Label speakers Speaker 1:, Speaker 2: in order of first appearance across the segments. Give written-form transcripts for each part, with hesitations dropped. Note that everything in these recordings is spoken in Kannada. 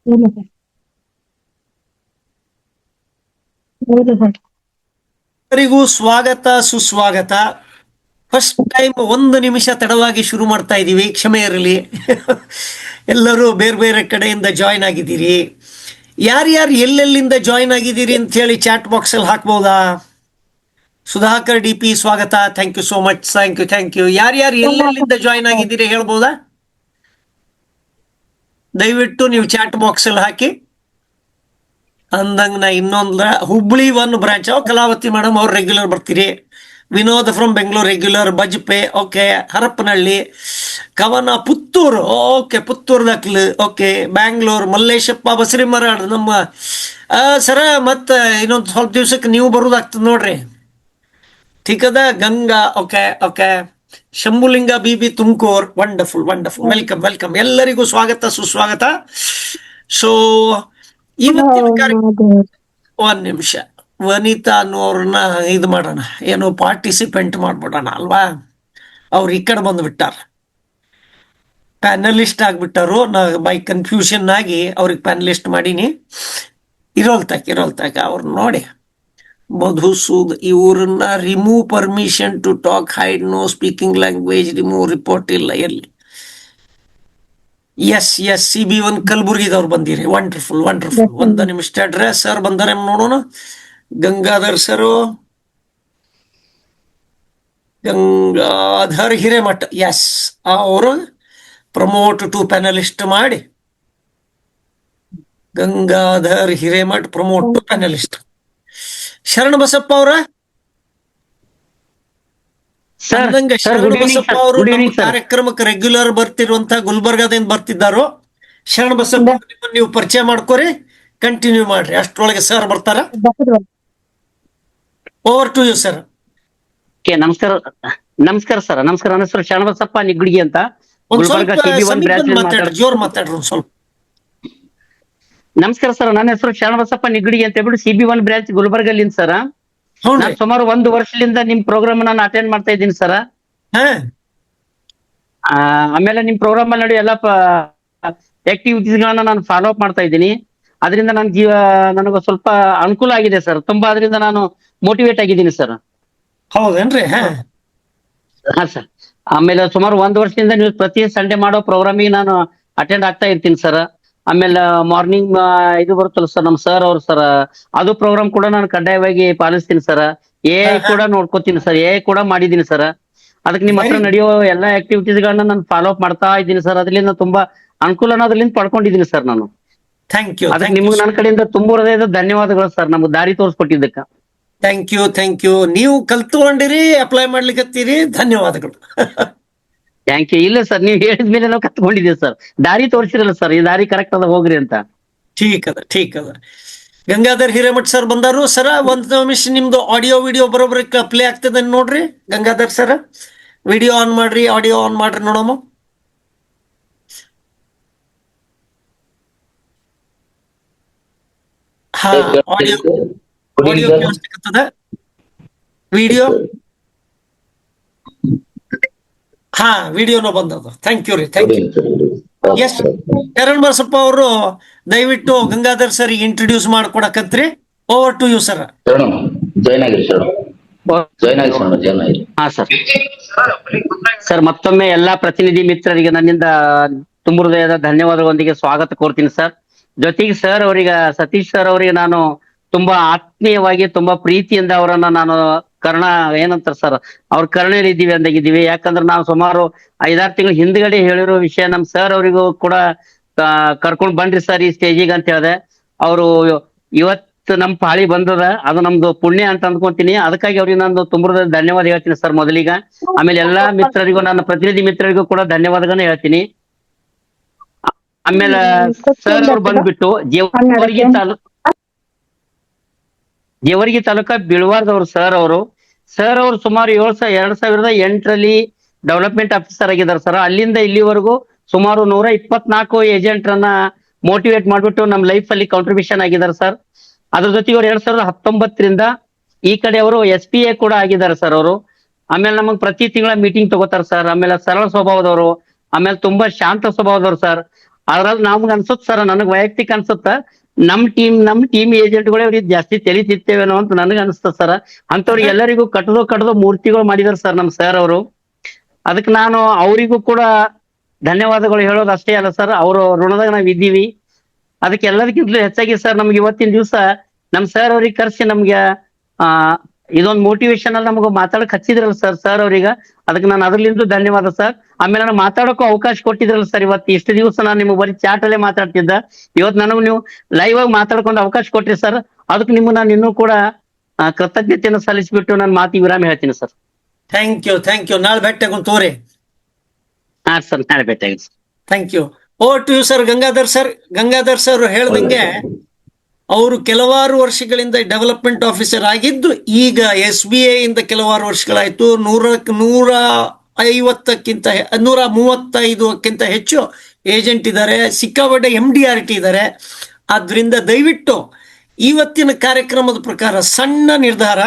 Speaker 1: ಹೌದು ಸರ್. ಹೌದು ಸರ್.
Speaker 2: ಎಲ್ಲರಿಗೂ ಸ್ವಾಗತ ಸುಸ್ವಾಗತ. ಫಸ್ಟ್ ಟೈಮ್ 1 ನಿಮಿಷ ತಡವಾಗಿ ಶುರು ಮಾಡ್ತಾ ಇದ್ದೀವಿ, ಕ್ಷಮೆ ಇರಲಿ. ಎಲ್ಲರೂ ಬೇರೆ ಬೇರೆ ಕಡೆಯಿಂದ ಜಾಯ್ನ್ ಆಗಿದ್ದೀರಿ. ಯಾರ್ಯಾರು ಎಲ್ಲೆಲ್ಲಿಂದ ಜಾಯ್ನ್ ಆಗಿದ್ದೀರಿ ಅಂತ ಹೇಳಿ ಚಾಟ್ ಬಾಕ್ಸ್ ಅಲ್ಲಿ ಹಾಕ್ಬೋದಾ? ಸುಧಾಕರ್ DP ಸ್ವಾಗತ, thank you so much, thank you. ಯಾರ್ಯಾರು ಎಲ್ಲೆಲ್ಲಿಂದ ಜಾಯ್ನ್ ಆಗಿದ್ದೀರಿ ಹೇಳ್ಬೋದಾ? ದಯವಿಟ್ಟು ನೀವು ಚಾಟ್ ಬಾಕ್ಸ್ ಅಲ್ಲಿ ಹಾಕಿ. ಅಂದಂಗ ನಾ ಇನ್ನೊಂದು ಹುಬ್ಳಿ 1 ಬ್ರಾಂಚ್ ಕಲಾವತಿ ಮೇಡಮ್ ಅವ್ರು ರೆಗ್ಯುಲರ್ ಬರ್ತೀರಿ. Vinod from Bengaluru regular. Bajpe okay. Harapanahalli, Kavana Puttur okay, Puttur ದಾಖಲು ಓಕೆ. ಬ್ಯಾಂಗ್ಳೂರ್ ಮಲ್ಲೇಶಪ್ಪ ಬಸರಿ ಮರಾಡ್ ನಮ್ಮ ಸರ. ಮತ್ತು ಇನ್ನೊಂದು ಸ್ವಲ್ಪ ದಿವ್ಸಕ್ಕೆ ನೀವು ಬರೋದಾಗ್ತದೆ ನೋಡ್ರಿ. ಠೀಕದ Ganga okay okay. Shambhulinga BB Tumkur, wonderful wonderful, welcome welcome. ಎಲ್ಲರಿಗೂ ಸ್ವಾಗತ ಸುಸ್ವಾಗತ. ಸೊ ಇವತ್ತಿನ ಒಂದ್ ನಿಮಿಷ ವನಿತಾ ಅನ್ನೋರ್ನ ಇದು ಮಾಡೋಣ, ಏನೋ ಪಾರ್ಟಿಸಿಪೆಂಟ್ ಮಾಡ್ಬಿಡೋಣ ಅಲ್ವಾ? ಅವ್ರು ಈ ಕಡೆ ಬಂದ್ಬಿಟ್ಟಾರ, ಪ್ಯಾನಲಿಸ್ಟ್ ಆಗ್ಬಿಟ್ಟಾರು. ನಾ ಬೈ ಕನ್ಫ್ಯೂಷನ್ ಆಗಿ ಅವ್ರಿಗೆ ಪ್ಯಾನಲಿಸ್ಟ್ ಮಾಡೀನಿ. ಇರೋಲ್ತಾಕ ಅವ್ರು ನೋಡಿ. ಮಧುಸೂದ್ ಇವ್ರನ್ನ remove permission to talk, hide, no speaking language, remove report ಇಲ್ಲ ಎಲ್ಲಿ. ಎಸ್ CB1 ಕಲಬುರ್ಗಿದವ್ರು ಬಂದಿರಿ. Wonderful wonderful. 1 ನಿಮಿಷ ಅಡ್ರೆಸ್ ಸರ್ ಬಂದಾರೆ ನೋಡೋಣ. ಗಂಗಾಧರ್ ಸರು, ಗಂಗಾಧರ್ ಹಿರೇಮಠ, ಎಸ್ ಅವರು ಪ್ರಮೋಟ್ ಟು ಪ್ಯಾನಲಿಸ್ಟ್ ಮಾಡಿ. Gangadhar Hiremath promote to panelist. Sharana Basappa ಅವರ ಶರಣ ಬಸಪ್ಪ ಅವರು ನಮ್ಮ ಕಾರ್ಯಕ್ರಮಕ್ಕೆ ರೆಗ್ಯುಲರ್ ಬರ್ತಿರುವಂತಹ ಗುಲ್ಬರ್ಗಾದಿಂದ ಬರ್ತಿದ್ದಾರೋ. ಶರಣ ಬಸಪ್ಪ ನಿಮ್ಮನ್ನು ನೀವು ಪರಿಚಯ ಮಾಡ್ಕೋರಿ, ಕಂಟಿನ್ಯೂ ಮಾಡ್ರಿ. ಅಷ್ಟ್ರೊಳಗೆ ಸರ್ ಬರ್ತಾರ. Over to you sir.
Speaker 3: ನಮಸ್ಕಾರ ನಮಸ್ಕಾರ ಸರ್. ನಮಸ್ಕಾರ. ನನ್ನ ಹೆಸರು ಶರಣಬಸಪ್ಪ ನಿಗ್ಗುಡಿಗಿ ಅಂತ, ಗುಲ್ಬರ್ಗಾ CB1 ಬ್ರಾಂಚ್.
Speaker 2: ಜೋರ್ ಮಾತಾಡ್ರಿ ಒಂದ್ ಸ್ವಲ್ಪ.
Speaker 3: ನಮಸ್ಕಾರ ಸರ್. ನನ್ನ ಹೆಸರು ಶರಣಬಸಪ್ಪ ನಿಗ್ಗುಡಿಗಿ ಅಂತ ಹೇಳ್ಬಿಟ್ಟು CB1 ಬ್ರಾಂಚ್ ಗುಲ್ಬರ್ಗಲ್ಲಿಂದ ಸರ್. ನಾನು ಸುಮಾರು 1 ವರ್ಷದಿಂದ ನಿಮ್ ಪ್ರೋಗ್ರಾಮ್ ನಾನು ಅಟೆಂಡ್ ಮಾಡ್ತಾ ಇದ್ದೀನಿ ಸರ್. ಆಮೇಲೆ ನಿಮ್ ಪ್ರೋಗ್ರಾಮ್ ಅಲ್ಲಿ ನೋಡಿ ಎಲ್ಲ ಆಕ್ಟಿವಿಟೀಸ್ ಗಳನ್ನ ನಾನು ಫಾಲೋ ಅಪ್ ಮಾಡ್ತಾ ಇದ್ದೀನಿ. ಅದರಿಂದ ನನ್ನ ನನಗೆ ಸ್ವಲ್ಪ ಅನುಕೂಲ ಆಗಿದೆ ಸರ್. ತುಂಬಾ ಅದರಿಂದ ನಾನು ಮೋಟಿವೇಟ್ ಆಗಿದ್ದೀನಿ ಸರ್.
Speaker 2: ಹೌದೇನ್ರಿ?
Speaker 3: ಹಾ ಸರ್. ಆಮೇಲೆ ಸುಮಾರು 1 ವರ್ಷದಿಂದ ನೀವು ಪ್ರತಿ ಸಂಡೇ ಮಾಡೋ ಪ್ರೋಗ್ರಾಮಿಗೆ ನಾನು ಅಟೆಂಡ್ ಆಗ್ತಾ ಇರ್ತೀನಿ ಸರ್. ಆಮೇಲೆ ಮಾರ್ನಿಂಗ್ ಇದು ಬರುತ್ತಲ್ಲ ಸರ್, ನಮ್ ಸರ್ ಅವ್ರು ಸರ್, ಅದು ಪ್ರೋಗ್ರಾಮ್ ಕೂಡ ನಾನು ಕಡ್ಡಾಯವಾಗಿ ಪಾಲಿಸ್ತೀನಿ ಸರ್. ಕೂಡ ನೋಡ್ಕೋತೀನಿ ಸರ್. ಕೂಡ ಮಾಡಿದ್ದೀನಿ ಸರ್. ಅದಕ್ಕೆ ನಿಮ್ಮ ಹತ್ರ ನಡೆಯೋ ಎಲ್ಲಾ ಆಕ್ಟಿವಿಟೀಸ್ ಗಳನ್ನ ನಾನು ಫಾಲೋ ಅಪ್ ಮಾಡ್ತಾ ಇದ್ದೀನಿ ಸರ್. ಅದರಿಂದ ತುಂಬಾ ಅನುಕೂಲ ಅದ್ರಿಂದ ಪಡ್ಕೊಂಡಿದ್ದೀನಿ ಸರ್ ನಾನು.
Speaker 2: Thank you.
Speaker 3: ಅದಕ್ಕೆ ನಿಮ್ಗೆ ನನ್ನ ಕಡೆಯಿಂದ ತುಂಬಾ ಹೃದಯದ ಧನ್ಯವಾದಗಳು ಸರ್, ನಮ್ಗೆ ದಾರಿ ತೋರಿಸ್ಕೊಟ್ಟಿದ್ದಕ್ಕ.
Speaker 2: Thank you. ನೀವು ಕಲ್ತ್ಕೊಂಡಿರಿ, ಅಪ್ಲೈ ಮಾಡ್ಲಿಕ್ಕತ್ತೀರಿ, ಧನ್ಯವಾದಗಳು.
Speaker 3: Thank you. ಇಲ್ಲ ಸರ್, ನೀವು ಹೇಳಿದ್ಮೇಲೆ ನಾವು ಕತ್ಕೊಂಡಿದ್ದೀವಿ ಸರ್. ದಾರಿ ತೋರಿಸಿರಲ್ಲ ಸರ್, ಈ ದಾರಿ ಕರೆಕ್ಟ್ ಅದ, ಹೋಗ್ರಿ ಅಂತ.
Speaker 2: ಠೀಕ್ ಅದ. ಗಂಗಾಧರ್ ಹಿರೇಮಠ್ ಸರ್ ಬಂದಾರು. ಸರ 1 ನಿಮಿಷ ನಿಮ್ದು ಆಡಿಯೋ ವಿಡಿಯೋ ಬರೋಬ್ಬರಿ ಪ್ಲೇ ಆಗ್ತದೆ ನೋಡ್ರಿ. ಗಂಗಾಧರ್ ಸರ್ ವಿಡಿಯೋ ಆನ್ ಮಾಡ್ರಿ, ಆಡಿಯೋ ಆನ್ ಮಾಡ್ರಿ ನೋಡಮ್ಮ. ಹಾ, ಆಡಿಯೋ ಕೇಳಿಸ್ತಕ್ಕಂತದ ವಿಡಿಯೋ. ಹಾ, ವಿಡಿಯೋನೂ ಬಂದದ. Thank you. Yes, Sharan Basappa ಅವರು ದಯವಿಟ್ಟು ಗಂಗಾಧರ್ ಸರ್ ಇಂಟ್ರೊಡ್ಯೂಸ್ ಮಾಡ್ಕೊಡಕತ್ರಿ. Over to you sir.
Speaker 3: ಹಾ ಸರ್. ಸರ್, ಮತ್ತೊಮ್ಮೆ ಎಲ್ಲಾ ಪ್ರತಿನಿಧಿ ಮಿತ್ರರಿಗೆ ನನ್ನಿಂದ ತುಂಬ ಹೃದಯದ ಧನ್ಯವಾದಗಳೊಂದಿಗೆ ಸ್ವಾಗತ ಕೋರ್ತೀನಿ ಸರ್. ಜೊತೆಗೆ ಸರ್ ಅವರಿಗೆ, ಸತೀಶ್ ಸರ್ ಅವರಿಗೆ ನಾನು ತುಂಬಾ ಆತ್ಮೀಯವಾಗಿ, ತುಂಬಾ ಪ್ರೀತಿಯಿಂದ ಅವರನ್ನ ನಾನು ಏನಂತಾರೆ ಸರ್, ಅವ್ರ ಕರುಣೆಯಲ್ಲಿ ಇದ್ದೀವಿ ಅಂದಾಗಿದ್ದೀವಿ. ಯಾಕಂದ್ರೆ ನಾವು ಸುಮಾರು 5-6 ತಿಂಗಳ ಹಿಂದ್ಗಡೆ ಹೇಳಿರೋ ವಿಷಯ ನಮ್ ಸರ್ ಅವರಿಗೂ ಕೂಡ ಕರ್ಕೊಂಡ್ ಬನ್ರಿ ಸರ್ ಈ ಸ್ಟೇಜಿಗೆ ಅಂತ ಹೇಳಿದೆ. ಅವರು ಇವತ್ತು ನಮ್ ಪಾಳಿ ಬಂದದ, ಅದು ನಮ್ದು ಪುಣ್ಯ ಅಂತ ಅಂದ್ಕೊಂತೀನಿ. ಅದಕ್ಕಾಗಿ ಅವ್ರಿಗೆ ನಾನು ತುಂಬ ಧನ್ಯವಾದ ಹೇಳ್ತೀನಿ ಸರ್ ಮೊದಲಿಗ. ಆಮೇಲೆ ಎಲ್ಲಾ ಮಿತ್ರರಿಗೂ, ನನ್ನ ಪ್ರತಿನಿಧಿ ಮಿತ್ರರಿಗೂ ಕೂಡ ಧನ್ಯವಾದಗಳನ್ನ ಹೇಳ್ತೀನಿ. ಆಮೇಲೆ ಸರ್ ಅವ್ರು ಬಂದ್ಬಿಟ್ಟು ಜೇವರ್ಗಿ ತಾಲೂಕ ಬೀಳ್ವಾರದವ್ರು ಸರ್ ಅವರು. ಸುಮಾರು 2008ರಲ್ಲಿ ಡೆವಲಪ್ಮೆಂಟ್ ಆಫೀಸರ್ ಆಗಿದ್ದಾರೆ ಸರ್. ಅಲ್ಲಿಂದ ಇಲ್ಲಿವರೆಗೂ ಸುಮಾರು 124 ಏಜೆಂಟ್ರನ್ನ ಮೋಟಿವೇಟ್ ಮಾಡ್ಬಿಟ್ಟು ನಮ್ಮ ಲೈಫ್ ಅಲ್ಲಿ ಕಾಂಟ್ರಿಬ್ಯೂಷನ್ ಆಗಿದ್ದಾರೆ ಸರ್. ಅದ್ರ ಜೊತೆಗೆ ಅವ್ರು 2019ರಿಂದ ಈ ಕಡೆ ಅವರು SPA ಕೂಡ ಆಗಿದ್ದಾರೆ ಸರ್ ಅವರು. ಆಮೇಲೆ ನಮಗ್ ಪ್ರತಿ ತಿಂಗಳ ಮೀಟಿಂಗ್ ತಗೋತಾರೆ ಸರ್. ಆಮೇಲೆ ಸರಳ ಸ್ವಭಾವದವರು, ಆಮೇಲೆ ತುಂಬಾ ಶಾಂತ ಸ್ವಭಾವದವ್ರು ಸರ್. ಅದ್ರಲ್ಲಿ ನಮ್ಗೆ ಅನ್ಸುತ್ತೆ ಸರ್, ನನಗ್ ವೈಯಕ್ತಿಕ ಅನ್ಸುತ್ತ ನಮ್ ಟೀಮ್ ಏಜೆಂಟ್ಗಳೇ ಅವ್ರಿಗೆ ಜಾಸ್ತಿ ತಲೆ ತಿತ್ತೇವೇನೋ ಅಂತ ನನಗೆ ಅನಿಸ್ತದ ಸರ್. ಅಂತವ್ರಿಗೆ ಎಲ್ಲರಿಗೂ ಕಟ್ಟದೋ ಮೂರ್ತಿಗಳು ಮಾಡಿದಾರೆ ಸರ್ ನಮ್ ಸರ್ ಅವರು. ಅದಕ್ಕೆ ನಾನು ಅವರಿಗೂ ಕೂಡ ಧನ್ಯವಾದಗಳು ಹೇಳೋದು ಅಷ್ಟೇ ಅಲ್ಲ ಸರ್, ಅವ್ರ ಋಣದಾಗ ನಾವ್ ಇದ್ದೀವಿ. ಅದಕ್ಕೆ ಎಲ್ಲದಕ್ಕಿಂತಲೂ ಹೆಚ್ಚಾಗಿ ಸರ್ ನಮ್ಗೆ ಇವತ್ತಿನ ದಿವಸ ನಮ್ ಸರ್ ಅವ್ರಿಗೆ ಕರ್ಸಿ ನಮ್ಗೆ ಇದೊಂದು ಮೋಟಿವೇಶನ್ ಅಲ್ಲಿ ನಮ್ಗೆ ಮಾತಾಡಕ್ ಹಚ್ಚಿದ್ರಲ್ಲ ಸರ್ ಅವ್ರಿಗೆ, ಅದಕ್ಕೆ ನಾನು ಅದ್ರಲ್ಲಿಂದ ಧನ್ಯವಾದ ಸರ್. ಆಮೇಲೆ ನಾನು ಮಾತಾಡೋಕ್ಕೂ ಅವಕಾಶ ಕೊಟ್ಟಿದ್ರಲ್ಲ ಸರ್. ಇವತ್ತು ಇಷ್ಟು ದಿವಸ ನಾನು ನಿಮ್ಗೆ ಬರೀ ಚಾಟ್ ಅಲ್ಲೇ ಮಾತಾಡ್ತಿದ್ದ, ಇವತ್ತು ನನಗೆ ನೀವು ಲೈವ್ ಆಗಿ ಮಾತಾಡ್ಕೊಂಡು ಅವಕಾಶ ಕೊಟ್ರಿ ಸರ್. ಅದಕ್ಕೆ ನಿಮ್ಗೆ ನಾನು ಇನ್ನೂ ಕೂಡ ಕೃತಜ್ಞತೆಯನ್ನು ಸಲ್ಲಿಸ್ಬಿಟ್ಟು ನಾನು ಮಾತಿಗೆ ವಿರಾಮ ಹೇಳ್ತೀನಿ ಸರ್.
Speaker 2: Thank you. ನಾಳೆ ಭೇಟಿಯಾಗೋಣ ತೋರಿ.
Speaker 3: ಹಾ ಸರ್, ನಾಳೆ ಭೇಟಿಯಾಗಿ sir.
Speaker 2: Thank you. Over to you sir. Gangadhar sir ಹೇಳ್ದಂಗೆ ಅವರು ಕೆಲವಾರು ವರ್ಷಗಳಿಂದ ಡೆವಲಪ್ಮೆಂಟ್ ಆಫೀಸರ್ ಆಗಿದ್ದು, ಈಗ SBI ಇಂದ ಕೆಲವಾರು ವರ್ಷಗಳಾಯ್ತು. 135ಕ್ಕಿಂತ ಹೆಚ್ಚು ಏಜೆಂಟ್ ಇದ್ದಾರೆ, ಸಿಕ್ಕಾಪಟ್ಟೆ MDRT ಇದ್ದಾರೆ. ಆದ್ರಿಂದ ದಯವಿಟ್ಟು ಇವತ್ತಿನ ಕಾರ್ಯಕ್ರಮದ ಪ್ರಕಾರ ಸಣ್ಣ ನಿರ್ಧಾರ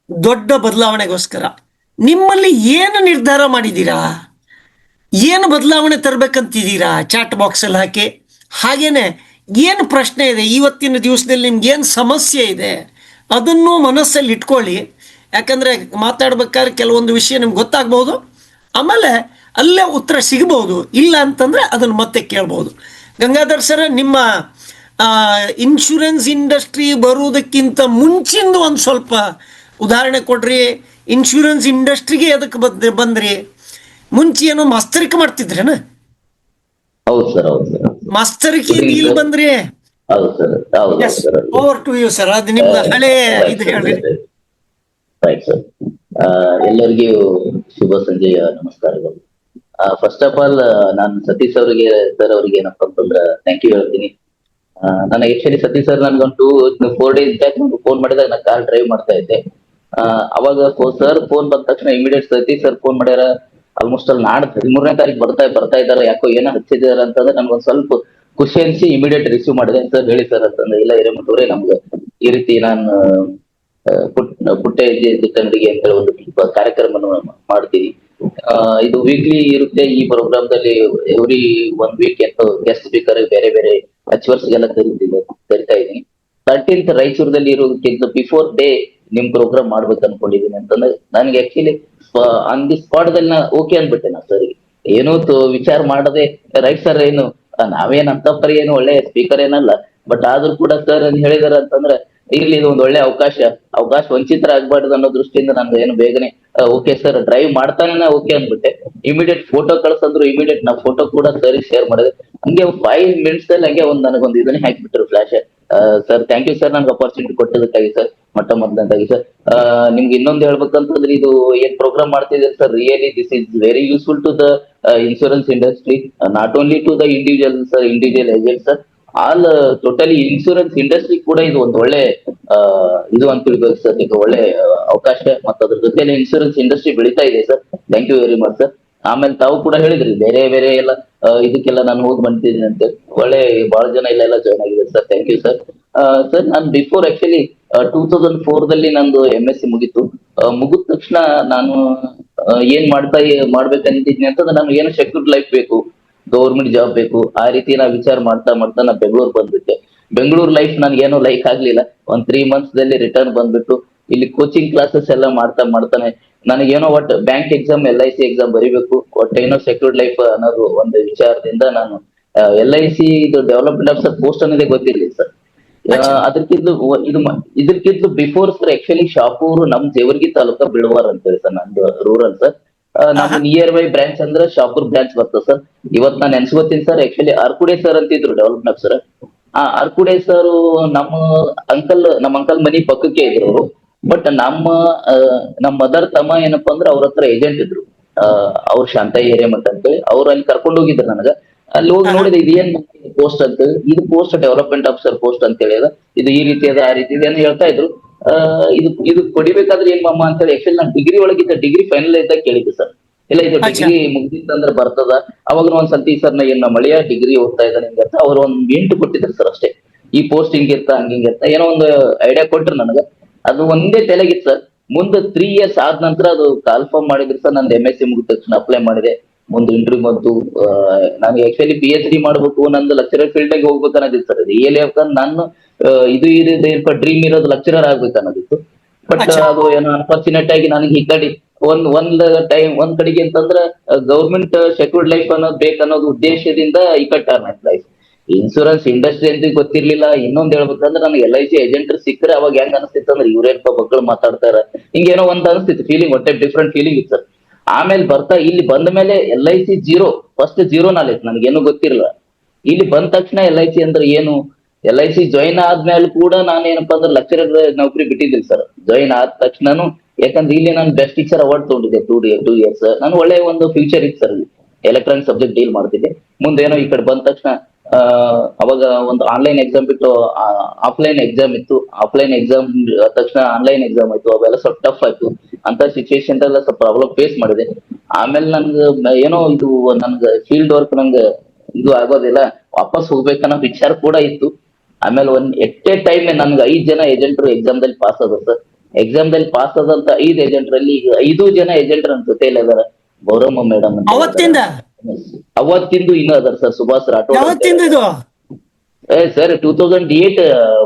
Speaker 2: ದೊಡ್ಡ ಬದಲಾವಣೆಗೋಸ್ಕರ ನಿಮ್ಮಲ್ಲಿ ಏನು ನಿರ್ಧಾರ ಮಾಡಿದ್ದೀರಾ, ಏನು ಬದಲಾವಣೆ ತರಬೇಕಂತಿದ್ದೀರಾ ಚಾಟ್ ಬಾಕ್ಸ್ ಅಲ್ಲಿ ಹಾಕಿ. ಹಾಗೇನೆ ಏನು ಪ್ರಶ್ನೆ ಇದೆ ಇವತ್ತಿನ ದಿವಸದಲ್ಲಿ, ನಿಮ್ಗೆ ಏನು ಸಮಸ್ಯೆ ಇದೆ ಅದನ್ನು ಮನಸ್ಸಲ್ಲಿ ಇಟ್ಕೊಳ್ಳಿ. ಯಾಕಂದ್ರೆ ಮಾತಾಡ್ಬೇಕಾದ್ರೆ ಕೆಲವೊಂದು ವಿಷಯ ನಿಮ್ಗೆ ಗೊತ್ತಾಗ್ಬೋದು, ಆಮೇಲೆ ಅಲ್ಲೇ ಉತ್ತರ ಸಿಗಬಹುದು. ಇಲ್ಲ ಅಂತಂದ್ರೆ ಅದನ್ನು ಮತ್ತೆ ಕೇಳ್ಬೋದು. ಗಂಗಾಧರ್ ಸರ್, ನಿಮ್ಮ ಇನ್ಶೂರೆನ್ಸ್ ಇಂಡಸ್ಟ್ರಿ ಬರುವುದಕ್ಕಿಂತ ಮುಂಚಿಂದ ಒಂದು ಸ್ವಲ್ಪ ಉದಾಹರಣೆ ಕೊಡ್ರಿ. ಇನ್ಶೂರೆನ್ಸ್ ಇಂಡಸ್ಟ್ರಿಗೆ ಎದಕ್ಕೆ ಬಂದ್ರಿ? ಮುಂಚೆ ಏನೋ ಮಾಸ್ತರಿಕೆ ಮಾಡ್ತಿದ್ರೇನ?
Speaker 4: ಹೌದು ಸರ್,
Speaker 2: ಮಾಸ್ತರಿಕೆ ಇಲ್ಲಿ ಬಂದ್ರಿ? Over to you sir. ಅದು ನಿಮ್ದು ಹಳೆ ಇದು ಹೇಳ್ರಿ.
Speaker 4: Right sir. ಎಲ್ಲರಿಗೂ ಶುಭ ಸಂಜೆಯ ನಮಸ್ಕಾರಗಳು. ಫಸ್ಟ್ ಆಫ್ ಆಲ್ ನಾನು ಸತೀಶ್ ಅವರಿಗೆ ಸರ್ ಅವರಿಗೆ ಏನಪ್ಪಾ ಅಂತಂದ್ರೆ ಥ್ಯಾಂಕ್ ಯು ಹೇಳ್ತೀನಿ. ನಾನು ಆಕ್ಚುಲಿ ಸತೀಶ್ ಸರ್ ನನ್ಗೊಂದು 4 days ಬ್ಯಾಕ್ ಫೋನ್ ಮಾಡಿದಾಗ ನಾನು ಕಾರ್ ಡ್ರೈವ್ ಮಾಡ್ತಾ ಇದ್ದೆ. ಅವಾಗ ಸರ್ ಫೋನ್ ಬಂದ ತಕ್ಷಣ ಇಮಿಡಿಯೇಟ್ ಸತೀಶ್ ಸರ್ ಫೋನ್ ಮಾಡ್ಯಾರ. ಆಲ್ಮೋಸ್ಟ್ ಅಲ್ಲಿ ನಾಳೆ 13ನೇ ತಾರೀಕು ಬರ್ತಾ ಇದ್ದಾರೆ, ಯಾಕೋ ಏನೋ ಹಚ್ಚಿದಾರೆ ಅಂತಂದ್ರೆ ನನ್ಗೊಂದ್ ಸ್ವಲ್ಪ ಖುಷಿ ಅನ್ಸಿ ಇಮಿಡಿಯೇಟ್ ರಿಸೀವ್ ಮಾಡಿದೆ. ಸರ್ ಹೇಳಿ ಸರ್ ಅಂತಂದ್ರೆ, ಇಲ್ಲ ಹಿರೇಮಠವ್ರೆ ನಮ್ಗೆ ಈ ರೀತಿ ನಾನು ಪುಟ್ಟ ದಿಟ್ಟಂಗಡಿಗೆ ಅಂತ ಹೇಳಿ ಒಂದು ಕಾರ್ಯಕ್ರಮವನ್ನು ಮಾಡ್ತೀನಿ. ಇದು ವೀಕ್ಲಿ ಇರುತ್ತೆ. ಈ ಪ್ರೋಗ್ರಾಮ್ ದಲ್ಲಿ ಎವ್ರಿ 1 week ಅಂತ ಗೆಸ್ಟ್ ಸ್ಪೀಕರ್ ಬೇರೆ ಬೇರೆ ಅಚೀವರ್ಸ್ಗೆಲ್ಲ ಕರಿತಾ ಇದ್ದೀನಿ. 13th ರಾಯಚೂರದಲ್ಲಿ ಇರೋದಕ್ಕಿಂತ ಬಿಫೋರ್ ಡೇ ನಿಮ್ ಪ್ರೋಗ್ರಾಮ್ ಮಾಡ್ಬೇಕು ಅನ್ಕೊಂಡಿದೀನಿ ಅಂತಂದ್ರೆ ನನಗೆ ಆಕ್ಚುಲಿ ಆನ್ ದಿ ಸ್ಪಾಟ್ ದಲ್ಲಿ ನಾ ಓಕೆ ಅಂದ್ಬಿಟ್ಟೆ. ನಾ ಸರ್ ಏನೂ ವಿಚಾರ ಮಾಡದೆ, ರೈಟ್ ಸರ್ ಏನು ನಾವೇನ್ ಅಂತ ಪರಿ ಏನು ಒಳ್ಳೆ ಸ್ಪೀಕರ್ ಏನಲ್ಲ, ಬಟ್ ಆದ್ರೂ ಕೂಡ ಸರ್ ಅಂತ ಹೇಳಿದಾರೆ ಅಂತಂದ್ರೆ ಇರ್ಲಿ ಇದು ಒಂದು ಒಳ್ಳೆ ಅವಕಾಶ ವಂಚಿತರ ಆಗ್ಬಾರ್ದು ಅನ್ನೋ ದೃಷ್ಟಿಯಿಂದ ನಾನು ಏನು ಬೇಗನೆ ಓಕೆ ಸರ್ ಡ್ರೈವ್ ಮಾಡ್ತಾನೆ ಓಕೆ ಅಂದ್ಬಿಟ್ಟೆ. ಇಮಿಡಿಯೇಟ್ ಫೋಟೋ ಕಳ್ಸಂದ್ರು ಇಮಿಡಿಯೇಟ್ ನಾ ಫೋಟೋ ಕೂಡ ಸರ್ ಶೇರ್ ಮಾಡಿದೆ. ಹಂಗೆ 5 minutes ದಲ್ಲಿ ಹಂಗೆ ನನಗೊಂದು ಇದನ್ನೇ ಹಾಕ್ಬಿಟ್ರು flash. Sir thank you sir ನನ್ಗೆ ಅಪರ್ಚುನಿಟಿ ಕೊಟ್ಟದಕ್ಕಾಗಿ ಸರ್, ಮೊದಲನೇದಾಗಿ ಸರ್. ನಿಮ್ಗೆ ಇನ್ನೊಂದು ಹೇಳ್ಬೇಕಂತಂದ್ರೆ ಇದು ಏನ್ ಪ್ರೋಗ್ರಾಮ್ ಮಾಡ್ತಿದ್ದೀರಿ sir, really this is very useful to the insurance industry, not only to the individual agent sir, all totally insurance industry ಕೂಡ ಇದು ಒಂದು ಒಳ್ಳೆ ಇದು ಅಂತ ತಿಳ್ಬೇಕು ಸರ್. ಇದು ಒಳ್ಳೆ ಅವಕಾಶ, ಮತ್ತು ಅದ್ರ ಜೊತೆಲಿ ಇನ್ಶೂರೆನ್ಸ್ ಇಂಡಸ್ಟ್ರಿ ಬೆಳೀತಾ ಇದೆ sir. Thank you very much sir. ಆಮೇಲೆ ತಾವು ಕೂಡ ಹೇಳಿದ್ರಿ ಬೇರೆ ಎಲ್ಲ ಇದಕ್ಕೆಲ್ಲ ನಾನು ಹೋಗಿ ಬಂದಿದ್ದೀನಿ ಅಂತ, ಒಳ್ಳೆ ಬಹಳ ಜನ ಇಲ್ಲೆಲ್ಲ ಜಾಯ್ನ್ ಆಗಿದೆ sir. Thank you sir. Sir ನಾನು ಬಿಫೋರ್ ಆಕ್ಚುಲಿ 2004ದಲ್ಲಿ ನಂದು MSc ಮುಗೀತು. ಮುಗಿದ ತಕ್ಷಣ ನಾನು ಏನ್ ಮಾಡ್ಬೇಕಂತಿದ್ನಿ ಅಂತಂದ್ರೆ ನಾನು ಏನೋ ಸೆಕ್ಯೂರ್ಡ್ ಲೈಫ್ ಬೇಕು, ಗೌರ್ಮೆಂಟ್ ಜಾಬ್ ಬೇಕು, ಆ ರೀತಿ ನಾ ವಿಚಾರ ಮಾಡ್ತಾ ನಾ ಬೆಂಗಳೂರು ಬಂದ್ಬಿಟ್ಟೆ. ಬೆಂಗಳೂರು ಲೈಫ್ ನನ್ಗೇನೋ ಲೈಕ್ ಆಗ್ಲಿಲ್ಲ. 3 months ರಿಟರ್ನ್ ಬಂದ್ಬಿಟ್ಟು ಇಲ್ಲಿ ಕೋಚಿಂಗ್ ಕ್ಲಾಸಸ್ ಎಲ್ಲ ಮಾಡ್ತಾನೆ ನನಗೇನೋ ಒಟ್ಟು ಬ್ಯಾಂಕ್ ಎಕ್ಸಾಮ್ LIC ಎಕ್ಸಾಮ್ ಬರಿಬೇಕು, ಒಟ್ಟೇನೋ ಸೆಕ್ಯೂರ್ಡ್ ಲೈಫ್ ಅನ್ನೋದು ಒಂದು ವಿಚಾರದಿಂದ ನಾನು LIC ಇದು ಡೆವಲಪ್ಮೆಂಟ್ ಆಫೀಸರ್ ಪೋಸ್ಟ್ ಅನ್ನೋದೇ ಗೊತ್ತಿರ್ಲಿಲ್ಲ ಸರ್. ಇದಕ್ಕಿಂತ ಬಿಫೋರ್ ಸರ್ ಆಕ್ಚುಲಿ ಶಾಪೂರ್ ನಮ್ ಜೇವರ್ಗಿ ತಾಲೂಕ ಬಿಳವಾರ್ ಅಂತೇಳಿ ಸರ್, ನಂದು ರೂರಲ್ ಸರ್. ನಮ್ಮ ನಿಯರ್ ಬೈ ಬ್ರಾಂಚ್ ಅಂದ್ರೆ ಶಾಪೂರ್ ಬ್ರಾಂಚ್ ಬರ್ತದೆ ಸರ್. ಇವತ್ ನಾನು ನೆನ್ಸ್ಕೊತೀನಿ ಸರ್, ಆಕ್ಚುಲಿ ಅರ್ಕುಡೆ ಸರ್ ಅಂತಿದ್ರು ಡೆವಲಪ್ಮೆಂಟ್ ಆಫೀಸರ್. ಆ ಅರ್ಕುಡೆ ಸರ್ ನಮ್ಮ ಅಂಕಲ್ ಮನಿ ಪಕ್ಕಕ್ಕೆ ಇದ್ರು ಅವರು. ಬಟ್ ನಮ್ಮ ಮದರ್ ತಮ್ಮ ಏನಪ್ಪಾ ಅಂದ್ರೆ ಅವ್ರ ಹತ್ರ ಏಜೆಂಟ್ ಇದ್ರು, ಅವ್ರ ಶಾಂತಯ್ಯ ಹಿರೇಮಠ ಅಂತೇಳಿ. ಅವ್ರು ಅಲ್ಲಿ ಕರ್ಕೊಂಡು ಹೋಗಿದ್ರು ನನಗ. ಅಲ್ಲಿ ಹೋಗಿ ನೋಡಿದೆ ಇದೇನ್ ಪೋಸ್ಟ್ ಅಂತೇಳಿ, ಇದು ಪೋಸ್ಟ್ ಡೆವಲಪ್ಮೆಂಟ್ ಆಫೀಸರ್ ಪೋಸ್ಟ್ ಅಂತ ಹೇಳಿ ಇದು ಈ ರೀತಿ ಅದ ಆ ರೀತಿ ಇದೆ ಅಂತ ಹೇಳ್ತಾ ಇದ್ರು. ಇದು ಕೊಡಿಬೇಕಾದ್ರೆ ಏನ್ ಮಾಮ ಅಂತ ಹೇಳಿ ಆಕ್ಚುಲಿ ನಾನು ಡಿಗ್ರಿ ಒಳಗಿದ್ದ, ಡಿಗ್ರಿ ಫೈನಲ್ ಇದ್ದಾಗ ಕೇಳಿದ್ದೆ ಸರ್. ಇಲ್ಲ ಇದು ಡಿಗ್ರಿ ಮುಗ್ದಿತ್ತಂದ್ರೆ ಬರ್ತದ. ಅವಾಗ ಒಂದ್ ಸತೀಶ್ ಸರ್ನ ಏನ್ ನಮ್ಮ ಮಳೆಯ ಡಿಗ್ರಿ ಓದ್ತಾ ಇದ್ದಾನೆ ಹಿಂಗ ಅಂತ ಅವ್ರು ಒಂದ್ ಹಿಂಟ್ ಕೊಟ್ಟಿದ್ರು ಸರ್ ಅಷ್ಟೇ. ಈ ಪೋಸ್ಟ್ ಹಿಂಗಿರ್ತ ಹಂಗಿರ್ತ ಏನೋ ಒಂದು ಐಡಿಯಾ ಕೊಟ್ರು ನನಗ. ಅದು ಒಂದೇ ತಲೆಗಿತ್ತು ಸರ್. ಮುಂದೆ 3 years ಆದ ನಂತರ ಅದು ಕಾಲ್ಫಾರ್ಮ್ ಮಾಡಿದ್ರು ಸರ್. ನಂದು MSc ಮುಗಿದ ತಕ್ಷಣ ಅಪ್ಲೈ ಮಾಡಿದೆ. ಮುಂದೆ ಇಂಟರ್ವ್ಯೂ ಬಂತು. ನಾನು ಆಕ್ಚುಲಿ PhD ಮಾಡ್ಬೇಕು, ನಂದು ಲೆಕ್ಚರರ್ ಫೀಲ್ಡ್ ಆಗಿ ಹೋಗ್ಬೇಕು ಅನ್ನೋದಿತ್ತು ಸರ್. ನಾನು ಇದು ಡ್ರೀಮ್ ಇರೋದು ಲೆಕ್ಚರರ್ ಆಗ್ಬೇಕು ಅನ್ನೋದಿತ್ತು. ಬಟ್
Speaker 2: ಅಚ್ಚಾ.
Speaker 4: ಅದು ಏನೋ ಅನ್ಫಾರ್ಚುನೇಟ್ ಆಗಿ ನನಗೆ ಈ ಕಡೆ ಒಂದ್ ಕಡೆಗೆ ಅಂತಂದ್ರೆ ಗೌರ್ಮೆಂಟ್ ಸೆಕ್ಯೂರ್ಡ್ ಲೈಫ್ ಅನ್ನೋದು ಬೇಕನ್ನೋದು ಉದ್ದೇಶದಿಂದ ಈ ಕಡೆ ಟರ್ನ್ ಆಯ್ತು ಲೈಫ್. ಇನ್ಶೂರೆನ್ಸ್ ಇಂಡಸ್ಟ್ರಿ ಅಂತ ಗೊತ್ತಿರ್ಲಿಲ್ಲ. ಇನ್ನೊಂದ್ ಹೇಳ್ಬೇಕಂದ್ರೆ ನನಗೆ LIC ಏಜೆಂಟ್ ಸಿಕ್ಕರೆ ಅವಾಗ ಹೆಂಗ್ ಅನಿಸ್ತಿತ್ತು ಅಂದ್ರೆ ಇವ್ರೇನ್ಪ ಮಕ್ಕಳು ಮಾತಾಡ್ತಾರ, ಹಿಂಗೇನೋ ಒಂದ್ ಅನಿಸ್ತಿತ್ತು ಫೀಲಿಂಗ್, ಹೊಟ್ಟೆ ಡಿಫ್ರೆಂಟ್ ಫೀಲಿಂಗ್ ಇತ್ತು ಸರ್. ಆಮೇಲೆ ಬರ್ತಾ ಇಲ್ಲಿ ಬಂದ ಮೇಲೆ LIC ಫಸ್ಟ್ ಜೀರೋ ನಾಲೆಜ್, ನನಗೇನು ಗೊತ್ತಿರಲಿಲ್ಲ. ಇಲ್ಲಿ ಬಂದ ತಕ್ಷಣ LIC ಅಂದ್ರೆ ಏನು, LIC ಜಾಯಿನ್ ಆದ್ಮೇಲೆ ಕೂಡ ನಾನು ಏನಪ್ಪಾ ಅಂದ್ರೆ ಲೆಕ್ಚರರ್ ನೌಕರಿ ಬಿಟ್ಟಿದ್ದಿಲ್ಲ ಸರ್. ಜಾಯಿನ್ ಆದ ತಕ್ಷಣನು, ಯಾಕಂದ್ರೆ ಇಲ್ಲಿ ನಾನು ಬೆಸ್ಟ್ ಟೀಚರ್ ಅವಾರ್ಡ್ ತಗೊಂಡಿದ್ದೆ 2 years. ನಾನು ಒಳ್ಳೆ ಒಂದು ಫ್ಯೂಚರ್ ಇತ್ತು ಸರ್. ಎಲೆಕ್ಟ್ರಾನಿಕ್ ಸಬ್ಜೆಕ್ಟ್ ಡೀಲ್ ಮಾಡ್ತಿದ್ದೆ. ಮುಂದೇನೋ ಈ ಕಡೆ ಬಂದ ತಕ್ಷಣ ಅವಾಗ ಒಂದು ಆನ್ಲೈನ್ ಎಕ್ಸಾಮ್ ಬಿಟ್ಟು ಆಫ್ಲೈನ್ ಎಕ್ಸಾಮ್ ಇತ್ತು. ಆಫ್ಲೈನ್ ಎಕ್ಸಾಮ್ ತಕ್ಷಣ ಆನ್ಲೈನ್ ಎಕ್ಸಾಮ್ ಆಯ್ತು. ಅವೆಲ್ಲ ಸ್ವಲ್ಪ ಟಫ್ ಆಯ್ತು. ಅಂತ ಸಿಚುವೇಶನ್ ಎಲ್ಲ ಸ್ವಲ್ಪ ಪ್ರಾಬ್ಲಮ್ ಫೇಸ್ ಮಾಡಿದೆ. ಆಮೇಲೆ ನನ್ಗೆ ಏನೋ ಇದು ನನ್ಗೆ ಫೀಲ್ಡ್ ವರ್ಕ್ ನಂಗೆ ಇದು ಆಗೋದಿಲ್ಲ, ವಾಪಸ್ ಹೋಗ್ಬೇಕನ್ನೋ ವಿಚಾರ ಕೂಡ ಇತ್ತು. ಆಮೇಲೆ ಎಟ್ ಎ ಟೈಮ್ ನನ್ಗೆ 5 ಜನ ಏಜೆಂಟ್ರು ಎಕ್ಸಾಮ್ ದಲ್ಲಿ ಪಾಸ್ ಆದ್ರು ಸರ್. ಎಕ್ಸಾಮ್ ದಲ್ಲಿ ಪಾಸ್ ಆದಂತ 5 ಏಜೆಂಟ್ರಲ್ಲಿ ಈಗ 5 ಜನ ಏಜೆಂಟ್ ನನ್ನ ಜೊತೆಯಲ್ಲಿ ಅದಾರ. ಗೌರಮ್ಮ ಮೇಡಮ್ ಅಂತ
Speaker 2: ಅವತ್ತಿಂದ
Speaker 4: ಅವತ್ತಿಂದು ಇನ್ನೂ ಅದಾರ ಸರ್. ಸುಭಾಷ್ ರಾಠೋಡ್
Speaker 2: ಯಾವತ್ತಿಂದ ಇದು?
Speaker 4: ಸರ್ 2008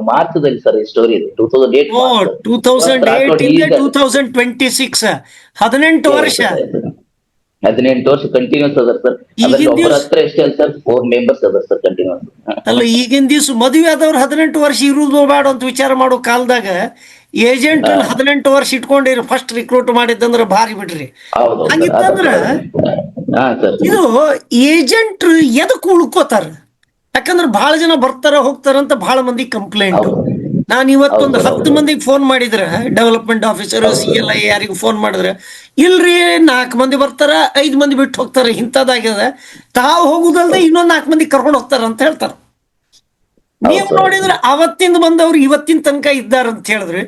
Speaker 4: ಮಾರ್ಚ್ದಲ್ಲಿ ಸರ್ ಈ ಸ್ಟೋರಿ ಇದು. 2008
Speaker 2: ಓ 2008 ಇಂದ 2026 18 ವರ್ಷ.
Speaker 4: 18 ವರ್ಷ ಕಂಟಿನ್ಯೂಸ್ ಅದಾರ ಸರ್. ಅದ್ರಲ್ಲಿ ಒಬ್ಬರ ಹತ್ರ ಎಷ್ಟೇ ಅಲ್ಲ ಸರ್, 4 ಮೆಂಬರ್ಸ್ ಅದಾರ ಸರ್ ಕಂಟಿನ್ಯೂಸ್.
Speaker 2: ಅಲ್ಲ, ಈಗಿನ ದಿವ್ಸ ಮದುವೆ ಆದವ್ರು 18 ವರ್ಷ ಇರುವುದು ಬೇಡ ಅಂತ ವಿಚಾರ ಮಾಡೋ ಕಾಲದಾಗ ಏಜೆಂಟ್ 18 ವರ್ಷ ಇಟ್ಕೊಂಡಿರಿ ಫಸ್ಟ್ ರಿಕ್ರೂಟ್ ಮಾಡಿದ್ದಂದ್ರೆ ಭಾರಿ ಬಿಡ್ರಿ. ಹಂಗಿತ್ತಂದ್ರ ಇದು ಏಜೆಂಟ್ ಎದಕ್ ಉಳ್ಕೋತಾರ? ಯಾಕಂದ್ರೆ ಬಹಳ ಜನ ಬರ್ತಾರ ಹೋಗ್ತಾರ ಅಂತ ಬಹಳ ಮಂದಿ ಕಂಪ್ಲೇಂಟ್. ನಾನು ಇವತ್ತೊಂದು 10 ಮಂದಿಗೆ ಫೋನ್ ಮಾಡಿದ್ರೆ, ಡೆವಲಪ್ಮೆಂಟ್ ಆಫೀಸರ್, CLI ಯಾರಿಗೂ ಫೋನ್ ಮಾಡಿದ್ರೆ, ಇಲ್ರಿ 4 ಮಂದಿ ಬರ್ತಾರ, 5 ಮಂದಿ ಬಿಟ್ಟು ಹೋಗ್ತಾರ, ಇಂಥದ್ದಾಗ್ಯದ, ತಾವು ಹೋಗುದಲ್ದೆ ಇನ್ನೊಂದ್ 4 ಮಂದಿ ಕರ್ಕೊಂಡು ಹೋಗ್ತಾರ ಅಂತ ಹೇಳ್ತಾರ. ನೀವು ನೋಡಿದ್ರೆ ಅವತ್ತಿಂದ ಬಂದವ್ರು ಇವತ್ತಿನ ತನಕ ಇದ್ದಾರ ಅಂತ ಹೇಳಿದ್ರೆ,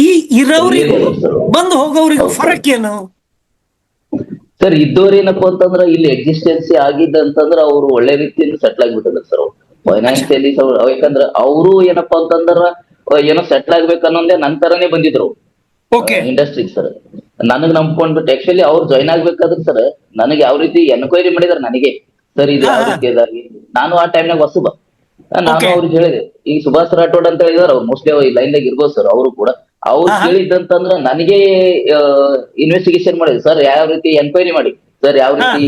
Speaker 2: ಈ ಇರೋರಿಗೂ ಬಂದು ಹೋಗೋರಿಗೂ ಫರಕ್ ಏನು
Speaker 4: ಸರ್? ಇದ್ದವ್ರು ಏನಪ್ಪಾ ಅಂತಂದ್ರ ಇಲ್ಲಿ ಎಕ್ಸಿಸ್ಟೆನ್ಸಿ ಆಗಿದ್ದಂತಂದ್ರ ಅವ್ರು ಒಳ್ಳೆ ರೀತಿಯಿಂದ ಸೆಟ್ಲ್ ಆಗ್ಬಿಟ್ಟಿದ್ರು ಸರ್. ಅವ್ರು ಫೈನಾನ್ಸಿಯಲಿ, ಯಾಕಂದ್ರ ಅವರು ಏನಪ್ಪಾ ಅಂತಂದ್ರ ಏನೋ ಸೆಟ್ಲ್ ಆಗ್ಬೇಕನ್ನೋದೇ ನಂತರನೇ ಬಂದಿದ್ರು ಇಂಡಸ್ಟ್ರಿಗೆ ಸರ್. ನನಗ್ ನಂಬ್ಕೊಂಡ್ಬಿಟ್ಟು ಆಕ್ಚುಲಿ ಅವ್ರು ಜಾಯ್ನ್ ಆಗ್ಬೇಕಾದ್ರೆ ಸರ್ ನನಗೆ ಯಾವ ರೀತಿ ಎನ್ಕ್ವೈರಿ ಮಾಡಿದಾರೆ ನನಗೆ, ಸರ್ ಇದು ಯಾವ ರೀತಿ ಅದಾಗಿ. ನಾನು ಆ ಟೈಮ್ನಾಗ ಹೊಸಬ. ನಾನು ಅವ್ರಿಗೆ ಹೇಳಿದೆ, ಈ ಸುಭಾಷ್ ರಾಠೋಡ್ ಅಂತ ಹೇಳಿದಾರೆ, ಅವ್ರು ಮೋಸ್ಟ್ಲಿ ಈ ಲೈನ್ ದಾಗ ಇರ್ಬೋದು ಸರ್. ಅವರು ಕೂಡ ಅವ್ರು ಕೇಳಿದ್ದಂತಂದ್ರ ನನಗೆ ಇನ್ವೆಸ್ಟಿಗೇಷನ್ ಮಾಡಿದ್ರು ಸರ್. ಯಾವ ರೀತಿ ಎನ್ಕ್ವೈರಿ ಮಾಡಿ ಸರ್, ಯಾವ ರೀತಿ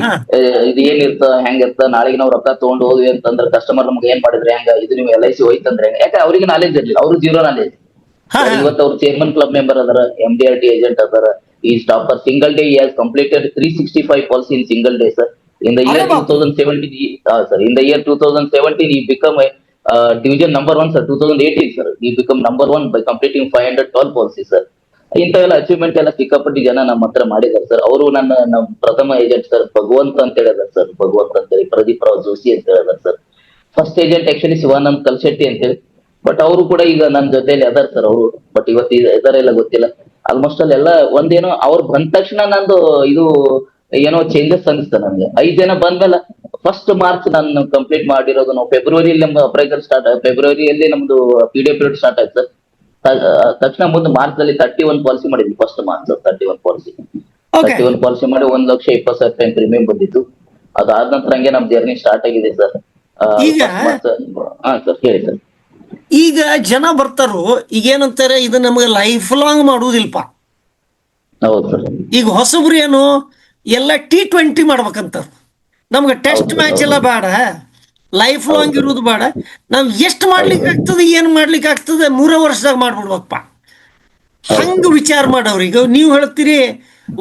Speaker 4: ಇದು ಏನಿರ್ತ, ಹೆಂಗಿರ್ತ, ನಾಳೆಗೆ ನಾವು ರೊಕ್ಕ ತಗೊಂಡು ಹೋದ್ವಿ ಅಂತಂದ್ರೆ ಕಸ್ಟಮರ್ ನಮ್ಗೆ ಏನ್ ಮಾಡಿದ್ರೆ ಹೆಂಗ, ಇದು ನೀವು LIC ಹೋಯ್ತಂದ್ರೆ ಹೆಂಗ. ಯಾಕೆ ಅವ್ರಿಗೆ ನಾಲೆಜ್ ಇರ್ಲಿಲ್ಲ, ಅವ್ರು ಜೀರೋ ನಾಲೆಜ್. ಇವತ್ತು ಅವ್ರು ಚೇರ್ಮನ್ ಕ್ಲಬ್ ಮೆಂಬರ್ ಅದಾರ, MDRT ಏಜೆಂಟ್ ಅದಾರ. ಈ stopper single day has completed 365 policy in single day sir. In the year 2017, sir, in the year 2017, he become a division number 1, sir. 2018, sir, he become number 1 by completing 512 policies, sir. ಇಂಥವೆಲ್ಲ ಅಚೀವ್ಮೆಂಟ್ ಎಲ್ಲ ಸಿಕ್ಕಾಪಟ್ಟಿ ಜನ ನಮ್ಮ ಹತ್ರ ಮಾಡಿದಾರೆ ಸರ್. ಅವರು ನಮ್ಮ ಪ್ರಥಮ ಏಜೆಂಟ್ ಸರ್ ಭಗವಂತ ಅಂತ ಹೇಳಿದಾರೆ ಸರ್. ಭಗವಂತ ಅಂತೇಳಿ ಪ್ರದೀಪ್ ರಾವ್ ಜೋಶಿ ಅಂತ ಹೇಳಿದಾರೆ sir. First agent actually Shivanand Kalshetti ಅಂತೇಳಿ, ಬಟ್ ಅವರು ಕೂಡ ಈಗ ನನ್ನ ಜೊತೆಯಲ್ಲಿ ಅದಾರ ಸರ್ ಅವರು. ಬಟ್ ಇವತ್ತು ಇದಾರೆಲ್ಲ ಗೊತ್ತಿಲ್ಲ. ಆಲ್ಮೋಸ್ಟ್ ಎಲ್ಲ ಒಂದೇನೋ ಅವ್ರು ಬಂದ ತಕ್ಷಣ ನಂದು ಇದು ಏನೋ ಚೇಂಜಸ್ ಅನಿಸ್ತ ನನಗೆ. 5 ಜನ ಬಂದ್ಮೇಲೆ ಫಸ್ಟ್ ಮಾರ್ಚ್ ನಾನು ಕಂಪ್ಲೀಟ್ ಮಾಡಿರೋದು. ನಾವು ಫೆಬ್ರವರಿಯಲ್ಲಿ ನಮ್ದು ಅಪ್ರೈಸಲ್ ಸ್ಟಾರ್ಟ್, ಫೆಬ್ರವರಿಯಲ್ಲಿ ನಮ್ದು PD ಪೀರಿಯಡ್ ಸ್ಟಾರ್ಟ್ ಆಯ್ತು ಸರ್. ತಕ್ಷಣ ಮುಂದೆ ಮಾರ್ಚ್ ಅಲ್ಲಿ 31 ಪಾಲಿಸಿ ಮಾಡಿದ್ವಿ. ಫಸ್ಟ್ ಮಾರ್ಚ್ 31 ಪಾಲಿಸಿ ಮಾಡಿ 1,20,000 ಪ್ರೀಮಿಯಂ ಬಂದಿತ್ತು. ಅದಾದ ನಂತರ ಹಂಗೆ ನಮ್ ಜರ್ನಿ ಸ್ಟಾರ್ಟ್ ಆಗಿದೆ ಸರ್. ಸರ್ ಹೇಳಿ ಸರ್.
Speaker 2: ಈಗ ಜನ ಬರ್ತಾರೋ, ಈಗ ಏನಂತಾರೆ, ಇದು ನಮ್ಗೆ ಲೈಫ್ ಲಾಂಗ್ ಮಾಡುವುದಿಲ್ಪ.
Speaker 4: ಹೌದು ಸರ್. ಈಗ
Speaker 2: ಹೊಸಬ್ರು ಏನು ಎಲ್ಲ T20 ಮಾಡ್ಬೇಕಂತ, ನಮ್ಗೆ ಟೆಸ್ಟ್ ಮ್ಯಾಚ್ ಎಲ್ಲ ಬೇಡ, ಲೈಫ್ ಲಾಂಗ್ ಇರುವುದು ಬೇಡ, ನಾವ್ ಎಷ್ಟು ಮಾಡ್ಲಿಕ್ಕೆ ಆಗ್ತದೆ, ಏನ್ ಮಾಡ್ಲಿಕ್ಕೆ ಆಗ್ತದೆ 3 ವರ್ಷದಾಗ ಮಾಡ್ಬಿಡ್ಬೇಕಪ್ಪ. ಹಂಗ ವಿಚಾರ ಮಾಡೋರಿಗೆ ನೀವು ಹೇಳ್ತೀರಿ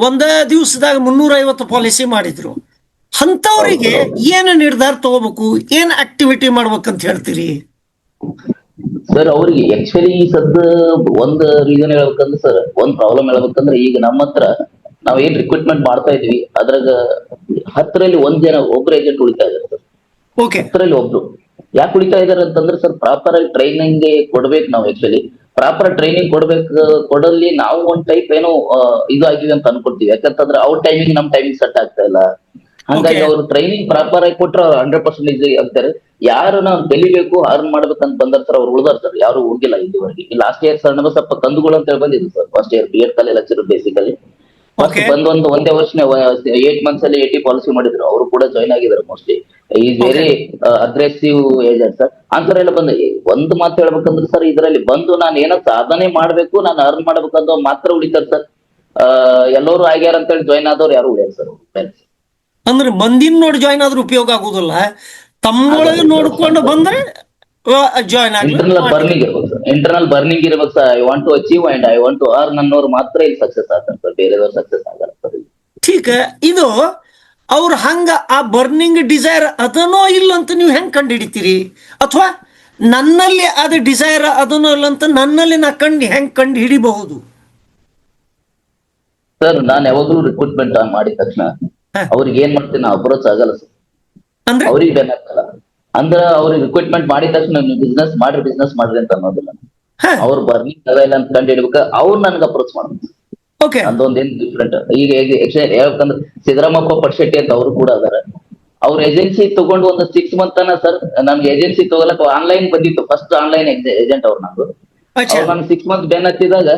Speaker 2: ಒಂದ ದಿವಸದಾಗ 350 ಪಾಲಿಸಿ ಮಾಡಿದ್ರು. ಅಂತವ್ರಿಗೆ ಏನು ನಿರ್ಧಾರ ತಗೋಬೇಕು, ಏನ್ ಆಕ್ಟಿವಿಟಿ ಮಾಡ್ಬೇಕಂತ ಹೇಳ್ತೀರಿ
Speaker 4: ಸರ್? ಅವ್ರಿಗೆ ಆಕ್ಚುಲಿ ಒಂದ್ ರೀಸನ್ ಹೇಳ್ಬೇಕಂದ್ರೆ ಸರ್, ಒಂದ್ ಪ್ರಾಬ್ಲಮ್ ಹೇಳ್ಬೇಕಂದ್ರೆ, ಈಗ ನಮ್ಮ ಹತ್ರ ನಾವ್ ಏನ್ ರಿಕ್ರೂಟ್ಮೆಂಟ್ ಮಾಡ್ತಾ ಇದ್ವಿ ಅದ್ರಾಗ 10ರಲ್ಲಿ 1 ಜನ ಒಬ್ರು ಏಜೆಂಟ್ ಉಳಿತಾ ಇದಾರೆ ಸರ್. 10ರಲ್ಲಿ ಒಬ್ರು. ಯಾಕೆ ಉಳಿತಾ ಇದಾರೆ ಅಂತಂದ್ರೆ ಸರ್, ಪ್ರಾಪರ್ ಆಗಿ ಟ್ರೈನಿಂಗ್ ಕೊಡ್ಬೇಕು ನಾವು. ಆಕ್ಚುಲಿ ಪ್ರಾಪರ್ ಟ್ರೈನಿಂಗ್ ಕೊಡಲ್ಲಿ ನಾವು ಒಂದ್ ಟೈಪ್ ಏನೋ ಇದು ಆಗಿವಿ ಅಂತ ಅನ್ಕೊಡ್ತೀವಿ. ಯಾಕಂತಂದ್ರೆ ಅವ್ರ ಟೈಮಿಂಗ್ ನಮ್ ಟೈಮಿಂಗ್ ಸೆಟ್ ಆಗ್ತಾ ಇಲ್ಲ. ಹಂಗಾಗಿ ಅವ್ರು ಟ್ರೈನಿಂಗ್ ಪ್ರಾಪರ್ ಆಗಿ ಕೊಟ್ರೆ 100% ಆಗ್ತಾರೆ. ಯಾರು ನಾವು ಕಲಿಬೇಕು, ಅರ್ನ್ ಮಾಡ್ಬೇಕಂತ ಬಂದಾರ ಸರ್, ಅವ್ರು ಉಳಿದಾರ ಸರ್. ಯಾರು ಹೋಗಿಲ್ಲ ಇಲ್ಲಿವರೆಗೆ. ಲಾಸ್ಟ್ ಇಯರ್ ಸರ್ ನಮಗೆ ಸ್ವಲ್ಪ ಕಂದುಗಳು ಅಂತ ಹೇಳಿ ಬಂದಿದ್ರು ಸರ್. ಫಸ್ಟ್ ಇಯರ್ B.Ed ಕಲೆ ಲೆಕ್ಚರ್ ಬೇಸಿಕಲಿ. First
Speaker 2: Okay.
Speaker 4: ಬಂದ್ ಒಂದೇ ವರ್ಷನೇ 8 months ಅಲ್ಲಿ 80 ಪಾಲಿಸಿ ಮಾಡಿದ್ರು. ಅವರು ಕೂಡ ಜಾಯ್ನ್ ಆಗಿದ್ದಾರೆ mostly. Is very aggressive agent sir. ಅಂತವರೆಲ್ಲ ಬಂದು ಒಂದು ಮಾತು ಹೇಳ್ಬೇಕಂದ್ರೆ ಸರ್, ಇದರಲ್ಲಿ ಬಂದು ನಾನು ಏನೋ ಸಾಧನೆ ಮಾಡ್ಬೇಕು, ನಾನು ಅರ್ನ್ ಮಾಡ್ಬೇಕಂತ ಮಾತ್ರ ಉಳಿತಾರೆ ಸರ್. ಎಲ್ಲರೂ ಆಗ್ಯಾರ ಅಂತ ಹೇಳಿ ಜಾಯ್ನ್ ಆದವ್ರು ಯಾರು ಉಳಿಯಲ್ಲ ಸರ್.
Speaker 2: ಅಂದ್ರೆ ಮಂದಿನ ನೋಡಿ ಜಾಯ್ನ್ ಆದ್ರೂ ಉಪಯೋಗ ಆಗುದಿಲ್ಲ, ತಮ್ಮೊಳಗೆ ನೋಡ್ಕೊಂಡು ಬಂದ್ರೆ ಜಾಯ್ನ್
Speaker 4: ಇಂಟರ್ನಲ್ ಬರ್ನಿಂಗ್ ಇರ್ಬೇಕು ಸರ್. ಇಂಟರ್ನಲ್ ಬರ್ನಿಂಗ್ ಇರ್ಬೇಕು sir. I want to achieve and I want to earn ಅನ್ನೋರು ಮಾತ್ರ ಇಲ್ಲಿ ಸಕ್ಸಸ್ ಆಗ್ತಾರೆ ಸರ್. ಬೇರೆದವ್ರು ಸಕ್ಸಸ್ ಆಗಲ್ಲ ಸರ್.
Speaker 2: ಠೀಕ. ಇದು ಅವ್ರ ಹಂಗ ಆ ಬರ್ನಿಂಗ್ ಡಿಸೈರ್ ಅದನ್ನೋ ಇಲ್ಲ ಅಂತ ನೀವು ಹೆಂಗ್ ಕಂಡು ಹಿಡಿತೀರಿ? ಅಥವಾ ನನ್ನಲ್ಲಿ ಅದು ಡಿಸೈರ್ ಅದನ್ನೋ ಇಲ್ಲ ಅಂತ ನನ್ನಲ್ಲಿ ನಾ ಹೆಂಗ್ ಕಂಡು ಹಿಡಿಬಹುದು?
Speaker 4: ಸರ್ ನಾನು ಯಾವಾಗಲೂ ರಿಕ್ರೂಟ್ಮೆಂಟ್ ಮಾಡಿದ ತಕ್ಷಣ ಅವ್ರಿಗೆ ಏನ್ ಮಾಡ್ತೀನಿ, ನಾ ಅಪ್ರೋಚ್ ಆಗಲ್ಲ ಸರ್.
Speaker 2: ಅಂದ್ರೆ
Speaker 4: ಅವ್ರಿಗೆ ಬೆನ್ ಆಗ್ತಲ್ಲ ಅಂದ್ರೆ ಅವ್ರಿಗೆ ರಿಕ್ರೂಟ್ಮೆಂಟ್ ಮಾಡಿದ ತಕ್ಷಣ ನೀವು ಬಿಸ್ನೆಸ್ ಮಾಡ್ರಿ ಅಂತ ಅನ್ನೋದಿಲ್ಲ. ಅವ್ರು ಬರ್ನಿಂಗ್ ಲೆವೆಲ್ ಅಂತ ಕಂಡು ಹಿಡ್ಬೇಕು, ಅವ್ರು ನನ್ಗೆ ಅಪ್ರೋಚ್ ಮಾಡ್ಬೇಕು.
Speaker 2: ಓಕೆ,
Speaker 4: ಅದೊಂದೇನ್ ಡಿಫ್ರೆಂಟ್. ಈಗ ಹೇಳ್ಬೇಕಂದ್ರೆ ಸಿದ್ದರಾಮಪ್ಪ ಪಟ್ಶೆಟ್ಟಿ ಅಂತ ಅವರು ಕೂಡ ಅದಾರ. ಅವ್ರ ಏಜೆನ್ಸಿ ತಗೊಂಡು ಒಂದು 6 months ತನ ಸರ್ ನಮ್ಗೆ ಏಜೆನ್ಸಿ ತಗೊಳಕ್ ಆನ್ಲೈನ್ ಬಂದಿತ್ತು. ಫಸ್ಟ್ ಆನ್ಲೈನ್ ಏಜೆಂಟ್ ಅವ್ರು ನಮ್ದು. ಅವ್ರು ನಮ್ಗೆ 6 months ಬೆನ್ ಹತ್ತಿದಾಗ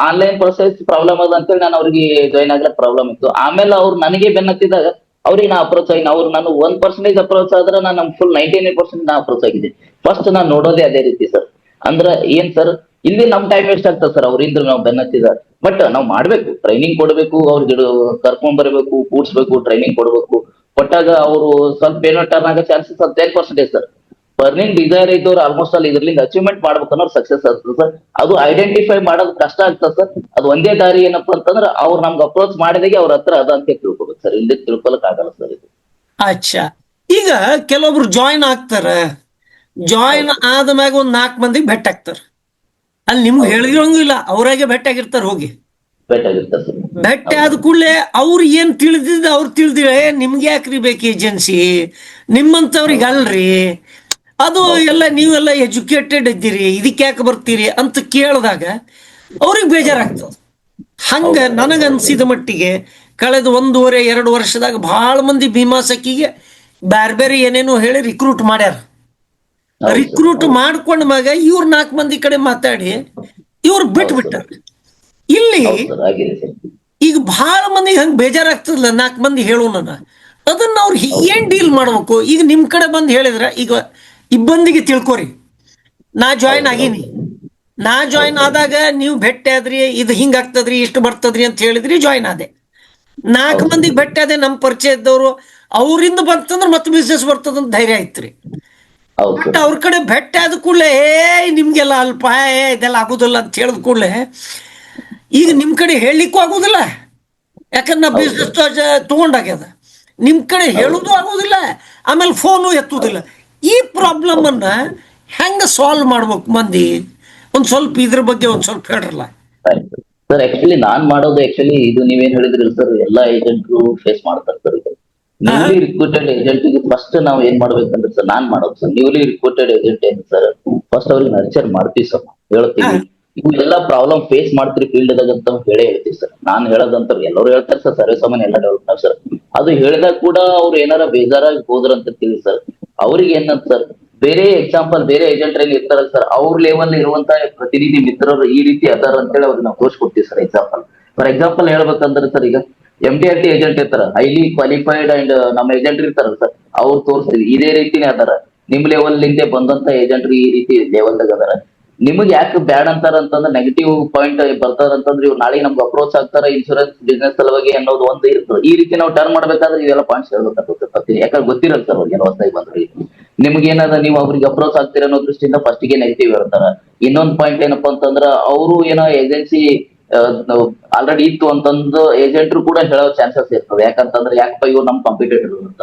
Speaker 4: ಆನ್ಲೈನ್ ಪ್ರೊಸೆಸ್ ಪ್ರಾಬ್ಲಮ್ ಅದ ಅಂತೇಳಿ ನಾನು ಅವ್ರಿಗೆ ಜಾಯ್ನ್ ಆಗ್ಲಕ್ ಪ್ರಾಬ್ಲಮ್ ಇತ್ತು. ಆಮೇಲೆ ಅವ್ರು ನನಗೆ ಬೆನ್ ಹತ್ತಿದಾಗ ಅವ್ರಿಗೆ ನಾ ಅಪ್ರೋಚ್ ಆಗಿ ಅವ್ರು ನಾನು 1% ಅಪ್ರೋಚ್ ಆದ್ರೆ ನಾನು ಫುಲ್ 99% ನಾ ಅಪ್ರೋಚ್ ಆಗಿದ್ದೆ. ಫಸ್ಟ್ ನಾನು ನೋಡೋದೇ ಅದೇ ರೀತಿ ಸರ್. ಅಂದ್ರ ಏನ್ ಸರ್, ಇಲ್ಲಿ ನಮ್ ಟೈಮ್ ವೇಸ್ಟ್ ಆಗ್ತದೆ ಸರ್. ಅವ್ರಿಂದ ನಾವು ಬೆನ್ ಹತ್ತಿದಾಗ ಬಟ್ ನಾವ್ ಮಾಡ್ಬೇಕು, ಟ್ರೈನಿಂಗ್ ಕೊಡ್ಬೇಕು, ಅವ್ರಿಗೆ ಕರ್ಕೊಂಡ್ ಬರ್ಬೇಕು, ಕೂಡ್ಸ್ಬೇಕು, ಟ್ರೈನಿಂಗ್ ಕೊಡ್ಬೇಕು. ಕೊಟ್ಟಾಗ ಅವರು ಸ್ವಲ್ಪ ಏನೋ ಟರ್ನ್ ಆಗೋ ಚಾನ್ಸಸ್ 10% ಸರ್. ಬರ್ನಿಂಗ್ ಡಿಸೈರ್ ಇದ್ದವ್ರು ಆಲ್ಮೋಸ್ಟ್ ಅಲ್ಲಿ ಇದ್ರಲಿಂದ ಅಚೀವ್ಮೆಂಟ್ ಮಾಡ್ಬೇಕನ್ನೋರು ಸಕ್ಸಸ್ ಆಗ್ತದೆ ಸರ್. ಅದು ಐಡೆಂಟಿಫೈ ಮಾಡೋದು ಕಷ್ಟ ಆಗ್ತದೆ ಸರ್. ಅದು ಒಂದೇ ದಾರಿ ಏನಪ್ಪಾ ಅಂತಂದ್ರೆ ಅವ್ರು ನಮ್ಗೆ ಅಪ್ರೋಚ್ ಮಾಡಿದಾಗೆ ಅವ್ರ ಹತ್ರ ಅದ ಅಂತ ತಿಳ್ಕೊಬೇಕು ಸರ್. ಇಲ್ಲದೆ ತಿಳ್ಕೊಳಕ್ ಆಗಲ್ಲ ಸರ್ ಇದು.
Speaker 2: ಅಚ್ಚಾ. ಈಗ ಕೆಲವೊಬ್ರು ಜಾಯಿನ್ ಆಗ್ತಾರ, ಜಾಯಿನ್ ಆದ್ಮ್ಯಾಗ ಒಂದ್ 4 ಮಂದಿಗೆ ಭೇಟಿ ಆಗ್ತಾರ. ಅಲ್ಲಿ ನಿಮ್ಗೆ ಹೇಳಿರಂಗಿಲ್ಲ, ಅವ್ರಾಗೆ ಭೇಟಿ ಆಗಿರ್ತಾರ. ಹೋಗಿ
Speaker 4: ಬೇಕಾಗಿರ್ತಾರೆ ಸರ್.
Speaker 2: ಭೇಟಿ ಆದ ಕೂಡಲೇ ಅವ್ರು ಏನ್ ತಿಳಿದಿದ್ದ ಅವ್ರು ತಿಳಿದಿರ, ನಿಮ್ಗೆ ಯಾಕ್ರಿ ಬೇಕು ಏಜೆನ್ಸಿ, ನಿಮ್ಮಂತವ್ರಿಗೆ ಅಲ್ರಿ, ಅದು ಎಲ್ಲ ನೀವೆಲ್ಲ ಎಜುಕೇಟೆಡ್ ಇದ್ದೀರಿ, ಇದಕ್ಕೆ ಯಾಕೆ ಬರ್ತೀರಿ ಅಂತ ಕೇಳಿದಾಗ ಅವ್ರಿಗೆ ಬೇಜಾರಾಗ್ತದೆ. ಹಂಗ ನನಗನ್ಸಿದ ಮಟ್ಟಿಗೆ ಕಳೆದ 1.5-2 ವರ್ಷದಾಗ ಬಹಳ ಮಂದಿ ಭೀಮಾಸಕ್ಕಿಗೆ ಬೇರೆ ಏನೇನೋ ಹೇಳಿ ರಿಕ್ರೂಟ್ ಮಾಡ್ಯಾರ. ರಿಕ್ರೂಟ್ ಮಾಡ್ಕೊಂಡ ಮ್ಯಾಗ ಇವ್ರ 4 ಮಂದಿ ಕಡೆ ಮಾತಾಡಿ ಇವ್ರು ಬಿಟ್ಬಿಟ್ಟಾರ. ಇಲ್ಲಿ ಈಗ ಬಹಳ ಮಂದಿಗೆ ಹಂಗ ಬೇಜಾರಾಗ್ತದಲ್ಲ, 4 ಮಂದಿ ಹೇಳೋಣ ಅದನ್ನ ಅವ್ರು ಏನ್ ಡೀಲ್ ಮಾಡ್ಬೇಕು? ಈಗ ನಿಮ್ ಕಡೆ ಬಂದು ಹೇಳಿದ್ರ, ಈಗ ಇಬ್ಬಂದಿಗೆ ತಿಳ್ಕೊರಿ, ನಾ ಜಾಯಿನ್ ಆಗೀನಿ, ನಾ ಜಾಯಿನ್ ಆದಾಗ ನೀವು ಭೇಟಿ ಆದ್ರಿ, ಇದು ಹಿಂಗ ಆಗ್ತದ್ರಿ, ಇಷ್ಟು ಬರ್ತದ್ರಿ ಅಂತ ಹೇಳಿದ್ರಿ, ಜಾಯಿನ್ ಆದೆ. 4 ಮಂದಿಗೆ ಭೇಟಿ ಆದೆ, ನಮ್ ಪರಿಚಯ ಇದ್ದವ್ರು, ಅವ್ರಿಂದ ಬಂತಂದ್ರೆ ಮತ್ತೆ ಬಿಸ್ನೆಸ್ ಬರ್ತದಂತ ಧೈರ್ಯ ಐತ್ರಿ. ಬಟ್ ಅವ್ರ ಕಡೆ ಭೇಟಿ ಆದ ಕೂಡಲೇ ನಿಮ್ಗೆಲ್ಲ ಅಲ್ಪ ಇದೆಲ್ಲ ಆಗುದಿಲ್ಲ ಅಂತ ಹೇಳಿದ ಕೂಡಲೇ ಈಗ ನಿಮ್ ಕಡೆ ಹೇಳಲಿಕ್ಕೂ ಆಗುದಿಲ್ಲ, ಯಾಕಂದ್ರೆ ನಾ ಬಿಸ್ನೆಸ್ ತಗೊಂಡಾಗ್ಯದ. ನಿಮ್ ಕಡೆ ಹೇಳುದು ಆಗುದಿಲ್ಲ, ಆಮೇಲೆ ಫೋನು ಎತ್ತುದಿಲ್ಲ. ಈ ಪ್ರಾಬ್ಲಮ್ ಅನ್ನ ಹೆಂಗ ಸಾಲ್ವ್ ಮಾಡ್ಬೇಕು ಮಂದಿ? ಒಂದ್ ಸ್ವಲ್ಪ ಇದ್ರ ಬಗ್ಗೆ ಒಂದ್ ಸ್ವಲ್ಪ ಹೇಳ್ರಲ್ಲ
Speaker 4: ಸರ್. ಆಕ್ಚುಲಿ ನಾನ್ ಮಾಡೋದು ಇದು ನೀವೇನ್ ಹೇಳಿದ್ರಿ ಸರ್, ಎಲ್ಲಾ ಏಜೆಂಟ್ರು ಫೇಸ್ ಮಾಡ್ತಾರೆ sir. Newly recruited agent first ನಾವ್ ಏನ್ ಮಾಡ್ಬೇಕಂದ್ರೆ ಸರ್, ನಾನ್ ಮಾಡೋದು ಸರ್, ನ್ಯೂಲಿ ರಿಕ್ರೂಟೆಡ್ ಏಜೆಂಟ್ ಏನ್ ಸರ್, ಫಸ್ಟ್ ಅವ್ರಿಗೆ ನರ್ಚರ್ ಮಾಡ್ತೀವಿ ಸರ್, ಹೇಳ್ತೀವಿ. ಇವು ಎಲ್ಲಾ ಪ್ರಾಬ್ಲಮ್ ಫೇಸ್ ಮಾಡ್ತೀರಿ ಫೀಲ್ಡ್ ದಾಗ ಅಂತ ಹೇಳೇ ಹೇಳ್ತೀವಿ ಸರ್. ನಾನ್ ಹೇಳೋದಂತ ಎಲ್ಲರೂ ಹೇಳ್ತಾರೆ ಸರ್, ಸರ್ವೇ ಸಾಮಾನ್ಯ ಎಲ್ಲ ಡೆವಲಪ್ ಸರ್. ಅದು ಹೇಳಿದಾಗ ಕೂಡ ಅವ್ರು ಏನಾರ ಬೇಜಾರಾಗಿ ಹೋದ್ರಂತ ತಿಳಿ ಸರ್, ಅವ್ರಿಗೆ ಏನಂತ ಸರ್, ಬೇರೆ ಎಕ್ಸಾಂಪಲ್ ಬೇರೆ ಏಜೆಂಟ್ ಏನ್ ಇರ್ತಾರಲ್ಲ ಸರ್, ಅವ್ರ ಲೆವೆಲ್ ಇರುವಂತ ಪ್ರತಿನಿಧಿ ಮಿತ್ರರು ಈ ರೀತಿ ಅದಾರ ಅಂತೇಳಿ ಅವ್ರಿಗೆ ನಾವು ತೋರಿಸ್ಕೊಡ್ತೀವಿ ಸರ್. ಫಾರ್ ಎಕ್ಸಾಂಪಲ್ ಹೇಳ್ಬೇಕಂದ್ರೆ ಸರ್, ಈಗ MDRT ಏಜೆಂಟ್ ಇರ್ತಾರ, ಹೈಲಿ ಕ್ವಾಲಿಫೈಡ್ ಅಂಡ್ ನಮ್ಮ ಏಜೆಂಟ್ ಇರ್ತಾರಲ್ಲ ಸರ್, ಅವ್ರು ತೋರಿಸ್ತೀವಿ ಇದೇ ರೀತಿನೇ ಅದಾರ. ನಿಮ್ ಲೆವೆಲ್ ಇಂದ ಬಂದಂತ ಏಜೆಂಟ್ರು ಈ ರೀತಿ ಲೆವೆಲ್ದಾಗ ಅದಾರ. ನಿಮ್ಗೆ ಯಾಕೆ ಬ್ಯಾಡ್ ಅಂತಾರ ಅಂತಂದ್ರೆ ನೆಗೆಟಿವ್ ಪಾಯಿಂಟ್ ಬರ್ತಾರ ಅಂತಂದ್ರೆ ಇವ್ರು ನಾಳೆ ನಮ್ಗೆ ಅಪ್ರೋಚ್ ಆಗ್ತಾರ ಇನ್ಶೂರೆನ್ಸ್ ಬಿಸ್ನೆಸ್ ಸಲುವಾಗಿ ಅನ್ನೋದು ಒಂದು ಇರ್ತದೆ. ಈ ರೀತಿ ನಾವು ಟರ್ನ್ ಮಾಡ್ಬೇಕಾದ್ರೆ ಇವೆಲ್ಲ ಪಾಯಿಂಟ್ಸ್ ಹೇಳ್ಬೇಕಾಗುತ್ತೆ. ಯಾಕಂದ್ರೆ ಗೊತ್ತಿರಲ್ಲ ಸರ್ ಅವ್ರಿಗೆ ಹೊಸದಾಗಿ ಬಂದ್ರಿ. ನಿಮ್ಗೆ ಏನದ, ನೀವು ಅವ್ರಿಗೆ ಅಪ್ರೋಚ್ ಆಗ್ತೀರ ಅನ್ನೋ ದೃಷ್ಟಿಯಿಂದ ಫಸ್ಟ್ ಗೆ ನೆಗೆಟಿವ್ ಹೇಳ್ತಾರ. ಇನ್ನೊಂದ್ ಪಾಯಿಂಟ್ ಏನಪ್ಪಾ ಅಂತಂದ್ರ ಅವರು ಏನೋ ಏಜೆನ್ಸಿ ಆಲ್ರೆಡಿ ಇತ್ತು ಅಂತಂದು ಏಜೆಂಟ್ರು ಕೂಡ ಹೇಳೋ ಚಾನ್ಸಸ್ ಇರ್ತದೆ. ಯಾಕಂತಂದ್ರೆ ಯಾಕಪ್ಪ ಇವ್ರು ನಮ್ ಕಾಂಪಿಟೇಟರ್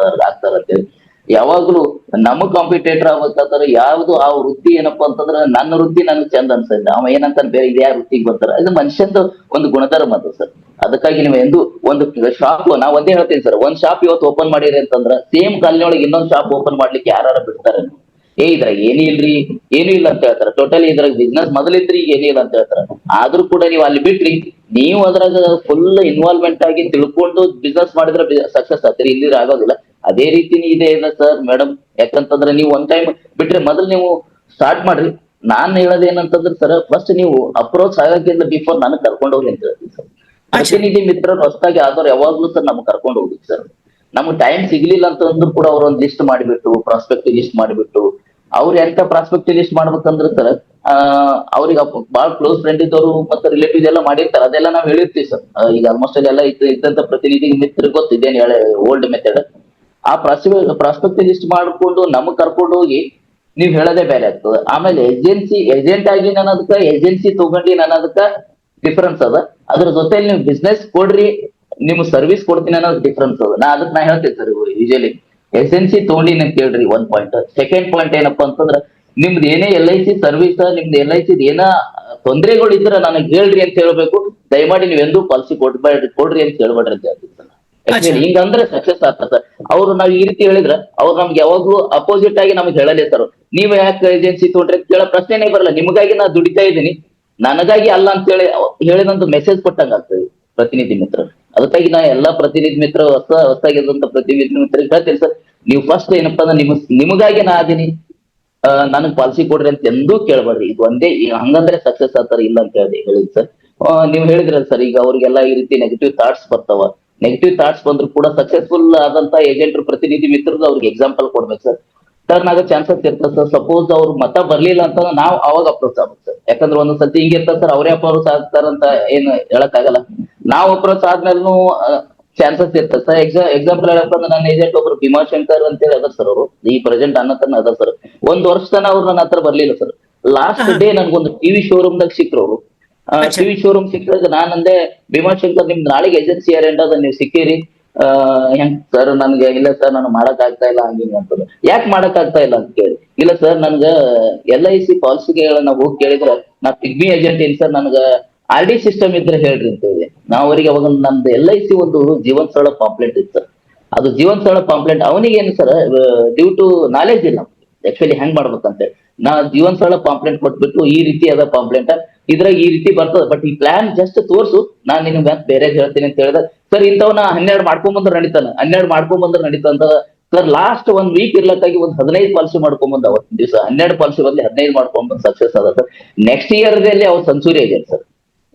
Speaker 4: ಆಗ್ತಾರ ಅಂತೇಳಿ. ಯಾವಾಗ್ಲೂ ನಮ್ಮ ಕಾಂಪಿಟೇಟರ್ ಆಗ್ಬೇಕಾದ್ರೆ ಯಾವ್ದು ಆ ವೃತ್ತಿ ಏನಪ್ಪಾ ಅಂತಂದ್ರೆ ನನ್ನ ವೃತ್ತಿ ನನಗೆ ಚಂದ ಅನ್ಸಿಲ್ಲ, ಅವ ಏನಂತ ಬೇರೆ ಇದೇ ವೃತ್ತಿಗೆ ಬರ್ತಾರ. ಇದು ಮನುಷ್ಯಂದು ಒಂದು ಗುಣಧರ್ಮ ಅದು ಸರ್. ಅದಕ್ಕಾಗಿ ನೀವು ಎಂದು ಒಂದು ಶಾಪ್, ನಾ ಒಂದೇ ಹೇಳ್ತೀನಿ ಸರ್, ಒಂದ್ ಶಾಪ್ ಇವತ್ತು ಓಪನ್ ಮಾಡಿರಿ ಅಂತಂದ್ರ ಸೇಮ್ ಕಾಲನಿಯೊಳಗೆ ಇನ್ನೊಂದ್ ಶಾಪ್ ಓಪನ್ ಮಾಡ್ಲಿಕ್ಕೆ ಯಾರು ಬಿಡ್ತಾರೆ? ಇದ್ರಾಗ ಏನೂ ಇಲ್ರಿ, ಏನೂ ಇಲ್ಲ ಅಂತ ಹೇಳ್ತಾರ. ಟೋಟಲಿ ಇದ್ರಾಗ ಬಿಸ್ನೆಸ್ ಮೊದಲಿದ್ರಿ ಈಗ ಏನೂ ಇಲ್ಲ ಅಂತ ಹೇಳ್ತಾರ. ಆದ್ರೂ ಕೂಡ ನೀವು ಅಲ್ಲಿ ಬಿಟ್ರಿ, ನೀವು ಅದ್ರಾಗ ಫುಲ್ ಇನ್ವಾಲ್ವ್ಮೆಂಟ್ ಆಗಿ ತಿಳ್ಕೊಂಡು ಬಿಸ್ನೆಸ್ ಮಾಡಿದ್ರೆ ಸಕ್ಸಸ್ ಆಗ್ತೀರಿ, ಇಲ್ಲಿ ಆಗೋದಿಲ್ಲ. ಅದೇ ರೀತಿನೇ ಇದೆ ಸರ್ ಮೇಡಮ್. ಯಾಕಂತಂದ್ರೆ ನೀವು ಒಂದ್ ಟೈಮ್ ಬಿಟ್ರೆ ಮೊದಲು ನೀವು ಸ್ಟಾರ್ಟ್ ಮಾಡ್ರಿ. ನಾನ್ ಹೇಳೋದೇನಂತಂದ್ರೆ ಸರ್, ಫಸ್ಟ್ ನೀವು ಅಪ್ರೋಚ್ ಆಗಕ್ಕಿಂತ ಬಿಫೋರ್ ನಾನು ಕರ್ಕೊಂಡು ಹೋಗಿ ಅಂತ ಹೇಳ್ತೀನಿ ಸರ್. ಪ್ರತಿನಿಧಿ ಮಿತ್ರರು ಹೊಸದಾಗಿ ಆದವ್ರು ಯಾವಾಗ್ಲೂ ಸರ್ ನಮ್ಗೆ ಕರ್ಕೊಂಡು ಹೋಗುದು ಸರ್. ನಮ್ಗೆ ಟೈಮ್ ಸಿಗ್ಲಿಲ್ಲ ಅಂತ ಅಂದ್ರೂ ಕೂಡ ಅವ್ರ ಒಂದು ಲಿಸ್ಟ್ ಮಾಡಿಬಿಟ್ಟು ಪ್ರಾಸ್ಪೆಕ್ಟಿವ್ ಲಿಸ್ಟ್ ಮಾಡಿಬಿಟ್ಟು ಅವ್ರು ಎಂತ ಪ್ರಾಸ್ಪೆಕ್ಟಿವ್ ಲಿಸ್ಟ್ ಮಾಡ್ಬೇಕಂದ್ರೆ ಸರ್ ಅವ್ರಿಗೆ ಬಹಳ ಕ್ಲೋಸ್ ಫ್ರೆಂಡ್ ಇದ್ದವರು ಮತ್ತೆ ರಿಲೇಟಿವ್ಸ್ ಎಲ್ಲ ಮಾಡಿರ್ತಾರೆ, ಅದೆಲ್ಲ ನಾವ್ ಹೇಳಿರ್ತೀವಿ ಸರ್. ಈಗ ಆಲ್ಮೋಸ್ಟ್ ಎಲ್ಲ ಇದ್ದಂತ ಪ್ರತಿನಿಧಿ ಮಿತ್ರ ಗೊತ್ತಿದ್ದೇನೆ ಹೇಳಿ ಓಲ್ಡ್ ಮೆಥಡ್. ಆ ಪ್ರಾಸ್ಪೆಕ್ಟಿವ್ ಲಿಸ್ಟ್ ಮಾಡ್ಕೊಂಡು ನಮಗ್ ಕರ್ಕೊಂಡು ಹೋಗಿ ನೀವ್ ಹೇಳೋದೇ ಬೇರೆ ಆಗ್ತದೆ. ಆಮೇಲೆ ಏಜೆಂಟ್ ಆಗಿ ನಾನು ಅದಕ್ಕ ಏಜೆನ್ಸಿ ತಗೊಂಡಿ ನಾನು ಅದಕ್ಕ ಡಿಫ್ರೆನ್ಸ್ ಅದ. ಅದ್ರ ಜೊತೆಲಿ ನೀವು ಬಿಸ್ನೆಸ್ ಕೊಡ್ರಿ, ನಿಮ್ ಸರ್ವಿಸ್ ಕೊಡ್ತೀನಿ ಅನ್ನೋದು ಡಿಫ್ರೆನ್ಸ್ ಅದ. ನಾ ಹೇಳ್ತೇನೆ ಸರ್, ಯೂಶಲಿ ಎಸೆನ್ಸಿ ತಗೊಂಡಿನಿ ಅಂತ ಹೇಳ್ರಿ ಒಂದ್ ಪಾಯಿಂಟ್. ಸೆಕೆಂಡ್ ಪಾಯಿಂಟ್ ಏನಪ್ಪಾ ಅಂತಂದ್ರ ನಿಮ್ದು ಏನೇ LIC ಸರ್ವಿಸ್, ನಿಮ್ದು LIC ಏನ ತೊಂದರೆಗಳು ಇದ್ರ ನನಗೆ ಹೇಳ್ರಿ ಅಂತ ಹೇಳ್ಬೇಕು. ದಯಮಾಡಿ ನೀವ್ ಎಂದೂ ಪಾಲಿಸಿ ಕೊಡ್ರಿ ಅಂತ ಹೇಳ್ಬೇಡ್ರಿ ಅಂತ ಹೇಳ್ತೀನಿ. ಹಿಂಗಂದ್ರೆ ಸಕ್ಸಸ್ ಆಗ್ತದೆ ಸರ್. ಅವ್ರು ನಾವ್ ಈ ರೀತಿ ಹೇಳಿದ್ರ ಅವ್ರು ನಮ್ಗೆ ಯಾವಾಗ್ಲೂ ಅಪೋಸಿಟ್ ಆಗಿ ನಮ್ಗೆ ಹೇಳಲೇ ಸರ್. ನೀವ್ ಯಾಕೆ ಏಜೆನ್ಸಿ ತಗೊಂಡ್ರಿ ಅಂತ ಕೇಳೋ ಪ್ರಶ್ನೆನೇ ಬರಲ್ಲ. ನಿಮ್ಗಾಗಿ ನಾ ದುಡಿತಾ ಇದ್ದೀನಿ, ನನಗಾಗಿ ಅಲ್ಲ ಅಂತ ಹೇಳಿ ಹೇಳಿದಂತ ಮೆಸೇಜ್ ಕೊಟ್ಟಂಗ ಆಗ್ತದೆ ಪ್ರತಿನಿಧಿ ಮಿತ್ರರು. ಅದಕ್ಕಾಗಿ ನಾ ಎಲ್ಲಾ ಪ್ರತಿನಿಧಿ ಮಿತ್ರ ಹೊಸದಾಗಿರುವಂತ ಪ್ರತಿನಿಧಿ ಮಿತ್ರರಿಗೆ ಹೇಳ್ತೇನೆ ಸರ್, ನೀವು ಫಸ್ಟ್ ಏನಪ್ಪಾ ಅಂದ್ರೆ ನಿಮಗಾಗಿ ನಾ ಅದೀನಿ, ನನಗ್ ಪಾಲಿಸಿ ಕೊಡ್ರಿ ಅಂತ ಎಂದೂ ಕೇಳ್ಬೇಡ್ರಿ. ಇದು ಒಂದೇ, ಹಂಗಂದ್ರೆ ಸಕ್ಸಸ್ ಆಗ್ತಾರ ಇಲ್ಲ ಅಂತ ಹೇಳಿದ್ ಸರ್. ನೀವ್ ಹೇಳಿದ್ರಲ್ಲ ಸರ್, ಈಗ ಅವ್ರಿಗೆಲ್ಲ ಈ ರೀತಿ ನೆಗೆಟಿವ್ ಥಾಟ್ಸ್ ಬರ್ತಾವ. ನೆಗೆಟಿವ್ ಥಾಟ್ಸ್ ಬಂದ್ರು ಕೂಡ ಸಕ್ಸಸ್ಫುಲ್ ಆದಂತ ಏಜೆಂಟ್ ಪ್ರತಿನಿಧಿ ಮಿತ್ರರು ಅವ್ರಿಗೆ ಎಕ್ಸಾಂಪಲ್ ಕೊಡ್ಬೇಕು ಸರ್. ಟರ್ನ್ ಆಗೋ ಚಾನ್ಸಸ್ ಇರ್ತದೆ ಸರ್. ಸಪೋಸ್ ಅವ್ರ ಮತ ಬರ್ಲಿಲ್ಲ ಅಂತ ನಾವು ಅವಾಗ ಅಪ್ರೋಚ್ ಆಗ್ಬೇಕು ಸರ್. ಯಾಕಂದ್ರೆ ಒಂದೊಂದ್ ಸತಿ ಹಿಂಗಿರ್ತದೆ ಸರ್, ಅವರೇ ಅಪ್ರೋಚ್ ಆಗ್ತಾರಂತ ಏನ್ ಹೇಳಕ್ ಆಗಲ್ಲ. ನಾವು ಅಪ್ರೋಚ್ ಆದ್ಮೇಲೂ ಚಾನ್ಸಸ್ ಇರ್ತದೆ ಸರ್. ಎಕ್ಸಾಂಪಲ್ ಹೇಳಪ್ಪ ಅಂದ್ರೆ ನನ್ನ ಏಜೆಂಟ್ ಒಬ್ರು ಭೀಮಾಶಂಕರ್ ಅಂತ ಹೇಳಿ ಅದ ಸರ್. ಅವರು ಈ ಪ್ರೆಸೆಂಟ್ ಅನ್ನ ತನ ಅದ ಸರ್. 1 ವರ್ಷ ತನ ಅವ್ರು ನನ್ನ ಹತ್ರ ಬರ್ಲಿಲ್ಲ ಸರ್. ಲಾಸ್ಟ್ ಡೇ ನನ್ಗೊಂದು ಟಿವಿ ಶೋರೂಮ್ ದಾಗ ಸಿಕ್ರು ಅವರು. ಟಿವಿ ಶೋರೂಮ್ ಸಿಕ್ಕಿದಾಗ ನಾನಂದೆ, ಭೀಮಾಶಂಕರ್ ನಿಮ್ದು ನಾಳೆಗೆ ಏಜೆನ್ಸಿ ಏರೆಂಟ್ ಅದ, ನೀವು ಸಿಕ್ಕಿರಿ ಹೆಂಗ್ ಸರ್? ನನ್ಗೆ ಇಲ್ಲ ಸರ್, ನಾನು ಮಾಡಕ್ ಆಗ್ತಾ ಇಲ್ಲ ಹಂಗಿಂಗ್ ಅಂತಂದ್ರೆ. ಯಾಕೆ ಮಾಡಕ್ ಆಗ್ತಾ ಇಲ್ಲ ಅಂತ ಕೇಳಿ, ಇಲ್ಲ ಸರ್ ನನ್ಗ LIC ಪಾಲಿಸಿಗೆ ನಾವು ಹೋಗಿ ಕೇಳಿದ್ರೆ ನಾ ಪಿಗ್ಮಿ ಏಜೆಂಟ್ ಏನ್ ಸರ್, ನನ್ಗ RD ಸಿಸ್ಟಮ್ ಇದ್ರೆ ಹೇಳ್ರಿ ಅಂತ ಹೇಳಿ. ನಾವು ಅವರಿಗೆ ಅವಾಗ ನಮ್ದು LIC ಒಂದು ಜೀವನ್ ಸರಳ ಪಾಂಪ್ಲೆಟ್ ಇತ್ತು ಸರ್. ಅದು ಜೀವನ್ ಸರಳ ಪಾಂಪ್ಲೆಟ್ ಅವನಿಗೆ ಏನು ಸರ್, ಡ್ಯೂ ಟು ನಾಲೆಜ್ ಇಲ್ಲ ಆಕ್ಚುಲಿ ಹೆಂಗ್ ಮಾಡ್ಬೇಕಂತ. ನಾ ಜೀವನ್ ಸರಳ ಪಾಂಪ್ಲೆಟ್ ಕೊಟ್ಬಿಟ್ಟು ಈ ರೀತಿ ಅದ ಪಾಂಪ್ಲೆಟ್, ಇದ್ರಾಗ ಈ ರೀತಿ ಬರ್ತದ, ಬಟ್ ಈ ಪ್ಲಾನ್ ಜಸ್ಟ್ ತೋರ್ಸು, ನಾನ್ ನಿನ್ಗೆ ಬೇರೆ ಹೇಳ್ತೀನಿ ಅಂತ ಹೇಳಿದ ಸರ್. ಇಂಥವ್ನ 12 ಮಾಡ್ಕೊಂಡ್ ಬಂದ್ರೆ ನಡೀತಾನ, 12 ಮಾಡ್ಕೊಂಡ್ ಬಂದ್ರೆ ನಡೀತಂತ ಸರ್. ಲಾಸ್ಟ್ 1 ವೀಕ್ ಇರ್ಲಕ್ಕಾಗಿ ಒಂದು 15 ಪಾಲಿಸಿ ಮಾಡ್ಕೊಂಡ್ ಬಂದ. ಅವತ್ತಿನ ದಿವಸ 12 ಪಾಲಿಸಿ ಬದಲಿ 15 ಮಾಡ್ಕೊಂಡ್ ಬಂದ್ ಸಕ್ಸಸ್ ಆದ ಸರ್. ನೆಕ್ಸ್ಟ್ ಇಯರ್ ದಲ್ಲಿ ಅವ್ರು ಸೆಂಚುರಿ ಏಜೆಂಟ್ ಸರ್,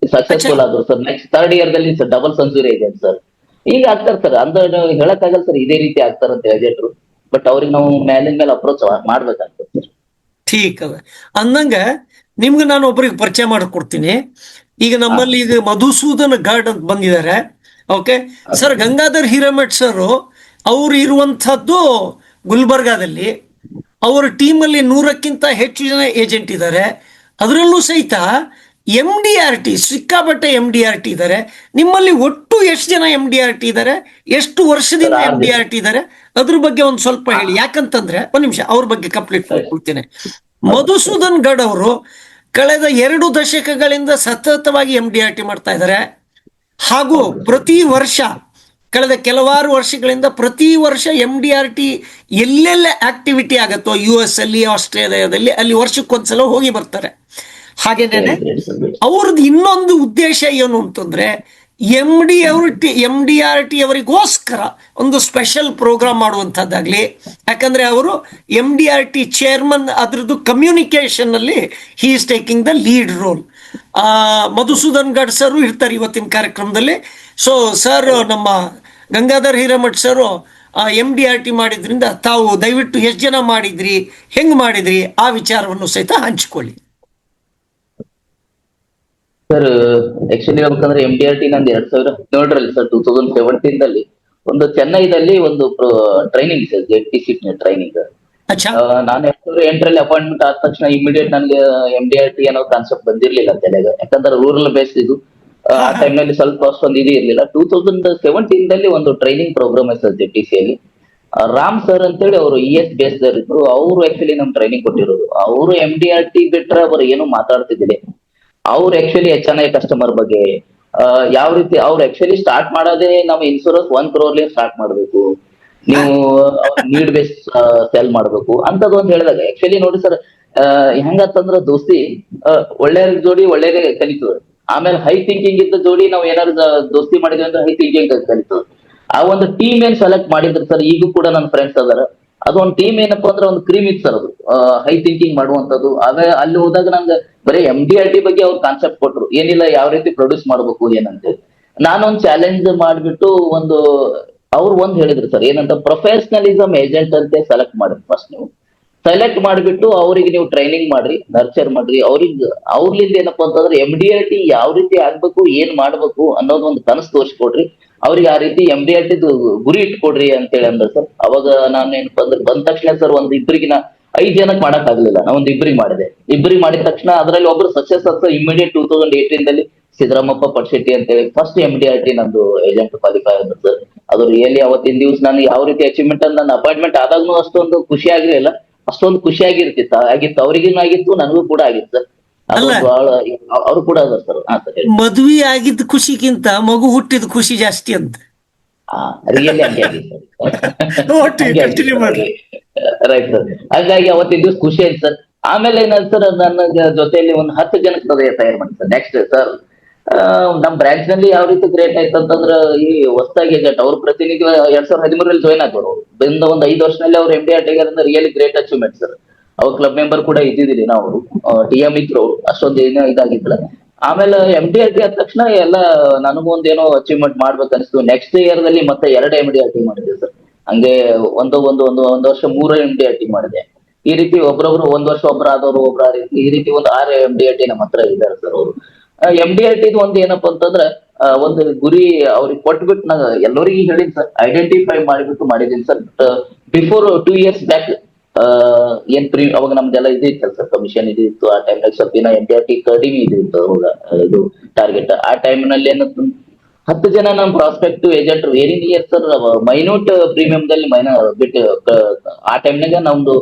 Speaker 4: ಸಕ್ಸಸ್ಫುಲ್ ಆದ್ರು ಸರ್. ನೆಕ್ಸ್ಟ್ 3rd ಇಯರ್ ದಲ್ಲಿ ಡಬಲ್ ಸೆಂಚುರಿ ಏಜೆಂಟ್ ಸರ್. ಈಗ ಆಗ್ತಾರೆ ಸರ್. ಅಂದ್ರೆ ಹೇಳಕ್ ಆಗಲ್ಲ ಸರ್ ಇದೇ ರೀತಿ ಆಗ್ತಾರಂತ ಏಜೆಂಟ್ರು. ಬಟ್ ಅವ್ರಿಗೆ ನಾವು ಮೇಲಿನ ಮೇಲೆ ಅಪ್ರೋಚ್ ಮಾಡ್ಬೇಕಾಗ್ತದೆ ಸರ್.
Speaker 2: ಠೀಕ್ ಅದ ಅಂದಂಗ ನಿಮ್ಗೆ ನಾನು ಒಬ್ಬರಿಗೆ ಪರಿಚಯ ಮಾಡಿಕೊಡ್ತೀನಿ. ಈಗ ನಮ್ಮಲ್ಲಿ ಈಗ ಮಧುಸೂದನ್ ಗಾರ್ಡ್ ಅಂತ ಬಂದಿದ್ದಾರೆ. Okay sir, Gangadhar Hiremath sir ಅವ್ರು ಇರುವಂತಹದ್ದು ಗುಲ್ಬರ್ಗಾದಲ್ಲಿ. ಅವರ ಟೀಮಲ್ಲಿ 100ಕ್ಕಿಂತ ಹೆಚ್ಚು ಜನ ಏಜೆಂಟ್ ಇದ್ದಾರೆ. ಅದರಲ್ಲೂ ಸಹಿತ MDRT ಸಿಕ್ಕಾಪಟ್ಟೆ MDRT ಇದ್ದಾರೆ. ನಿಮ್ಮಲ್ಲಿ ಒಟ್ಟು ಎಷ್ಟು ಜನ MDRT ಇದ್ದಾರೆ, ಎಷ್ಟು ವರ್ಷದಿಂದ MDRT ಇದ್ದಾರೆ, ಅದ್ರ ಬಗ್ಗೆ ಒಂದು ಸ್ವಲ್ಪ ಹೇಳಿ. ಯಾಕಂತಂದ್ರೆ ಒಂದ್ ನಿಮಿಷ ಅವ್ರ ಬಗ್ಗೆ ಕಂಪ್ಲೀಟ್ ಮಾಡ್ಕೊಳ್ತೇನೆ. ಮಧುಸೂದನ್ ಗಢ್ ಅವರು ಕಳೆದ 2 ದಶಕಗಳಿಂದ ಸತತವಾಗಿ MDRT ಮಾಡ್ತಾ ಇದ್ದಾರೆ. ಹಾಗೂ ಪ್ರತಿ ವರ್ಷ ಕಳೆದ ಕೆಲವಾರು ವರ್ಷಗಳಿಂದ ಪ್ರತಿ ವರ್ಷ MDRT ಎಲ್ಲೆಲ್ಲ ಆಕ್ಟಿವಿಟಿ ಆಗತ್ತೋ US ಅಲ್ಲಿ, ಆಸ್ಟ್ರೇಲಿಯಾದಲ್ಲಿ, ಅಲ್ಲಿ ವರ್ಷಕ್ಕೊಂದ್ಸಲ ಹೋಗಿ ಬರ್ತಾರೆ. ಹಾಗೇನೆ ಅವ್ರದ್ದು ಇನ್ನೊಂದು ಉದ್ದೇಶ ಏನು ಅಂತಂದ್ರೆ MDRT ಅವರಿಗೋಸ್ಕರ ಒಂದು ಸ್ಪೆಷಲ್ ಪ್ರೋಗ್ರಾಮ್ ಮಾಡುವಂಥದ್ದಾಗ್ಲಿ. ಯಾಕಂದ್ರೆ ಅವರು MDRT ಚೇರ್ಮನ್, ಅದ್ರದ್ದು ಕಮ್ಯುನಿಕೇಶನ್ ಅಲ್ಲಿ he is taking the lead role. Madhusudan Gadh sir ಇರ್ತಾರೆ ಇವತ್ತಿನ ಕಾರ್ಯಕ್ರಮದಲ್ಲಿ. ಸೊ ಸರ್, ನಮ್ಮ ಗಂಗಾಧರ್ ಹಿರೇಮಠ್ ಸರ್ MDRT ಮಾಡಿದ್ರಿಂದ ತಾವು ದಯವಿಟ್ಟು ಎಷ್ಟು ಜನ ಮಾಡಿದ್ರಿ, ಹೆಂಗ್ ಮಾಡಿದ್ರಿ, ಆ ವಿಚಾರವನ್ನು ಸಹಿತ ಹಂಚಿಕೊಳ್ಳಿ
Speaker 4: ಸರ್. ಆಕ್ಚುಲಿ ಹೇಳ್ಬೇಕಂದ್ರೆ MDRT ನಂದು 2017 ಸರ್, 2017 ಒಂದು ಚೆನ್ನೈದಲ್ಲಿ ಒಂದು ಟ್ರೈನಿಂಗ್ ಸರ್, ZTC ಟ್ರೈನಿಂಗ್. ನಾನು 2008 ಅಪಾಯಿಂಟ್ಮೆಂಟ್ ಆದ ತಕ್ಷಣ ಇಮಿಡಿಯೇಟ್ ನನಗೆ MDRT ಅನ್ನೋ ಕಾನ್ಸೆಪ್ಟ್ ಬಂದಿರ್ಲಿಲ್ಲ ತಲೆಗೆ. ಯಾಕಂದ್ರೆ ರೂರಲ್ ಬೇಸ್ ಇದು. ಆ ಟೈಮ್ ನಲ್ಲಿ ಸ್ವಲ್ಪ ಅಷ್ಟೊಂದು ಇದು ಇರ್ಲಿಲ್ಲ. 2017 ಒಂದು ಟ್ರೈನಿಂಗ್ ಪ್ರೋಗ್ರಾಮ್ ಸರ್ ZTC ಅಲ್ಲಿ. ರಾಮ್ ಸರ್ ಅಂತೇಳಿ ಅವರು ES ಬೇಸ್ ಇದ್ರು. ಅವರು ಆಕ್ಚುಲಿ ನಮ್ ಟ್ರೈನಿಂಗ್ ಕೊಟ್ಟಿರೋದು. ಅವರು MDRT ಬಿಟ್ರೆ ಅವರು ಏನು ಮಾತಾಡ್ತಿದ್ದಿಲ್ಲ. ಅವ್ರು ಆಕ್ಚುಲಿ HNI ಕಸ್ಟಮರ್ ಬಗ್ಗೆ ಯಾವ ರೀತಿ ಅವ್ರು ಆಕ್ಚುಲಿ ಸ್ಟಾರ್ಟ್ ಮಾಡೋದೇ ನಾವು ಇನ್ಶೂರೆನ್ಸ್ 1 crore ಸ್ಟಾರ್ಟ್ ಮಾಡ್ಬೇಕು, ನೀವು ನೀಡ್ ಬೇಸ್ ಸೆಲ್ ಮಾಡ್ಬೇಕು ಅಂತದ್ ಒಂದ್ ಹೇಳಿದಾಗ ಆಕ್ಚುಲಿ ನೋಡಿ ಸರ್, ಹೆಂಗಂತಂದ್ರ ದೋಸ್ತಿ ಒಳ್ಳೆ ಜೋಡಿ ಒಳ್ಳೆದೇ ಕಲಿತದ. ಆಮೇಲೆ ಹೈ ಥಿಂಕಿಂಗ್ ಇದ್ದ ಜೋಡಿ ನಾವು ಏನಾದ್ರು ದೋಸ್ತಿ ಮಾಡಿದ್ವಿ ಅಂದ್ರೆ ಹೈ ಥಿಂಕಿಂಗ್ ಕಲಿತದ. ಆ ಒಂದು ಟೀಮ್ ಏನ್ ಸೆಲೆಕ್ಟ್ ಮಾಡಿದ್ರು ಸರ್, ಈಗೂ ಕೂಡ ನನ್ನ ಫ್ರೆಂಡ್ಸ್ ಅದಾರ. ಅದೊಂದು ಟೀಮ್ ಏನಪ್ಪಾ ಅಂದ್ರೆ ಒಂದು ಕ್ರೀಮ್ ಇತ್ತು ಸರ್. ಅದು ಹೈ ಥಿಂಕಿಂಗ್ ಮಾಡುವಂತದ್ದು. ಆಗ ಅಲ್ಲಿ ಹೋದಾಗ ನಂಗೆ ಬರೀ MDRT ಬಗ್ಗೆ ಅವ್ರು ಕಾನ್ಸೆಪ್ಟ್ ಕೊಟ್ರು. ಏನಿಲ್ಲ, ಯಾವ ರೀತಿ ಪ್ರೊಡ್ಯೂಸ್ ಮಾಡ್ಬೇಕು ಏನಂತೇಳಿ. ನಾನೊಂದು ಚಾಲೆಂಜ್ ಮಾಡ್ಬಿಟ್ಟು ಅವ್ರು ಹೇಳಿದ್ರು ಸರ್, ಏನಂತ ಪ್ರೊಫೆಷನಲಿಸಮ್ ಏಜೆಂಟ್ ಅಂತ ಸೆಲೆಕ್ಟ್ ಮಾಡಿದ್ರು. ಫಸ್ಟ್ ನೀವು ಸೆಲೆಕ್ಟ್ ಮಾಡಿಬಿಟ್ಟು ಅವ್ರಿಗೆ ನೀವು ಟ್ರೈನಿಂಗ್ ಮಾಡ್ರಿ, ನರ್ಚರ್ ಮಾಡ್ರಿ, ಅವ್ರಲಿಂದ ಏನಪ್ಪಾ ಅಂತಂದ್ರೆ MDRT ಯಾವ ರೀತಿ ಆಗ್ಬೇಕು, ಏನ್ ಮಾಡ್ಬೇಕು ಅನ್ನೋದು ಒಂದು ಕನಸು ತೋರಿಸ್ಕೊಡ್ರಿ, ಅವ್ರಿಗೆ ಆ ರೀತಿ MDRT ಗುರಿ ಇಟ್ಕೊಡ್ರಿ ಅಂತೇಳಿ ಅಂದ್ರ ಸರ್. ಅವಾಗ ನಾನು ಏನಪ್ಪಾ ಅಂದ್ರೆ ಬಂದ ತಕ್ಷಣ ಸರ್ ಇಬ್ಬರಿಗೆ 5 ಜನಕ್ಕೆ ಮಾಡಕ್ ಆಗ್ಲಿಲ್ಲ, ನಾ ಇಬ್ಬರಿಗೆ ಮಾಡಿದೆ. ಇಬ್ಬರಿಗೆ ಮಾಡಿದ ತಕ್ಷಣ ಅದರಲ್ಲಿ ಒಬ್ರು ಸಕ್ಸಸ್ ಆಗ್ತದೆ ಇಮಿಡಿಯೇಟ್ 2018 ಸಿದ್ದರಾಮಪ್ಪ ಪಟ್ಶೆಟ್ಟಿ ಅಂತೇಳಿ ಫಸ್ಟ್ MDRT ನಂದು ಏಜೆಂಟ್ ಕ್ವಾಲಿಫೈ ಆದ ಸರ್. ಅದು ರಿಯಲಿ ಅವತ್ತಿನ ದಿವಸ ನಾನು ಯಾವ ರೀತಿ ಅಚೀವ್ಮೆಂಟ್ ಅಂತ ನನ್ನ ಅಪಾಯಿಂಟ್ಮೆಂಟ್ ಆದಾಗ್ನೂ ಅಷ್ಟೊಂದು ಖುಷಿ ಆಗಿರಲಿಲ್ಲ, ಅಷ್ಟೊಂದು ಖುಷಿ ಆಗಿತ್ತು ಅವ್ರಿಗೇನು ಆಗಿತ್ತು, ನನಗೂ ಕೂಡ ಆಗಿತ್ತು ಸರ್. ಅವ್ರು ಕೂಡ ಅದ ಸರ್. ಹಾ ಸರ್,
Speaker 2: ಮದ್ವಿ ಆಗಿದ್ದ ಖುಷಿಗಿಂತ ಮಗು ಹುಟ್ಟಿದ ಖುಷಿ ಜಾಸ್ತಿ ಅಂತ.
Speaker 4: ರಿಯಲಿ ಹಂಗೆ ಆಗಿದೆ ರೈಟ್ ಸರ್. ಹಾಗಾಗಿ ಅವತ್ತಿನ ದಿವಸ ಖುಷಿ ಆಯ್ತು ಸರ್. ಆಮೇಲೆ ಏನಾಯ್ತು ಸರ್, ನನ್ನ ಜೊತೆಯಲ್ಲಿ 10 ಜನಕ್ಕೆ ತಯಾರು ಮಾಡಿ ಸರ್. ನೆಕ್ಸ್ಟ್ ಸರ್, ನಮ್ ಬ್ರಾಂಚ್ ನಲ್ಲಿ ಯಾವ ರೀತಿ ಗ್ರೇಟ್ ಆಯ್ತು ಅಂತಂದ್ರ, ಈ ಹೊಸದಾಗಿ ಏಜೆಂಟ್ ಅವ್ರ ಪ್ರತಿನಿಧಿ 2013 ಜಾಯ್ನ್ ಆಗೋರು, ಬಂದ 5 ವರ್ಷದಲ್ಲಿ ಅವ್ರು MDRT ಆಗಿರೋದ್ರಿಂದ ರಿಯಲಿ ಗ್ರೇಟ್ ಅಚೀವ್ಮೆಂಟ್ ಸರ್. ಅವ್ರ ಕ್ಲಬ್ ಮೆಂಬರ್ ಕೂಡ ಇದ್ದಿದ್ದೀರಿ ನಾವು, TM ಇದ್ರು, ಅಷ್ಟೊಂದು ಏನೋ ಇದಾಗಿಲ್ಲ. ಆಮೇಲೆ MDRT ಆದ ತಕ್ಷಣ ಎಲ್ಲ ನನಗೊಂದೇನೋ ಅಚೀವ್ಮೆಂಟ್ ಮಾಡ್ಬೇಕು ಅನಿಸ್ತು. ನೆಕ್ಸ್ಟ್ ಇಯರ್ ದಲ್ಲಿ ಮತ್ತೆ 2 MDRT ಮಾಡಿದೆ ಸರ್. ಹಂಗೆ ಒಂದು ವರ್ಷ 3 MDRT ಮಾಡಿದೆ. ಈ ರೀತಿ ಒಬ್ರೊಬ್ರು 1 ವರ್ಷ ಒಬ್ರಾದವ್ರು ಈ ರೀತಿ 6 MDRT ನಮ್ಮ ಹತ್ರ ಇದ್ದಾರೆ ಸರ್. ಅವರು MDRT ಏನಪ್ಪಾ ಅಂತಂದ್ರೆ ಒಂದು ಗುರಿ ಅವ್ರಿಗೆ ಕೊಟ್ಬಿಟ್ಟು ನಾನು ಎಲ್ಲರಿಗೂ ಹೇಳಿದ್ ಸರ್, ಐಡೆಂಟಿಫೈ ಮಾಡಿಬಿಟ್ಟು ಮಾಡಿದೀನಿ ಸರ್. ಬಿಫೋರ್ 2 years ಬ್ಯಾಕ್ ಅವಾಗ ನಮ್ದೆಲ್ಲ ಇದಿತ್ತು ಸರ್, ಕಮಿಷನ್ ಇದಿತ್ತು. ಆ ಟೈಮ್ನಾಗ ಸ್ವಲ್ಪ MDRT ಕಡಿಮೆ ಇದಿತ್ತು ಇದು ಟಾರ್ಗೆಟ್. ಆ ಟೈಮ್ ನಲ್ಲಿ ಏನಂತ 10 ಜನ ನಮ್ prospective agent very near sir, minute ಪ್ರೀಮಿಯಂದಲ್ಲಿ ಬಿಟ್ಟು ಆ ಟೈಮ್ನಾಗ ನಮ್ದು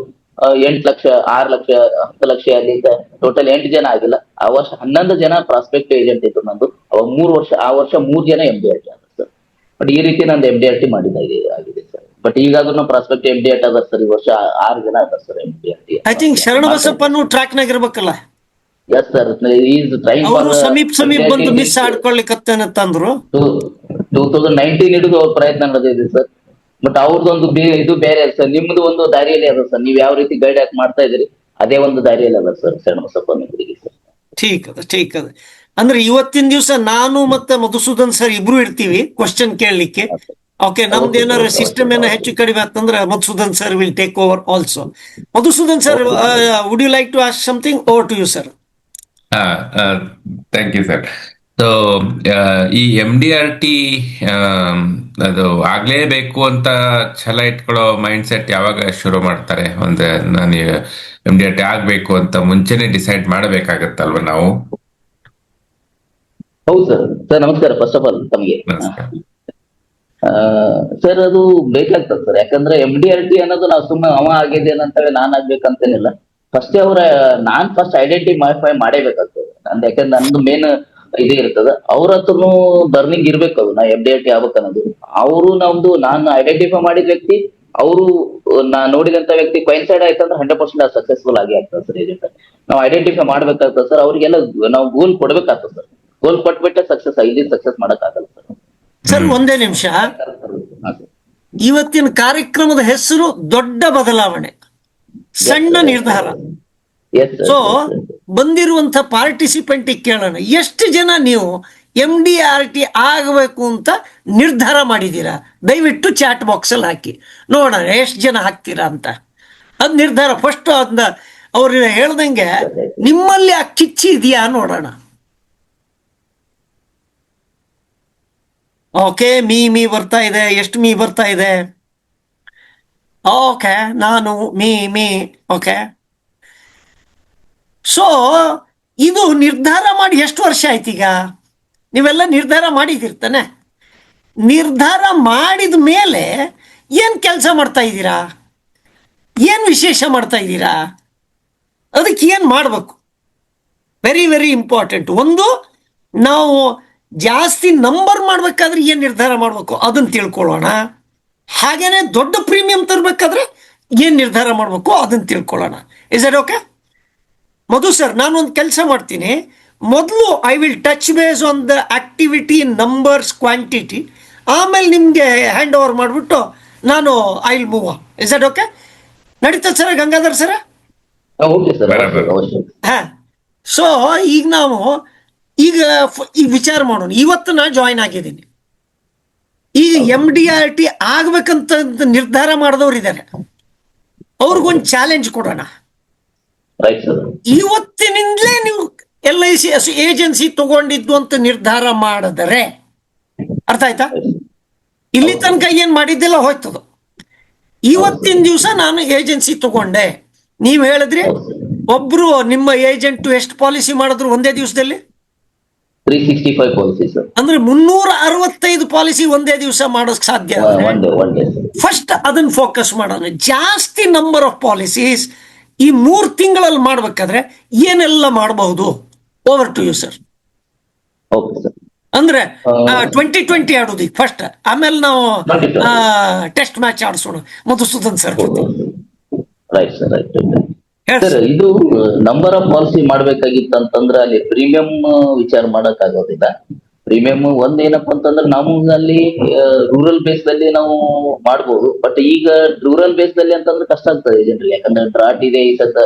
Speaker 4: 8 ಲಕ್ಷ, 6 ಲಕ್ಷ, 10 ಲಕ್ಷ ಅಲ್ಲಿ ಟೋಟಲ್ 8 ಜನ ಆಗಿಲ್ಲ. ಆ ವರ್ಷ 11 ಜನ ಪ್ರಾಸ್ಪೆಕ್ಟಿವ್ ಏಜೆಂಟ್ ಇತ್ತು ನಂದು. ಅವಾಗ ಆ ವರ್ಷ 3 ಜನ MDRT ಆದ ಸರ್. ಬಟ್ ಈ ರೀತಿ ನಂದು MDRT ಆಗಿದೆ ಸರ್. ಬಟ್ ಈಗಾದ್ರೂ ಪ್ರಾಸ್ಪೆಕ್ಟಿವ್ MDRT ಅದ ಸರ್. ಈ ವರ್ಷ 6 ಜನ ಅದ ಸರ್ MDRT.
Speaker 2: ಐ ಥಿಂಕ್ ಶರಣಬಸಪ್ಪನು ಟ್ರ್ಯಾಕ್ ನಾಗ ಇರ್ಬೇಕಲ್ಲ.
Speaker 4: ಎಸ್ ಸರ್, ಈಸ್ ಟ್ರೈನ್
Speaker 2: ಅವರು ಸಮೀಪ ಬಂದು ಮಿಸ್ ಆಡ್ಕೊಳ್ಳಿಕತ್ತೇನಂತಂದ್ರು.
Speaker 4: 2019 ಹಿಡಿದು ಅವ್ರ ಪ್ರಯತ್ನ ನಡೆದಿದೆ ಸರ್. ಬಟ್ ಅವ್ರದ್ದೊಂದು ಇದು ಬೇರೆ ಸರ್, ನಿಮ್ದು ಒಂದು ದಾರಿಯಲ್ಲಿ ಅದ ಸರ್. ನೀವ್ ಯಾವ ರೀತಿ ಗೈಡ್ ಮಾಡ್ತಾ ಇದ್ರಿ ಅದೇ ಒಂದು ದಾರಿಯಲ್ಲಿ ಅದ ಸರ್ ಶರಣಬಸಪ್ಪ ಅವರಿಗೆ ಸರ್.
Speaker 2: ಠೀಕ್ ಅದ. ಅಂದ್ರೆ ಇವತ್ತಿನ ದಿವಸ ನಾನು ಮತ್ತೆ ಮಧುಸೂದನ್ ಸರ್ ಇಬ್ರು ಇರ್ತೀವಿ ಕ್ವಶನ್ ಕೇಳಲಿಕ್ಕೆ. ಓಕೆ, ನಮ್ದು ಏನಾರ ಸಿಸ್ಟಮ್ ಏನೋ ಹೆಚ್ಚು ಕಡಿಮೆ ಆಗ್ತಂದ್ರೆ Madhusudan sir will take over also. Madhusudan sir, would you like to ask something? Over to you sir.
Speaker 5: Thank you sir. So ಈ MDRT ಅದು ಆಗ್ಲೇಬೇಕು ಅಂತ ಛಲ ಇಟ್ಕೊಳ್ಳೋ ಮೈಂಡ್ ಸೆಟ್ ಯಾವಾಗ ಶುರು ಮಾಡ್ತಾರೆ? ನಾನು MDRT ಆಗ್ಬೇಕು ಅಂತ ಮುಂಚೆನೆ ಡಿಸೈಡ್ ಮಾಡಬೇಕಾಗತ್ತಲ್ವ ನಾವು?
Speaker 4: ಹೌದು ಸರ್. ನಮಸ್ಕಾರ ಫಸ್ಟ್ ಆಫ್ ಆಲ್ ತಮಗೆ. ಸರ್, ಅದು ಬೇಕಾಗ್ತದೆ ಸರ್. ಯಾಕಂದ್ರೆ MDRT ಅನ್ನೋದು ನಾವು ಸುಮ್ಮನೆ ಅವ ಆಗಿದ್ದೇನೆ ಅಂತೇಳಿ ನಾನ್ ಆಗ್ಬೇಕಂತೇನಿಲ್ಲ. ನಾನ್ ಫಸ್ಟ್ ಐಡೆಂಟಿಫೈ ಮಾಡೇಬೇಕಾಗ್ತದೆ ನಂದು. ಯಾಕಂದ್ರೆ ನಂದು ಮೇನ್ ಇದೇ ಇರ್ತದ. ಅವ್ರ ಹತ್ರನು ಲರ್ನಿಂಗ್ ಇರ್ಬೇಕು, ಅದು ನಾ MDRT ಆಗ್ಬೇಕನ್ನೋದು. ನಾನು ಐಡೆಂಟಿಫೈ ಮಾಡಿದ ವ್ಯಕ್ತಿ, ಅವರು ನಾ ನೋಡಿದಂತ ವ್ಯಕ್ತಿ ಕೊಯಿನ್ಸೈಡ್ ಆಯ್ತಂದ್ರೆ 100% ಸಕ್ಸಸ್ಫುಲ್ ಆಗಿ ಆಗ್ತದೆ ಸರ್ ಏಜೆಂಟ್. ನಾವು ಐಡೆಂಟಿಫೈ ಮಾಡ್ಬೇಕಾಗ್ತದೆ ಸರ್. ಅವ್ರಿಗೆಲ್ಲ ನಾವು ಗೋಲ್ ಕೊಡ್ಬೇಕಾಗ್ತದೆ ಸರ್. ಗೋಲ್ ಕೊಟ್ಬಿಟ್ಟೆ ಇಲ್ಲಿ ಸಕ್ಸಸ್ ಮಾಡಕ್ ಆಗಲ್ಲ ಸರ್.
Speaker 2: ಸರ್, ಒಂದೇ ನಿಮಿಷ. ಇವತ್ತಿನ ಕಾರ್ಯಕ್ರಮದ ಹೆಸರು ದೊಡ್ಡ ಬದಲಾವಣೆ, ಸಣ್ಣ ನಿರ್ಧಾರ. ಸೊ ಬಂದಿರುವಂತ ಪಾರ್ಟಿಸಿಪೆಂಟ್ ಕೇಳೋಣ, ಎಷ್ಟು ಜನ ನೀವು MDRT ಆಗಬೇಕು ಅಂತ ನಿರ್ಧಾರ ಮಾಡಿದ್ದೀರಾ? ದಯವಿಟ್ಟು ಚಾಟ್ ಬಾಕ್ಸ್ ಅಲ್ಲಿ ಹಾಕಿ ನೋಡೋಣ ಎಷ್ಟು ಜನ ಹಾಕ್ತೀರಾ ಅಂತ. ಅದ್ ನಿರ್ಧಾರ ಫಸ್ಟ್ ಅದನ್ನ ಅವ್ರು ಹೇಳ್ದಂಗೆ ನಿಮ್ಮಲ್ಲಿ ಆ ಕಿಚ್ಚಿ ಇದೆಯಾ ನೋಡೋಣ. ಓಕೆ, ಮೀ ಬರ್ತಾ ಇದೆ. ಎಷ್ಟು ಮೀ ಬರ್ತಾ ಇದೆ? ಓಕೆ, ನಾನು ಮೀ. ಓಕೆ, ಸೊ ಇದು ನಿರ್ಧಾರ ಮಾಡಿ ಎಷ್ಟು ವರ್ಷ ಆಯ್ತೀಗ? ನೀವೆಲ್ಲ ನಿರ್ಧಾರ ಮಾಡಿದಿರ್ತಾನೆ. ನಿರ್ಧಾರ ಮಾಡಿದ ಮೇಲೆ ಏನ್ ಕೆಲಸ ಮಾಡ್ತಾ ಇದ್ದೀರಾ? ಏನ್ ವಿಶೇಷ ಮಾಡ್ತಾ ಇದ್ದೀರಾ? ಅದಕ್ಕೆ ಏನ್ ಮಾಡಬೇಕು? Very very important. ಒಂದು, ನಾವು ಜಾಸ್ತಿ ನಂಬರ್ ಮಾಡ್ಬೇಕಾದ್ರೆ ಏನ್ ನಿರ್ಧಾರ ಮಾಡ್ಬೇಕು ಅದನ್ನ ತಿಳ್ಕೊಳ್ಳೋಣ. ಹಾಗೇನೆ ದೊಡ್ಡ ಪ್ರೀಮಿಯಂ ತರಬೇಕಾದ್ರೆ ಏನ್ ನಿರ್ಧಾರ ಮಾಡ್ಬೇಕು ಅದನ್ನ ತಿಳ್ಕೊಳ್ಳೋಣ. Is it okay? Madhu sir, ನಾನೊಂದು ಕೆಲಸ ಮಾಡ್ತೀನಿ. ಮೊದಲು I will touch base on the activity, numbers, quantity. ಆಮೇಲೆ ನಿಮ್ಗೆ ಹ್ಯಾಂಡ್ ಓವರ್ ಮಾಡಿಬಿಟ್ಟು ನಾನು I will move. Is it okay? ನಡೀತದೆ sir Gangadhar sir?
Speaker 4: Okay sir.
Speaker 2: ಹಾ, ಸೊ ಈಗ ನಾವು ಈಗ ಈಗ ವಿಚಾರ ಮಾಡೋಣ, ಇವತ್ತು ನಾ ಜಾಯಿನ್ ಆಗಿದ್ದೀನಿ. ಈಗ MDRT ಆಗ್ಬೇಕಂತ ನಿರ್ಧಾರ ಮಾಡಿದವ್ರು ಇದ್ದಾರೆ, ಅವ್ರಿಗೊಂದು ಚಾಲೆಂಜ್ ಕೊಡೋಣ.
Speaker 4: Right sir.
Speaker 2: ಇವತ್ತಿನಿಂದಲೇ ನೀವು LIC ಏಜೆನ್ಸಿ ತಗೊಂಡಿದ್ದು ಅಂತ ನಿರ್ಧಾರ ಮಾಡಿದರೆ, ಅರ್ಥ ಆಯ್ತಾ? ಇಲ್ಲಿ ತನಕ ಏನ್ ಮಾಡಿದ್ದಿಲ್ಲ ಹೋಯ್ತದ. ಇವತ್ತಿನ ದಿವಸ ನಾನು ಏಜೆನ್ಸಿ ತಗೊಂಡೆ, ನೀವ್ ಹೇಳಿದ್ರಿ ಒಬ್ರು ನಿಮ್ಮ ಏಜೆಂಟ್ ಎಷ್ಟು ಪಾಲಿಸಿ ಮಾಡಿದ್ರು ಒಂದೇ ದಿವಸದಲ್ಲಿ?
Speaker 4: 365 ಪಾಲಿಸಿ ಸರ್.
Speaker 2: ಅಂದ್ರೆ 365 ಪಾಲಿಸಿ ಒಂದೇ ದಿವಸ ಮಾಡೋಕ್ ಸಾಧ್ಯ.
Speaker 4: ಒನ್ ಡೇ
Speaker 2: ಫಸ್ಟ್ ಅದನ್ನ ಫೋಕಸ್ ಮಾಡೋಣ. ಜಾಸ್ತಿ ನಂಬರ್ ಆಫ್ ಪಾಲಿಸೀಸ್ ಈ 3 ತಿಂಗಳಲ್ಲಿ ಮಾಡ್ಬೇಕಾದ್ರೆ ಏನೆಲ್ಲ ಮಾಡಬಹುದು? Over to you sir.
Speaker 4: Okay sir.
Speaker 2: ಅಂದ್ರೆ 2020 ಆಡೋದು ಈಗ ಫಸ್ಟ್, ಆಮೇಲೆ ನಾವು ಟೆಸ್ಟ್ ಮ್ಯಾಚ್ ಆಡಿಸೋಣ ಮಧುಸೂದನ್ ಸರ್ ಜೊತೆ.
Speaker 4: Right sir. ಸರ್, ಇದು ನಂಬರ್ ಆಫ್ ಪಾಲಿಸಿ ಮಾಡ್ಬೇಕಾಗಿತ್ತು ಅಂತಂದ್ರೆ ಅಲ್ಲಿ ಪ್ರೀಮಿಯಂ ವಿಚಾರ ಮಾಡಕ್ ಆಗೋದಿಲ್ಲ. ಪ್ರೀಮಿಯಂ ಒಂದೇನಪ್ಪ ಅಂತಂದ್ರೆ ನಾವು ಅಲ್ಲಿ ರೂರಲ್ ಬೇಸ್ ದಲ್ಲಿ ನಾವು ಮಾಡ್ಬೋದು. ಬಟ್ ಈಗ ರೂರಲ್ ಬೇಸ್ ದಲ್ಲಿ ಅಂತಂದ್ರೆ ಕಷ್ಟ ಆಗ್ತದೆ ಜನರಿಗೆ, ಯಾಕಂದ್ರೆ ಡ್ರಾಟ್ ಇದೆ, ಈ ಸತ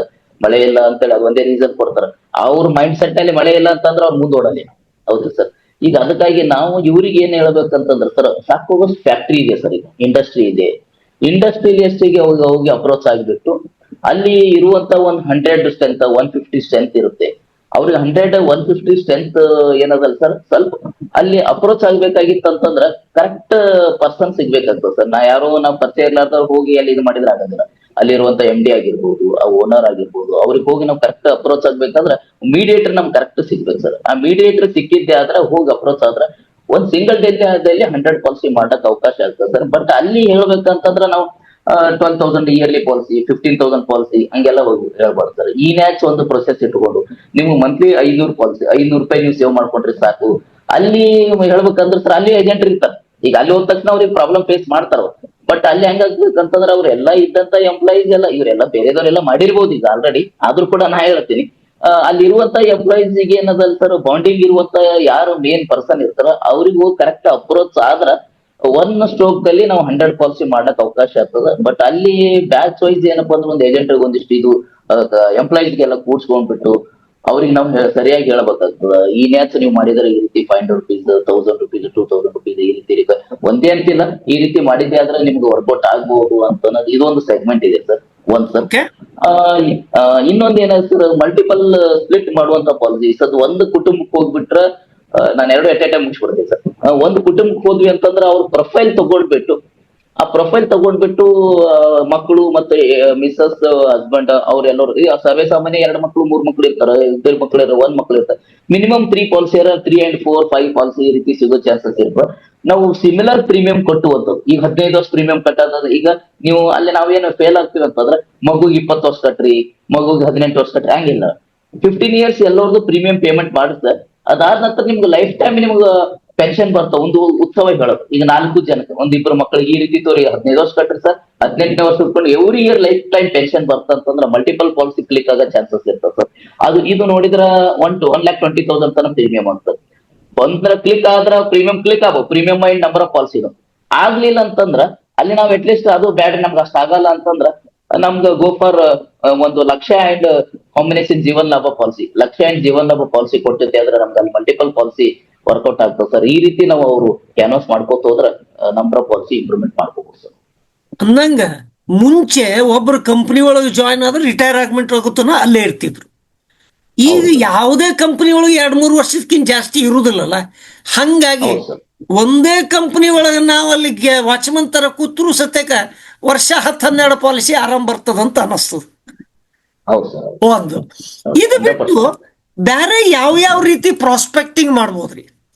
Speaker 4: ಮಳೆ ಇಲ್ಲ ಅಂತೇಳಿ ಒಂದೇ ರೀಸನ್ ಕೊಡ್ತಾರೆ. ಅವ್ರ ಮೈಂಡ್ ಸೆಟ್ ಅಲ್ಲಿ ಮಳೆ ಇಲ್ಲ ಅಂತಂದ್ರೆ ಅವ್ರು ಮುಂದೋಡಲ್ಲ. ಹೌದು ಸರ್. ಈಗ ಅದಕ್ಕಾಗಿ ನಾವು ಇವ್ರಿಗೆ ಏನ್ ಹೇಳ್ಬೇಕಂತಂದ್ರೆ ಸರ್, ಸಾಕೋಷ್ಟು ಫ್ಯಾಕ್ಟ್ರಿ ಇದೆ ಸರ್, ಈಗ ಇಂಡಸ್ಟ್ರಿ ಇದೆ. ಇಂಡಸ್ಟ್ರಿಯಲಿಸ್ಟಿಗೆ ಹೋಗಿ ಅಪ್ರೋಚ್ ಆಗಿಬಿಟ್ಟು ಅಲ್ಲಿ ಇರುವಂತ 100 ಸ್ಟ್ರೆಂತ್ 150 ಸ್ಟ್ರೆಂತ್ ಇರುತ್ತೆ. ಅವ್ರಿಗೆ 100 150 ಸ್ಟ್ರೆಂತ್ ಏನದಲ್ಲ ಸರ್, ಸ್ವಲ್ಪ ಅಲ್ಲಿ ಅಪ್ರೋಚ್ ಆಗ್ಬೇಕಾಗಿತ್ತು ಅಂತಂದ್ರೆ ಕರೆಕ್ಟ್ ಪರ್ಸನ್ ಸಿಗ್ಬೇಕಾಗ್ತದೆ ಸರ್. ನಾವು ಪರಿಚಯ ಇರ್ಲಾರ್ದವ್ರು ಹೋಗಿ ಅಲ್ಲಿ ಇದು ಮಾಡಿದ್ರೆ ಆಗೋದಿಲ್ಲ. ಅಲ್ಲಿರುವಂತ MD ಆಗಿರ್ಬೋದು, ಆ ಓನರ್ ಆಗಿರ್ಬೋದು, ಅವ್ರಿಗೆ ಹೋಗಿ ನಾವು ಕರೆಕ್ಟ್ ಅಪ್ರೋಚ್ ಆಗ್ಬೇಕಂದ್ರೆ ಮೀಡಿಯೇಟರ್ ನಮ್ಗೆ ಕರೆಕ್ಟ್ ಸಿಗ್ಬೇಕು ಸರ್. ಆ ಮೀಡಿಯೇಟರ್ ಸಿಕ್ಕಿದ್ದೆ ಆದ್ರೆ ಹೋಗಿ ಅಪ್ರೋಚ್ ಆದ್ರೆ ಒಂದ್ ಸಿಂಗಲ್ ಡೇದಲ್ಲಿ 100 ಪಾಲಿಸಿ ಮಾಡಕ್ ಅವಕಾಶ ಆಗ್ತದೆ ಸರ್. ಬಟ್ ಅಲ್ಲಿ ಹೇಳ್ಬೇಕಂತಂದ್ರೆ ನಾವು 12,000 ಇಯರ್ಲಿ ಪಾಲಿಸಿ, 15,000 ಪಾಲಿಸಿ ಹಂಗೆಲ್ಲ ಹೋಗಿ ಹೇಳ್ಬಾರ್ದು ಸರ್. ಈ ನ್ಯಾಚ್ ಒಂದು ಪ್ರೊಸೆಸ್ ಇಟ್ಕೊಂಡು ನೀವು ಮಂತ್ಲಿ 500 ಪಾಲಿಸಿ, 500 ರೂಪಾಯಿ ನೀವು ಸೇವ್ ಮಾಡ್ಕೊಂಡ್ರೆ ಸಾಕು. ಅಲ್ಲಿ ಹೇಳ್ಬೇಕಂದ್ರೆ ಸರ್, ಅಲ್ಲಿ ಏಜೆಂಟ್ ಇರ್ತಾರೆ. ಈಗ ಅಲ್ಲಿ ಹೋದ ತಕ್ಷಣ ಅವ್ರಿಗೆ ಪ್ರಾಬ್ಲಮ್ ಫೇಸ್ ಮಾಡ್ತಾರ. ಬಟ್ ಅಲ್ಲಿ ಹೆಂಗಾಗ್ಬೇಕಂತಂದ್ರೆ ಅವ್ರೆಲ್ಲ ಇದ್ದಂತ ಎಂಪ್ಲಾಯೀಸ್ ಎಲ್ಲ ಇವರೆಲ್ಲ ಬೇರೆದವರೆಲ್ಲ ಮಾಡಿರ್ಬೋದು ಈಗ ಆಲ್ರೆಡಿ. ಆದ್ರೂ ಕೂಡ ನಾ ಹೇಳ್ತೀನಿ, ಅಲ್ಲಿ ಇರುವಂತ ಎಂಪ್ಲಾಯೀಸ್ ಗೆ ಏನದಲ್ಲ ಸರ್, ಬಾಂಡಿಂಗ್ ಇರುವಂತ ಯಾರು ಮೇನ್ ಪರ್ಸನ್ ಇರ್ತಾರ ಅವ್ರಿಗೂ ಕರೆಕ್ಟ್ ಅಪ್ರೋಚ್ ಆದ್ರ ಒನ್ ಸ್ಟ್ರೋಕ್ ದಲ್ಲಿ ನಾವು 100 ಪಾಲಿಸಿ ಮಾಡಕ್ ಅವಕಾಶ ಆಗ್ತದೆ. ಬಟ್ ಅಲ್ಲಿ ಬ್ಯಾಚ್ ವೈಸ್ ಏನಪ್ಪಾ ಅಂದ್ರೆ ಒಂದು ಏಜೆಂಟ್ ಒಂದಿಷ್ಟು ಇದು ಎಂಪ್ಲಾಯೀಸ್ಗೆಲ್ಲ ಕೂಡ್ಸ್ಕೊಂಡ್ಬಿಟ್ಟು ಅವ್ರಿಗೆ ನಾವು ಸರಿಯಾಗಿ ಹೇಳ್ಬೇಕಾಗ್ತದ. ಈ ನ್ಯಾಚ್ ನೀವು ಮಾಡಿದ್ರೆ ಈ ರೀತಿ 500 ರೂಪೀಸ್, 1000 ರೂಪೀಸ್, 2000 ರೂಪೀಸ್ ಈ ರೀತಿ ಒಂದೇ ಅಂತಿಲ್ಲ, ಈ ರೀತಿ ಮಾಡಿದ್ದೆ ಆದ್ರೆ ನಿಮ್ಗೆ ವರ್ಕೌಟ್ ಆಗ್ಬಹುದು ಅಂತ ಅನ್ನೋದು ಇದೊಂದು ಸೆಗ್ಮೆಂಟ್ ಇದೆ ಸರ್. ಒಂದ್ ಸರ್. ಇನ್ನೊಂದ್ ಏನಾದ್ರು ಸರ್, ಮಲ್ಟಿಪಲ್ ಸ್ಪ್ಲಿಟ್ ಮಾಡುವಂತ ಪಾಲಿಸಿ. ಅದು ಒಂದು ಕುಟುಂಬಕ್ಕೆ ಹೋಗ್ಬಿಟ್ರೆ ನಾನು 2 ಎಟ್ ಎ ಟೈಮ್ ಮುಗಿಸ್ಬಿಡ್ತೀನಿ ಸರ್. ಒಂದು ಕುಟುಂಬಕ್ಕೆ ಹೋದ್ವಿ ಅಂತಂದ್ರೆ ಅವ್ರ ಪ್ರೊಫೈಲ್ ತಗೊಂಡ್ಬಿಟ್ಟು ತಗೊಂಡ್ಬಿಟ್ಟು ಮಕ್ಕಳು ಮತ್ತೆ ಮಿಸಸ್ ಹಸ್ಬೆಂಡ್ ಅವ್ರೆಲ್ಲರೂ ಸರ್ವೇ ಸಾಮಾನ್ಯ 2 ಮಕ್ಕಳು 3 ಮಕ್ಕಳು ಇರ್ತಾರೆ, 2 ಮಕ್ಕಳು ಇರ್ತಾರೆ, 1 ಮಕ್ಕಳು ಇರ್ತಾರೆ. ಮಿನಿಮಮ್ 3 ಪಾಲಿಸಿ 3 and 4 5 ಪಾಲಿಸಿ ಈ ರೀತಿ ಸಿಗೋ ಚಾನ್ಸಸ್ ಇರ್ತವೆ. ನಾವು ಸಿಮಿಲರ್ ಪ್ರೀಮಿಯಂ ಕಟ್ಟುವಂಥದ್ದು. ಈಗ 15 ವರ್ಷ ಪ್ರೀಮಿಯಂ ಕಟ್ಟೋದಾದ್ರೆ ಈಗ ನೀವು ಅಲ್ಲಿ ನಾವೇನು ಫೇಲ್ ಆಗ್ತೀವಿ ಅಂತಂದ್ರೆ ಮಗುಗೆ 20 ವರ್ಷ ಕಟ್ರಿ, ಮಗುಗೆ 18 ವರ್ಷ ಕಟ್ರಿ, ಹಂಗಿಲ್ಲ. 15 years ಎಲ್ಲರದು ಪ್ರೀಮಿಯಂ ಪೇಮೆಂಟ್ ಮಾಡುತ್ತೆ. ಅದಾದ ನಂತರ ನಿಮ್ಗೆ ಲೈಫ್ ಟೈಮ್ ನಿಮ್ಗೆ ಪೆನ್ಷನ್ ಬರ್ತಾವ. ಒಂದು ಉತ್ಸವ ಹೇಳೋದು, ಈಗ 4 ಜನಕ್ಕೆ 1-2 ಮಕ್ಕಳಿಗೆ ಈ ರೀತಿ ತೋರಿ 15 ವರ್ಷ ಕಟ್ರಿ ಸರ್, 18ನೇ ವರ್ಷ ಉಟ್ಕೊಂಡು every year life time pension ಬರ್ತಂತಂದ್ರೆ ಮಲ್ಟಿಪಲ್ ಪಾಲಿಸಿ ಕ್ಲಿಕ್ ಆಗೋ ಚಾನ್ಸಸ್ ಇರ್ತದೆ ಸರ್. ಇದು ನೋಡಿದ್ರ 1,20,000 ತನಕ ಪ್ರೀಮಿಯಂ ಆಗ್ತದೆ. ಒಂದ್ರ ಕ್ಲಿಕ್ ಆದ್ರ ಪ್ರೀಮಿಯಂ ಕ್ಲಿಕ್ ಆಗ್ಬೋದು, premium and number of policy. ಆಗ್ಲಿಲ್ಲ ಅಂತಂದ್ರ ಅಲ್ಲಿ ನಾವು ಅಟ್ ಲೀಸ್ಟ್ ಅದು ಬ್ಯಾಡ್ ನಮ್ಗೆ ಅಷ್ಟ ಆಗಲ್ಲ ಅಂತಂದ್ರ ನಮ್ಗೆ go for 1 lakh and combination Jeevan ಲಾಭ ಪಾಲಿಸಿ. 1 ಲಕ್ಷ ಅಂಡ್ ಜೀವನ್ ಲಾಭ ಪಾಲಿಸಿ ಕೊಟ್ಟಿದ್ದೆ ಆದ್ರೆ ನಮ್ಗೆ ಅಲ್ಲಿ ಮಲ್ಟಿಪಲ್ ಪಾಲಿಸಿ ವರ್ಕೌಟ್ ಆಗ್ತದೆ ಸರ್. ಈ ರೀತಿ ನಾವು ಅವರು ಕ್ಯಾನ್ವಾಸ್ ಮಾಡ್ಕೋತ ಹೋದ್ರೆ ನಂಬರ್ ಆಫ್ ಪಾಲಿಸಿ ಇಂಪ್ರೂವ್ಮೆಂಟ್ ಮಾಡ್ಕೋಬಹುದು ಸರ್.
Speaker 2: ಅಂದಂಗ ಮುಂಚೆ ಒಬ್ರು ಕಂಪನಿ ಒಳಗೆ ಜಾಯಿನ್ ಆದ್ರೆ ರಿಟೈರ್ ಆಗ್ಮೆಂಟ್ ಆಗುತ್ತೋ ಅಲ್ಲೇ ಇರ್ತಿದ್ರು. ಈಗ ಯಾವುದೇ ಕಂಪನಿ ಒಳಗೆ 2-3 ವರ್ಷಕ್ಕಿಂತ ಜಾಸ್ತಿ ಇರುವುದಿಲ್ಲಲ್ಲ. ಹಂಗಾಗಿ ಒಂದೇ ಕಂಪನಿ ಒಳಗೆ ನಾವು ಅಲ್ಲಿ ವಾಚ್ಮನ್ ತರ ಕೂತ್ರು ಸತ್ಯಕ ವರ್ಷ 10-12 ಪಾಲಿಸಿ ಆರಾಮ್ ಬರ್ತದಂತ ಅನಿಸ್ತದ. ಒಂದು ಇದು ಬಿಟ್ಟು ಬೇರೆ ಯಾವ ರೀತಿ ಪ್ರಾಸ್ಪೆಕ್ಟಿಂಗ್ ಮಾಡ್ಬೋದ್ರಿ?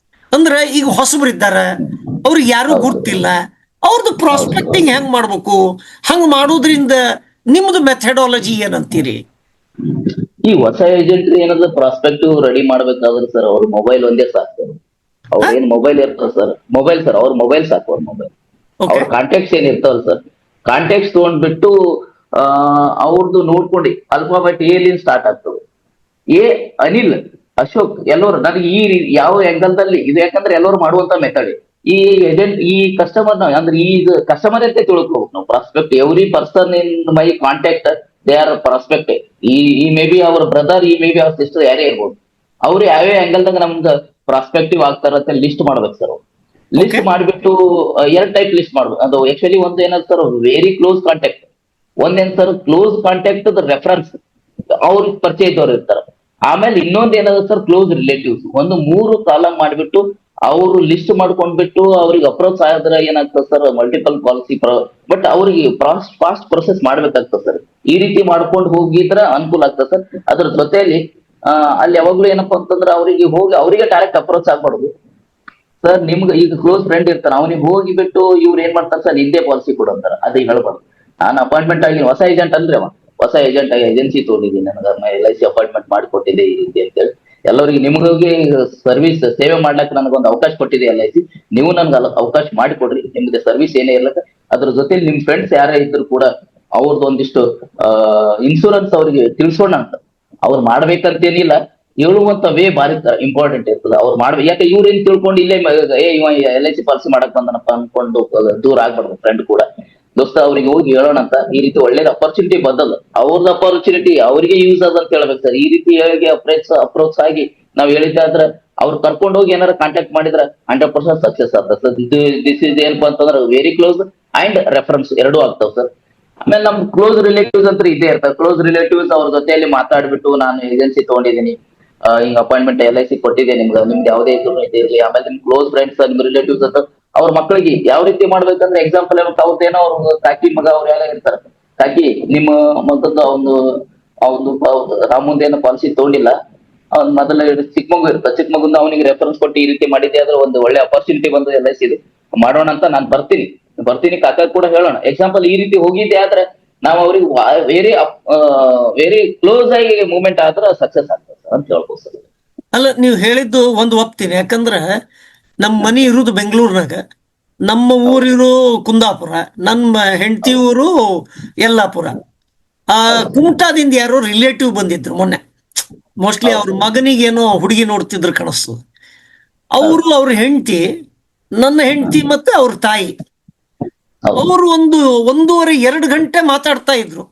Speaker 2: ಅಂದ್ರೆ ಈಗ ಹೊಸಬ್ರು ಇದ್ದಾರ, ಅವ್ರಿಗೆ ಯಾರು ಗೊತ್ತಿಲ್ಲ, ಅವ್ರದ್ದು ಪ್ರಾಸ್ಪೆಕ್ಟಿಂಗ್ ಹೆಂಗ್ ಮಾಡ್ಬೇಕು? ಹಂಗ್ ಮಾಡೋದ್ರಿಂದ ನಿಮ್ದು ಮೆಥಡಾಲಜಿ ಏನಂತೀರಿ?
Speaker 4: ಈ ಹೊಸ ಏಜೆಂಟ್ ಏನದ ಪ್ರಾಸ್ಪೆಕ್ಟಿವ್ ರೆಡಿ ಮಾಡ್ಬೇಕಾದ್ರೆ ಸರ್ ಅವ್ರ ಮೊಬೈಲ್ ಒಂದೇ ಸಾಕು. ಅವ್ರ ಏನ್ ಮೊಬೈಲ್ ಇರ್ತದ ಸರ್, ಮೊಬೈಲ್ ಸರ್ ಅವ್ರ ಮೊಬೈಲ್ ಸಾಕು. ಅವ್ರ ಮೊಬೈಲ್ ಅವ್ರ ಕಾಂಟ್ಯಾಕ್ಟ್ಸ್ ಏನ್ ಇರ್ತಾವಲ್ಲ ಸರ್, ಕಾಂಟ್ಯಾಕ್ಟ್ಸ್ ತಗೊಂಡ್ಬಿಟ್ಟು ಅವ್ರದ್ದು ನೋಡ್ಕೊಂಡು ಅಲ್ಫಾಬೆಟ್ ಎಲಿಂದ ಸ್ಟಾರ್ಟ್ ಆಗ್ತದೆ. ಅನಿಲ್, ಅಶೋಕ್ ಎಲ್ಲರೂ ನನಗೆ ಈ ಯಾವ ಆಂಗಲ್ದಲ್ಲಿ ಇದು, ಯಾಕಂದ್ರೆ ಎಲ್ಲರೂ ಮಾಡುವಂತ ಮೆಥಡ್. ಈ ಏಜೆಂಟ್ ಈ ಕಸ್ಟಮರ್ ಅಂದ್ರೆ ಈಗ ಕಸ್ಟಮರ್ ಅಂತ ತಿಳ್ಕೋಬೇಕು ನಾವು. Prospect every person in my contact they are prospect. ಈ ಮೇ ಬಿ ಅವರ್ ಬ್ರದರ್, ಈ ಮೇ ಬಿ ಅವರ್ ಸಿಸ್ಟರ್ ಯಾರೇ ಇರ್ಬೋದು. ಅವ್ರು ಯಾವ್ಯಾವ ಆಂಗಲ್ದಾಗ ನಮ್ದು ಪ್ರಾಸ್ಪೆಕ್ಟಿವ್ ಆಗ್ತಾರ ಅಂತ ಲಿಸ್ಟ್ ಮಾಡ್ಬೇಕು ಸರ್. ಲಿಸ್ಟ್ ಮಾಡ್ಬಿಟ್ಟು 2 ಟೈಪ್ ಲಿಸ್ಟ್ ಮಾಡ್ಬೇಕು. ಅದು ಆಕ್ಚುಲಿ ಒಂದು ಏನಂತ ಸರ್, ವೆರಿ ಕ್ಲೋಸ್ ಕಾಂಟ್ಯಾಕ್ಟ್. ಒಂದೇನ್ ಸರ್, ಕ್ಲೋಸ್ ಕಾಂಟ್ಯಾಕ್ಟ್ ರೆಫರೆನ್ಸ್, ಅವ್ರಿಗೆ ಪರಿಚಯ ಇದ್ದವ್ರು ಇರ್ತಾರ. ಆಮೇಲೆ ಇನ್ನೊಂದ್ ಏನದ ಸರ್, ಕ್ಲೋಸ್ ರಿಲೇಟಿವ್ಸ್. ಒಂದು 3 ಕಾಲಮ್ ಮಾಡ್ಬಿಟ್ಟು ಅವರು ಲಿಸ್ಟ್ ಮಾಡ್ಕೊಂಡ್ಬಿಟ್ಟು ಅವ್ರಿಗೆ ಅಪ್ರೋಚ್ ಆದ್ರೆ ಏನಾಗ್ತದೆ ಸರ್, ಮಲ್ಟಿಪಲ್ ಪಾಲಿಸಿ. ಬಟ್ ಅವ್ರಿಗೆ ಫಾಸ್ಟ್ ಪ್ರೊಸೆಸ್ ಮಾಡ್ಬೇಕಾಗ್ತದೆ ಸರ್. ಈ ರೀತಿ ಮಾಡ್ಕೊಂಡು ಹೋಗಿದ್ರೆ ಅನುಕೂಲ ಆಗ್ತದೆ ಸರ್. ಅದ್ರ ಜೊತೆಯಲ್ಲಿ ಅಲ್ಲಿ ಯಾವಾಗ್ಲೂ ಏನಪ್ಪಾ ಅಂತಂದ್ರೆ ಅವರಿಗೆ ಡೈರೆಕ್ಟ್ ಅಪ್ರೋಚ್ ಆಗ್ಬಾರ್ದು ಸರ್. ನಿಮ್ಗೆ ಈಗ ಕ್ಲೋಸ್ ಫ್ರೆಂಡ್ ಇರ್ತಾರ, ಅವನಿಗೆ ಹೋಗಿ ಬಿಟ್ಟು ಇವ್ರು ಏನ್ ಮಾಡ್ತಾರೆ ಸರ್, ನಿಂದೇ ಪಾಲಿಸಿ ಕೊಡು ಅಂತಾರ. ಅದೇ ಹೇಳ್ಬಾರ್ದು. ನಾನು ಅಪಾಯಿಂಟ್ಮೆಂಟ್ ಆಗಿ ಹೊಸ ಏಜೆಂಟ್ ಅಲ್ರಿ ಅವ, ಹೊಸ ಏಜೆಂಟ್ ಆಗಿ ಏಜೆನ್ಸಿ ತಗೊಂಡಿದ್ದೀನಿ, ನನಗೆ LIC ಅಪಾಯಿಂಟ್ಮೆಂಟ್ ಮಾಡಿಕೊಟ್ಟಿದೆ ಈ ರೀತಿ ಅಂತೇಳಿ. ಎಲ್ಲರಿಗೆ ನಿಮ್ಗೆ ಸರ್ವಿಸ್ ಸೇವೆ ಮಾಡ್ಲಿಕ್ಕೆ ನನಗೊಂದು ಅವಕಾಶ ಕೊಟ್ಟಿದೆ LIC. ನೀವು ನನ್ಗೆ ಅವಕಾಶ ಮಾಡಿಕೊಡ್ರಿ. ನಿಮ್ಗೆ ಸರ್ವಿಸ್ ಏನೇ ಇರ್ಲಕ್ಕ ಅದ್ರ ಜೊತೆ ನಿಮ್ ಫ್ರೆಂಡ್ಸ್ ಯಾರೇ ಇದ್ರು ಕೂಡ ಅವ್ರದ್ದು ಒಂದಿಷ್ಟು ಇನ್ಶೂರೆನ್ಸ್ ಅವ್ರಿಗೆ ತಿಳಿಸೋಣ ಅಂತ. ಅವ್ರು ಮಾಡ್ಬೇಕಂತೇನಿಲ್ಲ, ಹೇಳುವಂತ ವೇ ಬಾರಿ ಇಂಪಾರ್ಟೆಂಟ್ ಇರ್ತದೆ. ಅವ್ರು ಮಾಡ್ಬೇಕು. ಯಾಕೆ ಇವ್ರೇನ್ ತಿಳ್ಕೊಂಡು ಇಲ್ಲೇ ಇವ LIC ಪಾಲಿಸಿ ಮಾಡಕ್ ಬಂದನಪ್ಪ ಅನ್ಕೊಂಡು ದೂರ ಆಗ್ಬಾರ್ದು ಫ್ರೆಂಡ್ ಕೂಡ. ದೋಸ್ತ ಅವ್ರಿಗೆ ಹೋಗಿ ಹೇಳೋಣ ಅಂತ, ಈ ರೀತಿ ಒಳ್ಳೇದು ಅಪರ್ಚುನಿಟಿ ಬಂದಲ್ಲ, ಅವ್ರದ್ದು ಅಪರ್ಚುನಿಟಿ ಅವ್ರಿಗೆ ಯೂಸ್ ಅದ ಅಂತ ಹೇಳ್ಬೇಕು ಸರ್. ಈ ರೀತಿ ಹೇಳಿ ಅಪ್ರೋಚ್ ಆಗಿ ನಾವ್ ಹೇಳಿದ್ದಾದ್ರೆ ಅವ್ರು ಕರ್ಕೊಂಡು ಹೋಗಿ ಏನಾರ ಕಾಂಟ್ಯಾಕ್ಟ್ ಮಾಡಿದ್ರೆ 100% ಸಕ್ಸಸ್ ಆಗ್ತದೆ ಸರ್. ದಿಸ್ ಇಸ್ ಏನಪ್ಪಾ ಅಂತಂದ್ರೆ ವೆರಿ ಕ್ಲೋಸ್ ಅಂಡ್ ರೆಫರೆನ್ಸ್ ಎರಡೂ ಆಗ್ತಾವ ಸರ್. ಆಮೇಲೆ ನಮ್ ಕ್ಲೋಸ್ ರಿಲೇಟಿವ್ಸ್ ಅಂತ ಇದ್ದೇ ಇರ್ತಾರೆ. ಕ್ಲೋಸ್ ರಿಲೇಟಿವ್ಸ್ ಅವ್ರ ಜೊತೆಯಲ್ಲಿ ಮಾತಾಡ್ಬಿಟ್ಟು, ನಾನು ಏಜೆನ್ಸಿ ತಗೊಂಡಿದ್ದೀನಿ, ಹಿಂಗ್ ಅಪಾಯಿಂಟ್ಮೆಂಟ್ LIC ಕೊಟ್ಟಿದೆ, ನಿಮ್ಗೆ ಯಾವುದೇ ಇರ್ಲಿ. ಆಮೇಲೆ ನಿಮ್ ಕ್ಲೋಸ್ ಫ್ರೆಂಡ್ಸ್, ನಿಮ್ ರಿಲೇಟಿವ್ಸ್ ಅಂತ ಅವ್ರ ಮಕ್ಕಳಿಗೆ ಯಾವ ರೀತಿ ಮಾಡ್ಬೇಕಂದ್ರೆ, ಎಕ್ಸಾಂಪಲ್ ಅವ್ರದ್ದೇನೋ ಅವ್ರ ಕಾಕಿ ಮಗ ಅವ್ರು ಎಲ್ಲ ಇರ್ತಾರೆ. ಕಾಕಿ ನಿಮ್ಮ ಮಗದ್ದು ಅವ್ನು ರಾಮುಂದೇನೋ ಪಾಲಿಸಿ ತಗೊಂಡಿಲ್ಲ, ಅವ್ನ್ ಮೊದಲ ಚಿಕ್ಕ ಮಗು ಇರ್ತಾರೆ, ಚಿಕ್ಕ ಮಗುಂದ ಅವನಿಗೆ ರೆಫರೆನ್ಸ್ ಕೊಟ್ಟು ಈ ರೀತಿ ಮಾಡಿದ್ದೆ ಆದ್ರೆ ಒಂದು ಒಳ್ಳೆ ಅಪರ್ಚುನಿಟಿ ಬಂದು LIC ಇದು ಮಾಡೋಣ ಅಂತ ನಾನು ಬರ್ತೀನಿ ಕಾಕ ಕೂಡ ಹೇಳೋಣ. ಎಕ್ಸಾಂಪಲ್ ಈ ರೀತಿ ಹೋಗಿದ್ದೆ ಆದ್ರೆ ನಾವು ಅವ್ರಿಗೆ ವೆರಿ ಕ್ಲೋಸ್ ಆಗಿ ಮೂವ್ಮೆಂಟ್ ಆದ್ರೆ ಸಕ್ಸಸ್ ಆಗ್ತದೆ ಅಂತ ಹೇಳ್ಬೋದು ಸರ್.
Speaker 2: ಅಲ್ಲ, ನೀವು ಹೇಳಿದ್ದು ಒಂದು ಒಪ್ತೀನಿ. ಯಾಕಂದ್ರೆ ನಮ್ಮ ಮನಿ ಇರುದು ಬೆಂಗಳೂರಿನಾಗ, ನಮ್ಮ ಊರಿರು ಕುಂದಾಪುರ, ನಮ್ಮ ಹೆಂಡತಿ ಊರು ಯಲ್ಲಾಪುರ. ಕುಮಟಾದಿಂದ ಯಾರೋ ರಿಲೇಟಿವ್ ಬಂದಿದ್ರು ಮೊನ್ನೆ. ಮೋಸ್ಟ್ಲಿ ಅವ್ರ ಮಗನಿಗೇನೋ ಹುಡುಗಿ ನೋಡ್ತಿದ್ರು ಕಾಣಿಸ್ತು. ಅವ್ರ ಹೆಂಡತಿ, ನನ್ನ ಹೆಂಡತಿ ಮತ್ತೆ ಅವ್ರ ತಾಯಿ, ಅವರು 1.5-2 ಗಂಟೆ ಮಾತಾಡ್ತಾ ಇದ್ರು.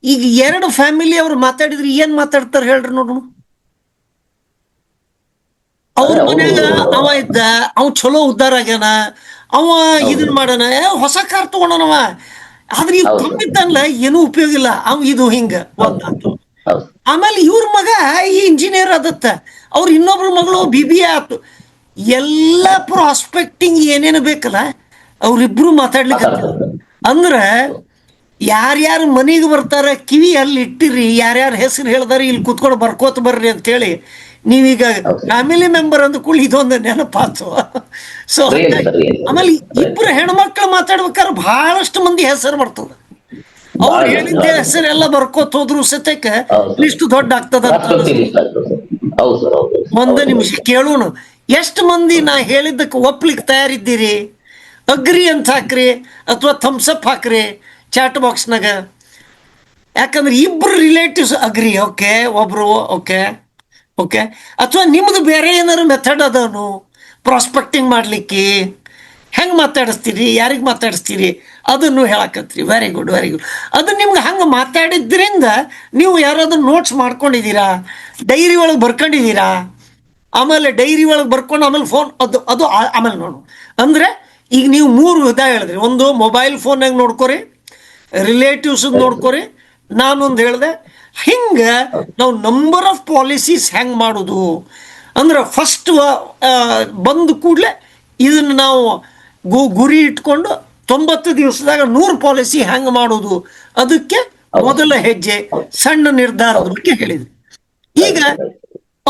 Speaker 2: ಈಗ 2 ಫ್ಯಾಮಿಲಿ ಅವ್ರು ಮಾತಾಡಿದ್ರೆ ಏನ್ ಮಾತಾಡ್ತಾರೆ ಹೇಳ್ರಿ ನೋಡೋಣ. ಅವ್ರ ಮನ್ಯಾಗ ಅವ ಇದ್ದ, ಅವ್ ಚಲೋ ಉದ್ದಾರ ಆಗ್ಯಾನ, ಅವ ಇದನ್ ಮಾಡೋಣ, ಹೊಸ ಕಾರ್ ತಗೊಂಡನವ. ಆದ್ರೆ ಈಗ ತುಂಬಿದ್ದಲ್ಲ, ಏನೂ ಉಪಯೋಗ ಇಲ್ಲ, ಅವ್ ಇದು ಹಿಂಗ ಒಂದಾತು. ಆಮೇಲೆ ಇವ್ರ ಮಗ ಈ ಇಂಜಿನಿಯರ್ ಆದತ್ತ, ಅವ್ರ ಇನ್ನೊಬ್ರ ಮಗಳು BBA ಆತು. ಎಲ್ಲ ಪ್ರಾಸ್ಪೆಕ್ಟಿಂಗ್ ಏನೇನು ಬೇಕಲ್ಲ ಅವ್ರಿಬ್ರು ಮಾತಾಡ್ಲಿಕ್ಕೆ. ಅಂದ್ರ ಯಾರ್ಯಾರು ಮನೆಗೆ ಬರ್ತಾರ ಕಿವಿ ಅಲ್ಲಿ ಇಟ್ಟಿರಿ, ಯಾರ್ಯಾರ ಹೆಸರು ಹೇಳ್ದಾರಿ ಇಲ್ಲಿ ಕುತ್ಕೊಂಡು ಬರ್ಕೋತ ಬರ್ರಿ ಅಂತೇಳಿ. ನೀವೀಗ ಫ್ಯಾಮಿಲಿ ಮೆಂಬರ್ ಅಂದ ಕೂಡ ಇದೊಂದು ನೆನಪಾತು. ಸೊ ಆಮೇಲೆ ಇಬ್ರು ಹೆಣ್ಮಕ್ಳು ಮಾತಾಡ್ಬೇಕಾದ್ರೆ ಬಹಳಷ್ಟು ಮಂದಿ ಹೆಸರು ಬರ್ತದ. ಅವ್ರು ಹೇಳಿದ್ದೆ ಹೆಸರೆಲ್ಲ ಬರ್ಕೋತ ಹೋದ್ರು ಸತ್ಯಕ್ಕೆ ಇಷ್ಟು ದೊಡ್ಡ ಆಗ್ತದ. ಒಂದು ನಿಮಿಷ ಕೇಳೋಣ, ಎಷ್ಟು ಮಂದಿ ನಾ ಹೇಳಿದ್ದಕ್ಕೆ ಒಪ್ಲಿಕ್ಕೆ ತಯಾರಿದ್ದೀರಿ? ಅಗ್ರಿ ಅಂತ ಹಾಕ್ರಿ ಅಥವಾ ಥಮ್ಸಪ್ ಹಾಕ್ರಿ ಚಾಟ್ ಬಾಕ್ಸ್ನಾಗ. ಯಾಕಂದ್ರೆ ಇಬ್ರು ರಿಲೇಟಿವ್ಸ್ ಅಗ್ರಿ, ಓಕೆ, ಒಬ್ರು ಓಕೆ. ಅಥವಾ ನಿಮ್ದು ಬೇರೆ ಏನಾರು ಮೆಥಡ್ ಅದನು ಪ್ರಾಸ್ಪೆಕ್ಟಿಂಗ್ ಮಾಡ್ಲಿಕ್ಕೆ? ಹೆಂಗೆ ಮಾತಾಡಿಸ್ತೀರಿ, ಯಾರಿಗೆ ಮಾತಾಡಿಸ್ತೀರಿ ಅದನ್ನು ಹೇಳಕತ್ರಿ. Very good. ಅದು ನಿಮ್ಗೆ ಹಂಗೆ ಮಾತಾಡಿದ್ರಿಂದ ನೀವು ಯಾರಾದ್ರೂ ನೋಟ್ಸ್ ಮಾಡ್ಕೊಂಡಿದ್ದೀರಾ, ಡೈರಿ ಒಳಗೆ ಬರ್ಕೊಂಡಿದ್ದೀರಾ? ಆಮೇಲೆ ಡೈರಿ ಒಳಗೆ ಬರ್ಕೊಂಡು ಆಮೇಲೆ ಫೋನ್ ಅದು ಆಮೇಲೆ ನೋಡು. ಅಂದರೆ ಈಗ ನೀವು 3 ವಿಧ ಹೇಳಿದ್ರಿ. ಒಂದು ಮೊಬೈಲ್ ಫೋನ್ನಾಗ ನೋಡ್ಕೊರಿ, ರಿಲೇಟಿವ್ಸ್ ನೋಡ್ಕೊರಿ, ನಾನೊಂದು ಹೇಳಿದೆ. ಹಿಂಗೆ ನಾವು ನಂಬರ್ ಆಫ್ ಪಾಲಿಸೀಸ್ ಹೆಂಗೆ ಮಾಡೋದು ಅಂದ್ರೆ, ಫಸ್ಟ್ ಬಂದ ಕೂಡಲೇ ಇದನ್ನು ನಾವು ಗುರಿ ಇಟ್ಕೊಂಡು 90 ದಿವಸದಾಗ 100 ಪಾಲಿಸಿ ಹೆಂಗೆ ಮಾಡೋದು, ಅದಕ್ಕೆ ಮೊದಲ ಹೆಜ್ಜೆ ಸಣ್ಣ ನಿರ್ಧಾರದ ಬಗ್ಗೆ ಹೇಳಿದ್ವಿ. ಈಗ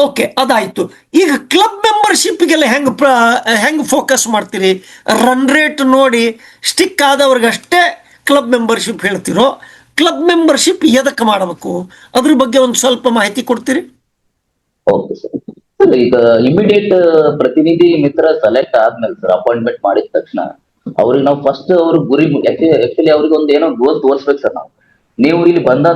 Speaker 2: ಓಕೆ, ಅದಾಯ್ತು. ಈಗ ಕ್ಲಬ್ ಮೆಂಬರ್ಶಿಪ್ಗೆಲ್ಲ ಹೆಂಗೆ ಫೋಕಸ್ ಮಾಡ್ತೀರಿ? ರನ್ ರೇಟ್ ನೋಡಿ ಸ್ಟಿಕ್ ಆದವ್ರಿಗಷ್ಟೇ ಕ್ಲಬ್ ಮೆಂಬರ್ಶಿಪ್ ಹೇಳ್ತಿರೋ, ಕ್ಲಬ್ ಮೆಂಬರ್ಶಿಪ್ ಎದಕ್ಕೆ ಮಾಡಬೇಕು ಅದ್ರ ಬಗ್ಗೆ ಒಂದು ಸ್ವಲ್ಪ ಮಾಹಿತಿ ಕೊಡ್ತೀರಿ?
Speaker 4: Okay sir. ಈಗ ಇಮಿಡಿಯೇಟ್ ಪ್ರತಿನಿಧಿ ಮಿತ್ರ ಸೆಲೆಕ್ಟ್ ಆದ್ಮೇಲೆ ಸರ್, ಅಪಾಯಿಂಟ್ಮೆಂಟ್ ಮಾಡಿದ ತಕ್ಷಣ ಅವ್ರಿಗೆ ನಾವು ಫಸ್ಟ್ ಅವ್ರ ಗುರಿ ಆಕ್ಚುಲಿ ಅವ್ರಿಗೆ ಒಂದು ಏನೋ ಗೋಲ್ ತೋರಿಸ್ಬೇಕು ಸರ್. ನೀವು ಇಲ್ಲಿ ಬಂದ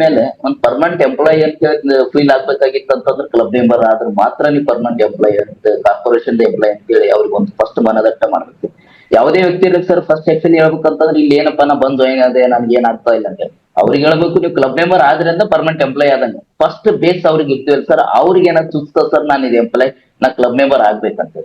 Speaker 4: ಮೇಲೆ ಒಂದು ಪರ್ಮನೆಂಟ್ ಎಂಪ್ಲಾಯಿ ಅಂತ ಹೇಳಿ ಫೀಲ್ ಆಗ್ಬೇಕಾಗಿತ್ತು ಅಂತಂದ್ರೆ, ಕ್ಲಬ್ ಮೆಂಬರ್ ಆದ್ರೆ ಮಾತ್ರ ನೀವು ಪರ್ಮನೆಂಟ್ ಎಂಪ್ಲಾಯಿ ಅಂತ, ಕಾರ್ಪೊರೇಷನ್ ಎಂಪ್ಲಾಯಿ ಅಂತ ಹೇಳಿ ಅವ್ರಿಗೆ ಒಂದು ಫಸ್ಟ್ ಮನದಟ್ಟ ಮಾಡ್ಬೇಕು. ಯಾವುದೇ ವ್ಯಕ್ತಿ ಇರಲಿ ಸರ್, ಫಸ್ಟ್ ಆಕ್ಚುಲಿ ಹೇಳ್ಬೇಕಂತಂದ್ರೆ ಇಲ್ಲಿ ಏನಪ್ಪಾ ನಾ ಬಂದು ಜಾಯಿನ್ ಅದೇ ನನ್ಗೆ ಏನ್ ಆಗ್ತಾ ಇಲ್ಲ ಅಂತ ಅವ್ರಿಗೆ ಹೇಳ್ಬೇಕು, ನೀವು ಕ್ಲಬ್ ಮೆಂಬರ್ ಆದ್ರಿಂದ ಪರ್ಮನೆಂಟ್ ಎಂಪ್ಲಾಯ್ ಆದಂಗೆ ಫಸ್ಟ್ ಬೇಸ್ ಅವ್ರಿಗೆ ಇರ್ತೀವಲ್ಲ ಸರ್, ಅವ್ರಿಗೆ ಏನಾದ್ರು ಚುಚ್ತ ಸರ್ ನಾನು ಇದು ಎಂಪ್ಲಾಯ್ ನಾ ಕ್ಲಬ್ ಮೆಂಬರ್ ಆಗ್ಬೇಕಂತ.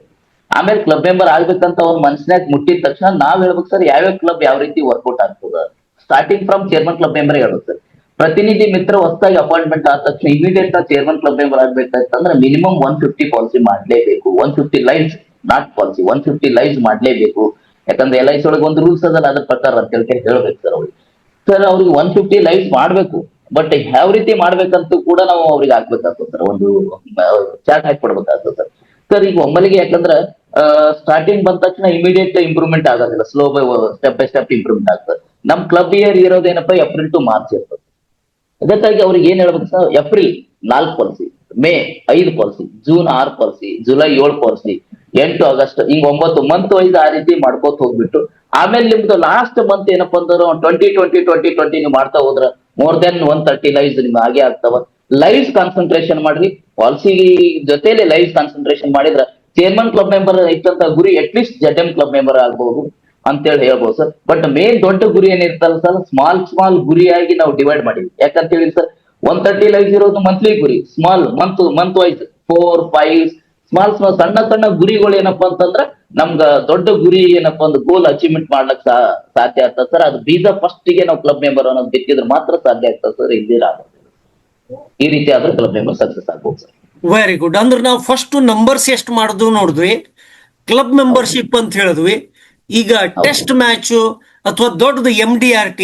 Speaker 4: ಆಮೇಲೆ ಕ್ಲಬ್ ಮೆಂಬರ್ ಆಗ್ಬೇಕಂತ ಅವ್ರ ಮನ್ಸಿನಾಗ ಮುಟ್ಟಿದ ತಕ್ಷಣ ನಾವ್ ಹೇಳ್ಬೇಕು ಸರ್ ಯಾವ್ಯಾವ ಕ್ಲಬ್ ಯಾವ ರೀತಿ ವರ್ಕೌಟ್ ಆಗ್ತದ. Starting from chairman club member ಹೇಳ್ಬೇಕು ಸರ್. ಪ್ರತಿನಿಧಿ ಮಿತ್ರ ಹೊಸದಾಗಿ ಅಪಾಯಿಂಟ್ಮೆಂಟ್ ಆದ ತಕ್ಷಣ ಇಮಿಡಿಯೇಟ್ ಚೇರ್ಮನ್ ಕ್ಲಬ್ ಮೆಂಬರ್ ಆಗ್ಬೇಕಂತಂದ್ರೆ ಮಿನಿಮಮ್ 150 ಪಾಲಿಸಿ ಮಾಡ್ಲೇಬೇಕು. 150 ಲೈವ್ಸ್ ನಾಟ್ ಪಾಲಿಸಿ, 150 ಲೈವ್ಸ್ ಮಾಡ್ಲೇಬೇಕು. ಯಾಕಂದ್ರೆ LIC ಒಳಗೆ ಒಂದು ರೂಲ್ಸ್ ಅದಲ್ಲ, ಅದ್ರ ಪ್ರಕಾರ ಅಂತ ಹೇಳ್ಬೇಕು ಸರ್ ಅವ್ರಿಗೆ. ಸರ್ ಅವ್ರಿಗೆ 150 ಲೈವ್ಸ್ ಮಾಡ್ಬೇಕು, ಬಟ್ ಯಾವ ರೀತಿ ಮಾಡ್ಬೇಕಂತ ಕೂಡ ನಾವು ಅವ್ರಿಗೆ ಹಾಕ್ಬೇಕಾಗ್ತದೆ ಸರ್, ಒಂದು ಚಾರ್ಟ್ ಹಾಕೊಡ್ಬೇಕಾಗ್ತದೆ ಸರ್. ಸರ್ ಈಗ ಒಮ್ಮಲಿಗೆ ಯಾಕಂದ್ರೆ ಸ್ಟಾರ್ಟಿಂಗ್ ಬಂದ ತಕ್ಷಣ ಇಮಿಡಿಯೇಟ್ ಇಂಪ್ರೂವ್ಮೆಂಟ್ ಆಗೋದಿಲ್ಲ, slow by step by step improvement ಆಗ್ತದೆ. ನಮ್ ಕ್ಲಬ್ ಇಯರ್ ಇರೋದೇನಪ್ಪ ಏಪ್ರಿಲ್ ಟು ಮಾರ್ಚ್ ಇರ್ತದೆ. ಅದಕ್ಕಾಗಿ ಅವ್ರಿಗೆ ಏನ್ ಹೇಳ್ಬೇಕು sir, April 4 policy, May 5 policy, June 6 policy, July 7 policy, 8 August ಹಿಂಗ್ 9 ಮಂತ್ ವೈಸ್ ಆ ರೀತಿ ಮಾಡ್ಕೋತ ಹೋಗ್ಬಿಟ್ಟು ಆಮೇಲೆ ನಿಮ್ದು ಲಾಸ್ಟ್ ಮಂತ್ ಏನಪ್ಪಾ ಅಂದ್ರೆ 2020 ನೀವು ಮಾಡ್ತಾ ಹೋದ್ರ ಮೋರ್ ದೆನ್ 130 ಲೈವ್ಸ್ ನಿಮ್ಗೆ ಹಾಗೆ ಆಗ್ತಾವ. ಲೈವ್ಸ್ ಕಾನ್ಸಂಟ್ರೇಷನ್ ಮಾಡ್ರಿ, ಪಾಲಿಸಿ ಜೊತೆಲಿ ಲೈವ್ಸ್ ಕಾನ್ಸಂಟ್ರೇಷನ್ ಮಾಡಿದ್ರ ಚೇರ್ಮನ್ ಕ್ಲಬ್ ಮೆಂಬರ್ ಇಟ್ಟಂತ ಗುರಿ ಅಟ್ಲೀಸ್ಟ್ ZM ಕ್ಲಬ್ ಮೆಂಬರ್ ಆಗ್ಬಹುದು ಅಂತೇಳಿ ಹೇಳ್ಬೋದು ಸರ್. ಬಟ್ ಮೇನ್ ದೊಡ್ಡ ಗುರಿ ಏನಿರ್ತಲ್ಲ ಸರ್, ಸ್ಮಾಲ್ ಗುರಿಯಾಗಿ ನಾವು ಡಿವೈಡ್ ಮಾಡಿದ್ವಿ. ಯಾಕಂತ ಹೇಳಿ ಸರ್, 130 ಲೈವ್ಸ್ ಇರೋದು ಮಂತ್ಲಿ ಗುರಿ, ಸ್ಮಾಲ್ ಮಂತ್ ವೈಸ್ 4, 5 ಸ್ಮಾಲ್ ಸಣ್ಣ ಗುರಿಗಳು ಏನಪ್ಪಾ ಅಂತಂದ್ರ ನಮ್ಗ ದೊಡ್ಡ ಗುರಿ ಏನಪ್ಪಾ ಒಂದು ಗೋಲ್ ಅಚೀವ್ಮೆಂಟ್ ಮಾಡ್ಲಕ್ ಸಾಧ್ಯ ಆಗ್ತದೆ ಸರ್. ಅದು ಬೀಜ ಫಸ್ಟ್ ಗೆ ನಾವು ಕ್ಲಬ್ ಮೆಂಬರ್ ಅನ್ನೋದು ಬಿತ್ತಿದ್ರೆ ಮಾತ್ರ ಸಾಧ್ಯ ಆಗ್ತದೆ ಸರ್, ಇಲ್ದಿರ ಈ ರೀತಿ ಆದ್ರೆ ಕ್ಲಬ್ ಮೆಂಬರ್ ಸಕ್ಸಸ್ ಆಗ್ಬೋದು ಸರ್.
Speaker 2: Very good. ಅಂದ್ರೆ ನಾವು ಫಸ್ಟ್ ನಂಬರ್ಸ್ ಎಷ್ಟು ಮಾಡಿದ್ವು ನೋಡಿದ್ವಿ, ಕ್ಲಬ್ ಮೆಂಬರ್ಶಿಪ್ ಅಂತ ಹೇಳಿದ್ವಿ. ಈಗ ಟೆಸ್ಟ್ ಮ್ಯಾಚು ಅಥವಾ ದೊಡ್ಡದು MDRT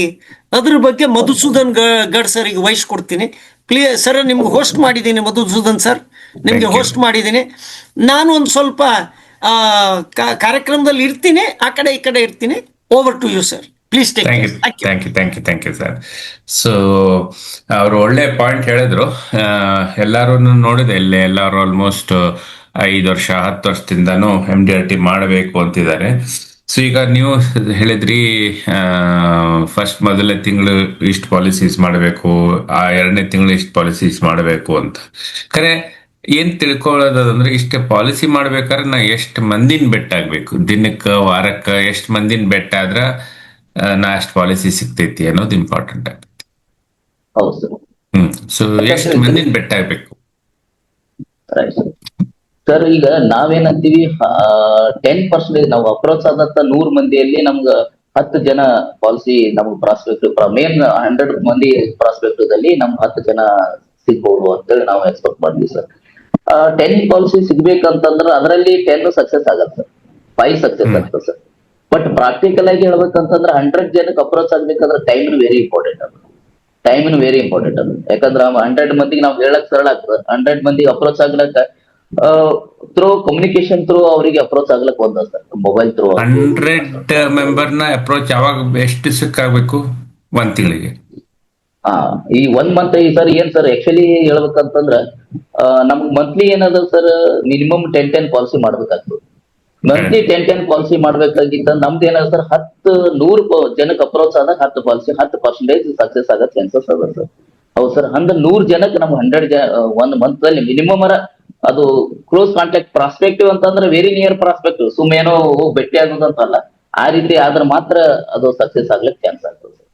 Speaker 2: ಅದ್ರ ಬಗ್ಗೆ ಮಧುಸೂದನ್ ಗಡ್ ಸರ್ ಈಗ ವಹಿಸ್ಕೊಡ್ತೀನಿ. ಕ್ಲಿಯರ್ ಸರ್, ನಿಮ್ಗೆ ಹೋಸ್ಟ್ ಮಾಡಿದ್ದೀನಿ ಮಧುಸೂದನ್ ಸರ್, ನಿಮ್ಗೆ ಹೋಸ್ಟ್ ಮಾಡಿದ್ದೀನಿ. ನಾನು ಒಂದು ಸ್ವಲ್ಪ ಕಾರ್ಯಕ್ರಮದಲ್ಲಿ ಇರ್ತೀನಿ, ಆ ಕಡೆ ಈ ಕಡೆ ಇರ್ತೀನಿ. Over to you sir, please take.
Speaker 5: Thank you sir. So ಅವರು ಒಳ್ಳೆ ಪಾಯಿಂಟ್ ಹೇಳಿದ್ರು. ಎಲ್ಲರೂ ನೋಡಿದೆ ಇಲ್ಲಿ, ಎಲ್ಲರೂ ಆಲ್ಮೋಸ್ಟ್ 5 ವರ್ಷ 10 ವರ್ಷದಿಂದನೂ MDRT ಮಾಡಬೇಕು ಅಂತಿದ್ದಾರೆ. ಸೊ ಈಗ ನೀವು ಹೇಳಿದ್ರಿ ಫಸ್ಟ್ ಮೊದಲನೇ ತಿಂಗಳು ಇಷ್ಟು ಪಾಲಿಸೀಸ್ ಮಾಡಬೇಕು, ಆ 2ನೇ ತಿಂಗಳು ಇಷ್ಟು ಪಾಲಿಸೀಸ್ ಮಾಡಬೇಕು ಅಂತ. ಖರೆ ಏನ್ ತಿಳ್ಕೊಳ್ಳೋದಂದ್ರೆ, ಇಷ್ಟೇ ಪಾಲಿಸಿ ಮಾಡ್ಬೇಕಾದ್ರೆ ನಾ ಎಷ್ಟು ಮಂದಿನ ಬೆಟ್ಟ ಆಗ್ಬೇಕು, ದಿನಕ್ಕೆ ವಾರಕ್ಕೆ ಎಷ್ಟು ಮಂದಿನ ಬೆಟ್ಟ ಆದ್ರ ನಾ ಅಷ್ಟು ಪಾಲಿಸಿ ಸಿಗ್ತೈತಿ ಅನ್ನೋದು ಇಂಪಾರ್ಟೆಂಟ್ ಆಗುತ್ತೆ. ಸೊ ಎಷ್ಟು ಮಂದಿನ ಬೆಟ್ಟ ಆಗ್ಬೇಕು
Speaker 4: ಸರ್? ಈಗ ನಾವೇನಂತೀವಿ 10% ನಾವು ಅಪ್ರೋಚ್ ಆದಂತ 100 ಮಂದಿಯಲ್ಲಿ ನಮ್ಗ 10 ಜನ ಪಾಲಿಸಿ ನಮ್ಗೆ ಪ್ರಾಸ್ಪೆಕ್ಟಿವ್, ಮೇನ್ 100 ಮಂದಿ ಪ್ರಾಸ್ಪೆಕ್ಟಿವ್ದಲ್ಲಿ ನಮ್ಗೆ 10 ಜನ ಸಿಗ್ಬಹುದು ಅಂತೇಳಿ ನಾವು ಎಕ್ಸ್ಪೆಕ್ಟ್ ಮಾಡಿದ್ವಿ ಸರ್. 10 ಪಾಲಿಸಿ ಸಿಗ್ಬೇಕಂತಂದ್ರೆ ಅದರಲ್ಲಿ 10 ಸಕ್ಸಸ್ ಆಗತ್ತೆ ಸರ್, 5 ಸಕ್ಸಸ್ ಆಗ್ತದೆ ಸರ್. ಬಟ್ ಪ್ರಾಕ್ಟಿಕಲ್ ಆಗಿ ಹೇಳ್ಬೇಕಂತಂದ್ರೆ 100 ಜನಕ್ಕೆ ಅಪ್ರೋಚ್ ಆಗ್ಬೇಕಂದ್ರೆ ಟೈಮ್ ವೆರಿ ಇಂಪಾರ್ಟೆಂಟ್ ಅದು. ಯಾಕಂದ್ರೆ 100 ಮಂದಿಗೆ ನಾವು ಹೇಳಕ್ ಸರಳ ಆಗ್ತದೆ, 100 ಮಂದಿಗೆ ಅಪ್ರೋಚ್ ಆಗ್ಲಕ್ಕ ಥ್ರೂ ಕಮ್ಯುನಿಕೇಶನ್ ಥ್ರೂ ಅವರಿಗೆ ಅಪ್ರೋಚ್ ಆಗ್ಲಕ್ ಒಂದ ಸರ್, ಮೊಬೈಲ್ ಥ್ರೂ.
Speaker 5: 100 ಮೆಂಬರ್ನ ಅಪ್ರೋಚ್ ಯಾವಾಗ ಎಷ್ಟು ಸಿಕ್ಕಾಗಬೇಕು? 1 ತಿಂಗಳಿಗೆ.
Speaker 4: ಈ 1 ಮಂತ್ ಸರ್ ಏನ್ ಸರ್ ಆಕ್ಚುಲಿ ಹೇಳ್ಬೇಕಂತಂದ್ರ ನಮ್ಗ್ ಮಂತ್ಲಿ ಏನದ ಸರ್, ಮಿನಿಮಮ್ 10 ಪಾಲಿಸಿ ಮಾಡ್ಬೇಕಾಗ್ತದೆ. ಮಂತ್ಲಿ 10 ಪಾಲಿಸಿ ಮಾಡ್ಬೇಕಾಗಿತ್ತ ನಮ್ದು ಏನದ ಸರ್, 100 ಜನಕ್ಕೆ ಅಪ್ರೋಚ್ ಆದಾಗ 10 ಪಾಲಿಸಿ 10% ಸಕ್ಸಸ್ ಆಗೋ ಚಾನ್ಸಸ್ ಅದ ಸರ್. ಹೌದು ಸರ್, 100 ಜನಕ್ಕೆ ನಮ್ಗೆ 100 ಜನ 1 ಮಂತ್ ಅಲ್ಲಿ ಮಿನಿಮಮ್ ಅದು ಕ್ಲೋಸ್ ಕಾಂಟ್ಯಾಕ್ಟ್ ಪ್ರಾಸ್ಪೆಕ್ಟಿವ್ ಅಂತಂದ್ರೆ ವೆರಿ ನಿಯರ್ ಪ್ರಾಸ್ಪೆಕ್ಟಿವ್, ಸುಮ್ಮೇನೋ ಹೋಗಿ ಭೇಟಿ ಆಗೋದಂತಲ್ಲ, ಆ ರೀತಿ ಆದ್ರೆ ಮಾತ್ರ ಅದು ಸಕ್ಸಸ್ ಆಗ್ಲಿಕ್ಕೆ ಚಾನ್ಸ್ ಆಗ್ತದೆ ಸರ್.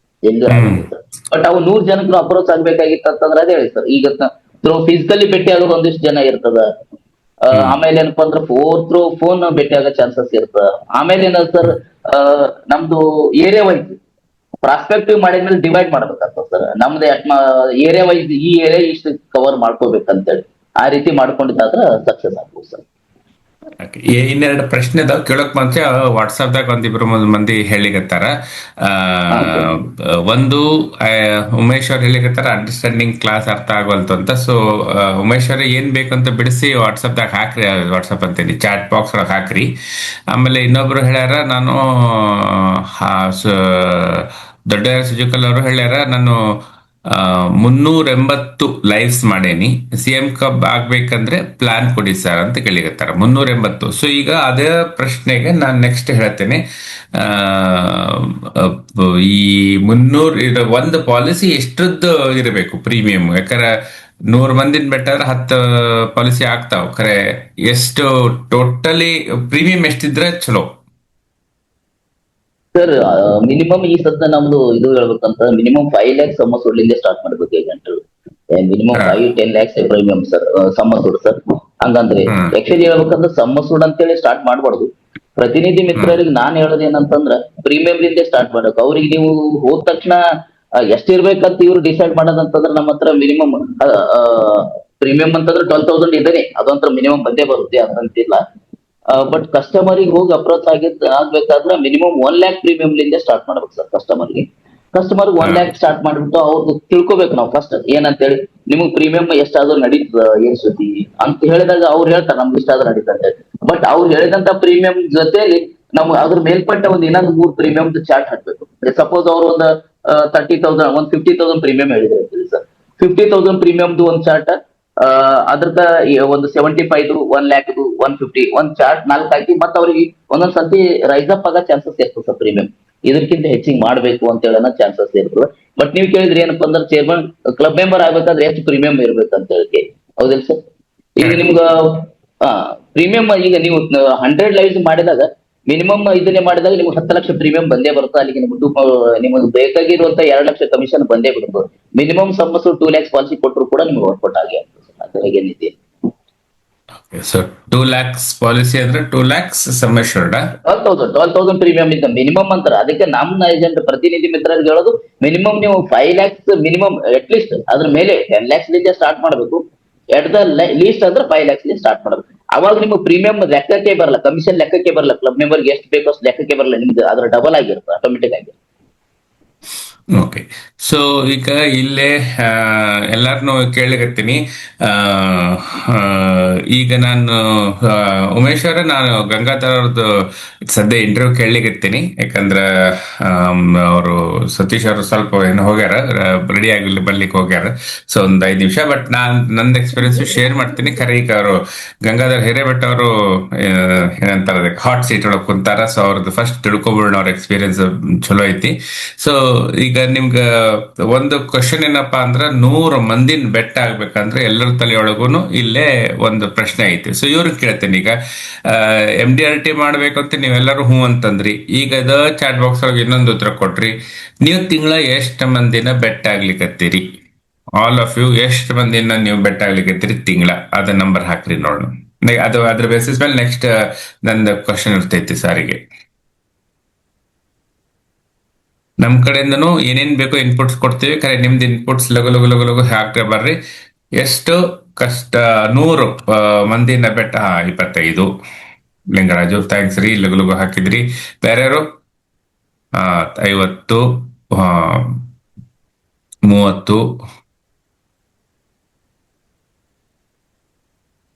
Speaker 4: ಬಟ್ ಅವು 100 ಜನಕ್ಕೆ ಅಪ್ರೋಚ್ ಆಗ್ಬೇಕಾಗಿತ್ತು ಅಂತಂದ್ರೆ ಅದೇ ಹೇಳಿ ಸರ್, ಈಗ ಫಿಸಿಕಲಿ ಭೇಟಿ ಆಗೋದು ಒಂದಿಷ್ಟು ಜನ ಇರ್ತದ. ಆಮೇಲೆ ಏನಪ್ಪಾ ಅಂದ್ರೆ ಫೋನ್ ಭೇಟಿ ಆಗೋ ಚಾನ್ಸಸ್ ಇರ್ತದ. ಆಮೇಲೆ ಏನದ ಸರ್, ನಮ್ದು ಏರಿಯಾ ವೈಸ್ ಪ್ರಾಸ್ಪೆಕ್ಟಿವ್ ಮಾಡಿದ್ಮೇಲೆ ಡಿವೈಡ್ ಮಾಡ್ಬೇಕಾಗ್ತದೆ ಸರ್. ನಮ್ದು ಏರಿಯಾ ವೈಸ್ ಈ ಏರಿಯಾ ಇಷ್ಟು ಕವರ್ ಮಾಡ್ಕೋಬೇಕಂತೇಳಿ ಆ ರೀತಿ ಮಾಡ್ಕೊಂಡಿದ್ದಾದ್ರೆ ಸಕ್ಸಸ್ ಆಗ್ಬೋದು ಸರ್.
Speaker 5: ಇನ್ನೆರಡು ಪ್ರಶ್ನೆ ಅದಾವ ಕೇಳಕ್ ಮುಂಚೆ ವಾಟ್ಸಾಪ್ದಾಗ ಒಂದಿಬ್ರು ಮಂದಿ ಹೇಳಿಗತ್ತಾರ. ಒಂದು ಉಮೇಶ್ ಅವ್ರು ಹೇಳಿಗತ್ತಾರ ಅಂಡರ್ಸ್ಟ್ಯಾಂಡಿಂಗ್ ಕ್ಲಾಸ್ ಅರ್ಥ ಆಗವಲ್ತು ಅಂತ. ಸೊ ಉಮೇಶ್ ಅವ್ರ ಏನ್ ಬೇಕಂತ ಬಿಡಿಸಿ ವಾಟ್ಸಪ್ದಾಗ ಹಾಕ್ರಿ, ವಾಟ್ಸಪ್ ಅಂತೀನಿ ಚಾಟ್ ಬಾಕ್ಸ್ ಒಳಗೆ ಹಾಕ್ರಿ. ಆಮೇಲೆ ಇನ್ನೊಬ್ರು ಹೇಳ್ಯಾರ, ನಾನು ದೊಡ್ಡ ಸುಜುಕಲ್ ಅವರು ಹೇಳ್ಯಾರ, ನಾನು 380 ಲೈವ್ಸ್ ಮಾಡೇನಿ, CM ಕಬ್ ಆಗ್ಬೇಕಂದ್ರೆ ಪ್ಲಾನ್ ಕೊಡಿ ಸರ್ ಅಂತ ಕೇಳಿಗತ್ತಾರ. 380. ಸೊ ಈಗ ಅದೇ ಪ್ರಶ್ನೆಗೆ ನಾನು ನೆಕ್ಸ್ಟ್ ಹೇಳ್ತೇನೆ, ಈ 300 ಒಂದು ಪಾಲಿಸಿ ಎಷ್ಟದ್ದು ಇರಬೇಕು ಪ್ರೀಮಿಯಂ? ಯಾಕಂದ್ರೆ 100 ಮಂದಿನ ಬೆಟ್ಟಾದ್ರೆ 10 ಪಾಲಿಸಿ ಆಗ್ತಾವ. ಖರೆ ಎಷ್ಟು ಟೋಟಲಿ ಪ್ರೀಮಿಯಂ ಎಷ್ಟಿದ್ರೆ ಚಲೋ?
Speaker 4: ಸರ್ ಮಿನಿಮಮ್ ಈ ಸದ್ದ ನಮ್ದು ಇದು ಹೇಳ್ಬೇಕಂತ ಮಿನಿಮಮ್ 5 lakhs ಸಮ್ಮಸೂಡ್ಲಿಂದ ಸ್ಟಾರ್ಟ್ ಮಾಡ್ಬೇಕು ಏಜೆಂಟ್ರು. ಮಿನಿಮಮ್ 5-10 lakhs ಪ್ರೀಮಿಯಂ ಸರ್ ಸಮ್ಮಸೂಡ್ ಸರ್. ಹಂಗಂದ್ರೆ ಆಕ್ಚುಲಿ ಹೇಳ್ಬೇಕಂದ್ರೆ ಸಮ್ಮಸೂಡ್ ಅಂತೇಳಿ ಸ್ಟಾರ್ಟ್ ಮಾಡ್ಬಾರ್ದು. ಪ್ರತಿನಿಧಿ ಮಿತ್ರರಿಗೆ ನಾನ್ ಹೇಳೋದು ಏನಂತಂದ್ರ ಪ್ರೀಮಿಯಂ ಲಿಂದ ಸ್ಟಾರ್ಟ್ ಮಾಡ್ಬೇಕು. ಅವ್ರಿಗೆ ನೀವು ಹೋದ ತಕ್ಷಣ ಎಷ್ಟಿರ್ಬೇಕಂತ ಇವ್ರು ಡಿಸೈಡ್ ಮಾಡೋದಂತಂದ್ರೆ ನಮ್ಮ ಹತ್ರ ಮಿನಿಮಮ್ ಪ್ರೀಮಿಯಂ ಅಂತಂದ್ರೆ 12,000 ಇದೇನೆ, ಅದಂತರ ಮಿನಿಮಮ್ ಬಂದೇ ಬರುತ್ತೆ ಅದಂತಿಲ್ಲ. ಬಟ್ ಕಸ್ಟಮರಿಗೆ ಹೋಗಿ ಅಪ್ರೋಚ್ ಆಗ್ಬೇಕಾದ್ರೆ ಮಿನಿಮಮ್ 1 lakh ಪ್ರೀಮಿಯಂ ಲಿಂದ ಸ್ಟಾರ್ಟ್ ಮಾಡ್ಬೇಕು ಸರ್. ಕಸ್ಟಮರ್ಗೆ 1 lakh ಸ್ಟಾರ್ಟ್ ಮಾಡ್ಬಿಟ್ಟು ಅವ್ರದ್ದು ತಿಳ್ಕೊಬೇಕು ನಾವು ಫಸ್ಟ್ ಏನಂತೇಳಿ. ನಿಮಗ್ ಪ್ರೀಮಿಯಂ ಎಷ್ಟಾದ್ರೂ ನಡೀತದ ಏನ್ ಸುದ್ದಿ ಅಂತ ಹೇಳಿದಾಗ ಅವ್ರು ಹೇಳ್ತಾರೆ ನಮ್ಗೆ ಇಷ್ಟಾದ್ರೂ ನಡೀತಂತೆ. ಬಟ್ ಅವ್ರು ಹೇಳಿದಂತ ಪ್ರೀಮಿಯಂ ಜೊತೆಲಿ ನಮ್ಗೆ ಅದ್ರ ಮೇಲ್ಪಟ್ಟ ಒಂದ್ ಇನ್ನೊಂದು 3 ಪ್ರೀಮಿಯಂ ಚಾರ್ಟ್ ಹಾಕ್ಬೇಕು. ಸಪೋಸ್ ಅವ್ರು ಒಂದು 30,000 ಒಂದ್ 50,000 ಪ್ರೀಮಿಯಂ ಹೇಳಿದ್ರೆ ಸರ್, 50,000 ಪ್ರೀಮಿಯಂದು ಒಂದ್ ಚಾರ್ಟ್, ಅದ್ರದ ಒಂದು 75, 1 lakh, 150 ಒಂದ್ ಚಾರ್ಟ್ 4 ಹಾಕಿ ಮತ್ತೆ ಅವ್ರಿಗೆ ಒಂದೊಂದ್ ಸರ್ತಿ ರೈಸ್ ಅಪ್ ಆಗೋ ಚಾನ್ಸಸ್ ಇರ್ತದೆ ಸರ್. ಪ್ರೀಮಿಯಂ ಇದಕ್ಕಿಂತ ಹೆಚ್ಚಿಗೆ ಮಾಡ್ಬೇಕು ಅಂತ ಹೇಳೋ ಚಾನ್ಸಸ್ ಇರ್ತದೆ. ಬಟ್ ನೀವು ಕೇಳಿದ್ರೆ ಏನಪ್ಪಾ ಅಂದ್ರೆ ಚೇರ್ಮನ್ ಕ್ಲಬ್ ಮೆಂಬರ್ ಆಗ್ಬೇಕಾದ್ರೆ ಎಷ್ಟು ಪ್ರೀಮಿಯಂ ಇರ್ಬೇಕಂತ ಹೇಳಿ, ಹೌದಿಲ್ಲ ಸರ್? ಈಗ ನಿಮ್ಗ ಪ್ರೀಮಿಯಂ ಈಗ ನೀವು 100 lives ಮಾಡಿದಾಗ ಮಿನಿಮಮ್ ಇದನ್ನೇ ಮಾಡಿದಾಗ ನಿಮ್ಗೆ 10 ಲಕ್ಷ ಪ್ರೀಮಿಯಂ ಬಂದೇ ಬರುತ್ತೆ. ಅಲ್ಲಿಗೆ ನಿಮ್ಗೆ ಬೇಕಾಗಿರುವಂತ 2 ಲಕ್ಷ ಕಮಿಷನ್ ಬಂದೇ ಬಿಡ್ಬೋದು. ಮಿನಿಮಮ್ ಸಮ್ಮಸು 2 lakhs ಪಾಲಿಸಿ ಕೊಟ್ಟರು ಕೂಡ ನಿಮ್ಗೆ ವರ್ಕೌಟ್ ಆಗಿ ಅದು ಹೇಗೇನಿದೆ.
Speaker 5: ಸೊ 2 lakhs ಪಾಲಿಸಿ ಅಂದ್ರೆ 2 lakhs ಸಮ್ ಅಶ್ಯೂರ್ಡ್
Speaker 4: 12,000 ಪ್ರೀಮಿಯಂ ಇಂದ ಮಿನಿಮಮ್ ಅಂತಾರೆ. ಅದಕ್ಕೆ ನಮ್ಮ ಏಜೆಂಟ್ ಪ್ರತಿನಿಧಿ ಮಿತ್ರರಿಗೆ ಹೇಳೋದು ಮಿನಿಮಮ್ ನೀವು 5 lakhs ಮಿನಿಮಮ್ ಅಟ್ ಲೀಸ್ಟ್ ಅದ್ರ ಮೇಲೆ 10 lakhs ಲಿಂದ ಸ್ಟಾರ್ಟ್ ಮಾಡ್ಬೇಕು. ಎಟ್ ದ ಲೀಸ್ಟ್ ಅಂದ್ರೆ 5 lakhs ಲಿಂದ ಸ್ಟಾರ್ಟ್ ಮಾಡ್ಬೇಕು. ಅವಾಗ ನಿಮ್ಗೆ ಪ್ರೀಮಿಯಂ ಲೆಕ್ಕಕ್ಕೆ ಬರಲ್ಲ, ಕಮಿಷನ್ ಲೆಕ್ಕಕ್ಕೆ ಬರಲ್ಲ, ಕ್ಲಬ್ ಮೆಂಬರ್ಗೆ ಎಷ್ಟು ಬೇಕೋ ಅಷ್ಟು ಲೆಕ್ಕಕ್ಕೆ ಬರಲ್ಲ, ನಿಮ್ದು ಅದ್ರ ಡಬಲ್ ಆಗಿರುತ್ತೆ ಆಟೋಮೆಟಿಕ್ ಆಗಿ.
Speaker 5: ಓಕೆ. ಸೊ ಈಗ ಇಲ್ಲೇ ಎಲ್ಲಾರನು ಕೇಳಕತ್ತೀನಿ. ಈಗ ನಾನು ಉಮೇಶ್ ಅವರ ನಾನು ಗಂಗಾಧರ್ ಅವ್ರದ್ದು ಸದ್ಯ ಇಂಟರ್ವ್ಯೂ ಕೇಳಲಿಕತ್ತೀನಿ. ಯಾಕಂದ್ರೆ ಅವರು ಸತೀಶ್ ಅವರು ಸ್ವಲ್ಪ ಏನು ಹೋಗ್ಯಾರ, ರೆಡಿ ಆಗಿ ಬರ್ಲಿಕ್ಕೆ ಹೋಗ್ಯಾರ. ಸೊ ಒಂದು 5 ನಿಮಿಷ. ಬಟ್ ನಂದು ಎಕ್ಸ್ಪೀರಿಯನ್ಸ್ ಶೇರ್ ಮಾಡ್ತೀನಿ. ಖರೆ ಈಗ ಅವರು ಗಂಗಾಧರ್ ಹಿರೇಮಠ ಅವರು ಏನಂತಾರ ಅದಕ್ಕೆ ಹಾಟ್ ಸೀಟ್ ಒಳಗೆ ಕುಂತಾರ. ಸೊ ಅವ್ರದ್ದು ಫಸ್ಟ್ ತಿಳ್ಕೊಬಿಡೋಣ, ಅವ್ರ ಎಕ್ಸ್ಪೀರಿಯನ್ಸ್ ಚಲೋ ಐತಿ. ಸೊ ಈಗ ನಿಮ್ಗ ಒಂದು ಕ್ವಶನ್ ಏನಪ್ಪಾ ಅಂದ್ರ 100 ಮಂದಿನ ಬೆಟ್ಟ ಆಗ್ಬೇಕಂದ್ರೆ ಎಲ್ಲರ ತಲೆಯೊಳಗೂನು ಇಲ್ಲೇ ಒಂದು ಪ್ರಶ್ನೆ ಐತಿ. ಸೊ ಇವ್ರಿಗೆ ಕೇಳ್ತೇನೆ, ಈಗ MDRT ಮಾಡ್ಬೇಕಂತ ನೀವೆಲ್ಲರೂ ಹೂ ಅಂತಂದ್ರಿ. ಈಗ ಅದ ಚಾಟ್ ಬಾಕ್ಸ್ ಒಳಗೆ ಇನ್ನೊಂದು ಉತ್ತರ ಕೊಟ್ರಿ. ನೀವು ತಿಂಗಳ ಎಷ್ಟು ಮಂದಿನ ಬೆಟ್ಟ ಆಗ್ಲಿಕತ್ತೀರಿ? ಆಲ್ ಆಫ್ ಯು ಎಷ್ಟು ಮಂದಿನ ನೀವು ಬೆಟ್ಟ ಆಗ್ಲಿಕತ್ತೀರಿ ತಿಂಗಳ? ಅದ ನಂಬರ್ ಹಾಕ್ರಿ ನೋಡೋಣ. ಅದು ಅದ್ರ ಬೇಸಿಸ್ ಮೇಲೆ ನೆಕ್ಸ್ಟ್ ನಂದು ಕ್ವಶನ್ ಇರ್ತೈತಿ ಸಾರಿಗೆ. ನಮ್ ಕಡೆಯಿಂದನೂ ಏನೇನ್ ಬೇಕೋ ಇನ್ಪುಟ್ಸ್ ಕೊಡ್ತೀವಿ. ಖರೆ ನಿಮ್ದು ಇನ್ಪುಟ್ಸ್ ಲಗು ಲಗು ಲಗು ಲಗು ಹಾಕ್ತಾ ಬರ್ರಿ. ಎಷ್ಟು ಕಷ್ಟ 100 ಮಂದಿನ ಬೆಟ್ಟ? 25. ಲಿಂಗರಾಜು ಥ್ಯಾಂಕ್ಸ್ ರೀ, ಲಗು ಲಗು ಹಾಕಿದ್ರಿ. ಬೇರೆಯವರು 50, 30.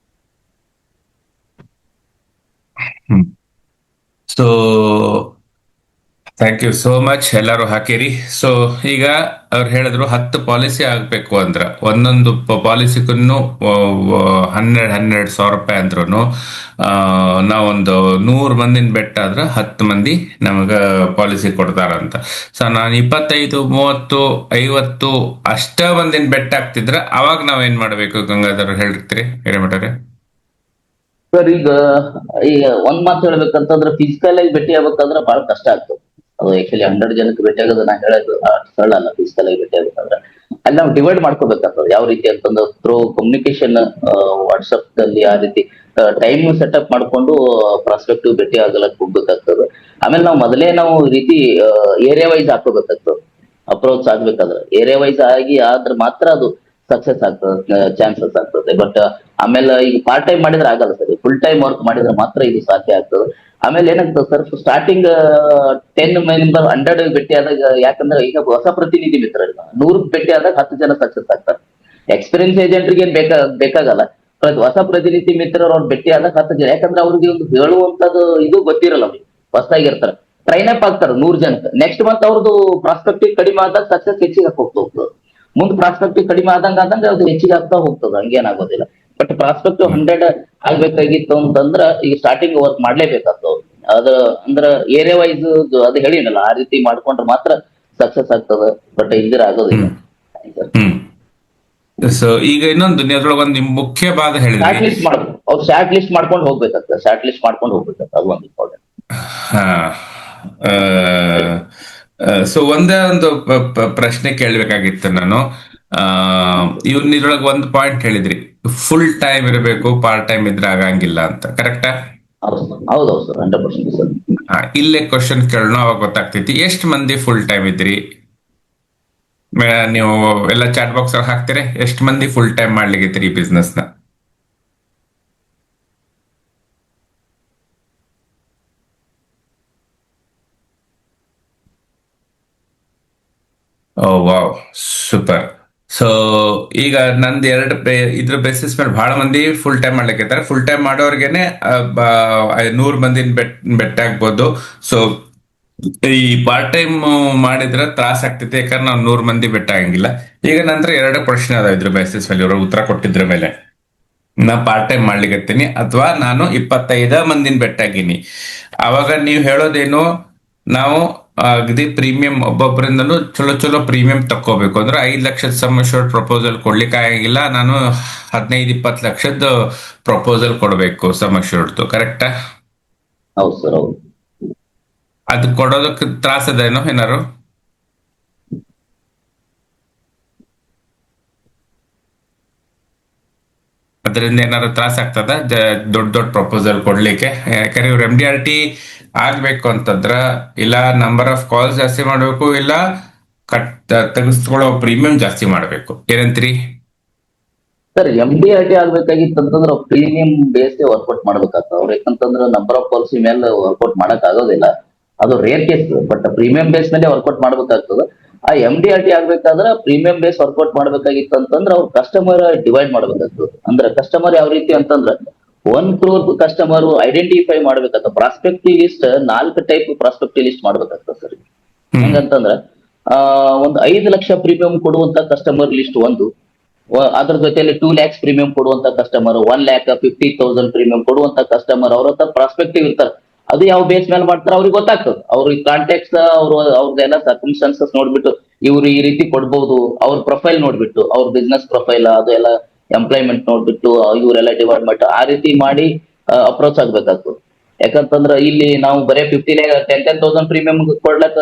Speaker 5: So thank you so much, ಎಲ್ಲರೂ ಹಾಕಿರಿ. ಸೊ ಈಗ ಅವ್ರು ಹೇಳಿದ್ರು 10 ಪಾಲಿಸಿ ಆಗ್ಬೇಕು ಅಂದ್ರ ಒಂದೊಂದು ಪಾಲಿಸಿಗೂ 12,000 ರೂಪಾಯಿ ಅಂದ್ರೂ ನಾವೊಂದು 100 ಮಂದಿನ ಬೆಟ್ಟ ಆದ್ರ 10 ಮಂದಿ ನಮಗ ಪಾಲಿಸಿ ಕೊಡ್ತಾರಂತ. ಸೊ ನಾನು 25, 30, 50 ಅಷ್ಟ ಮಂದಿನ ಬೆಟ್ಟ ಆಗ್ತಿದ್ರ ಅವಾಗ ನಾವೇನ್ ಮಾಡ್ಬೇಕು? ಗಂಗಾಧರ್ ಹೇಳಿರ್ತೀರಿ, ಹಿರೇಮಠರೇ.
Speaker 4: ಸರ್ ಈಗ ಒಂದ್ ಮಾತು ಹೇಳ್ಬೇಕಂತಂದ್ರೆ ಫಿಸಿಕಲ್ ಆಗಿ ಭೇಟಿ ಆಗ್ಬೇಕಂದ್ರೆ ಬಹಳ ಕಷ್ಟ ಆಗ್ತದೆ. ಅದು ಆಕ್ಚುಲಿ 100 ಜನಕ್ಕೆ ಭೇಟಿ ಆಗೋದು ನಾ ಹೇಳೋದು ಸರಳ ಅಲ್ಲ. ಫಿಸಿಕಲ್ ಆಗಿ ಭೇಟಿ ಆಗ್ಬೇಕಂದ್ರೆ ಅಲ್ಲಿ ನಾವು ಡಿವೈಡ್ ಮಾಡ್ಕೋಬೇಕಾಗ್ತದೆ. ಯಾವ ರೀತಿ ಅಂತಂದ್ರೆ ಥ್ರೂ ಕಮ್ಯುನಿಕೇಶನ್ ವಾಟ್ಸಪ್ ದಲ್ಲಿ ಆ ರೀತಿ ಟೈಮ್ ಸೆಟಪ್ ಮಾಡ್ಕೊಂಡು ಪ್ರಾಸ್ಪೆಕ್ಟಿವ್ ಭೇಟಿ ಆಗಲಕ್ಕೆ ಹೋಗ್ಬೇಕಾಗ್ತದೆ. ಆಮೇಲೆ ನಾವು ಮೊದಲೇ ನಾವು ರೀತಿ ಏರಿಯಾ ವೈಸ್ ಹಾಕೋಬೇಕಾಗ್ತದೆ. ಅಪ್ರೋಚ್ ಆಗ್ಬೇಕಾದ್ರೆ ಏರಿಯಾ ವೈಸ್ ಆದ್ರೆ ಮಾತ್ರ ಅದು ಸಕ್ಸಸ್ ಆಗ್ತದೆ, ಚಾನ್ಸಸ್ ಆಗ್ತದೆ. ಬಟ್ ಆಮೇಲೆ ಈಗ ಪಾರ್ಟ್ ಟೈಮ್ ಮಾಡಿದ್ರೆ ಆಗಲ್ಲ ಸರ್. ಫುಲ್ ಟೈಮ್ ವರ್ಕ್ ಮಾಡಿದ್ರೆ ಮಾತ್ರ ಇದು ಸಾಧ್ಯ ಆಗ್ತದೆ. ಆಮೇಲೆ ಏನಾಗ್ತದೆ ಸರ್, ಸ್ಟಾರ್ಟಿಂಗ್ 10 ಮೆಂಬರ್ 100 ಭೇಟಿ ಆದಾಗ, ಯಾಕಂದ್ರೆ ಈಗ ಹೊಸ ಪ್ರತಿನಿಧಿ ಮಿತ್ರ 100 ಭೇಟಿ ಆದಾಗ 10 ಜನ ಸಕ್ಸಸ್ ಆಗ್ತಾರೆ. ಎಕ್ಸ್ಪೀರಿಯನ್ಸ್ ಏಜೆಂಟ್ರಿಗೆ ಏನ್ ಬೇಕಾಗಲ್ಲ. ಹೊಸ ಪ್ರತಿನಿಧಿ ಮಿತ್ರರು ಅವ್ರು ಭೇಟಿ ಆದಾಗ 10 ಜನ, ಯಾಕಂದ್ರೆ ಅವ್ರಿಗೆ ಒಂದು ಹೇಳುವಂತದ್ದು ಇದು ಗೊತ್ತಿರಲ್ಲ. ಅವ್ರಿಗೆ ಹೊಸದಾಗಿರ್ತಾರೆ, ಟ್ರೈನ್ ಅಪ್ ಆಗ್ತಾರೆ 100 ಜನಕ್ಕೆ. ನೆಕ್ಸ್ಟ್ ಮಂತ್ ಅವ್ರದ್ದು ಪ್ರಾಸ್ಪೆಕ್ಟಿವ್ ಕಡಿಮೆ ಆದಾಗ ಸಕ್ಸಸ್ ಹೆಚ್ಚಿಗೆ ಹೋಗ್ತದೆ. ಮುಂದ್ ಪ್ರಾಸ್ಪೆಕ್ಟಿವ್ ಕಡಿಮೆ ಆದಂಗ ಅದು ಹೆಚ್ಚಿಗೆ ಆಗ್ತಾ ಹೋಗ್ತದೆ, ಹಂಗೇನಾಗೋದಿಲ್ಲ. ಬಟ್ ಪ್ರಾಸ್ಪೆಕ್ಟಿವ್ 100 ಆಗ್ಬೇಕಾಗಿತ್ತು ಅಂತಂದ್ರ ಈಗ ಸ್ಟಾರ್ಟಿಂಗ್ ವರ್ಕ್ ಮಾಡ್ಲೇಬೇಕಾಗ್ತದೆ. ಅದ ಅಂದ್ರ ಏರಿಯಾ ವೈಸ್ ಅದು ಹೇಳಿನಲ್ಲ, ಆ ರೀತಿ ಮಾಡ್ಕೊಂಡ್ರೆ ಮಾತ್ರ ಸಕ್ಸಸ್ ಆಗ್ತದೆ. ಬಟ್ ಇಲ್ದಿರ ಆಗೋದಿಲ್ಲ.
Speaker 5: ಸೊ ಈಗ ಇನ್ನೊಂದು ಅದ್ರೊಳಗೆ ಒಂದು ಮುಖ್ಯ ಭಾಗ ಹೇಳಿದ್ರಿ,
Speaker 4: ಶಾರ್ಟ್ ಲಿಸ್ಟ್ ಮಾಡ್ಬೇಕು. ಅವ್ರು ಶಾರ್ಟ್ ಲಿಸ್ಟ್ ಮಾಡ್ಕೊಂಡು ಹೋಗ್ಬೇಕಾಗ್ತದೆ. ಶಾರ್ಟ್ ಲಿಸ್ಟ್ ಮಾಡ್ಕೊಂಡು ಹೋಗ್ಬೇಕಾಗ್ತದೆ, ಅದು ಒಂದು ಇಂಪಾರ್ಟೆಂಟ್.
Speaker 5: ಸೊ ಒಂದೇ ಒಂದು ಪ್ರಶ್ನೆ ಕೇಳಬೇಕಾಗಿತ್ತು ನಾನು. ಇವ್ನ ಇದ್ರೊಳಗೆ ಒಂದು ಪಾಯಿಂಟ್ ಹೇಳಿದ್ರಿ, ಫುಲ್ ಟೈಮ್ ಇರಬೇಕು, ಪಾರ್ಟ್ ಟೈಮ್ ಇದ್ರೆ ಆಗಂಗಿಲ್ಲ ಅಂತ, ಕರೆಕ್ಟಾ?
Speaker 4: ಹೌದೌದು ಸರ್, 100% ಸರ್.
Speaker 5: ಇಲ್ಲೇ ಕ್ವಶನ್ ಕೇಳೋಣ, ಅವಾಗ ಗೊತ್ತಾಗ್ತೈತಿ. ಎಷ್ಟು ಮಂದಿ ಫುಲ್ ಟೈಮ್ ಇದ್ರಿ? ನೀವು ಎಲ್ಲ ಚಾಟ್ ಬಾಕ್ಸ್ ಅಲ್ಲಿ ಹಾಕ್ತೀರಿ, ಎಷ್ಟು ಮಂದಿ ಫುಲ್ ಟೈಮ್ ಮಾಡ್ಲಿಕ್ಕೆ ಈ ಬಿಸ್ನೆಸ್ ನ? ಓ ವಾವ್, ಸೂಪರ್. ಸೊ ಈಗ ನಂದು ಇದ್ರ ಬೇಸಿಸ್ ಮೇಲೆ ಬಹಳ ಮಂದಿ ಫುಲ್ ಟೈಮ್ ಮಾಡ್ಲಿಕ್ಕೆ. ಫುಲ್ ಟೈಮ್ ಮಾಡೋರ್ಗೆನೆ 100 ಮಂದಿನ ಬೆಟ್ಟ ಆಗ್ಬೋದು. ಸೊ ಈ ಪಾರ್ಟ್ ಟೈಮ್ ಮಾಡಿದ್ರೆ ತ್ರಾಸ ಆಗ್ತೈತೆ, ಯಾಕಂದ್ರೆ ನಾವು 100 ಮಂದಿ ಬೆಟ್ಟ ಆಗಂಗಿಲ್ಲ. ಈಗ ನಂತರ 2 ಪ್ರಶ್ನೆ ಅದಾವ ಇದ್ರ ಬೇಸಿಸ್ ಮೇಲೆ, ಇವರು ಉತ್ತರ ಕೊಟ್ಟಿದ್ರ ಮೇಲೆ. ನಾ ಪಾರ್ಟ್ ಟೈಮ್ ಮಾಡ್ಲಿಕ್ಕತ್ತೀನಿ ಅಥವಾ ನಾನು 25 ಮಂದಿನ ಬೆಟ್ಟಾಗಿನಿ. ಅವಾಗ ನೀವು ಹೇಳೋದೇನು, ನಾವು ಅಗದಿ ಪ್ರೀಮಿಯಂ ಒಬ್ಬೊಬ್ಬರಿಂದನೂ ಚಲೋ ಚಲೋ ಪ್ರೀಮಿಯಂ ತಕ್ಕೋಬೇಕು ಅಂದ್ರೆ 5 ಲಕ್ಷದ ಸಮ್ ಅಶ್ಯೂರ್ಡ್ ಪ್ರಪೋಸಲ್ ಕೊಡ್ಲಿಕ್ಕೆ ಆಗಿಲ್ಲ, ನಾನು 15-20 ಲಕ್ಷದ ಪ್ರಪೋಸಲ್ ಕೊಡಬೇಕು ಸಮ್ ಅಶ್ಯೂರ್ಡ್, ಕರೆಕ್ಟಾ?
Speaker 4: ಹೌದು ಸರ್, ಹೌದು.
Speaker 5: ಅದು ಕೊಡೋದಕ್ಕೆ ತ್ರಾಸದೇನೋ ಏನಾರು? ಅದರಿಂದ ಏನಾದ್ರು ತ್ರಾಸ ಆಗ್ತದ ದೊಡ್ಡ ದೊಡ್ಡ ಪ್ರಪೋಸಲ್ ಕೊಡ್ಲಿಕ್ಕೆ? ಯಾಕಂದ್ರೆ ಇವ್ರು MDRT ಆಗ್ಬೇಕು ಅಂತಂದ್ರ ಇಲ್ಲ ನಂಬರ್ ಆಫ್ ಕಾಲ್ಸ್ ಜಾಸ್ತಿ ಮಾಡ್ಬೇಕು, ಇಲ್ಲ ತೆಗೆಸ್ಕೊಳ್ಳೋ ಪ್ರೀಮಿಯಂ ಜಾಸ್ತಿ ಮಾಡ್ಬೇಕು, ಏನಂತೀರಿ?
Speaker 4: ಸರ್, MDRT ಆಗ್ಬೇಕಾಗಿತ್ತಂತಂದ್ರೆ ಪ್ರೀಮಿಯಂ ಬೇಸ್ ವರ್ಕೌಟ್ ಮಾಡ್ಬೇಕಾಗ್ತದೆ ಅವ್ರು. ಯಾಕಂತಂದ್ರೆ ನಂಬರ್ ಆಫ್ ಪಾಲಿಸಿ ಮೇಲೆ ವರ್ಕೌಟ್ ಮಾಡಕ್ ಆಗೋದಿಲ್ಲ, ಅದು rare case. But premium base ಮೇಲೆ ವರ್ಕೌಟ್ ಮಾಡ್ಬೇಕಾಗ್ತದೆ. ಆ MDRT ಆಗ್ಬೇಕಾದ್ರೆ ಪ್ರೀಮಿಯಂ ಬೇಸ್ ವರ್ಕೌಟ್ ಮಾಡ್ಬೇಕಾಗಿತ್ತು ಅಂತಂದ್ರೆ ಅವ್ರ ಕಸ್ಟಮರ್ ಡಿವೈಡ್ ಮಾಡ್ಬೇಕಾಗ್ತದೆ. ಅಂದ್ರೆ ಕಸ್ಟಮರ್ ಯಾವ ರೀತಿ ಅಂತಂದ್ರೆ 1 crore ಕಸ್ಟಮರ್ ಐಡೆಂಟಿಫೈ ಮಾಡ್ಬೇಕಾಗ್ತದೆ. Prospective list 4 type prospective list ಮಾಡ್ಬೇಕಾಗ್ತದೆ ಸರ್. ಹೆಂಗಂತಂದ್ರೆ ಒಂದು 5 ಲಕ್ಷ ಪ್ರೀಮಿಯಂ ಕೊಡುವಂತ ಕಸ್ಟಮರ್ ಲಿಸ್ಟ್ ಒಂದು, ಅದ್ರ ಜೊತೆಯಲ್ಲಿ 2 lakhs ಪ್ರೀಮಿಯಂ ಕೊಡುವಂತ ಕಸ್ಟಮರ್, 1,50,000 ಪ್ರೀಮಿಯಂ ಕೊಡುವಂತ ಕಸ್ಟಮರ್ ಅವ್ರ ಹತ್ರ ಪ್ರಾಸ್ಪೆಕ್ಟಿವ್ ಇರ್ತಾರೆ. ಅದು ಯಾವ ಬೇಸ್ ಮೇಲೆ ಮಾಡ್ತಾರೆ ಅವ್ರಿಗೆ ಗೊತ್ತಾಗ್ತದೆ. ಅವ್ರಿಗೆ ಕಾಂಟ್ಯಾಕ್ಟ್ಸ್ ಅವ್ರದ್ದೆಲ್ಲ ಸರ್ಕಮ್ಸ್ಟಾನ್ಸಸ್ ನೋಡ್ಬಿಟ್ಟು ಇವ್ರು ಈ ರೀತಿ ಕೊಡ್ಬೋದು, ಅವ್ರ ಪ್ರೊಫೈಲ್ ನೋಡ್ಬಿಟ್ಟು, ಅವ್ರ ಬಿಸ್ನೆಸ್ ಪ್ರೊಫೈಲ್ ಅದು ಎಲ್ಲ ಎಂಪ್ಲಾಯ್ಮೆಂಟ್ ನೋಡ್ಬಿಟ್ಟು ಇವರೆಲ್ಲ ಡಿವೈಡ್ ಮಾಡಿ ಆ ರೀತಿ ಮಾಡಿ ಅಪ್ರೋಚ್ ಆಗ್ಬೇಕಾಗ್ತದೆ. ಯಾಕಂತಂದ್ರೆ ಇಲ್ಲಿ ನಾವು ಬರೀ 10,000 ಪ್ರೀಮಿಯಂ ಕೊಡ್ಲಕ್ಕ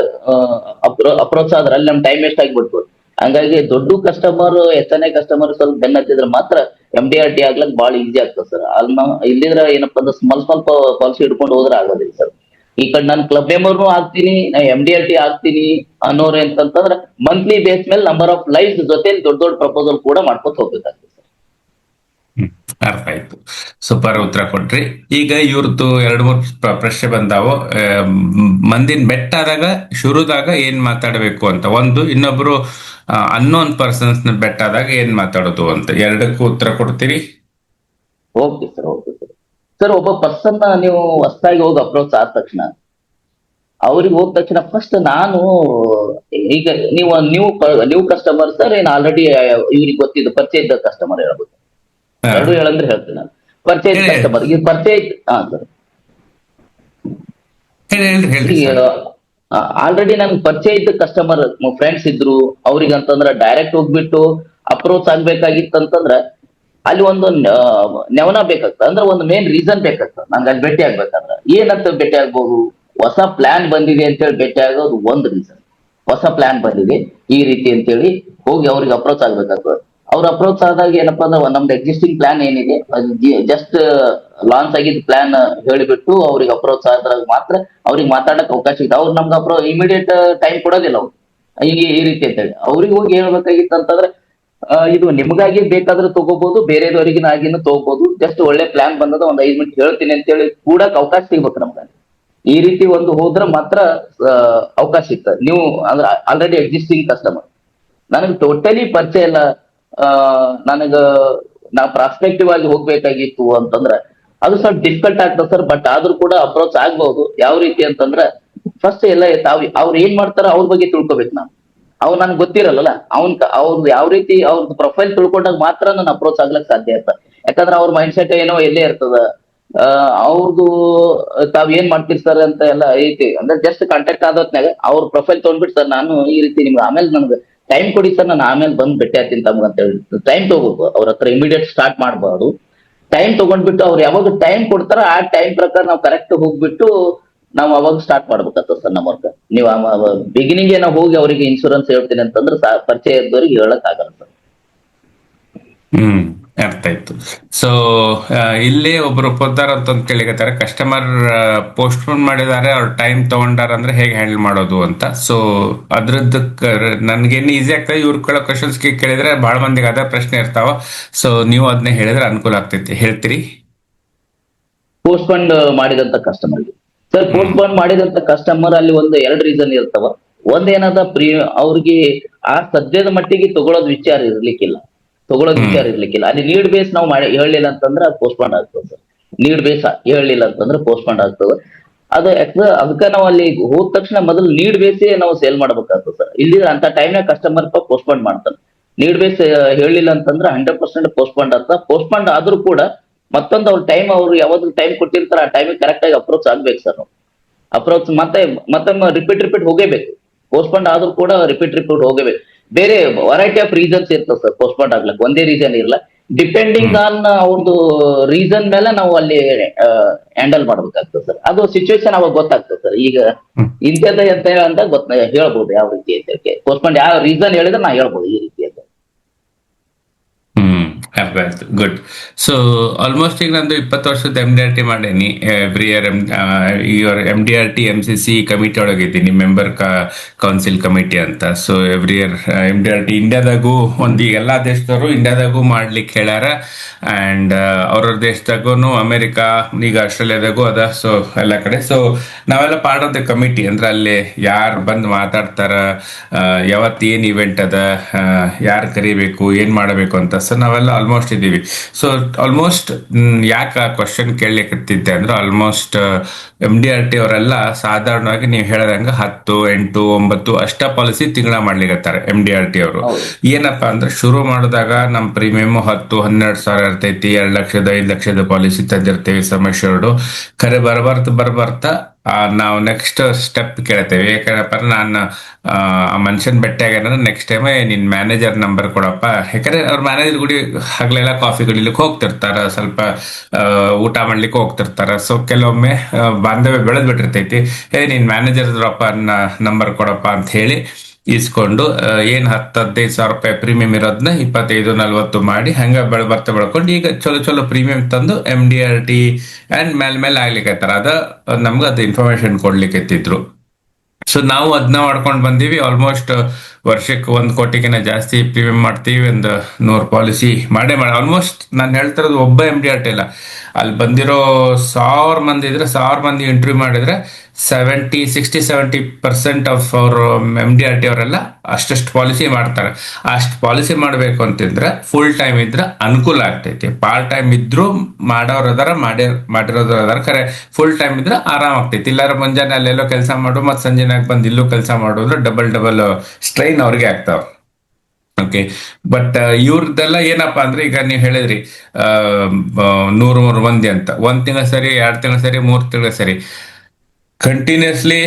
Speaker 4: ಅಪ್ರೋಚ್ ಆದ್ರೆ ಅಲ್ಲಿ ನಮ್ ಟೈಮ್ ವೇಸ್ಟ್ ಆಗಿಬಿಡ್ತು. ಹಂಗಾಗಿ ದೊಡ್ಡ ಕಸ್ಟಮರ್ ಹೆಚ್ಚನೇ ಕಸ್ಟಮರ್ ಸ್ವಲ್ಪ ಬೆನ್ನತ್ತಿದ್ರೆ ಮಾತ್ರ MDRT ಆಗ್ಲಕ್ ಬಹಳ ಈಸಿ ಆಗ್ತದೆ ಸರ್. ಇಲ್ಲಿದ್ರೆ ಏನಪ್ಪಾ ಅಂದ್ರೆ ಸ್ವಲ್ಪ ಪಾಲಿಸಿ ಹಿಡ್ಕೊಂಡು ಹೋದ್ರೆ ಆಗೋದಿಲ್ಲ ಸರ್. ಈ ಕಡೆ ನಾನು ಕ್ಲಬ್ ಮೆಂಬರ್ನು ಆಗ್ತೀನಿ, ನಾ MDRT ಆಗ್ತೀನಿ ಅನ್ನೋರು ಅಂತಂದ್ರೆ ಮಂತ್ಲಿ ಬೇಸ್ ಮೇಲೆ ನಂಬರ್ ಆಫ್ ಲೈಫ್ ಜೊತೆ ದೊಡ್ಡ ಪ್ರಪೋಸಲ್ ಕೂಡ ಮಾಡ್ಕೊತ ಹೋಗ್ಬೇಕಾಗ್ತದೆ.
Speaker 5: ಅರ್ಥ ಆಯ್ತು, ಸೂಪರ್ ಉತ್ತರ ಕೊಟ್ರಿ. ಈಗ ಇವ್ರದ್ದು 2-3 ಪ್ರಶ್ನೆ ಬಂದಾವು. ಮಂದಿನ ಬೆಟ್ಟ ಆದಾಗ ಶುರುದಾಗ ಏನ್ ಮಾತಾಡಬೇಕು ಅಂತ ಒಂದು, ಇನ್ನೊಬ್ರು ಅನ್ನೋನ್ ಪರ್ಸನ್ಸ್ ನ ಬೆಟ್ಟ ಆದಾಗ ಏನ್ ಮಾತಾಡೋದು ಅಂತ, 2ಕ್ಕೂ ಉತ್ತರ ಕೊಡ್ತೀರಿ?
Speaker 4: Okay sir, okay sir. Sir, ಒಬ್ಬ ಪರ್ಸನ್ ನೀವು ಹೊಸದಾಗಿ ಹೋಗಿ ಅಪ್ರೋಚ್ ಆದ ತಕ್ಷಣ ಅವ್ರಿಗೆ ಹೋದ ತಕ್ಷಣ ಫಸ್ಟ್ ನಾನು ಈಗ ನೀವು ಕಸ್ಟಮರ್ ಸರ್, ಏನ್ ಆಲ್ರೆಡಿ ಇವ್ರಿಗೆ ಗೊತ್ತಿದ್ದು ಪರಿಚಯ ಇದ್ದ ಕಸ್ಟಮರ್ ಹೇಳ್ಬೋದು? 2 ಹೇಳಂದ್ರೆ ಹೇಳ್ತೀನಿ ನಾನು. ಪರಿಚಯ ಕಸ್ಟಮರ್ ಈಗ ಪರಿಚಯ ಆಲ್ರೆಡಿ ನನ್ಗೆ ಪರಿಚಯ ಇದ್ದ ಕಸ್ಟಮರ್ ಫ್ರೆಂಡ್ಸ್ ಇದ್ರು, ಅವ್ರಿಗೆ ಅಂತಂದ್ರೆ ಡೈರೆಕ್ಟ್ ಹೋಗ್ಬಿಟ್ಟು ಅಪ್ರೋಚ್ ಆಗ್ಬೇಕಾಗಿತ್ತು ಅಂತಂದ್ರೆ ಅಲ್ಲಿ ಒಂದು ನೆವನ ಬೇಕಾಗ್ತದೆ. ಅಂದ್ರೆ ಒಂದು ಮೇನ್ ರೀಸನ್ ಬೇಕಾಗ್ತದೆ ನನ್ಗೆ ಅಲ್ಲಿ ಭೇಟಿ ಆಗ್ಬೇಕಂದ್ರೆ. ಏನಂತ ಭೇಟಿ ಆಗ್ಬೋದು? ಹೊಸ ಪ್ಲಾನ್ ಬಂದಿದೆ ಅಂತೇಳಿ ಭೇಟಿ ಆಗೋದು ಒಂದು ರೀಸನ್. ಹೊಸ ಪ್ಲಾನ್ ಬಂದಿದೆ ಈ ರೀತಿ ಅಂತೇಳಿ ಹೋಗಿ ಅವ್ರಿಗೆ ಅಪ್ರೋಚ್ ಆಗ್ಬೇಕಾಗ್ತದೆ. ಅವ್ರ ಅಪ್ರೋಚ್ ಆದಾಗ ಏನಪ್ಪಾ ಅಂದ್ರೆ ನಮ್ದು ಎಕ್ಸಿಸ್ಟಿಂಗ್ ಪ್ಲಾನ್ ಏನಿದೆ ಅದು ಜಸ್ಟ್ ಲಾಂಚ್ ಆಗಿದ್ದ ಪ್ಲಾನ್ ಹೇಳಿಬಿಟ್ಟು ಅವ್ರಿಗೆ ಅಪ್ರೋಚ್ ಆದಾಗ ಮಾತ್ರ ಅವ್ರಿಗೆ ಮಾತಾಡಕ್ ಅವಕಾಶ ಇದೆ. ಅವ್ರು ನಮ್ಗೆ ಇಮಿಡಿಯೇಟ್ ಟೈಮ್ ಕೊಡೋದಿಲ್ಲ ಅವ್ರು ಈ ರೀತಿ ಅಂತೇಳಿ. ಅವ್ರಿಗೆ ಹೋಗಿ ಹೇಳ್ಬೇಕಾಗಿತ್ತು ಅಂತಂದ್ರೆ ಇದು ನಿಮ್ಗಾಗಿ ಬೇಕಾದ್ರೆ ತಗೋಬಹುದು, ಬೇರೆದವರಿಗಿನ ಆಗಿನೂ ತಗೋಬಹುದು. ಜಸ್ಟ್ ಒಳ್ಳೆ ಪ್ಲಾನ್ ಬಂದದ, ಒಂದ್ 5 ಮಿನಿಟ್ ಹೇಳ್ತೀನಿ ಅಂತೇಳಿ ಕೂಡಕ್ ಅವಕಾಶ ಸಿಗ್ಬೇಕು ನಮ್ಗೆ. ಈ ರೀತಿ ಒಂದು ಹೋದ್ರೆ ಮಾತ್ರ ಅವಕಾಶ ಸಿಗ್ತದೆ. ನೀವು ಅಂದ್ರೆ ಆಲ್ರೆಡಿ ಎಕ್ಸಿಸ್ಟಿಂಗ್ ಕಸ್ಟಮರ್, ನನಗೆ ಟೋಟಲಿ ಪರಿಚಯ ಇಲ್ಲ, ನಾ ಪ್ರಾಸ್ಪೆಕ್ಟಿವ್ ಆಗಿ ಹೋಗ್ಬೇಕಾಗಿತ್ತು ಅಂತಂದ್ರೆ ಅದು ಸ್ವಲ್ಪ ಡಿಫಿಕಲ್ಟ್ ಆಗ್ತದೆ ಸರ್. ಬಟ್ ಆದ್ರೂ ಕೂಡ ಅಪ್ರೋಚ್ ಆಗ್ಬಹುದು. ಯಾವ ರೀತಿ ಅಂತಂದ್ರೆ ಫಸ್ಟ್ ಎಲ್ಲ ಅವ್ರು ಏನ್ ಮಾಡ್ತಾರ ಅವ್ರ ಬಗ್ಗೆ ತಿಳ್ಕೊಬೇಕು. ಅವ್ರು ನನ್ಗೆ ಗೊತ್ತಿರಲ್ಲ, ಅವ್ರದ್ದು ಯಾವ ರೀತಿ ಅವ್ರದ್ದು ಪ್ರೊಫೈಲ್ ತಿಳ್ಕೊಂಡಾಗ ಮಾತ್ರ ನಾನು ಅಪ್ರೋಚ್ ಆಗ್ಲಕ್ ಸಾಧ್ಯ ಇರ್ತದೆ. ಯಾಕಂದ್ರೆ ಅವ್ರ ಮೈಂಡ್ ಸೆಟ್ ಏನೋ ಎಲ್ಲೇ ಇರ್ತದ, ಅವ್ರದ್ದು ತಾವ್ ಏನ್ ಮಾಡ್ತೀರಿ ಸರ್ ಅಂತ ಎಲ್ಲ ಐತಿ ಅಂದ್ರೆ ಜಸ್ಟ್ ಕಾಂಟ್ಯಾಕ್ಟ್ ಆದತ್ನಾಗ ಅವ್ರ ಪ್ರೊಫೈಲ್ ತಗೊಂಡ್ಬಿಟ್ಟು ಸರ್ ನಾನು ಈ ರೀತಿ ನಿಮ್ಗೆ ಆಮೇಲೆ ನನ್ಗೆ ಟೈಮ್ ಕೊಡಿ ಸರ್, ನಾನು ಆಮೇಲೆ ಬಂದು ಭೇಟಿ ಆಗ್ತೀನಿ ತಮ್ಗೆ ಅಂತ ಹೇಳಿ ಟೈಮ್ ತಗೋಬೇಕು. ಅವ್ರ ಹತ್ರ ಇಮಿಡಿಯೇಟ್ ಸ್ಟಾರ್ಟ್ ಮಾಡಬಾರ್ದು. ಟೈಮ್ ತಗೊಂಡ್ಬಿಟ್ಟು ಅವ್ರು ಯಾವಾಗ ಟೈಮ್ ಕೊಡ್ತಾರ ಆ ಟೈಮ್ ಪ್ರಕಾರ ನಾವು ಕರೆಕ್ಟ್ ಹೋಗ್ಬಿಟ್ಟು ನಾವು ಅವಾಗ ಸ್ಟಾರ್ಟ್ ಮಾಡ್ಬೇಕಾಗ್ತದೆ ಸರ್ ನಮ್ಮ ವರ್ಕ್. ನೀವು ಬಿಗಿನಿಂಗ್ ನಾವು ಹೋಗಿ ಅವರಿಗೆ ಇನ್ಶೂರೆನ್ಸ್ ಹೇಳ್ತೀನಿ ಅಂತಂದ್ರೆ ಪರಿಚಯ ಇದ್ದವ್ರಿಗೆ ಹೇಳಕ್ ಆಗಲ್ಲ ಸರ್.
Speaker 5: ಅರ್ಥ ಆಯ್ತು. ಸೊ ಇಲ್ಲಿ ಒಬ್ರು ಪೋದ್ದಾರ ಅಂತ ಕೇಳಿಕತ್ತಾರೆ, ಕಸ್ಟಮರ್ ಪೋಸ್ಟ್ಪೋನ್ ಮಾಡಿದ್ದಾರೆ, ಅವ್ರ ಟೈಮ್ ತಗೊಂಡಾರ ಅಂದ್ರೆ ಹೇಗೆ ಹ್ಯಾಂಡಲ್ ಮಾಡೋದು ಅಂತ. ಸೊ ಅದ್ರದ್ದು ನನ್ಗೇನು ಈಸಿ ಆಗ್ತದೆ, ಇವ್ರ ಕೇಳೋ ಕ್ವಶನ್ಸ್ ಕೇಳಿದ್ರೆ ಬಹಳ ಮಂದಿಗೆ ಅದೇ ಪ್ರಶ್ನೆ ಇರ್ತಾವ. ಸೊ ನೀವು ಅದನ್ನ ಹೇಳಿದ್ರೆ ಅನುಕೂಲ ಆಗ್ತೈತಿ, ಹೇಳ್ತೀರಿ?
Speaker 4: ಪೋಸ್ಟ್ಪೋನ್ ಮಾಡಿದಂತ ಕಸ್ಟಮರ್ ಸರ್, ಪೋಸ್ಟ್ಪೋನ್ ಮಾಡಿದಂತ ಕಸ್ಟಮರ್ ಅಲ್ಲಿ ಒಂದು 2 ರೀಸನ್ ಇರ್ತಾವ. ಒಂದೇನದ ಅವ್ರಿಗೆ ಆ ಸದ್ಯದ ಮಟ್ಟಿಗೆ ತಗೊಳೋದ್ ವಿಚಾರ ಇರ್ಲಿಕ್ಕಿಲ್ಲ. ಅಲ್ಲಿ ನೀಡ್ ಬೇಸ್ ನಾವು ಹೇಳಲಿಲ್ಲ ಅಂತಂದ್ರೆ ಅದು ಪೋಸ್ಟ್ಪೋನ್ ಆಗ್ತದೆ ಸರ್. ನೀಡ್ ಬೇಸ್ ಹೇಳಲಿಲ್ಲ ಅಂತಂದ್ರೆ ಪೋಸ್ಟ್ಪೋನ್ ಆಗ್ತದೆ. ಅದು ಅದಕ್ಕೆ ನಾವು ಅಲ್ಲಿ ಹೋದ ತಕ್ಷಣ ಮೊದಲು ನೀಡ್ ಬೇಸೇ ನಾವು ಸೇಲ್ ಮಾಡ್ಬೇಕಾಗ್ತದೆ ಸರ್. ಇಲ್ಲಿ ಅಂತ ಟೈಮ್ನಾಗ ಕಸ್ಟಮರ್ ಪೋಸ್ಟ್ಪೋನ್ ಮಾಡ್ತಾನೆ. ನೀಡ್ ಬೇಸ್ ಹೇಳಿಲ್ಲ ಅಂತಂದ್ರೆ 100% ಪೋಸ್ಟ್ಪೋನ್ ಆಗ್ತದೆ. ಪೋಸ್ಟ್ಪೋನ್ ಆದ್ರೂ ಕೂಡ ಮತ್ತೊಂದು ಅವ್ರ ಟೈಮ್, ಅವ್ರು ಯಾವ್ದು ಟೈಮ್ ಕೊಟ್ಟಿರ್ತಾರೆ ಆ ಟೈಮಿಗೆ ಕರೆಕ್ಟ್ ಆಗಿ ಅಪ್ರೋಚ್ ಆಗ್ಬೇಕು ಸರ್. ನಾವು ಅಪ್ರೋಚ್ ಮತ್ತೆ ರಿಪೀಟ್ ಹೋಗೇಬೇಕು. ಪೋಸ್ಟ್ಪೋನ್ ಆದ್ರೂ ಕೂಡ ರಿಪೀಟ್ ಹೋಗೇಬೇಕು. ಬೇರೆ ವೆರೈಟಿ ಆಫ್ ರೀಸನ್ಸ್ ಇರ್ತದೆ ಸರ್ ಪೋಸ್ಟ್ಪೋನ್ ಆಗ್ಲಕ್ಕೆ, ಒಂದೇ ರೀಸನ್ ಇರಲ್ಲ. ಡಿಪೆಂಡಿಂಗ್ ಆನ್ ಅವ್ರದ್ದು ರೀಸನ್ ಮೇಲೆ ನಾವು ಅಲ್ಲಿ ಹ್ಯಾಂಡಲ್ ಮಾಡ್ಬೇಕಾಗ್ತದೆ ಸರ್. ಅದು ಸಿಚುವೇಶನ್ ಅವಾಗ ಗೊತ್ತಾಗ್ತದೆ ಸರ್. ಈಗ ಇಂಥದ್ದು ಅಂತ ಹೇಳ್ಬೋದು ಯಾವ ರೀತಿ ಅಂತ. ಪೋಸ್ಟ್ಪೋನ್ ಯಾವ ರೀಸನ್ ಹೇಳಿದ್ರೆ ನಾ ಹೇಳ್ಬೋದು ಈ ರೀತಿ ಅಂತ.
Speaker 5: ಗುಡ್. ಸೊ ಆಲ್ಮೋಸ್ಟ್ ಈಗ ನಂದು 20 ವರ್ಷದ MDRT ಮಾಡೇನಿ. Every year year MDRT MCC committee ಒಳಗಿದ್ದೀನಿ, ಮೆಂಬರ್ ಕೌನ್ಸಿಲ್ ಕಮಿಟಿ ಅಂತ. ಸೊ ಎವ್ರಿ ಇಯರ್ MDRT ಇಂಡಿಯಾದಾಗೂ ಎಲ್ಲಾ ದೇಶದವರು ಇಂಡಿಯಾದಾಗೂ ಮಾಡ್ಲಿಕ್ಕೆ ಹೇಳ್ಯಾರ. ಅಂಡ್ ಅವ್ರವ್ರ ದೇಶದಾಗೂ, ಅಮೆರಿಕಾ, ಈಗ ಆಸ್ಟ್ರೇಲಿಯಾದಾಗೂ ಅದ. ಸೊ ಎಲ್ಲ ಕಡೆ. ಸೊ ನಾವೆಲ್ಲ ಪಾರ್ಟ್ ಆಫ್ ದ ಕಮಿಟಿ, ಅಂದ್ರೆ ಅಲ್ಲಿ ಯಾರು ಬಂದು ಮಾತಾಡ್ತಾರ, ಯಾವತ್ತು ಏನ್ ಇವೆಂಟ್ ಅದ, ಯಾರು ಕರಿಬೇಕು, ಏನ್ ಮಾಡಬೇಕು ಅಂತ. ಸೊ ನಾವೆಲ್ಲ ಆಲ್ಮೋಸ್ಟ್ ಇದ್ದೀವಿ. ಸೊ ಆಲ್ಮೋಸ್ಟ್ ಯಾಕೆ ಆ ಕ್ವಶನ್ ಕೇಳಲಿಕ್ಕೆ ಅಂದ್ರೆ, ಆಲ್ಮೋಸ್ಟ್ MDRT ಅವರೆಲ್ಲ ಸಾಧಾರಣವಾಗಿ ನೀವು ಹೇಳದಂಗ 10, 8, 9 ಅಷ್ಟ ಪಾಲಿಸಿ ತಿಂಗಳ ಮಾಡ್ಲಿಕತ್ತಾರೆ MDRT ಅವರು. ಏನಪ್ಪಾ ಅಂದ್ರೆ, ಶುರು ಮಾಡಿದಾಗ ನಮ್ ಪ್ರೀಮಿಯಮ್ 10, 12 ಸಾವಿರ ಇರ್ತೈತಿ. 2 ಲಕ್ಷದ 5 ಲಕ್ಷದ ಪಾಲಿಸಿ ತಂದಿರ್ತೇವೆ ಸಮೇಶ್ವರ್ಡು. ಖರೆ ಬರ್ಬರ್ತಾ ನಾವು ನೆಕ್ಸ್ಟ್ ಸ್ಟೆಪ್ ಕೇಳ್ತೇವೆ. ಯಾಕಂದ್ರೆ ನಾನು ಆ ಮನುಷ್ಯನ್ ಭೇಟಿಯಾಗ ನೆಕ್ಸ್ಟ್ ಟೈಮ್ ನಿನ್ ಮ್ಯಾನೇಜರ್ ನಂಬರ್ ಕೊಡಪ್ಪ. ಯಾಕಂದ್ರೆ ಅವ್ರ ಮ್ಯಾನೇಜರ್ ಗುಡಿ ಹಗಲೆಲ್ಲ ಕಾಫಿ ಕುಡಿಲಿಕ್ಕೆ ಹೋಗ್ತಿರ್ತಾರ, ಸ್ವಲ್ಪ ಊಟ ಮಾಡ್ಲಿಕ್ಕೆ ಹೋಗ್ತಿರ್ತಾರ. ಸೊ ಕೆಲವೊಮ್ಮೆ ಬಾಂಧವ್ಯ ಬೆಳೆದ್ ಬಿಟ್ಟಿರ್ತೈತಿ. ನಿನ್ ಮ್ಯಾನೇಜರ್ ನಂಬರ್ ಕೊಡಪ್ಪ ಅಂತ ಹೇಳಿ ಇಸ್ಕೊಂಡು ಏನ್ 10-15 ಸಾವಿರ ರೂಪಾಯಿ ಪ್ರೀಮಿಯಂ ಇರೋದನ್ನ 25-40 ಮಾಡಿ ಹಂಗ ಬೆಳ್ಕೊಂಡು ಈಗ ಚಲೋ ಪ್ರೀಮಿಯಂ ತಂದು MDRT ಅಂಡ್ ಮೇಲೆ ಆಗ್ಲಿಕ್ಕೆ ಅದ ನಮ್ಗೆ ಅದು ಇನ್ಫಾರ್ಮೇಶನ್ ಕೊಡ್ಲಿಕ್ಕೆ ಎತ್ತಿದ್ರು. ಸೊ ನಾವು ಅದನ್ನ ಮಾಡ್ಕೊಂಡು ಬಂದೀವಿ. ಆಲ್ಮೋಸ್ಟ್ ವರ್ಷಕ್ಕೆ 1 ಕೋಟಿಗಿನ ಜಾಸ್ತಿ ಪ್ರೀಮಿಯಂ ಮಾಡ್ತೀವಿ. ಒಂದು 100 ಪಾಲಿಸಿ ಮಾಡೇ ಆಲ್ಮೋಸ್ಟ್ ನಾನು ಹೇಳ್ತಿರೋದು ಒಬ್ಬ MDRT ಇಲ್ಲ, ಅಲ್ಲಿ ಬಂದಿರೋ 1000 ಮಂದಿ ಇದ್ರೆ 1000 ಮಂದಿ ಇಂಟರ್ವ್ಯೂ ಮಾಡಿದ್ರೆ 60-70% ಆಫ್ ಅವರು MDRT ಅವರೆಲ್ಲ ಅಷ್ಟು ಪಾಲಿಸಿ ಮಾಡ್ತಾರೆ. ಅಷ್ಟು ಪಾಲಿಸಿ ಮಾಡ್ಬೇಕು ಅಂತಂದ್ರೆ ಫುಲ್ ಟೈಮ್ ಇದ್ರೆ ಅನುಕೂಲ ಆಗ್ತೈತಿ. ಪಾರ್ಟ್ ಟೈಮ್ ಇದ್ರು ಮಾಡೋರು ಅದಾರ, ಮಾಡಿರೋದ್ರ ಅದಾರ. ಖರೆ ಫುಲ್ ಟೈಮ್ ಇದ್ರೆ ಆರಾಮ್ ಆಗ್ತೈತಿ. ಇಲ್ಲಾರ ಮುಂಜಾನೆ ಅಲ್ಲೆಲ್ಲೋ ಕೆಲಸ ಮಾಡು, ಮತ್ತೆ ಸಂಜೆನಾಗ ಬಂದು ಇಲ್ಲೂ ಕೆಲಸ ಮಾಡೋದ್ರೆ ಡಬಲ್ ಸ್ಟ್ರೈನ್ ಅವ್ರಿಗೆ ಆಗ್ತಾವ. ಓಕೆ, ಬಟ್ ಇವ್ರದ್ದೆಲ್ಲ ಏನಪ್ಪಾ ಅಂದ್ರೆ, ಈಗ ನೀವು ಹೇಳಿದ್ರಿ 100 ಮಂದಿ ಅಂತ, 1 ತಿಂಗಳ ಸರಿ, 2 ತಿಂಗಳ ಸರಿ, 3 ತಿಂಗಳ ಸರಿ ಕಂಟಿನ್ಯೂಸ್ಲಿ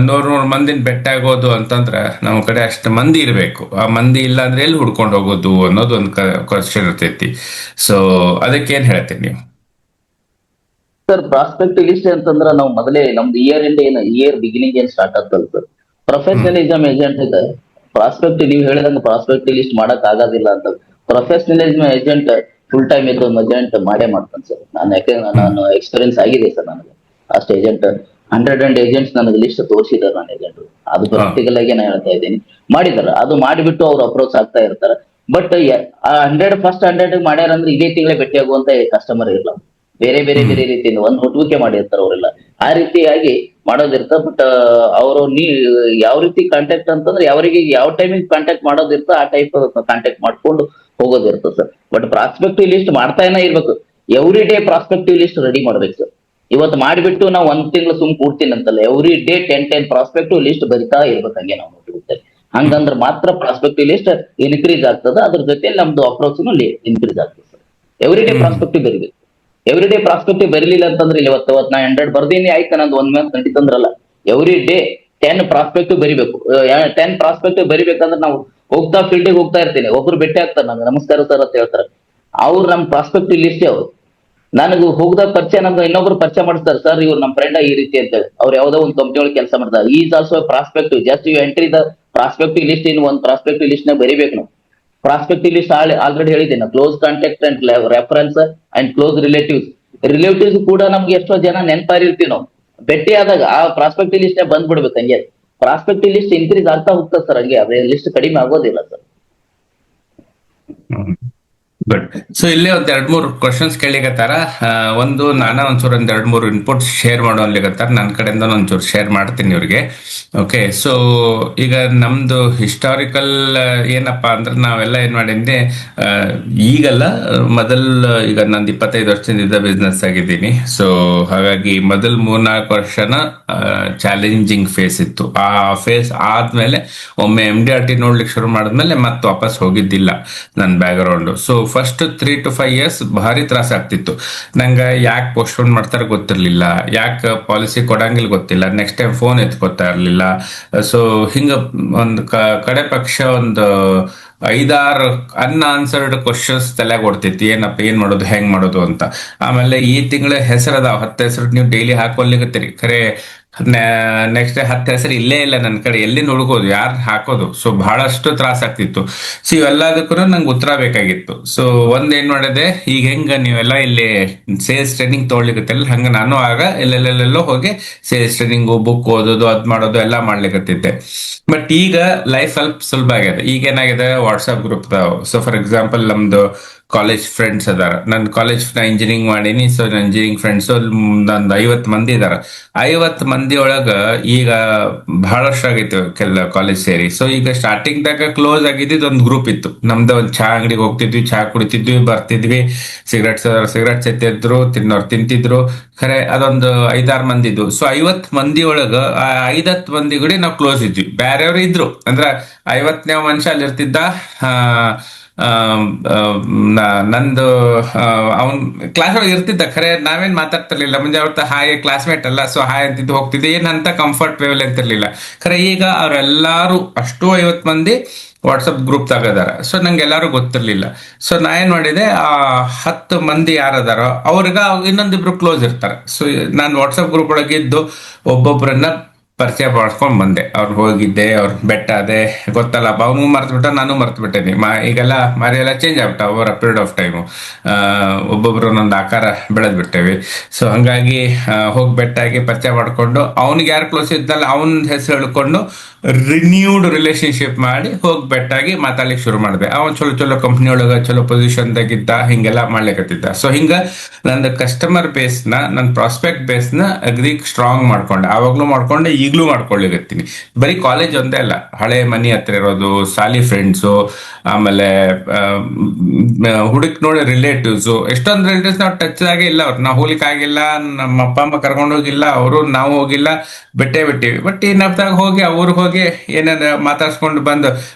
Speaker 5: 100 ಮಂದಿನ ಬೆಟ್ಟ ಆಗೋದು ಅಂತಂದ್ರೆ ನಮ್ಮ ಕಡೆ ಅಷ್ಟು ಮಂದಿ ಇರಬೇಕು. ಆ ಮಂದಿ ಇಲ್ಲ ಅಂದ್ರೆ ಎಲ್ಲಿ ಹುಡ್ಕೊಂಡು ಹೋಗೋದು ಅನ್ನೋದು ಒಂದು ಕ್ವಶನ್ ಇರ್ತೈತಿ. ಸೊ ಅದಕ್ಕೇನ್ ಹೇಳ್ತೀರಿ ನೀವು?
Speaker 4: ಸರ್, ಪ್ರಾಸ್ಪೆಕ್ಟ್ ಲಿಸ್ಟ್ ಅಂತಂದ್ರೆ ನಾವು ಮೊದಲೇ ನಮ್ದು ಇಯರ್ ಬಿಗಿನಿಂಗ್ ಏನ್ ಸ್ಟಾರ್ಟ್ ಆಗ್ತದೆ ಸರ್. ಪ್ರೊಫೆಷನಲಿಸಮ್ ಏಜೆಂಟ್ ಇದೆ. ಪ್ರಾಸ್ಪೆಕ್ಟ್ ನೀವು ಹೇಳಿದಂಗೆ ಪ್ರಾಸ್ಪೆಕ್ಟ್ ಲಿಸ್ಟ್ ಮಾಡಕ್ ಆಗೋದಿಲ್ಲ ಅಂತ. ಪ್ರೊಫೆಷನಲಿಸಮ್ ಏಜೆಂಟ್ ಫುಲ್ ಟೈಮ್ ಇದ್ದು ಏಜೆಂಟ್ ಮಾಡೇ ಮಾಡ್ತಾನೆ ಸರ್. ನಾನು ಎಕ್ಸ್ಪೀರಿಯನ್ಸ್ ಆಗಿದೆ ಸರ್ ನನಗೆ. ಅಷ್ಟು ಏಜೆಂಟ್ 100 ಏಜೆಂಟ್ಸ್ ನನಗೆ ಲಿಸ್ಟ್ ತೋರಿಸಿದಾರೆ ನನ್ನ ಏಜೆಂಟ್. ಅದು ಪ್ರಾಕ್ಟಿಕಲ್ ಆಗಿ ನಾನು ಹೇಳ್ತಾ ಇದ್ದೀನಿ, ಮಾಡಿದಾರೆ. ಅದು ಮಾಡಿಬಿಟ್ಟು ಅವ್ರು ಅಪ್ರೋಚ್ ಆಗ್ತಾ ಇರ್ತಾರೆ. ಬಟ್ 100 ಮಾಡ್ಯಾರ ಅಂದ್ರೆ ಇದೇ ತಿಂಗಳೇ ಭೇಟಿ ಆಗುವಂತ ಕಸ್ಟಮರ್ ಇರಲ್ಲ. ಬೇರೆ ರೀತಿಯಿಂದ ಒಂದು ಹುಟ್ಟುವಿಕೆ ಮಾಡಿರ್ತಾರೆ ಅವರೆಲ್ಲ. ಆ ರೀತಿಯಾಗಿ ಮಾಡೋದಿರ್ತ. ಬಟ್ ಅವರು ಯಾವ ರೀತಿ ಕಾಂಟ್ಯಾಕ್ಟ್ ಅಂತಂದ್ರೆ ಯಾವರಿಗೆ ಯಾವ ಟೈಮಿಗೆ ಕಾಂಟ್ಯಾಕ್ಟ್ ಮಾಡೋದಿರ್ತ ಆ ಟೈಪ್ ಕಾಂಟ್ಯಾಕ್ಟ್ ಮಾಡ್ಕೊಂಡು ಹೋಗೋದಿರ್ತದೆ ಸರ್. ಬಟ್ ಪ್ರಾಸ್ಪೆಕ್ಟಿವ್ ಲಿಸ್ಟ್ ಮಾಡ್ತಾನೆ ಇರ್ಬೇಕು. Every day prospective list ready ಮಾಡ್ಬೇಕು ಸರ್. ಇವತ್ತು ಮಾಡಿಬಿಟ್ಟು ನಾವು 1 ತಿಂಗಳು ಕೂಡ್ತೀನಿ ಅಂತಲ್ಲ, ಎವ್ರಿ ಡೇ 10 ಪ್ರಾಸ್ಪೆಕ್ಟಿವ್ ಲಿಸ್ಟ್ ಬರಿತಾ ಇರ್ಬೇಕು. ಹಂಗೆ ನಾವು ನೋಡ್ಬಿಡ್ತೇವೆ. ಹಂಗಂದ್ರೆ ಮಾತ್ರ ಪ್ರಾಸ್ಪೆಕ್ಟಿವ್ ಲಿಸ್ಟ್ ಇನ್ಕ್ರೀಸ್ ಆಗ್ತದೆ. ಅದ್ರ ಜೊತೆ ನಮ್ದು ಅಪ್ರೋಚ್ ಇನ್ಕ್ರೀಸ್ ಆಗ್ತದೆ ಸರ್. ಎವ್ರಿ ಡೇ ಪ್ರಾಸ್ಪೆಕ್ಟಿವ್ ಬರಿಬೇಕು. ಎವ್ರಿ ಡೇ ಪ್ರಾಸ್ಪೆಕ್ಟಿವ್ ಬರಲಿಲ್ಲ ಅಂತಂದ್ರೆ ಇವತ್ತು ನಾ 100 ಬರ್ದೀನಿ ಆಯ್ತು ನಂದು 1 ಮಂತ್ ನಡೀತಂದ್ರಲ್ಲ. ಎವ್ರಿ ಡೇ 10 ಪ್ರಾಸ್ಪೆಕ್ಟಿವ್ ಬರಿಬೇಕು. 10 ಪ್ರಾಸ್ಪೆಕ್ಟಿವ್ ಬರಿಬೇಕಂದ್ರೆ ನಾವು ಹೋಗ್ತಾ ಫೀಲ್ಡಿಗೆ ಹೋಗ್ತಾ ಇರ್ತೀನಿ. ಒಬ್ರು ಭೇಟಿ ಆಗ್ತಾರೆ, ನಮ್ಗೆ ನಮಸ್ಕಾರ ಸರ್ ಅಂತ ಹೇಳ್ತಾರೆ. ಅವ್ರು ನಮ್ ಪ್ರಾಸ್ಪೆಕ್ಟಿವ್ ಲಿಸ್ಟ್ ಅವ್ರು ನನಗೆ ಹೋಗದ ಪರಿಚಯ ನಮ್ಗೆ ಇನ್ನೊಬ್ರು ಪರಿಚಯ ಮಾಡಿಸ್ತಾರೆ, ಸರ್ ಇವ್ರು ನಮ್ಮ ಫ್ರೆಂಡ್ ಈ ರೀತಿ ಅಂತ ಹೇಳಿ. ಅವ್ರು ಯಾವ್ದೋ ಒಂದು ಕಂಪ್ನಿ ಒಳಗೆ ಕೆಲಸ ಮಾಡ್ತಾರೆ. Is also prospective, just you entry the prospective list. In ಒಂದು ಪ್ರಾಸ್ಪೆಕ್ಟಿವ್ ಲಿಸ್ಟ್ ನ ಬರಿಬೇಕು ನಾವು. ಪ್ರಾಸ್ಪೆಕ್ಟಿವ್ ಲಿಸ್ಟ್ ಆಲ್ರೆಡಿ ಹೇಳಿದ್ದೇನೆ, close contact and reference and close relatives ಕೂಡ ನಮ್ಗೆ ಎಷ್ಟೋ ಜನ ನೆನಪಾರಿರ್ತೀವಿ ನಾವು. ಭೇಟಿ ಆದಾಗ ಆ ಪ್ರಾಸ್ಪೆಕ್ಟಿವ್ ಲಿಸ್ಟ್ ಬಂದ್ಬಿಡ್ಬೇಕು. ಹಂಗೆ ಪ್ರಾಸ್ಪೆಕ್ಟಿವ್ ಲಿಸ್ಟ್ ಇನ್ಕ್ರೀಸ್ ಆಗ್ತಾ ಹೋಗ್ತದೆ ಸರ್, ಹಂಗೆ ಅದೇ ಲಿಸ್ಟ್ ಕಡಿಮೆ ಆಗೋದಿಲ್ಲ ಸರ್.
Speaker 5: ಗುಡ್. ಸೊ ಇಲ್ಲೇ ಒಂದ್ 2-3 ಕ್ವಶನ್ಸ್ ಕೇಳಿಕತ್ತಾರ. ಒಂದು ನಾನ ಒಂಚೂರು 2-3 ಇನ್ಪುಟ್ಸ್ ಶೇರ್ ಮಾಡೋ ಅನ್ಲಿಕತ್ತಾರ. ನನ್ನ ಕಡೆಯಿಂದ ಒಂಚೂರು ಶೇರ್ ಮಾಡ್ತೀನಿ ಇವ್ರಿಗೆ. ಓಕೆ, ಸೊ ಈಗ ನಮ್ದು ಹಿಸ್ಟಾರಿಕಲ್ ಏನಪ್ಪಾ ಅಂದ್ರೆ ನಾವೆಲ್ಲ ಏನ್ ಮಾಡಿದ್ದೆ, ಈಗಲ್ಲ ಈಗ ನಂದು 25 ವರ್ಷದಿಂದ ಬಿಸ್ನೆಸ್ ಆಗಿದ್ದೀನಿ. ಸೊ ಹಾಗಾಗಿ ಮೊದಲ್ 3-4 ವರ್ಷನ ಚಾಲೆಂಜಿಂಗ್ ಫೇಸ್ ಇತ್ತು. ಆ ಫೇಸ್ ಆದ್ಮೇಲೆ ಒಮ್ಮೆ MDRT ನೋಡ್ಲಿಕ್ಕೆ ಶುರು ಮಾಡಿದ್ಮೇಲೆ ಮತ್ತೆ ವಾಪಸ್ ಹೋಗಿದ್ದಿಲ್ಲ ನನ್ನ background. So first 3 to 5 years ಭಾರಿ ತ್ರಾಸ ಆಗ್ತಿತ್ತು ನಂಗೆ. ಯಾಕೆ ಪೋಸ್ಟ್ಪೋನ್ ಮಾಡ್ತಾರೆ ಗೊತ್ತಿರ್ಲಿಲ್ಲ, ಯಾಕೆ ಪಾಲಿಸಿ ಕೊಡಂಗಿಲ್ಲ ಗೊತ್ತಿಲ್ಲ, ನೆಕ್ಸ್ಟ್ ಟೈಮ್ ಫೋನ್ ಎತ್ಕೋತಾ ಇರ್ಲಿಲ್ಲ. ಸೊ ಹಿಂಗ ಒಂದು ಕಡೆ ಪಕ್ಷ ಒಂದು 5-6 ಅನ್ಆನ್ಸರ್ಡ್ ಕ್ವಶನ್ಸ್ ತಲೆಗೆ ಕೊಡ್ತೈತಿ, ಏನಪ್ಪ ಏನ್ ಮಾಡೋದು ಹೆಂಗ್ ಮಾಡೋದು ಅಂತ. ಆಮೇಲೆ ಈ ತಿಂಗಳ ಹೆಸರದಾವ 10 ಹೆಸರು ನೀವು ಡೈಲಿ ಹಾಕೊಲ್ಲಿಗತ್ತೀರಿ, ಖರೆ ನೆಕ್ಸ್ಟ್ 10 ಹೆಸರು ಇಲ್ಲೇ ಇಲ್ಲ ನನ್ನ ಕಡೆ, ಎಲ್ಲಿ ಹುಡುಕೋದು, ಯಾರು ಹಾಕೋದು. ಸೊ ಬಹಳಷ್ಟು ತ್ರಾಸ ಆಗ್ತಿತ್ತು. ಸೊ ಇವೆಲ್ಲದಕ್ಕೂ ನಂಗೆ ಉತ್ತರ ಬೇಕಾಗಿತ್ತು. ಸೊ ಏನ್ ಮಾಡಿದೆ, ಈಗ ಹೆಂಗ ನೀವೆಲ್ಲ ಇಲ್ಲಿ ಸೇಲ್ಸ್ ಟ್ರೈನಿಂಗ್ ತೊಗೊಳ್ಲಿಕತ್ತಿಲ್ಲ, ಹಂಗ ನಾನು ಆಗ ಎಲ್ಲೆಲ್ಲೆಲ್ಲೋ ಹೋಗಿ ಸೇಲ್ಸ್ ಟ್ರೈನಿಂಗ್ ಬುಕ್ ಓದೋದು ಅದ್ ಮಾಡೋದು ಎಲ್ಲ ಮಾಡ್ಲಿಕತ್ತಿದ್ದೆ. ಬಟ್ ಈಗ ಲೈಫ್ ಸ್ವಲ್ಪ ಸುಲಭ ಆಗಿದೆ. ಈಗ ಏನಾಗಿದೆ, ವಾಟ್ಸ್ಆಪ್ ಗ್ರೂಪ್ ಅದಾವ. ಸೊ ಫಾರ್ ಎಕ್ಸಾಂಪಲ್ ನಮ್ದು ಕಾಲೇಜ್ ಫ್ರೆಂಡ್ಸ್ ಅದಾರ. ನಾನು ಕಾಲೇಜ್ ಇಂಜಿನಿಯರಿಂಗ್ ಮಾಡೀನಿ. ಸೊ ಇಂಜಿನಿಯರಿಂಗ್ ಫ್ರೆಂಡ್ಸ್ ನಂದು 50 ಮಂದಿ ಇದಾರ. 50 ಮಂದಿ ಒಳಗ ಈಗ ಬಹಳಷ್ಟು ಆಗೈತಿ ಕಾಲೇಜ್ ಸೇರಿ. ಸೊ ಈಗ ಸ್ಟಾರ್ಟಿಂಗ್ ದಾಗ ಕ್ಲೋಸ್ ಆಗಿದ್ದು ಒಂದು ಗ್ರೂಪ್ ಇತ್ತು ನಮ್ದು. ಒಂದು ಚಹಾ ಅಂಗಡಿಗೆ ಹೋಗ್ತಿದ್ವಿ, ಚಹಾ ಕುಡಿತಿದ್ವಿ, ಬರ್ತಿದ್ವಿ, ಸಿಗರೇಟ್ ಎತ್ತಿದ್ರು, ತಿನ್ನೋರು ತಿಂತಿದ್ರು. ಖರೆ ಅದೊಂದು 5-6 ಮಂದಿ ಇದ್ವು. ಸೊ 50 ಮಂದಿ ಒಳಗ ಆ 5-10 ಮಂದಿ ಕೂಡ ನಾವು ಕ್ಲೋಸ್ ಇದ್ವಿ. ಬೇರೆಯವ್ರು ಇದ್ರು ಅಂದ್ರೆ 50ನೇ ಮನುಷ್ಯ ಅಲ್ಲಿ ಇರ್ತಿದ್ದ. ನಂದು ಅವನ್ ಕ್ಲಾಸ್ ಒಳಗೆ ಇರ್ತಿದ್ದ, ಖರೆ ನಾವೇನ್ ಮಾತಾಡ್ತಿರ್ಲಿಲ್ಲ. ಮುಂಜೆ ಅವ್ರ ಹಾಯ್ ಕ್ಲಾಸ್ಮೇಟ್ ಅಲ್ಲ, ಸೊ ಹಾಯ್ ಅಂತಿದ್ದು ಹೋಗ್ತಿದ್ದೆ, ಏನಂತ ಕಂಫರ್ಟ್ ಲೆವೆಲ್ ಅಂತಿರ್ಲಿಲ್ಲ. ಖರೆ ಈಗ ಅವ್ರೆಲ್ಲಾರು ಅಷ್ಟು 50 ಮಂದಿ ವಾಟ್ಸಪ್ ಗ್ರೂಪ್ ತಗದಾರ. ಸೊ ನಂಗೆ ಎಲ್ಲಾರು ಗೊತ್ತಿರ್ಲಿಲ್ಲ. ಸೊ ನಾ ಏನ್ ಮಾಡಿದೆ, ಆ 10 ಮಂದಿ ಯಾರದಾರ ಅವ್ರಿಗ ಇನ್ನೊಂದಿಬ್ರು ಕ್ಲೋಸ್ ಇರ್ತಾರೆ. ಸೊ ನಾನು ವಾಟ್ಸಪ್ ಗ್ರೂಪ್ ಒಳಗಿದ್ದು ಒಬ್ಬೊಬ್ರನ್ನ ಪರಿಚಯ ಮಾಡ್ಕೊಂಡ್ ಬಂದೆ. ಅವ್ರು ಹೋಗಿದ್ದೆ, ಅವ್ರ ಬೆಟ್ಟ ಅದೇ ಗೊತ್ತಲ್ಲ, ಅವನು ಮರ್ತು ಬಿಟ್ಟ, ನಾನು ಮರ್ತು ಬಿಟ್ಟೇನಿ. ಈಗೆಲ್ಲ ಎಲ್ಲ ಚೇಂಜ್ ಆಗ್ಬಿಟ್ಟ over a period of time. ಒಬ್ಬೊಬ್ರು ಒಂದೊಂದು ಆಕಾರ ಬೆಳೆದ್ ಬಿಟ್ಟೇವಿ. ಸೊ ಹಂಗಾಗಿ ಹೋಗಿ ಬೆಟ್ಟಾಗಿ ಪರಿಚಯ ಮಾಡ್ಕೊಂಡು ಅವ್ನಿಗೆ ಯಾರು ಕ್ಲೋಸ್ ಇದ್ದಲ್ಲ ಅವನ ಹೆಸರು ಹೇಳ್ಕೊಂಡು ರಿನ್ಯೂಡ್ ರಿಲೇಶನ್ಶಿಪ್ ಮಾಡಿ ಹೋಗಿ ಬೆಟ್ಟಾಗಿ ಮಾತಾಡ್ಲಿಕ್ಕೆ ಶುರು ಮಾಡಿದೆ. ಅವನ್ ಚಲೋ ಕಂಪ್ನಿ ಒಳಗ ಚಲೋ ಪೊಸಿಷನ್ದಾಗಿದ್ದ, ಹಿಂಗೆಲ್ಲ ಮಾಡ್ಲಿಕ್ಕತ್ತಿದ್ದ. ಸೊ ಹಿಂಗ ನನ್ನ ಕಸ್ಟಮರ್ ಬೇಸ್ನ, ನನ್ನ ಪ್ರಾಸ್ಪೆಕ್ಟ್ ಬೇಸ್ನ ಅಗ್ರಿ ಸ್ಟ್ರಾಂಗ್ ಮಾಡ್ಕೊಂಡೆ. ಆವಾಗ್ಲೂ ಮಾಡ್ಕೊಂಡೆ, ಈಗ್ಲೂ ಮಾಡ್ಕೊಳ್ಳಿಕತ್ತೀನಿ. ಬರೀ ಕಾಲೇಜ್ ಒಂದೇ ಅಲ್ಲ, ಹಳೆ ಮನಿ ಹತ್ರ ಇರೋದು, ಸಾಲಿ ಫ್ರೆಂಡ್ಸು, ಆಮೇಲೆ ಹುಡುಕ್ ನೋಡಿ ರಿಲೇಟಿವ್ಸ್. ಎಷ್ಟೊಂದು ರಿಲೇಟಿವ್ಸ್ ನಾವು ಟಚ್ ಆಗೇ ಇಲ್ಲ. ಅವ್ರು ನಾವು ಹೋಗ್ಲಿಕ್ಕೆ ಆಗಿಲ್ಲ, ನಮ್ಮ ಅಪ್ಪ ಅಮ್ಮ ಕರ್ಕೊಂಡು ಹೋಗಿಲ್ಲ, ಅವರು ನಾವು ಹೋಗಿಲ್ಲ, ಬಿಟ್ಟಿವಿ. ಬಟ್ ಈ ನಮ್ದಾಗ ಹೋಗಿ ಅವ್ರು ಹೋಗಿ ಏನಾರ ಮಾತಾಡ್ಸ್ಕೊಂಡು ಬಂದು,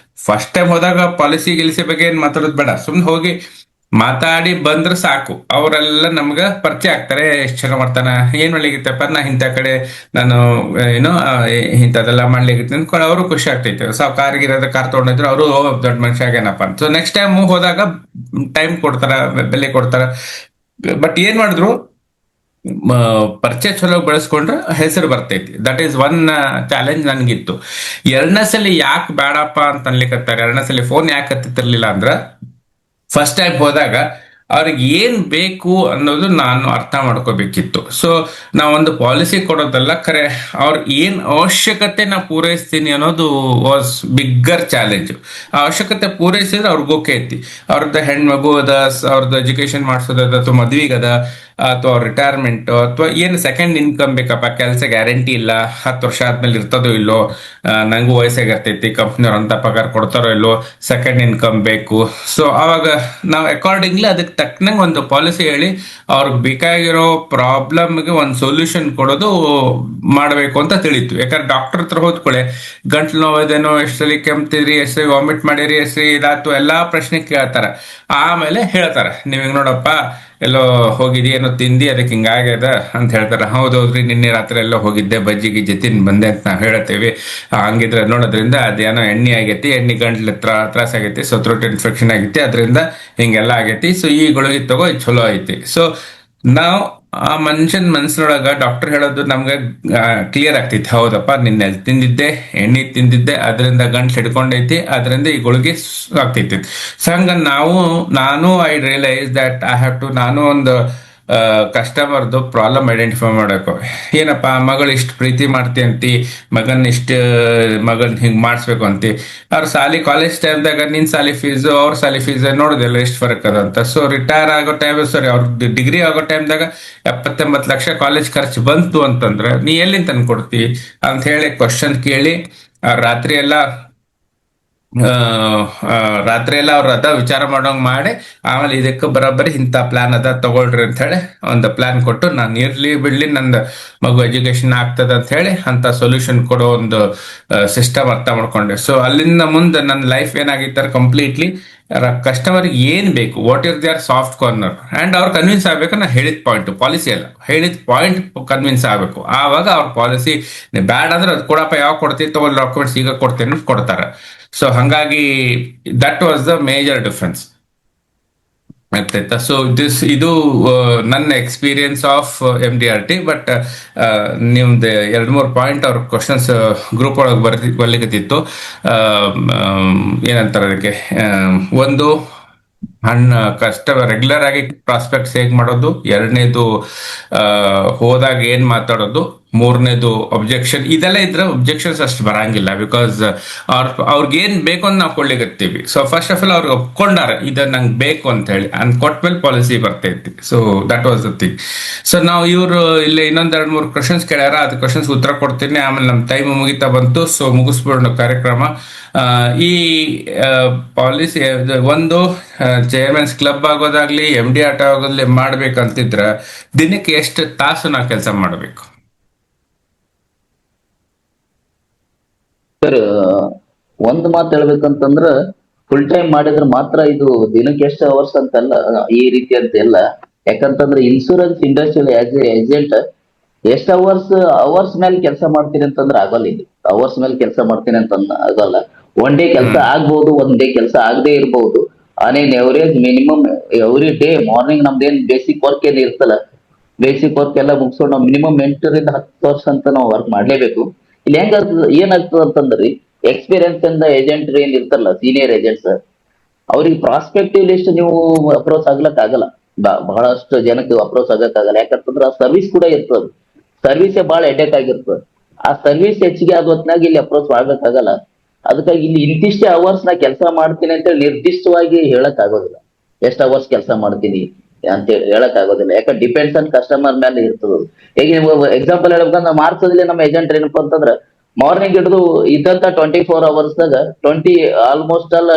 Speaker 5: ಫಸ್ಟ್ ಟೈಮ್ ಹೋದಾಗ ಪಾಲಿಸಿ ಗಿಲಿಸಿ ಬಗ್ಗೆ ಏನ್ ಮಾತಾಡೋದು ಬೇಡ, ಸುಮ್ನೆ ಹೋಗಿ ಮಾತಾಡಿ ಬಂದ್ರೆ ಸಾಕು. ಅವರೆಲ್ಲ ನಮ್ಗ ಪರಿಚಯ ಆಗ್ತಾರೆ. ಎಷ್ಟು ಚಲೋ ಮಾಡ್ತಾನ, ಏನ್ ಮಾಡ್ಲಿಕ್ಕಿತ್ತಪ್ಪ, ನಾ ಇಂಥ ಕಡೆ ನಾನು ಏನೋ ಇಂಥದೆಲ್ಲ ಮಾಡ್ಲಿಕ್ಕೆ ಅಂದ್ಕೊಂಡು ಅವರು ಖುಷಿ ಆಗ್ತೈತೆ. ಸೊ ಕಾರ್ಗಿರೋದ ಕಾರ್ ತಗೊಂಡಿದ್ರು, ಅವರು ದೊಡ್ಡ ಮನುಷ್ಯ ಆಗೇನಪ್ಪ ಅಂತ. ಸೊ ನೆಕ್ಸ್ಟ್ ಟೈಮ್ ಹೋದಾಗ ಟೈಮ್ ಕೊಡ್ತಾರ, ಬೆಲೆ ಕೊಡ್ತಾರ. ಬಟ್ ಏನ್ ಮಾಡಿದ್ರು, ಪರಿಚಯ ಚಲೋ ಬೆಳೆಸ್ಕೊಂಡ್ರೆ ಹೆಸರು ಬರ್ತೈತಿ. ದಟ್ ಈಸ್ ಒನ್ ಚಾಲೆಂಜ್ ನನ್ಗಿತ್ತು. 2ನೇ ಸಲ ಯಾಕೆ ಬೇಡಪ್ಪ ಅಂತ ಅನ್ಲಿಕ್ಕತ್ತಾರೆ, 2ನೇ ಸಲ ಫೋನ್ ಯಾಕೆ ಹತ್ತಿರ್ಲಿಲ್ಲ ಅಂದ್ರ, ಫಸ್ಟ್ ಟೈಮ್ ಹೋದಾಗ ಅವ್ರಿಗೆ ಏನ್ ಬೇಕು ಅನ್ನೋದು ನಾನು ಅರ್ಥ ಮಾಡ್ಕೋಬೇಕಿತ್ತು. ಸೊ ನಾವೊಂದು ಪಾಲಿಸಿ ಕೊಡೋದಲ್ಲ, ಖರೆ ಅವ್ರ ಏನ್ ಅವಶ್ಯಕತೆ ನಾ ಪೂರೈಸ್ತೀನಿ ಅನ್ನೋದು ವಾಸ್ ಬಿಗ್ಗರ್ ಚಾಲೆಂಜ್. ಆ ಅವಶ್ಯಕತೆ ಪೂರೈಸಿದ್ರೆ ಅವ್ರಿಗೆ ಓಕೆ ಐತಿ. ಅವ್ರದ್ದು ಹೆಣ್ಮಗು ಅದ, ಅವ್ರದ್ದು ಎಜುಕೇಶನ್ ಮಾಡಿಸೋದದ, ಅಥವಾ ಮದ್ವಿಗದ, ಅಥವಾ ರಿಟೈರ್ಮೆಂಟ್, ಅಥವಾ ಏನು ಸೆಕೆಂಡ್ ಇನ್ಕಮ್ ಬೇಕಪ್ಪ, ಕೆಲಸ ಗ್ಯಾರಂಟಿ ಇಲ್ಲ, 10 ವರ್ಷ ಆದ್ಮೇಲೆ ಇರ್ತದೋ ಇಲ್ಲೋ, ನಂಗೂ ವಯಸ್ಸಾಗಿರ್ತೈತಿ, ಕಂಪ್ನಿಯವ್ರು ಅಂತ ಪಗಾರ ಕೊಡ್ತಾರೋ ಇಲ್ಲೋ, ಸೆಕೆಂಡ್ ಇನ್ಕಮ್ ಬೇಕು. ಸೊ ಅವಾಗ ನಾವು ಅಕಾರ್ಡಿಂಗ್ಲಿ ಅದಕ್ಕೆ ತಕ್ಕನಂಗೆ ಒಂದು ಪಾಲಿಸಿ ಹೇಳಿ ಅವ್ರಿಗೆ ಬೇಕಾಗಿರೋ ಪ್ರಾಬ್ಲಮ್ಗೆ ಒಂದು ಸೊಲ್ಯೂಷನ್ ಕೊಡೋದು ಮಾಡಬೇಕು ಅಂತ ತಿಳಿತು. ಯಾಕಂದ್ರೆ ಡಾಕ್ಟರ್ ಹತ್ರ ಹೋದ್ಕೊಳ್ಳೆ ಗಂಟ್ಲು ನೋವೇದೇನೋ, ಎಷ್ಟರಲ್ಲಿ ಕೆಮ್ತಿದ್ರಿ, ಎಷ್ಟರಿ ವಾಮಿಟ್ ಮಾಡಿರಿ, ಎಷ್ಟರಿ ಇದಾತು, ಎಲ್ಲಾ ಪ್ರಶ್ನೆ ಕೇಳ್ತಾರ. ಆಮೇಲೆ ಹೇಳ್ತಾರ, ನೀವ್ ಹಿಂಗ್ ನೋಡಪ್ಪ ಎಲ್ಲೋ ಹೋಗಿದಿ, ಏನೋ ತಿಂದಿ, ಅದಕ್ಕೆ ಹಿಂಗಾಗ್ಯದ ಅಂತ ಹೇಳ್ತಾರ. ಹೌದೌದ್ರಿ, ನಿನ್ನೆ ರಾತ್ರಿ ಎಲ್ಲೋ ಹೋಗಿದ್ದೆ, ಬಜ್ಜಿ ಗಿಜ್ಜಿ ತಿಂದು ಬಂದೆ ಅಂತ ನಾವು ಹೇಳ್ತೇವಿ. ಹಂಗಿದ್ರೆ ನೋಡೋದ್ರಿಂದ ಅದೇನೋ ಎಣ್ಣೆ ಆಗೈತಿ, ಎಣ್ಣೆ ಗಂಟ್ಲು ತ್ರಾಸ ಆಗೈತಿ, ಸೊ ಥ್ರೋಟ್ ಇನ್ಫೆಕ್ಷನ್ ಆಗೈತಿ, ಅದರಿಂದ ಹಿಂಗೆಲ್ಲ ಆಗೈತಿ. ಸೊ ಈ ಗುಳಿಗೆ ತಗೋ, ಇದು ಚಲೋ ಐತಿ. ಸೊ ನಾವು ಆ ಮನುಷ್ಯನ ಮನಸ್ಸಿನೊಳಗ ಡಾಕ್ಟರ್ ಹೇಳೋದು ನಮ್ಗೆ ಕ್ಲಿಯರ್ ಆಗ್ತೈತಿ, ಹೌದಪ್ಪ ನಿನ್ನೆ ತಿಂದಿದ್ದೆ, ಎಣ್ಣೆ ತಿಂದಿದ್ದೆ, ಅದರಿಂದ ಗಂಟ್ಲು ಹಿಡ್ಕೊಂಡೈತಿ, ಅದರಿಂದ ಈ ಗುಳಿಗೆ ಆಗ್ತೈತಿ. ಸೊ ಹಂಗ ನಾನು I realise that I have to, ನಾನು ಒಂದು ಕಸ್ಟಮರ್ದು ಪ್ರಾಬ್ಲಮ್ ಐಡೆಂಟಿಫೈ ಮಾಡಬೇಕು. ಏನಪ್ಪ ಮಗಳು ಇಷ್ಟು ಪ್ರೀತಿ ಮಾಡ್ತಿ ಮಗನ್ ಹಿಂಗೆ ಮಾಡಿಸ್ಬೇಕು ಅಂತಿ, ಅವ್ರ ಕಾಲೇಜ್ ಟೈಮ್ದಾಗ ನಿನ್ ಸಾಲಿ ಫೀಸು ಅವ್ರ ಸಾಲಿ ಫೀಸ್ ನೋಡೋದಿಲ್ಲ ಎಷ್ಟು ಫರಕ್ ಅದ ಅಂತ. ಸೊ ರಿಟೈರ್ ಆಗೋ ಟೈಮ್, ಅವ್ರದ್ದು ಡಿಗ್ರಿ ಆಗೋ ಟೈಮ್ದಾಗ 70-80 ಲಕ್ಷ ಕಾಲೇಜ್ ಖರ್ಚು ಬಂತು ಅಂತಂದ್ರೆ ನೀ ಎಲ್ಲಿಂದ ತಂದು ಕೊಡ್ತಿ ಅಂತ ಹೇಳಿ ಕ್ವಶನ್ ಕೇಳಿ ರಾತ್ರಿ ಎಲ್ಲ ಅವ್ರ ಅದ ವಿಚಾರ ಮಾಡೋಂಗ್ ಮಾಡಿ, ಆಮೇಲೆ ಇದಕ್ಕೆ ಬರೋಬ್ಬರಿ ಇಂಥ ಪ್ಲಾನ್ ಅದ ತಗೊಳ್ರಿ ಅಂತ ಹೇಳಿ ಒಂದು ಪ್ಲಾನ್ ಕೊಟ್ಟು, ನಾನು ಇರ್ಲಿ ಬಿಡ್ಲಿ ನಂದು ಮಗು ಎಜುಕೇಶನ್ ಆಗ್ತದ ಅಂತ ಹೇಳಿ ಅಂತ ಸೊಲ್ಯೂಷನ್ ಕೊಡೋ ಒಂದು ಸಿಸ್ಟಮ್ ಅರ್ಥ ಮಾಡ್ಕೊಂಡೆ. ಸೊ ಅಲ್ಲಿಂದ ಮುಂದೆ ನನ್ನ ಲೈಫ್ ಏನಾಗಿತ್ತಾರೆ, ಕಂಪ್ಲೀಟ್ಲಿ ಕಸ್ಟಮರ್ ಏನ್ ಬೇಕು, what is their soft corner, and ಅವ್ರು ಕನ್ವಿನ್ಸ್ ಆಗ್ಬೇಕು. ನಾ ಹೇಳಿದ ಪಾಯಿಂಟ್, ಪಾಲಿಸಿ ಅಲ್ಲ, ಹೇಳಿದ ಪಾಯಿಂಟ್ ಕನ್ವಿನ್ಸ್ ಆಗ್ಬೇಕು. ಆವಾಗ ಅವ್ರ ಪಾಲಿಸಿ ಬ್ಯಾಡ್ ಅಂದ್ರೆ ಅದು ಕೊಡಪ್ಪ, ಯಾವ ಕೊಡ್ತೀವಿ ತಗೊಳ್ಳಿ ಡಾಕ್ಯುಮೆಂಟ್ಸ್ ಈಗ ಕೊಡ್ತೇನೆ ಕೊಡ್ತಾರೆ. ಸೊ ಹಂಗಾಗಿ that was the major difference ಆಗ್ತೈತ. ಸೊ ಇದು ನನ್ನ ಎಕ್ಸ್ಪೀರಿಯನ್ಸ್ ಆಫ್ MDRT. ಬಟ್ ನಿಮ್ದು 2-3 ಪಾಯಿಂಟ್ ಅವ್ರ ಕ್ವಶನ್ಸ್ ಗ್ರೂಪ್ ಒಳಗೆ ಬರ್ಲಿಕ್ಕತ್ತಿತ್ತು. ಏನಂತಾರೆ ಅದಕ್ಕೆ, ಒಂದು ರೆಗ್ಯುಲರ್ ಆಗಿ ಪ್ರಾಸ್ಪೆಕ್ಟ್ಸ್ ಹೇಗ್ ಮಾಡೋದು, ಎರಡನೇದು ಹೋದಾಗ ಏನ್ ಮಾತಾಡೋದು, ಮೂರನೇದು ಒಬ್ಜೆಕ್ಷನ್. ಇದೆಲ್ಲ ಇದ್ರೆ ಒಬ್ಜೆಕ್ಷನ್ಸ್ ಅಷ್ಟು ಬರಂಗಿಲ್ಲ, ಬಿಕಾಸ್ ಅವ್ರಿಗೇನ್ ಬೇಕು ಅಂತ ನಾವು ಕೊಡ್ಲಿಕ್ಕತ್ತೀವಿ. ಸೊ ಫಸ್ಟ್ ಆಫ್ ಆಲ್ ಅವ್ರಿಗೆ ಒಪ್ಕೊಂಡಾರ ಇದ ನಂಗೆ ಬೇಕು ಅಂತ ಹೇಳಿ, ಅಂದ್ ಕೊಟ್ಮೇಲೆ ಪಾಲಿಸಿ ಬರ್ತೈತಿ. So that was the thing. So ನಾವು ಇವರು ಇಲ್ಲಿ ಇನ್ನೊಂದ್ 2-3 ಕ್ವಶನ್ಸ್ ಕೇಳ್ಯಾರ, ಅದು ಕ್ವಶನ್ಸ್ ಉತ್ತರ ಕೊಡ್ತೀನಿ, ಆಮೇಲೆ ನಮ್ಮ ಟೈಮ್ ಮುಗಿತಾ ಬಂತು. ಸೊ ಮುಗಿಸ್ಬಿಡೋಣ ಕಾರ್ಯಕ್ರಮ. ಈ ಪಾಲಿಸಿ ಒಂದು ಚೇರ್ಮನ್ಸ್ ಕ್ಲಬ್ ಆಗೋದಾಗ್ಲಿ MDRT ಆಗೋದ್ಲಿ ಮಾಡ್ಬೇಕಂತಿದ್ರ ದಿನಕ್ಕೆ ಎಷ್ಟು ತಾಸು ನಾವು ಕೆಲಸ ಮಾಡ್ಬೇಕು?
Speaker 4: ಸರ್, ಒಂದ್ ಮಾತು ಹೇಳ್ಬೇಕಂತಂದ್ರ ಫುಲ್ ಟೈಮ್ ಮಾಡಿದ್ರೆ ಮಾತ್ರ ಇದು ದಿನಕ್ಕೆ ಎಷ್ಟು ಅವರ್ಸ್ ಅಂತಲ್ಲ, ಈ ರೀತಿ ಅಂತ ಎಲ್ಲ. ಯಾಕಂತಂದ್ರೆ insurance industrial as A agent ಎಷ್ಟು ಅವರ್ಸ್ ಮೇಲೆ ಕೆಲಸ ಮಾಡ್ತೀನಿ ಅಂತಂದ್ರೆ ಆಗಲ್ಲ. ಇದು ಅವರ್ಸ್ ಮೇಲೆ ಕೆಲಸ ಮಾಡ್ತೀನಿ ಅಂತ ಆಗಲ್ಲ. ಒನ್ ಡೇ ಕೆಲಸ ಆಗ್ಬಹುದು, ಒಂದ್ ಡೇ ಕೆಲಸ ಆಗದೆ ಇರ್ಬಹುದು. ಆನೇನ್ average minimum every day morning ನಮ್ದೇನ್ ಬೇಸಿಕ್ ವರ್ಕ್ ಏನ್ ಇರ್ತಲ್ಲ, ಬೇಸಿಕ್ ವರ್ಕ್ ಎಲ್ಲ ಮುಗಿಸ್ಕೊಂಡು ನಾವು ಮಿನಿಮಮ್ 8ರಿಂದ 10 ವರ್ಷ ಅಂತ ನಾವು ವರ್ಕ್ ಮಾಡ್ಲೇಬೇಕು. ಇಲ್ಲಿ ಏನಾಗ್ತದ ಅಂತಂದ್ರಿ, ಎಕ್ಸ್ಪೀರಿಯನ್ಸ್ ಇಂದ ಏಜೆಂಟ್ ಏನ್ ಇರ್ತಾರಲ್ಲ, ಸೀನಿಯರ್ ಏಜೆಂಟ್ಸ್, ಅವ್ರಿಗೆ ಪ್ರಾಸ್ಪೆಕ್ಟಿವ್ ಲಿಸ್ಟ್ ನೀವು ಅಪ್ರೋಚ್ ಆಗ್ಲಕ್ ಆಗಲ್ಲ. ಬಹಳಷ್ಟು ಜನಕ್ಕೆ ಅಪ್ರೋಚ್ ಆಗಕ್ಕಾಗಲ್ಲ. ಯಾಕಂತಂದ್ರೆ ಆ ಸರ್ವಿಸ್ ಕೂಡ ಇರ್ತದ, ಸರ್ವಿಸೇ ಬಹಳ ಹೆಡ್ಡೇಕ್ ಆಗಿರ್ತದೆ. ಆ ಸರ್ವಿಸ್ ಹೆಚ್ಚಿಗೆ ಆದ ಹೊತ್ನಾಗ ಇಲ್ಲಿ ಅಪ್ರೋಚ್ ಆಗ್ಬೇಕಾಗಲ್ಲ. ಅದಕ್ಕಾಗಿ ಇಲ್ಲಿ ಇಂತಿಷ್ಟೇ ಅವರ್ಸ್ ನಾ ಕೆಲಸ ಮಾಡ್ತೀನಿ ಅಂತ ನಿರ್ದಿಷ್ಟವಾಗಿ ಹೇಳಕ್ ಆಗೋದಿಲ್ಲ. ಎಷ್ಟು ಅವರ್ಸ್ ಕೆಲಸ ಮಾಡ್ತೀನಿ ಅಂತ ಹೇಳಕ್ ಆಗೋದಿಲ್ಲ. ಯಾಕಂದ್ರೆ ಡಿಪೆಂಡ್ಸ್ ಆನ್ ಕಸ್ಟಮರ್ ಮೇಲೆ ಇರ್ತದ. ಈಗ ನೀವು ಎಕ್ಸಾಂಪಲ್ ಹೇಳ್ಬೇಕಂದ್ರೆ ಮಾರ್ಚಲ್ಲಿ ನಮ್ಮ ಏಜೆಂಟ್ ಏನಪ್ಪ ಅಂತಂದ್ರೆ ಮಾರ್ನಿಂಗ್ ಹಿಡಿದು ಇದ್ದಂತ 24 ಅವರ್ಸ್ದಾಗ ಆಲ್ಮೋಸ್ಟ್ ಆಲ್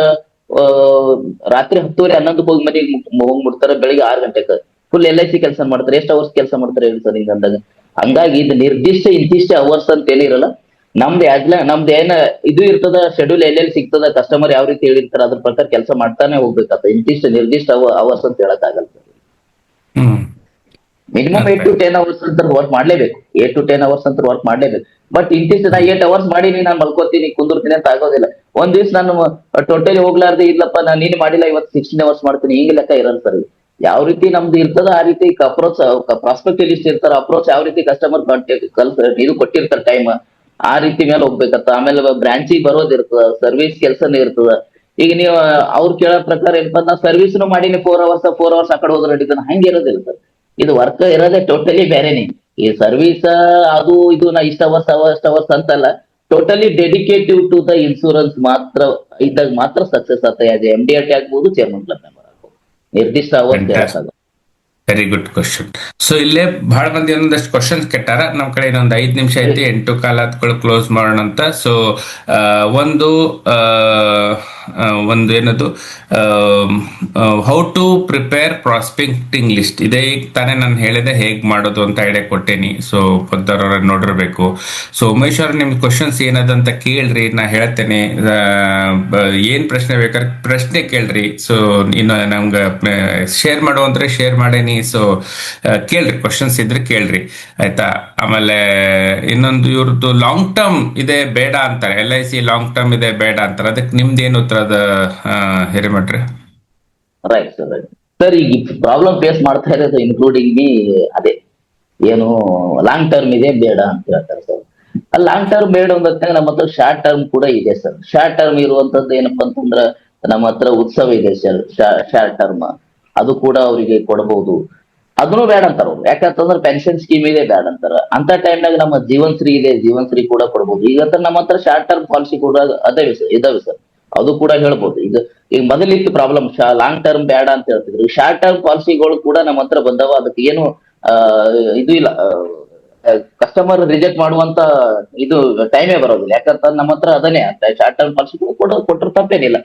Speaker 4: ರಾತ್ರಿ 10:30-11 ಹೋಗಿ ಮನೆಗೆ ಹೋಗ್ಬಿಡ್ತಾರೆ. ಬೆಳಿಗ್ಗೆ 6 ಗಂಟೆಗೆ ಫುಲ್ LIC ಕೆಲಸ ಮಾಡ್ತಾರೆ. ಎಷ್ಟು ಅವರ್ಸ್ ಕೆಲಸ ಮಾಡ್ತಾರೆ ಹೇಳಿ ಸರ್ ಹಿಂಗ ಅಂದಾಗ. ಹಂಗಾಗಿ ಇದು ನಿರ್ದಿಷ್ಟ ಇಂತಿಷ್ಟೇ ಅವರ್ಸ್ ಅಂತ ಹೇಳಿರಲ್ಲ. ನಮ್ದು ಏನ ಇದು ಇರ್ತದ, ಶೆಡ್ಯೂಲ್ ಎಲ್ಲೆಲ್ಲಿ ಸಿಗ್ತದ, ಕಸ್ಟಮರ್ ಯಾವ ರೀತಿ ಹೇಳಿರ್ತಾರ ಅದ್ರ ಪ್ರಕಾರ ಕೆಲಸ ಮಾಡ್ತಾನೆ ಹೋಗ್ಬೇಕಾಗ್ತದೆ. ನಿರ್ದಿಷ್ಟ ಅವರ್ಸ್ ಅಂತ ಹೇಳಕ್ ಆಗಲ್ಲ. ಮಿನಿಮಮ್ 8 to 10 ಅವರ್ಸ್ ಅಂತ ವರ್ಕ್ ಮಾಡ್ಲೇಬೇಕು. 8 to 10 ಅವರ್ಸ್ ಅಂತ ವರ್ಕ್ ಮಾಡ್ಲೇಬೇಕು. ಬಟ್ ಇಂತಿಷ್ಟು ನಾ 8 ಅವರ್ಸ್ ಮಾಡೀನಿ, ನಾನು ಮಲ್ಕೋತೀನಿ ಕುಂದಿರ್ತೀನಿ ಅಂತ ಆಗೋದಿಲ್ಲ. ಒಂದ್ ದಿವ್ಸ ನಾನು ಟೋಟಲಿ ಹೋಗ್ಲಾರ್ದೆ, ಇಲ್ಲಪ್ಪ ನಾನು ನೀನು ಮಾಡಿಲ್ಲ ಇವತ್ತು 16 ಅವರ್ಸ್ ಮಾಡ್ತೀನಿ, ಹಿಂಗ ಲೆಕ್ಕ ಇರಲ್ಲ ಸರ್. ಯಾವ ರೀತಿ ನಮ್ದು ಇರ್ತದ ಆ ರೀತಿ ಅಪ್ರೋಚ್, ಪ್ರಾಸ್ಪೆಕ್ಟಿವ್ ಲಿಸ್ಟ್ ಇರ್ತಾರ, ಅಪ್ರೋಚ್ ಯಾವ ರೀತಿ ಕಸ್ಟಮರ್ ಇದು ಕೊಟ್ಟಿರ್ತಾರ ಟೈಮ್, ಆ ರೀತಿ ಮೇಲೆ ಹೋಗ್ಬೇಕತ್ತ. ಆಮೇಲೆ ಬ್ರಾಂಚಿಗೆ ಬರೋದಿರ್ತದ, ಸರ್ವಿಸ್ ಕೆಲಸನೇ ಇರ್ತದ. ಈಗ ನೀವು ಅವ್ರು ಕೇಳೋ ಪ್ರಕಾರ ಏನಪ್ಪ, ನಾ ಸರ್ವಿಸ್ನು ಮಾಡೀನಿ 4 ಅವರ್ಸ್ ಆ ಕಡೆ ಹೋದ್ರೆ ನಡೀತಾನೆ, ಹಂಗೆ ಇರೋದಿಲ್ಲ ಸರ್. ಇದು ವರ್ಕ್ ಇರೋದೇ ಟೋಟಲಿ ಬೇರೆನೆ. ಈ ಸರ್ವಿಸ್ ಅದು ಇದು ನಾ ಇಷ್ಟ ಅವರ್ಸ್ ಅಂತಲ್ಲ, totally dedicative to the insurance ಮಾತ್ರ ಇದ್ದಾಗ ಮಾತ್ರ ಸಕ್ಸಸ್ ಆಗ್ತದೆ. ಅದು MDRT ಆಗ್ಬಹುದು, ಚೇರ್ಮನ್ ಕ್ಲಬ್ ಮೆಂಬರ್ ಆಗ್ಬಹುದು. ನಿರ್ದಿಷ್ಟ hours.
Speaker 5: Very good question. So ಇಲ್ಲೇ ಬಹಳ ಮಂದಿ ಒಂದಷ್ಟು ಕ್ವಶನ್ಸ್ ಕೆಟ್ಟಾರ. ನಮ್ ಕಡೆ ಇನ್ನೊಂದು 5 ನಿಮಿಷ ಐತಿ, 8 ಕಾಲತ್ಗಳು ಕ್ಲೋಸ್ ಮಾಡೋಣ ಅಂತ. ಸೊ ಒಂದು ಏನದು, how to prepare prospecting list. ಇದೇ ಈಗ ತಾನೇ ನಾನು ಹೇಳಿದೆ ಹೇಗ್ ಮಾಡೋದು ಅಂತ ಐಡಿಯಾ ಕೊಟ್ಟೇನಿ. ಸೊ ಪೊದ್ದವ್ರ ನೋಡಿರ್ಬೇಕು. ಸೊ ಉಮೇಶ್ ಅವ್ರ ನಿಮ್ ಕ್ವಶನ್ಸ್ ಏನದಂತ ಕೇಳ್ರಿ, ನಾ ಹೇಳ್ತೇನೆ. ಏನ್ ಪ್ರಶ್ನೆ ಬೇಕಾದ್ರೆ ಪ್ರಶ್ನೆ ಕೇಳ್ರಿ. ಸೊ ಇನ್ನು ನಮ್ಗೆ ಶೇರ್ ಮಾಡುವಂದ್ರೆ ಶೇರ್ ಮಾಡೇನಿ. ಸೊ ಕೇಳ್ರಿ, ಕ್ವಶನ್ಸ್ ಇದ್ರೆ ಕೇಳ್ರಿ, ಆಯ್ತಾ. ಆಮೇಲೆ ಇನ್ನೊಂದು, ಇವ್ರದ್ದು ಲಾಂಗ್ ಟರ್ಮ್ ಇದೆ ಬೇಡ ಅಂತಾರೆ, LIC ಲಾಂಗ್ ಟರ್ಮ್ ಇದೆ ಬೇಡ ಅಂತಾರೆ. ಅದಕ್ಕೆ ನಿಮ್ದೇನು ಉತ್ತರದ ಹಿರೇಮಠ್ರೆ?
Speaker 4: Right sir, right. ಸರ್ ಈಗ ಪ್ರಾಬ್ಲಮ್ ಫೇಸ್ ಮಾಡ್ತಾ ಇರೋದು ಇನ್ಕ್ಲೂಡಿಂಗ್ ಮೀ ಅದೇ ಏನು ಲಾಂಗ್ ಟರ್ಮ್ ಇದೆ ಬೇಡ ಅಂತ ಹೇಳ್ತಾರೆ ಸರ್. ಆ ಲಾಂಗ್ ಟರ್ಮ್ ಬೇಡ ಅಂದಾಗ ನಮ್ಮ ಹತ್ರ ಶಾರ್ಟ್ ಟರ್ಮ್ ಕೂಡ ಇದೆ ಸರ್. ಶಾರ್ಟ್ ಟರ್ಮ್ ಇರುವಂತದ್ದು ಏನಪ್ಪಾ ಅಂತಂದ್ರ ನಮ್ಮ ಹತ್ರ ಉತ್ಸವ ಇದೆ ಸರ್, ಶಾರ್ಟ್ ಟರ್ಮ್ ಅದು ಕೂಡ ಅವರಿಗೆ ಕೊಡಬಹುದು. ಅದನ್ನು ಬೇಡ ಅಂತಾರ ಅವ್ರು, ಯಾಕಂತಂದ್ರೆ ಪೆನ್ಷನ್ ಸ್ಕೀಮ್ ಇದೆ ಬೇಡ ಅಂತಾರ. ಅಂತ ಟೈಮ್ನಾಗ ನಮ್ಮ ಜೀವನ್ಶ್ರೀ ಇದೆ, ಜೀವನ್ಶ್ರೀ ಕೂಡ ಕೊಡಬಹುದು. ಈಗ ನಮ್ಮ ಹತ್ರ ಶಾರ್ಟ್ ಟರ್ಮ್ ಪಾಲಿಸಿ ಕೂಡ ಇದಾವೆ ಸರ್, ಅದು ಕೂಡ ಹೇಳ್ಬೋದು. ಈಗ ಮೊದಲಿತ್ತು ಪ್ರಾಬ್ಲಮ್, ಲಾಂಗ್ ಟರ್ಮ್ ಬೇಡ ಅಂತ ಹೇಳ್ತಿದ್ರು. ಶಾರ್ಟ್ ಟರ್ಮ್ ಪಾಲಿಸಿಗಳು ಕೂಡ ನಮ್ಮ ಹತ್ರ ಬಂದವ, ಅದಕ್ಕೆ ಏನು ಇದು ಇಲ್ಲ, ಕಸ್ಟಮರ್ ರಿಜೆಕ್ಟ್ ಮಾಡುವಂತ ಇದು ಟೈಮೇ ಬರೋದಿಲ್ಲ. ಯಾಕಂತಂದ್ರೆ ನಮ್ಮ ಹತ್ರ ಅದನ್ನೇ ಶಾರ್ಟ್ ಟರ್ಮ್ ಪಾಲಿಸಿ ಕೊಟ್ಟರು ತಪ್ಪೇನಿಲ್ಲ.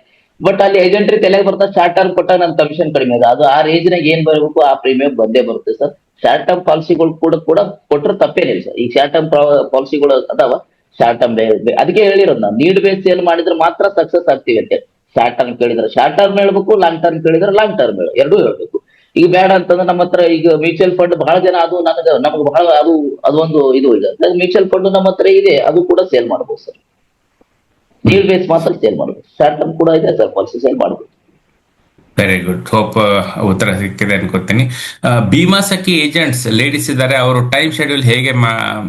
Speaker 4: ಬಟ್ ಅಲ್ಲಿ ಏಜೆಂಟ್ರಿ ತಲೆಗೆ ಬರ್ತಾ ಶಾರ್ಟ್ ಟರ್ಮ್ ಕೊಟ್ಟಾಗ ನನ್ನ ಕಮಿಷನ್ ಕಡಿಮೆ ಇದೆ, ಅದು ಆ ರೇಂಜ್ ನಾಗ ಏನ್ ಬರಬೇಕು ಆ ಪ್ರೀಮಿಯಂ ಬಂದೇ ಬರುತ್ತೆ ಸರ್. ಶಾರ್ಟ್ ಟರ್ಮ್ ಪಾಲಿಸಿಗಳು ಕೂಡ ಕೊಟ್ಟರು ತಪ್ಪೇನಿಲ್ಲ ಸರ್. ಈಗ ಶಾರ್ಟ್ ಟರ್ಮ್ ಪಾಲಿಸಿಗಳು ಅದಾವ, ಶಾರ್ಟ್ ಟರ್ಮ್ ಅದಕ್ಕೆ ಹೇಳಿರೋದು ನಾವು ನೀಡ್ ಬೇಸ್ ಸೇಲ್ ಮಾಡಿದ್ರೆ ಮಾತ್ರ ಸಕ್ಸಸ್ ಆಗ್ತೀವಿ ಅಂತ. ಶಾರ್ಟ್ ಟರ್ಮ್ ಕೇಳಿದ್ರೆ ಶಾರ್ಟ್ ಟರ್ಮ್ ಹೇಳ್ಬೇಕು, ಲಾಂಗ್ ಟರ್ಮ್ ಕೇಳಿದ್ರೆ ಲಾಂಗ್ ಟರ್ಮ್ ಎರಡೂ ಹೇಳ್ಬೇಕು. ಈಗ ಬೇಡ ಅಂತಂದ್ರೆ ನಮ್ಮ ಹತ್ರ ಈಗ ಮ್ಯೂಚುವಲ್ ಫಂಡ್ ಬಹಳ ಜನ, ಅದು ನಮ್ಗೆ ಬಹಳ ಅದೊಂದು ಇದು ಇದೆ. ಮ್ಯೂಚುವಲ್ ಫಂಡ್ ನಮ್ಮ ಹತ್ರ ಇದೆ, ಅದು ಕೂಡ ಸೇಲ್ ಮಾಡ್ಬೋದು ಸರ್. ನೀಡ್ ಬೇಸ್ ಮಾತ್ರ ಸೇಲ್ ಮಾಡ್ಬೋದು, ಶಾರ್ಟ್ ಟರ್ಮ್ ಕೂಡ ಇದೆ ಸರ್, ಪಾಲಿಸಿ ಸೇಲ್ ಮಾಡ್ಬೋದು.
Speaker 5: Very good. ಹೋಪ್ ಉತ್ತರ ಸಿಕ್ಕಿದೆ ಅನ್ಕೋತೀನಿ. ಭೀಮಾ ಸಖಿ ಏಜೆಂಟ್ಸ್ ಲೇಡೀಸ್ ಇದ್ದಾರೆ, ಅವರು ಟೈಮ್ ಶೆಡ್ಯೂಲ್ ಹೇಗೆ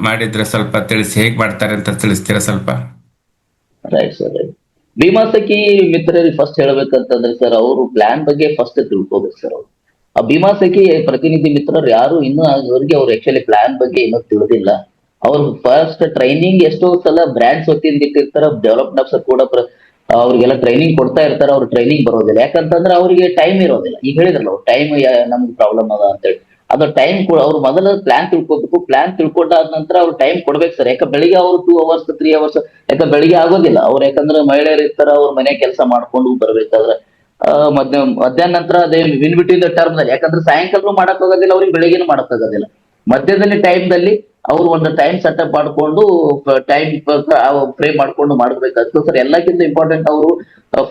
Speaker 5: ಮಾಡಿದ್ರೆ ಸ್ವಲ್ಪ ತಿಳಿಸಿ, ಹೇಗೆ ಮಾಡ್ತಾರೆ ಅಂತ ತಿಳಿಸ್ತೀರಾ ಸ್ವಲ್ಪ?
Speaker 4: Right sir, right. Bima Sakhi ಮಿತ್ರರಿಗೆ ಫಸ್ಟ್ ಹೇಳ್ಬೇಕಂತಂದ್ರೆ ಸರ್, ಅವರು ಪ್ಲಾನ್ ಬಗ್ಗೆ ಫಸ್ಟ್ ತಿಳ್ಕೋಬೇಕು ಸರ್. ಅವರು ಆ ಭೀಮಾ ಸಖಿ ಪ್ರತಿನಿಧಿ ಮಿತ್ರರು ಯಾರು ಇನ್ನೂ ಅವ್ರಿಗೆ ಅವ್ರು ಆಕ್ಚುಲಿ ಪ್ಲಾನ್ ಬಗ್ಗೆ ಇನ್ನೂ ತಿಳಿದಿಲ್ಲ. ಅವ್ರು ಫಸ್ಟ್ ಟ್ರೈನಿಂಗ್ ಎಷ್ಟೋ ಸಲ ಬ್ರ್ಯಾಂಡ್ಸ್ ವತಿಯಿಂದ ಇಟ್ಟಿರ್ತಾರ, ಡೆವಲಪ್ಮೆಂಟ್ಸ್ ಕೂಡ ಅವ್ರಿಗೆಲ್ಲ ಟ್ರೈನಿಂಗ್ ಕೊಡ್ತಾ ಇರ್ತಾರೆ. ಅವ್ರು ಟ್ರೈನಿಂಗ್ ಬರೋದಿಲ್ಲ, ಯಾಕಂತಂದ್ರೆ ಅವ್ರಿಗೆ ಟೈಮ್ ಇರೋದಿಲ್ಲ. ಈಗ ಹೇಳಿದ್ರಲ್ಲ ಅವ್ರು ಟೈಮ್ ನಮ್ಗೆ ಪ್ರಾಬ್ಲಮ್ ಅದ ಅಂತೇಳಿ, ಅದು ಟೈಮ್ ಅವ್ರು ಮೊದಲು ಪ್ಲಾನ್ ತಿಳ್ಕೊಬೇಕು. ಪ್ಲಾನ್ ತಿಳ್ಕೊಂಡಾದ ನಂತರ ಅವ್ರು ಟೈಮ್ ಕೊಡ್ಬೇಕು ಸರ್. ಯಾಕೆ ಬೆಳಿಗ್ಗೆ ಅವ್ರು 2 hours 3 hours ಯಾಕೆ ಬೆಳಿಗ್ಗೆ ಆಗೋದಿಲ್ಲ ಅವ್ರು, ಯಾಕಂದ್ರೆ ಮಹಿಳೆಯರು ಇರ್ತಾರ, ಅವ್ರ ಮನೆ ಕೆಲಸ ಮಾಡ್ಕೊಂಡು ಬರ್ಬೇಕಾದ್ರೆ ಮಧ್ಯಾಹ್ನ ನಂತರ ಅದೇ ಇನ್ ಬಿಟ್ವೀನ್ ದ ಟರ್ಮ್ ದಲ್ಲಿ, ಯಾಕಂದ್ರೆ ಸಾಯಂಕಾಲ ಮಾಡಕ್ ಆಗೋದಿಲ್ಲ ಅವ್ರಿಗೆ, ಬೆಳಿಗ್ಗೆನೂ ಮಾಡಕ್ ಆಗೋದಿಲ್ಲ. ಮಧ್ಯದಲ್ಲಿ ಟೈಮ್ದಲ್ಲಿ ಅವ್ರು ಒಂದು ಟೈಮ್ ಸೆಟಪ್ ಮಾಡ್ಕೊಂಡು ಟೈಮ್ ಫ್ರೇಮ್ ಮಾಡ್ಕೊಂಡು ಮಾಡ್ಬೇಕಾಗ್ತದೆ ಸರ್. ಎಲ್ಲಕ್ಕಿಂತ ಇಂಪಾರ್ಟೆಂಟ್ ಅವರು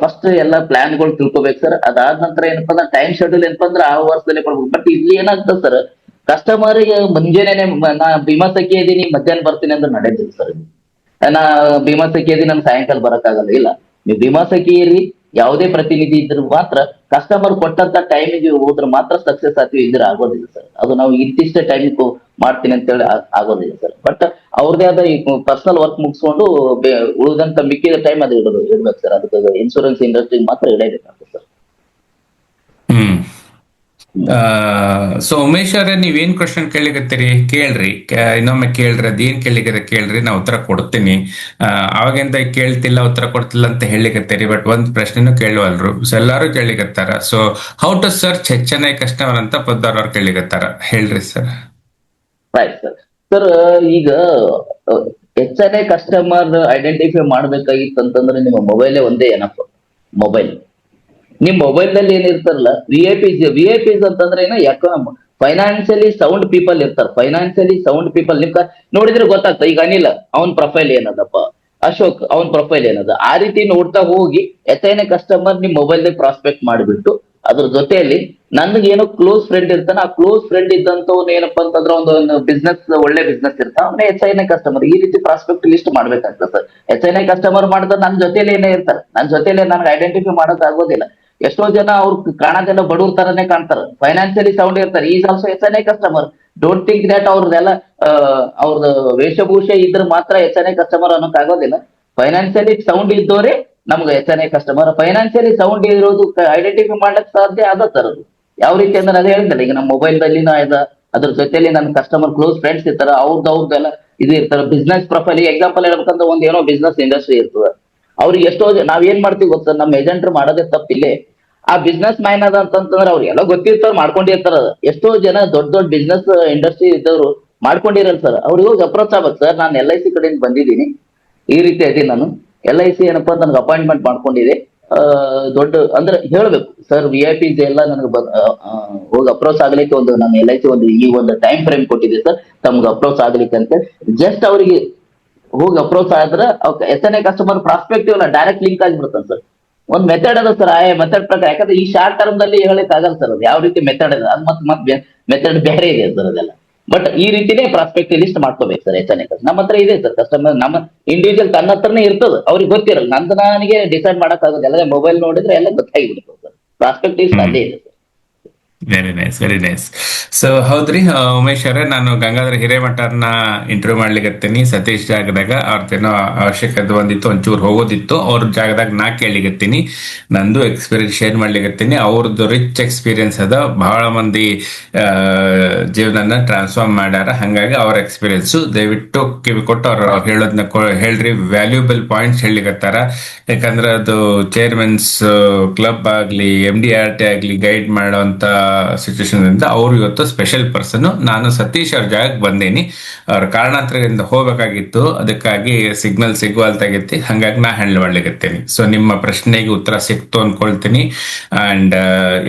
Speaker 4: ಫಸ್ಟ್ ಎಲ್ಲ ಪ್ಲಾನ್ಗಳು ತಿಳ್ಕೊಬೇಕು ಸರ್. ಅದಾದ ನಂತರ ಏನಪ್ಪಾ ಅಂದ್ರೆ ಟೈಮ್ ಶೆಡ್ಯೂಲ್ ಏನಪ್ಪಾ ಅಂದ್ರೆ ಆ ವರ್ಷದಲ್ಲಿ ಕೊಡ್ಬೇಕು. ಬಟ್ ಇಲ್ಲಿ ಏನಾಗ್ತದೆ ಸರ್, ಕಸ್ಟಮರ್ಗೆ ಮುಂಜಾನೆ ನಾ ಭೀಮಾ ಸಖಿ ಇದೀನಿ ಮಧ್ಯಾಹ್ನ ಬರ್ತೀನಿ ಅಂದ್ರೆ ನಡೆದಿಲ್ಲ ಸರ್. ನಾ ಭೀಮಾ ಸಖಿ ಇದೀನಿ ನಮ್ ಸಾಯಂಕಾಲ ಬರಕ್ಕಾಗಲ್ಲ. ಇಲ್ಲ, ನೀವು ಭೀಮಾ ಸಖಿ ಇರ್ರಿ, ಯಾವುದೇ ಪ್ರತಿನಿಧಿ ಇದ್ರು ಮಾತ್ರ ಕಸ್ಟಮರ್ ಕೊಟ್ಟಂತ ಟೈಮಿಗೆ ಹೋದ್ರೆ ಮಾತ್ರ ಸಕ್ಸಸ್ ಆಗ್ತೀವಿ, ಇದ್ರೆ ಆಗೋದಿಲ್ಲ ಸರ್. ಅದು ನಾವು ಇಂತಿಷ್ಟೇ ಟೈಮಿಗೆ ಮಾಡ್ತೀನಿ ಅಂತ ಹೇಳಿ ಆಗೋದಿಲ್ಲ ಸರ್. ಬಟ್ ಅವ್ರದೇ ಆದ ಈ ಪರ್ಸನಲ್ ವರ್ಕ್ ಮುಗಿಸ್ಕೊಂಡು ಉಳಿದಂತ ಮಿಕ್ಕಿದ ಟೈಮ್ ಅದು ಇಡ್ಬೇಕು ಸರ್. ಅದಕ್ಕೆ ಇನ್ಶೂರೆನ್ಸ್ ಇಂಡಸ್ಟ್ರಿ ಮಾತ್ರ ಇಡಬೇಕಾಗ್ತದೆ ಸರ್.
Speaker 5: ಸೊ ಉಮೇಶ್ ಅವರೇ, ನೀವೇನ್ ಕ್ವಶನ್ ಕೇಳಿಕತ್ತೀರಿ ಕೇಳ್ರಿ, ಇನ್ನೊಮ್ಮೆ ಕೇಳ್ರಿ, ಅದೇನ್ ಕೇಳ್ರಿ, ನಾ ಉತ್ತರ ಕೊಡ್ತೀನಿ. ಅವಾಗಿಂದ ಕೇಳ್ತಿಲ್ಲ ಉತ್ತರ ಕೊಡ್ತಿಲ್ಲ ಅಂತ ಹೇಳಿಕತ್ತೀರಿ, ಬಟ್ ಒಂದ್ ಪ್ರಶ್ನೆನೂ ಕೇಳುವಲ್ರು. ಸೊ ಎಲ್ಲಾರು ಕೇಳಿಕತ್ತಾರ. So how to search HNI customer ಅಂತ ಪದ್ದಾರ್ ಅವ್ರು ಕೇಳಿಕತ್ತಾರ, ಹೇಳ್ರಿ ಸರ್.
Speaker 4: Right sir. ಸರ್ ಈಗ HNI ಕಸ್ಟಮರ್ ಐಡೆಂಟಿಫೈ ಮಾಡ್ಬೇಕಾಗಿತ್ತು ಅಂತಂದ್ರೆ ನಿಮ್ಮ ಮೊಬೈಲೇ ಒಂದೇ ಏನಪ್ಪ, ಮೊಬೈಲ್. ನಿಮ್ ಮೊಬೈಲ್ ನಲ್ಲಿ ಏನಿರ್ತಾರಲ್ಲ ವಿ ಐ ಪಿಸ್ ಅಂತಂದ್ರೆ ಯಾಕೋ ಫೈನಾನ್ಷಿಯಲಿ ಸೌಂಡ್ ಪೀಪಲ್ ಇರ್ತಾರೆ. ಫೈನಾನ್ಷಿಯಲಿ ಸೌಂಡ್ ಪೀಪಲ್ ನಿಮ್ ನೋಡಿದ್ರೆ ಗೊತ್ತಾಗ್ತದೆ. ಈಗ ಅನಿಲ್ ಅವನ್ ಪ್ರೊಫೈಲ್ ಏನದಪ್ಪ, ಅಶೋಕ್ ಅವನ್ ಪ್ರೊಫೈಲ್ ಏನದ, ಆ ರೀತಿ ನೋಡ್ತಾ ಹೋಗಿ HNI ಕಸ್ಟಮರ್ ನಿಮ್ ಮೊಬೈಲ್ ಪ್ರಾಸ್ಪೆಕ್ಟ್ ಮಾಡಿಬಿಟ್ಟು ಅದ್ರ ಜೊತೆಯಲ್ಲಿ ನನ್ಗೆ ಏನೋ ಕ್ಲೋಸ್ ಫ್ರೆಂಡ್ ಇರ್ತಾನೆ, ಆ ಕ್ಲೋಸ್ ಫ್ರೆಂಡ್ ಇದ್ದಂತವ್ನು ಏನಪ್ಪಾ ಅಂತಂದ್ರೆ ಒಂದು ಬಿಸ್ನೆಸ್, ಒಳ್ಳೆ ಬಿಸ್ನೆಸ್ ಇರ್ತಾನೆ, ಅವನೇ HNI ಕಸ್ಟಮರ್. ಈ ರೀತಿ ಪ್ರಾಸ್ಪೆಕ್ಟ್ ಲಿಸ್ಟ್ ಮಾಡ್ಬೇಕಾಗ್ತದೆ ಸರ್. HNI ಕಸ್ಟಮರ್ ಮಾಡಿದ್ರೆ ನನ್ನ ಜೊತೆಲಿ ಏನೇ ಇರ್ತಾರೆ, ನನ್ನ ಜೊತೆಲಿ ನನ್ಗೆ ಐಡೆಂಟಿಫೈ ಮಾಡೋಕ್ ಆಗೋದಿಲ್ಲ. ಎಷ್ಟೋ ಜನ ಅವ್ರು ಕಾಣೋದೆಲ್ಲ ಬಡವ್ರ ತರನೇ ಕಾಣ್ತಾರೆ, ಫೈನಾನ್ಷಿಯಲಿ ಸೌಂಡ್ ಇರ್ತಾರೆ. Is also HNI customer. Don't think that ಅವ್ರದ್ದೆಲ್ಲ ಅವ್ರದ್ದು ವೇಷಭೂಷೆ ಇದ್ರೆ ಮಾತ್ರ HNI ಕಸ್ಟಮರ್ ಅನ್ನೋಕ್ ಆಗೋದಿಲ್ಲ. ಫೈನಾನ್ಷಿಯಲಿ ಸೌಂಡ್ ಇದ್ದೋರೆ ನಮ್ಗೆ HNI ಕಸ್ಟಮರ್. ಫೈನಾನ್ಷಿಯಲಿ ಸೌಂಡ್ ಇರೋದು ಐಡೆಂಟಿಫೈ ಮಾಡಕ್ ಸಾಧ್ಯ ಅದ ತರದು. ಯಾವ ರೀತಿ ಅಂದ್ರೆ ಅದೇ ಹೇಳಿದ್ರೆ, ಈಗ ನಮ್ಮ ಮೊಬೈಲ್ ದಲ್ಲಿ ಅದ್ರ ಜೊತೆಲಿ ನನ್ನ ಕಸ್ಟಮರ್ ಕ್ಲೋಸ್ ಫ್ರೆಂಡ್ಸ್ ಇರ್ತಾರ, ಅವ್ರದ್ದೆಲ್ಲ ಇದು ಇರ್ತಾರೆ. ಬಿಸ್ನೆಸ್ ಪ್ರೊಫೈಲ್ ಎಕ್ಸಾಂಪಲ್ ಹೇಳ್ಬೇಕಂದ್ರೆ ಒಂದ್ ಏನೋ ಬಿಸ್ನೆಸ್ ಇಂಡಸ್ಟ್ರಿ ಇರ್ತದೆ, ಅವ್ರಿಗೆ ಎಷ್ಟೋ ನಾವ್ ಏನ್ ಮಾಡ್ತೀವಿ ಗೊತ್ತ, ನಮ್ಮ ಏಜೆಂಟ್ರು ಮಾಡೋದೇ ತಪ್ಪಿಲ್ಲೇ. ಆ ಬಿಸ್ನೆಸ್ ಮ್ಯಾನ್ ಅದ ಅಂತಂದ್ರೆ ಅವ್ರು ಎಲ್ಲ ಗೊತ್ತಿರ್ತಾರ, ಮಾಡ್ಕೊಂಡಿರ್ತಾರ. ಎಷ್ಟೋ ಜನ ದೊಡ್ಡ ದೊಡ್ಡ ಬಿಸ್ನೆಸ್ ಇಂಡಸ್ಟ್ರಿ ಇದ್ದವ್ರು ಮಾಡ್ಕೊಂಡಿರಲ್ಲ ಸರ್. ಅವ್ರಿಗೆ ಹೋಗಿ ಅಪ್ರೋಚ್ ಆಗ್ಬೇಕು ಸರ್, ನಾನು LIC ಕಡೆಯಿಂದ ಬಂದಿದ್ದೀನಿ, ಈ ರೀತಿ ಇದೀನಿ ನಾನು, LIC ಏನಪ್ಪಾ ನನ್ಗೆ ಅಪಾಯಿಂಟ್ಮೆಂಟ್ ಮಾಡ್ಕೊಂಡಿದೆ, ದೊಡ್ಡ ಅಂದ್ರೆ ಹೇಳ್ಬೇಕು ಸರ್. VIP ಎಲ್ಲ ನನಗೆ ಹೋಗಿ ಅಪ್ರೋಚ್ ಆಗ್ಲಿಕ್ಕೆ ಒಂದು ನಾನು LIC ಒಂದು ಟೈಮ್ ಫ್ರೇಮ್ ಕೊಟ್ಟಿದೆ ಸರ್, ತಮ್ಗೆ ಅಪ್ರೋಚ್ ಆಗ್ಲಿಕ್ಕೆ ಅಂತ. ಜಸ್ಟ್ ಅವರಿಗೆ ಹೋಗಿ ಅಪ್ರೋಚ್ ಆದ್ರೆ HNI ಕಸ್ಟಮರ್ ಪ್ರಾಸ್ಪೆಕ್ಟಿವ್ ಅಲ್ಲ, ಡೈರೆಕ್ಟ್ ಲಿಂಕ್ ಆಗಿಬಿಡ್ತಾನೆ ಸರ್. ಒಂದ್ ಮೆಥಡ್ ಅದ ಸರ್, ಆ ಮೆಥಡ್ ಪ್ರಕಾರ. ಯಾಕಂದ್ರೆ ಈ ಶಾರ್ಟ್ ಟರ್ಮ್ ದಲ್ಲಿ ಹೇಳಕ್ ಆಗಲ್ಲ ಸರ್, ಅದು ಯಾವ ರೀತಿ ಮೆಥಡ್ ಇದೆ, ಅದ್ ಮತ್ತೆ ಮೆಥಡ್ ಬೇರೆ ಇದೆ ಸರ್ ಅದೆಲ್ಲ. ಬಟ್ ಈ ರೀತಿನೇ ಪ್ರಾಸ್ಪೆಕ್ಟ್ ಲಿಸ್ಟ್ ಮಾಡ್ಕೋಬೇಕು ಸರ್ HNI ಕಸ್ಟಮರ್. ನಮ್ಮ ಹತ್ರ ಇದೆ ಸರ್ ಕಸ್ಟಮರ್, ನಮ್ಮ ಇಂಡಿವಿಜುವಲ್ ತನ್ನ ಹತ್ರನೇ ಇರ್ತದೆ, ಅವ್ರಿಗೆ ಗೊತ್ತಿರಲ್ಲ. ನಂದು ನನಗೆ ಡಿಸೈಡ್ ಮಾಡಕ್ ಆಗೋದು, ಎಲ್ಲ ಮೊಬೈಲ್ ನೋಡಿದ್ರೆ ಎಲ್ಲ ಗೊತ್ತಾಗಿಬಿಡ್ತದೆ ಸರ್. ಪ್ರಾಸ್ಪೆಕ್ಟ್ ಲಿಸ್ಟ್ ಅಲ್ಲೇ ಇದೆ sir.
Speaker 5: Very nice, very nice. So ಹೌದ್ರಿ, ಉಮೇಶ್ ಅವರೇ, ನಾನು ಗಂಗಾಧರ ಹಿರೇಮಠರ್ನ ಇಂಟರ್ವ್ಯೂ ಮಾಡ್ಲಿಕತ್ತೀನಿ ಸತೀಶ್ ಜಾಗದಾಗ. ಅವ್ರದ್ದೇನೋ ಅವಶ್ಯಕತೆ ಬಂದಿತ್ತು, ಒಂಚೂರು ಹೋಗೋದಿತ್ತು, ಅವ್ರ ಜಾಗದಾಗ ನಾ ಕೇಳಿಗತ್ತೀನಿ. ನಂದು ಎಕ್ಸ್ಪೀರಿಯನ್ಸ್ ಶೇರ್ ಮಾಡ್ಲಿಕತ್ತೀನಿ. ಅವ್ರದ್ದು ರಿಚ್ ಎಕ್ಸ್ಪೀರಿಯನ್ಸ್ ಅದ, ಬಹಳ ಮಂದಿ ಜೀವನನ ಟ್ರಾನ್ಸ್ಫಾರ್ಮ್ ಮಾಡ್ಯಾರ. ಹಂಗಾಗಿ ಅವ್ರ ಎಕ್ಸ್ಪೀರಿಯನ್ಸ್ ದಯವಿಟ್ಟು ಕಿವಿ ಕೊಟ್ಟು ಅವ್ರು ಹೇಳೋದನ್ನ ಹೇಳ್ರಿ. ವ್ಯಾಲ್ಯೂಬಲ್ ಪಾಯಿಂಟ್ಸ್ ಹೇಳಿಕತ್ತಾರ. ಯಾಕಂದ್ರೆ ಅದು ಚೇರ್ಮನ್ಸ್ ಕ್ಲಬ್ ಆಗ್ಲಿ, MDRT ಆಗ್ಲಿ ಗೈಡ್ ಮಾಡೋಂತ ಸಿಚುವೇಶನ್ ಇಂದ ಅವ್ರು ಇವತ್ತು ಸ್ಪೆಷಲ್ ಪರ್ಸನ್. ನಾನು ಸತೀಶ್ ಅವ್ರ ಜಾಗಕ್ಕೆ ಬಂದೇನಿ. ಅವ್ರ ಕಾರಣಾಂತರದಿಂದ ಹೋಗ್ಬೇಕಾಗಿತ್ತು, ಅದಕ್ಕಾಗಿ ಸಿಗ್ನಲ್ ಸಿಗುವಲ್ತಾಗೈತಿ. ಹಂಗಾಗಿ ನಾ ಹ್ಯಾಂಡಲ್ ಮಾಡ್ಲಿಕತ್ತೇನಿ. ಸೊ ನಿಮ್ಮ ಪ್ರಶ್ನೆಗೆ ಉತ್ತರ ಸಿಕ್ತು ಅನ್ಕೊಳ್ತೀನಿ. ಅಂಡ್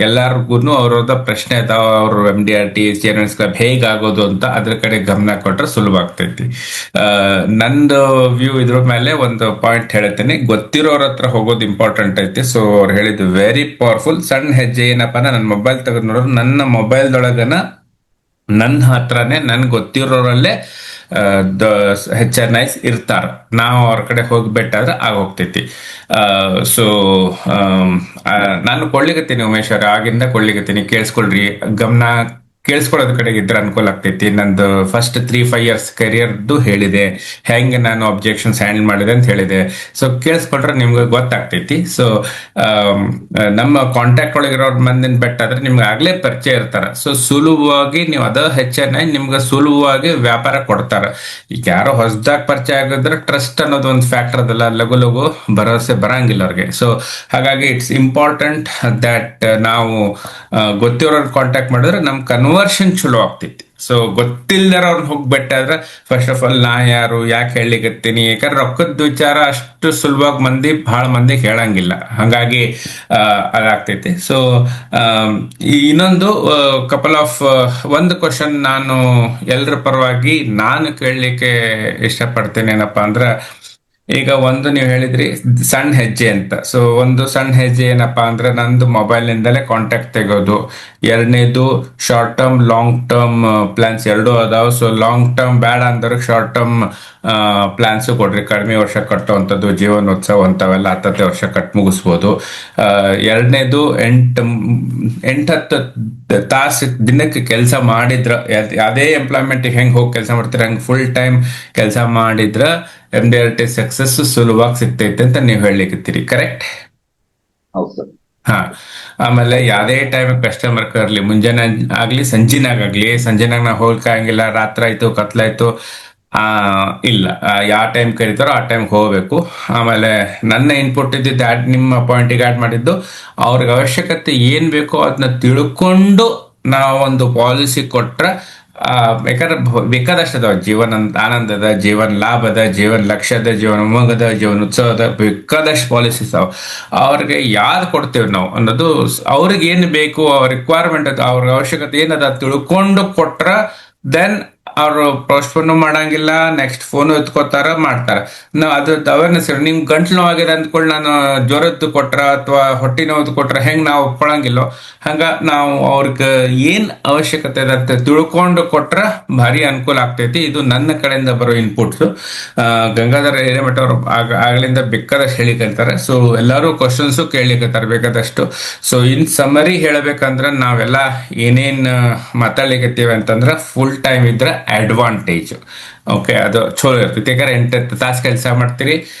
Speaker 5: ಎಲ್ಲಾರ್ಗು ಅವ್ರದ ಪ್ರಶ್ನೆ ಅದಾವ, ಅವ್ರ MDRT ಚೇರ್ಮನ್ಸ್ ಕ್ಲಬ್ ಹೇಗಾಗೋದು ಅಂತ ಅದ್ರ ಕಡೆ ಗಮನ ಕೊಟ್ರೆ ಸುಲಭ ಆಗ್ತೈತಿ. ನಂದು ವ್ಯೂ ಇದ್ರ ಮೇಲೆ ಒಂದು ಪಾಯಿಂಟ್ ಹೇಳ್ತೇನೆ. ಗೊತ್ತಿರೋರ ಹತ್ರ ಹೋಗೋದು ಇಂಪಾರ್ಟೆಂಟ್ ಐತಿ. ಸೊ ಅವ್ರು ಹೇಳಿದ್ದು ವೆರಿ ಪವರ್ಫುಲ್. ಸಣ್ಣ ಹೆಜ್ಜೆ ಏನಪ್ಪಾ, ನನ್ನ ಮೊಬೈಲ್ ತೆಗೆದು ನೋಡಿದ್ರೆ ನನ್ನ ಮೊಬೈಲ್ದೊಳಗನ ನನ್ನ ಹತ್ರನೇ ನನ್ಗೆ ಗೊತ್ತಿರೋರಲ್ಲೇ HNIs ಇರ್ತಾರ. ನಾವು ಅವ್ರ ಕಡೆ ಹೋಗ್ಬಿಟ್ಟಾದ್ರೆ ಆಗೋಗ್ತೈತಿ. ಸೊ ನಾನು ಕೊಳ್ಳಿಗತ್ತೀನಿ ಉಮೇಶ್ ಅವ್ರ, ಆಗಿಂದ ಕೊಳ್ಳಿಗತ್ತೀನಿ. ಕೇಳಿಸ್ಕೊಳ್ರಿ, ಗಮನ ಕೇಳಿಸ್ಕೊಳ್ಳೋದ್ ಕಡೆಗೆ ಇದ್ರೆ ಅನುಕೂಲ ಆಗ್ತೈತಿ. ನಂದು ಫಸ್ಟ್ 3-5 years ಕರಿಯರ್ದು ಹೇಳಿದೆ, ಹೆಂಗೆ ನಾನು ಅಬ್ಜೆಕ್ಷನ್ಸ್ ಹ್ಯಾಂಡಲ್ ಮಾಡಿದೆ ಅಂತ ಹೇಳಿದೆ. ಸೊ ಕೇಳಿಸ್ಕೊಂಡ್ರೆ ನಿಮ್ಗೆ ಗೊತ್ತಾಗ್ತೈತಿ. ಸೊ ನಮ್ಮ ಕಾಂಟ್ಯಾಕ್ಟ್ ಒಳಗಿರೋರ್ ಮಂದಿನ ಬೆಟ್ಟಾದ್ರೆ ನಿಮ್ಗೆ ಆಗ್ಲೇ ಪರಿಚಯ ಇರ್ತಾರ. ಸೊ ಸುಲಭವಾಗಿ ನೀವು ಅದ HNI ನಿಮ್ಗೆ ಸುಲಭವಾಗಿ ವ್ಯಾಪಾರ ಕೊಡ್ತಾರ. ಈಗ ಯಾರೋ ಹೊಸದಾಗಿ ಪರಿಚಯ ಆಗಿದ್ರೆ ಟ್ರಸ್ಟ್ ಅನ್ನೋದು ಒಂದು ಫ್ಯಾಕ್ಟರ್ ಅದಲ್ಲ, ಲಘು ಲಘು ಭರವಸೆ ಬರಂಗಿಲ್ಲ ಅವ್ರಿಗೆ. ಸೊ ಹಾಗಾಗಿ ಇಟ್ಸ್ ಇಂಪಾರ್ಟೆಂಟ್ ದಟ್ ನಾವು ಗೊತ್ತಿರೋರ್ ಕಾಂಟ್ಯಾಕ್ಟ್ ಮಾಡಿದ್ರೆ ನಮ್ ಕನ್ವರ್ಷನ್ ಚಲೋ ಆಗ್ತೈತಿ. ಸೊ ಗೊತ್ತಿಲ್ದಾರ ಅವ್ರನ್ನ ಹೋಗ್ಬಿಟ್ಟಾದ್ರೆ ಫಸ್ಟ್ ಆಫ್ ಆಲ್ ನಾ ಯಾರು, ಯಾಕೆ ಹೇಳಿಕತ್ತೀನಿ, ಯಾಕಂದ್ರೆ ರೊಕ್ಕದ ವಿಚಾರ ಅಷ್ಟು ಸುಲಭವಾಗಿ ಬಹಳ ಮಂದಿ ಹೇಳಂಗಿಲ್ಲ. ಹಾಗಾಗಿ ಅದಾಗ್ತೈತಿ. ಸೊ ಇನ್ನೊಂದು ಕಪಲ್ ಆಫ್ ಒಂದು ಕ್ವಶನ್ ನಾನು ಎಲ್ಲರ ಪರವಾಗಿ ನಾನು ಕೇಳಲಿಕ್ಕೆ ಇಷ್ಟಪಡ್ತೇನೆ. ಏನಪ್ಪಾ ಅಂದ್ರೆ, ಈಗ ಒಂದು ನೀವು ಹೇಳಿದ್ರಿ ಸಣ್ಣ ಹೆಜ್ಜೆ ಅಂತ. ಸೊ ಒಂದು ಸಣ್ಣ ಹೆಜ್ಜೆ ಏನಪ್ಪಾ ಅಂದ್ರೆ, ನಂದು ಮೊಬೈಲ್ ನಿಂದಲೇ ಕಾಂಟ್ಯಾಕ್ಟ್ ತೆಗೋದು. ಎರಡನೇದು short term long term plans ಎರಡೂ ಅದಾವ. ಸೊ ಲಾಂಗ್ ಟರ್ಮ್ ಬೇಡ ಅಂದ್ರೆ ಶಾರ್ಟ್ ಟರ್ಮ್ ಪ್ಲಾನ್ಸ್ ಕೊಡ್ರಿ. ಕಡಿಮೆ ವರ್ಷ ಕಟ್ಟುವಂಥದ್ದು, ಜೀವನೋತ್ಸವ ಅಂತವೆಲ್ಲ 10 ವರ್ಷ ಕಟ್ ಮುಗಿಸ್ಬೋದು. ಎರಡನೇದು 8-10 ತಾಸು ದಿನಕ್ಕೆ ಕೆಲಸ ಮಾಡಿದ್ರ, ಅದೇ ಎಂಪ್ಲಾಯ್ಮೆಂಟ್ ಹೆಂಗ್ ಹೋಗಿ ಕೆಲಸ ಮಾಡ್ತೀರ ಹಂಗೆ ಫುಲ್ ಟೈಮ್ ಕೆಲಸ ಮಾಡಿದ್ರ MDRT ಸಕ್ಸಸ್ ಸುಲಭವಾಗಿ ಸಿಗ್ತೈತೆ ಅಂತ ನೀವು ಹೇಳಲಿಕ್ಕಿರ್ತೀರಿ, ಕರೆಕ್ಟ್?
Speaker 4: ಹೌದು ಸರ್.
Speaker 5: ಹಾ. ಆಮೇಲೆ ಯಾವ್ದೇ ಟೈಮ್ ಕಸ್ಟಮರ್ ಕರ್ಲಿ, ಮುಂಜಾನೆ ಆಗ್ಲಿ ಸಂಜೆನಾಗ ನಾವು ಹೋಗಂಗಿಲ್ಲ. ರಾತ್ರಿ ಆಯ್ತು, ಕತ್ಲಾಯ್ತು, ಇಲ್ಲ, ಯಾವ ಟೈಮ್ ಕರೀತಾರೋ ಆ ಟೈಮ್ ಹೋಗ್ಬೇಕು. ಆಮೇಲೆ ನನ್ನ ಇನ್ಪುಟ್ ಇದ್ದಿದ್ದು ನಿಮ್ಮ ಪಾಯಿಂಟಿಗೆ ಆಡ್ ಮಾಡಿದ್ದು, ಅವ್ರಿಗೆ ಅವಶ್ಯಕತೆ ಏನ್ ಬೇಕೋ ಅದನ್ನ ತಿಳ್ಕೊಂಡು ನಾವು ಒಂದು ಪಾಲಿಸಿ ಕೊಟ್ರೆ, ಬೇಕಾದ್ರೆ ಬೇಕಾದಷ್ಟು ಅದಾವ. ಜೀವನ ಆನಂದದ, ಜೀವನ ಲಾಭದ, ಜೀವನ ಲಕ್ಷ್ಯದ, ಜೀವನ ಉಮಂಗದ, ಜೀವನ ಉತ್ಸವದ, ಬೇಕಾದಷ್ಟು ಪಾಲಿಸೀಸ್ ಅದಾವ. ಅವ್ರಿಗೆ ಯಾವ್ದು ಕೊಡ್ತೇವೆ ನಾವು ಅನ್ನೋದು, ಅವ್ರಿಗೆ ಏನು ಬೇಕು, ಅವ್ರ ರಿಕ್ವೈರ್ಮೆಂಟ್, ಅವ್ರ ಅವಶ್ಯಕತೆ ಏನದ ತಿಳ್ಕೊಂಡು ಕೊಟ್ರ ದೆನ್ ಅವ್ರು ಪೋಸ್ಟ್ಪೋನ್ ಮಾಡಂಗಿಲ್ಲ, ನೆಕ್ಸ್ಟ್ ಫೋನ್ ಎತ್ಕೋತಾರ, ಮಾಡ್ತಾರ. ನಾವು ಅದ್ರದ್ದು ಅವೇರ್ನೆಸ್ ಇರೋ, ನಿಮ್ಗೆ ಗಂಟ್ಲು ನೋವಾಗಿದೆ ಅಂದ್ಕೊಂಡು ನಾನು ಜ್ವರದ್ದು ಕೊಟ್ರ ಅಥವಾ ಹೊಟ್ಟೆ ನೋವು ಕೊಟ್ರ ಹೆಂಗ್ ನಾವು ಒಪ್ಕೊಳಂಗಿಲ್ಲೋ, ಹಂಗ ನಾವು ಅವ್ರಿಗೆ ಏನ್ ಅವಶ್ಯಕತೆ ಇದೆ ಅಂತ ತಿಳ್ಕೊಂಡು ಕೊಟ್ರ ಭಾರಿ ಅನುಕೂಲ ಆಗ್ತೈತಿ. ಇದು ನನ್ನ ಕಡೆಯಿಂದ ಬರೋ ಇನ್ಪುಟ್ಸ್. ಗಂಗಾಧರ ಹಿರೇಮಠ ಅವರು ಆಗ್ಲಿಂದ ಬೇಕಾದಷ್ಟು ಹೇಳಿಕಂತಾರೆ. ಸೊ ಎಲ್ಲರೂ ಕ್ವಶನ್ಸು ಕೇಳಲಿಕ್ಕಂತಾರೆ ಬೇಕಾದಷ್ಟು. ಸೊ ಇನ್ ಸಮರಿ ಹೇಳ್ಬೇಕಂದ್ರೆ, ನಾವೆಲ್ಲ ಏನೇನ್ ಮಾತಾಡ್ಲಿಕ್ಕತ್ತೀವಿ ಅಂತಂದ್ರೆ, ಫುಲ್ ಟೈಮ್ ಇದ್ರೆ ಅಡ್ವಾಂಟೇಜ್. ಓಕೆ, ಅದು ಚಲೋ ಇರ್ತೈತಿ. ಯಾಕಂದ್ರೆ 8 ತಾಸು ಕೆಲಸ ಮಾಡ್ತೀರಿ,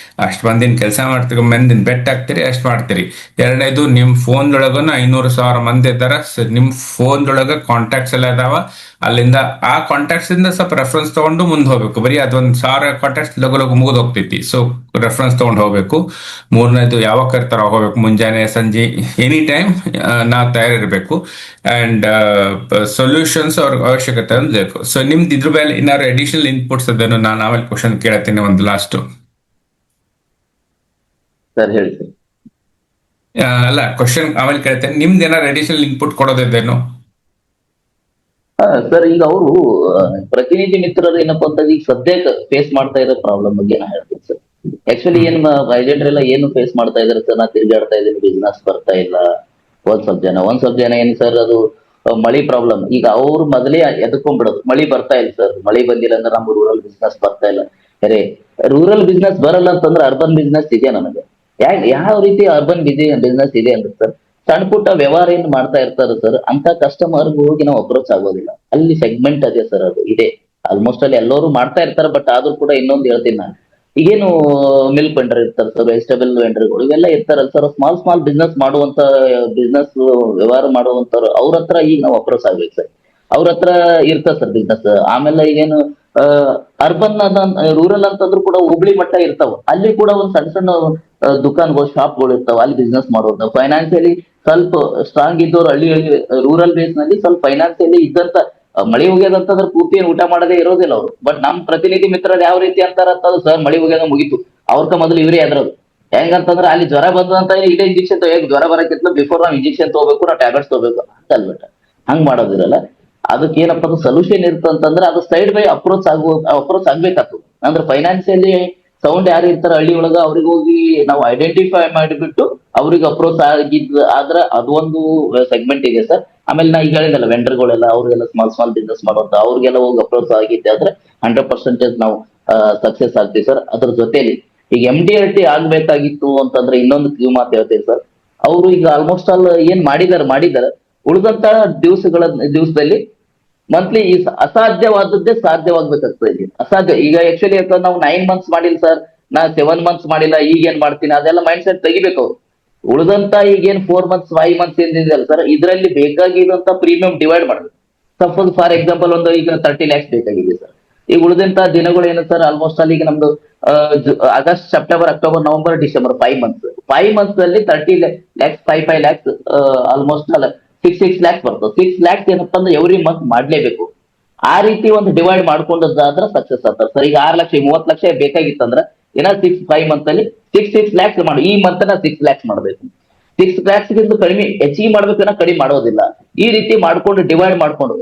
Speaker 5: ಅಷ್ಟು ಮಂದಿನ ಕೆಲಸ ಮಾಡ್ತೀರಿ, ಮಂದಿನ ಬೆಟ್ ಹಾಕ್ತೀರಿ, ಅಷ್ಟು ಮಾಡ್ತೀರಿ. ಎರಡನೇದು, ನಿಮ್ಮ ಫೋನ್ದೊಳಗೂ 500,000 ಮಂದಿ ಇದ್ದಾರ. ನಿಮ್ಮ ಫೋನ್ದೊಳಗೆ ಕಾಂಟ್ಯಾಕ್ಟ್ಸ್ ಎಲ್ಲ ಇದಾವ. ಅಲ್ಲಿಂದ ಆ ಕಾಂಟ್ಯಾಕ್ಟ್ಸ್ ಇಂದ ಸ್ವಲ್ಪ ರೆಫರೆನ್ಸ್ ತಗೊಂಡು ಮುಂದೆ ಹೋಗ್ಬೇಕು. ಬರೀ ಅದೊಂದು 1000 ಕಾಂಟ್ಯಾಕ್ಟ್ಸ್ ಲಗು ಮುಗಿದು ಹೋಗ್ತೈತಿ. ಸೊ ರೆಫರೆನ್ಸ್ ತಗೊಂಡು ಹೋಗ್ಬೇಕು. ಮೂರನೇದು, ಯಾವಾಗ ಕರ್ತಾರ ಹೋಗ್ಬೇಕು, ಮುಂಜಾನೆ ಸಂಜೆ ಎನಿ ಟೈಮ್ ನಾವು ತಯಾರಿರ್ಬೇಕು. ಅಂಡ್ ಸೊಲ್ಯೂಷನ್ಸ್ ಅವ್ರಿಗೆ ಅವಶ್ಯಕತೆ ಬೇಕು. ಸೊ ನಿಮ್ದು ಇದ್ರ ಮೇಲೆ ಏನಾದ್ರು ಅಡಿಷನಲ್ ಇನ್ಪುಟ್ಸ್ ಅದನ್ನು ನಾನು ಆಮೇಲೆ ಕ್ವಶನ್ ಕೇಳತ್ತೀನಿ, ಒಂದು ಲಾಸ್ಟ್.
Speaker 4: ಸರ್ ಹೇಳಿ ಸರ್.
Speaker 5: ಅಲ್ಲ, ಕ್ವಶನ್ ಆಮೇಲೆ ಕೇಳ್ತೇನೆ. ನಿಮ್ದು ಏನಾದ್ರು ಅಡಿಷನಲ್ ಇನ್ಪುಟ್ ಕೊಡೋದಿದ್ದೇನು?
Speaker 4: ಸರ್, ಈಗ ಅವರು ಪ್ರತಿನಿಧಿ ಮಿತ್ರರು ಏನಪ್ಪಾ ಅಂತ ಈಗ ಸದ್ಯಕ್ಕೆ ಫೇಸ್ ಮಾಡ್ತಾ ಇರೋ ಪ್ರಾಬ್ಲಮ್ ಬಗ್ಗೆ ನಾ ಹೇಳ್ತೀನಿ ಸರ್. ಆಕ್ಚುಲಿ ಏನ್ ಏಜೆಂಟ್ರೆಲ್ಲ ಏನು ಫೇಸ್ ಮಾಡ್ತಾ ಇದಾರೆ ಸರ್, ನಾ ತಿರ್ಗಾಡ್ತಾ ಇದ್ದೀನಿ, ಬಿಸ್ನೆಸ್ ಬರ್ತಾ ಇಲ್ಲ. ಒಂದ್ ಸ್ವಲ್ಪ ಜನ ಏನ್ ಸರ್, ಅದು ಮಳಿ ಪ್ರಾಬ್ಲಮ್. ಈಗ ಅವ್ರು ಮೊದಲೇ ಎದ್ಕೊಂಡ್ಬಿಡೋದು, ಮಳಿ ಬರ್ತಾ ಇಲ್ಲ ಸರ್, ಮಳಿ ಬಂದಿಲ್ಲ ಅಂದ್ರೆ ನಮ್ಗೆ ರೂರಲ್ ಬಿಸ್ನೆಸ್ ಬರ್ತಾ ಇಲ್ಲ. ಅರೆ, ರೂರಲ್ ಬಿಸ್ನೆಸ್ ಬರಲ್ಲ ಅಂತಂದ್ರೆ ಅರ್ಬನ್ ಬಿಸ್ನೆಸ್ ಇದೆ ನನಗೆ. ಯಾವ ರೀತಿ ಅರ್ಬನ್ ಬಿಸ್ನೆಸ್ ಇದೆ ಅಂದ್ರೆ ಸರ್, ಸಣ್ಣ ಪುಟ್ಟ ವ್ಯವಹಾರ ಏನ್ ಮಾಡ್ತಾ ಇರ್ತಾರೆ ಸರ್, ಅಂತ ಕಸ್ಟಮರ್ ಹೋಗಿ ನಾವು ಅಪ್ರೋಚ್ ಆಗೋದಿಲ್ಲ. ಅಲ್ಲಿ ಸೆಗ್ಮೆಂಟ್ ಅದೇ ಸರ್, ಅದು ಇದೆ ಆಲ್ಮೋಸ್ಟ್ ಅಲ್ಲಿ ಎಲ್ಲರೂ ಮಾಡ್ತಾ ಇರ್ತಾರೆ. ಬಟ್ ಆದ್ರೂ ಕೂಡ ಇನ್ನೊಂದು ಹೇಳ್ತೀನಿ ನಾನು, ಈಗೇನು ಮಿಲ್ಕ್ ವೆಂಡರ್ ಇರ್ತಾರೆ ಸರ್, ವೆಜಿಟೇಬಲ್ ವೆಂಡರ್ಗಳು ಇವೆಲ್ಲ ಇರ್ತಾರಲ್ಲ ಸರ್, ಸ್ಮಾಲ್ ಬಿಸ್ನೆಸ್ ಮಾಡುವಂತ ಬಿಸ್ನೆಸ್ ವ್ಯವಹಾರ ಮಾಡುವಂತವ್ರು, ಅವ್ರ ಹತ್ರ ಈಗ ನಾವು ಅಪ್ರೋಚ್ ಆಗ್ಬೇಕು ಸರ್. ಅವ್ರ ಹತ್ರ ಇರ್ತದೆ ಸರ್ ಬಿಸ್ನೆಸ್. ಆಮೇಲೆ ಈಗೇನು ಅರ್ಬನ್ ರೂರಲ್ ಅಂತಂದ್ರು ಕೂಡ ಹುಬ್ಳಿ ಮಟ್ಟ ಇರ್ತಾವ, ಅಲ್ಲಿ ಕೂಡ ಒಂದ್ ಸಣ್ಣ ಸಣ್ಣ ದುಕಾನ್ಗಳು ಶಾಪ್ಗಳು ಇರ್ತಾವ, ಅಲ್ಲಿ ಬಿಸ್ನೆಸ್ ಮಾಡೋದು. ಫೈನಾನ್ಸಿಯಲಿ ಸ್ವಲ್ಪ ಸ್ಟ್ರಾಂಗ್ ಇದ್ದವ್ರು ಹಳ್ಳಿ ರೂರಲ್ ಬೇಸ್ ನಲ್ಲಿ ಸ್ವಲ್ಪ ಫೈನಾನ್ಸಿಯಲಿ ಇದ್ದಂತ, ಮಳಿ ಹೋಗ್ಯದಂತಂದ್ರೆ ಪೂರ್ತಿ ಏನ್ ಊಟ ಮಾಡದೇ ಇರೋದಿಲ್ಲ ಅವರು. ಬಟ್ ನಮ್ ಪ್ರತಿನಿಧಿ ಮಿತ್ರರು ಯಾವ ರೀತಿ ಅಂತಾರಂತ, ಸರ್ ಮಳಿ ಹೋಗ್ಯದ ಮುಗೀತು, ಅವ್ರಕ ಮೊದಲು ಇವರೇ ಅದ್ರದು ಹೆಂಗಂತಂದ್ರೆ ಅಲ್ಲಿ ಜ್ವರ ಬಂದಂತ ಇಲ್ಲೇ ಇಂಜೆಕ್ಷನ್ ಜ್ವರ ಬರಕ್ಕಿಂತ ಬಿಫೋರ್ ನಾವು ಇಂಜೆಕ್ಷನ್ ತಗೋಬೇಕು, ನಾವು ಟ್ಯಾಬ್ಲೆಟ್ಸ್ ತಗೋಬೇಕು ಅಂತ ಅಲ್ಬಿಟ್ಟ. ಹಂಗ್ ಮಾಡೋದಿರಲ್ಲ. ಅದಕ್ಕೆ ಏನಪ್ಪ ಸೊಲ್ಯೂಷನ್ ಇರ್ತಂತಂದ್ರೆ ಅದು ಸೈಡ್ ಬೈ ಅಪ್ರೋಚ್ ಆಗ್ಬೇಕಾಗ್ತದೆ. ಅಂದ್ರೆ ಫೈನಾನ್ಸಿಯಲಿ ಸೌಂಡ್ ಯಾರು ಇರ್ತಾರ ಹಳ್ಳಿ ಒಳಗ, ಅವ್ರಿಗೆ ಹೋಗಿ ನಾವು ಐಡೆಂಟಿಫೈ ಮಾಡಿಬಿಟ್ಟು ಅವ್ರಿಗೆ ಅಪ್ರೋಚ್ ಆಗಿದ್ ಆದ್ರೆ ಅದು ಒಂದು ಸೆಗ್ಮೆಂಟ್ ಇದೆ ಸರ್. ಆಮೇಲೆ ನಾ ಈಗ ಹೇಳಿದಲ್ಲ ವೆಂಡರ್ಗಳೆಲ್ಲ, ಅವ್ರಿಗೆಲ್ಲ ಸ್ಮಾಲ್ ಬಿಸ್ನೆಸ್ ಮಾಡೋದು, ಅವ್ರಿಗೆಲ್ಲ ಹೋಗಿ ಅಪ್ರೋಚ್ ಆಗಿದ್ದೆ ಆದ್ರೆ 100% ನಾವು ಸಕ್ಸೆಸ್ ಆಗ್ತೀವಿ ಸರ್. ಅದ್ರ ಜೊತೆಲಿ ಈಗ MDRT ಆಗ್ಬೇಕಾಗಿತ್ತು ಅಂತಂದ್ರೆ ಇನ್ನೊಂದು ಕಿವಿ ಮಾತು ಹೇಳ್ತೇವೆ ಸರ್. ಅವರು ಈಗ ಆಲ್ಮೋಸ್ಟ್ ಆಲ್ ಏನ್ ಮಾಡಿದಾರೆ ಉಳಿದಂತ ದಿವಸದಲ್ಲಿ ಮಂತ್ಲಿ ಈ ಅಸಾಧ್ಯವಾದದ್ದೇ ಸಾಧ್ಯವಾಗ್ಬೇಕಾಗ್ತದೆ. ಅಸಾಧ್ಯ ಈಗ ಆಕ್ಚುಲಿ ನಾವು 9 months ಮಾಡಿಲ್ಲ ಸರ್, ನಾ 7 months ಮಾಡಿಲ್ಲ, ಈಗ ಏನ್ ಮಾಡ್ತೀನಿ ಅದೆಲ್ಲ ಮೈಂಡ್ ಸೆಟ್ ತೆಗಿಬೇಕು ಅವ್ರು. ಉಳಿದಂತ ಈಗೇನ್ 4 months 5 months ಏನಿದೆಯಲ್ಲ ಸರ್, ಇದರಲ್ಲಿ ಬೇಕಾಗಿರುವಂತ ಪ್ರೀಮಿಯಂ ಡಿವೈಡ್ ಮಾಡ್ಬೇಕು. ಸಪೋಸ್ ಫಾರ್ ಎಕ್ಸಾಂಪಲ್ ಒಂದು ಈಗ 30 lakhs ಬೇಕಾಗಿದೆ ಸರ್, ಈಗ ಉಳಿದಂತ ದಿನಗಳು ಏನು ಸರ್, ಆಲ್ಮೋಸ್ಟ್ ಅಲ್ಲಿ ಈಗ ನಮ್ದು August September October November December 5 months ಅಲ್ಲಿ 30 lakhs 5 lakhs ಆಲ್ಮೋಸ್ಟ್ ಅಲ್ಲ 6 lakhs ಬರ್ತದೆ. 6 lakhs ಏನಪ್ಪಾ ಅಂದ್ರೆ ಎವ್ರಿ ಮಂತ್ ಮಾಡ್ಲೇಬೇಕು. ಆ ರೀತಿ ಒಂದು ಡಿವೈಡ್ ಮಾಡ್ಕೊಂಡಾದ್ರೆ ಸಕ್ಸಸ್ ಆಗ್ತಾರೆ ಸರ್. ಈಗ 6 ಲಕ್ಷ 30 ಲಕ್ಷ ಬೇಕಾಗಿತ್ತಂದ್ರೆ ಏನ 5 months ಅಲ್ಲಿ 6 lakhs ಮಾಡಿ, ಈ ಮಂತ್ 6 lakhs ಮಾಡ್ಬೇಕು. 6 lakhs ಗಿಂತ ಕಡಿಮೆ ಹೆಚ್ಚಿಗೆ ಮಾಡ್ಬೇಕನ್ನ ಕಡಿಮೆ ಮಾಡೋದಿಲ್ಲ. ಈ ರೀತಿ ಮಾಡ್ಕೊಂಡು ಡಿವೈಡ್ ಮಾಡ್ಕೊಂಡು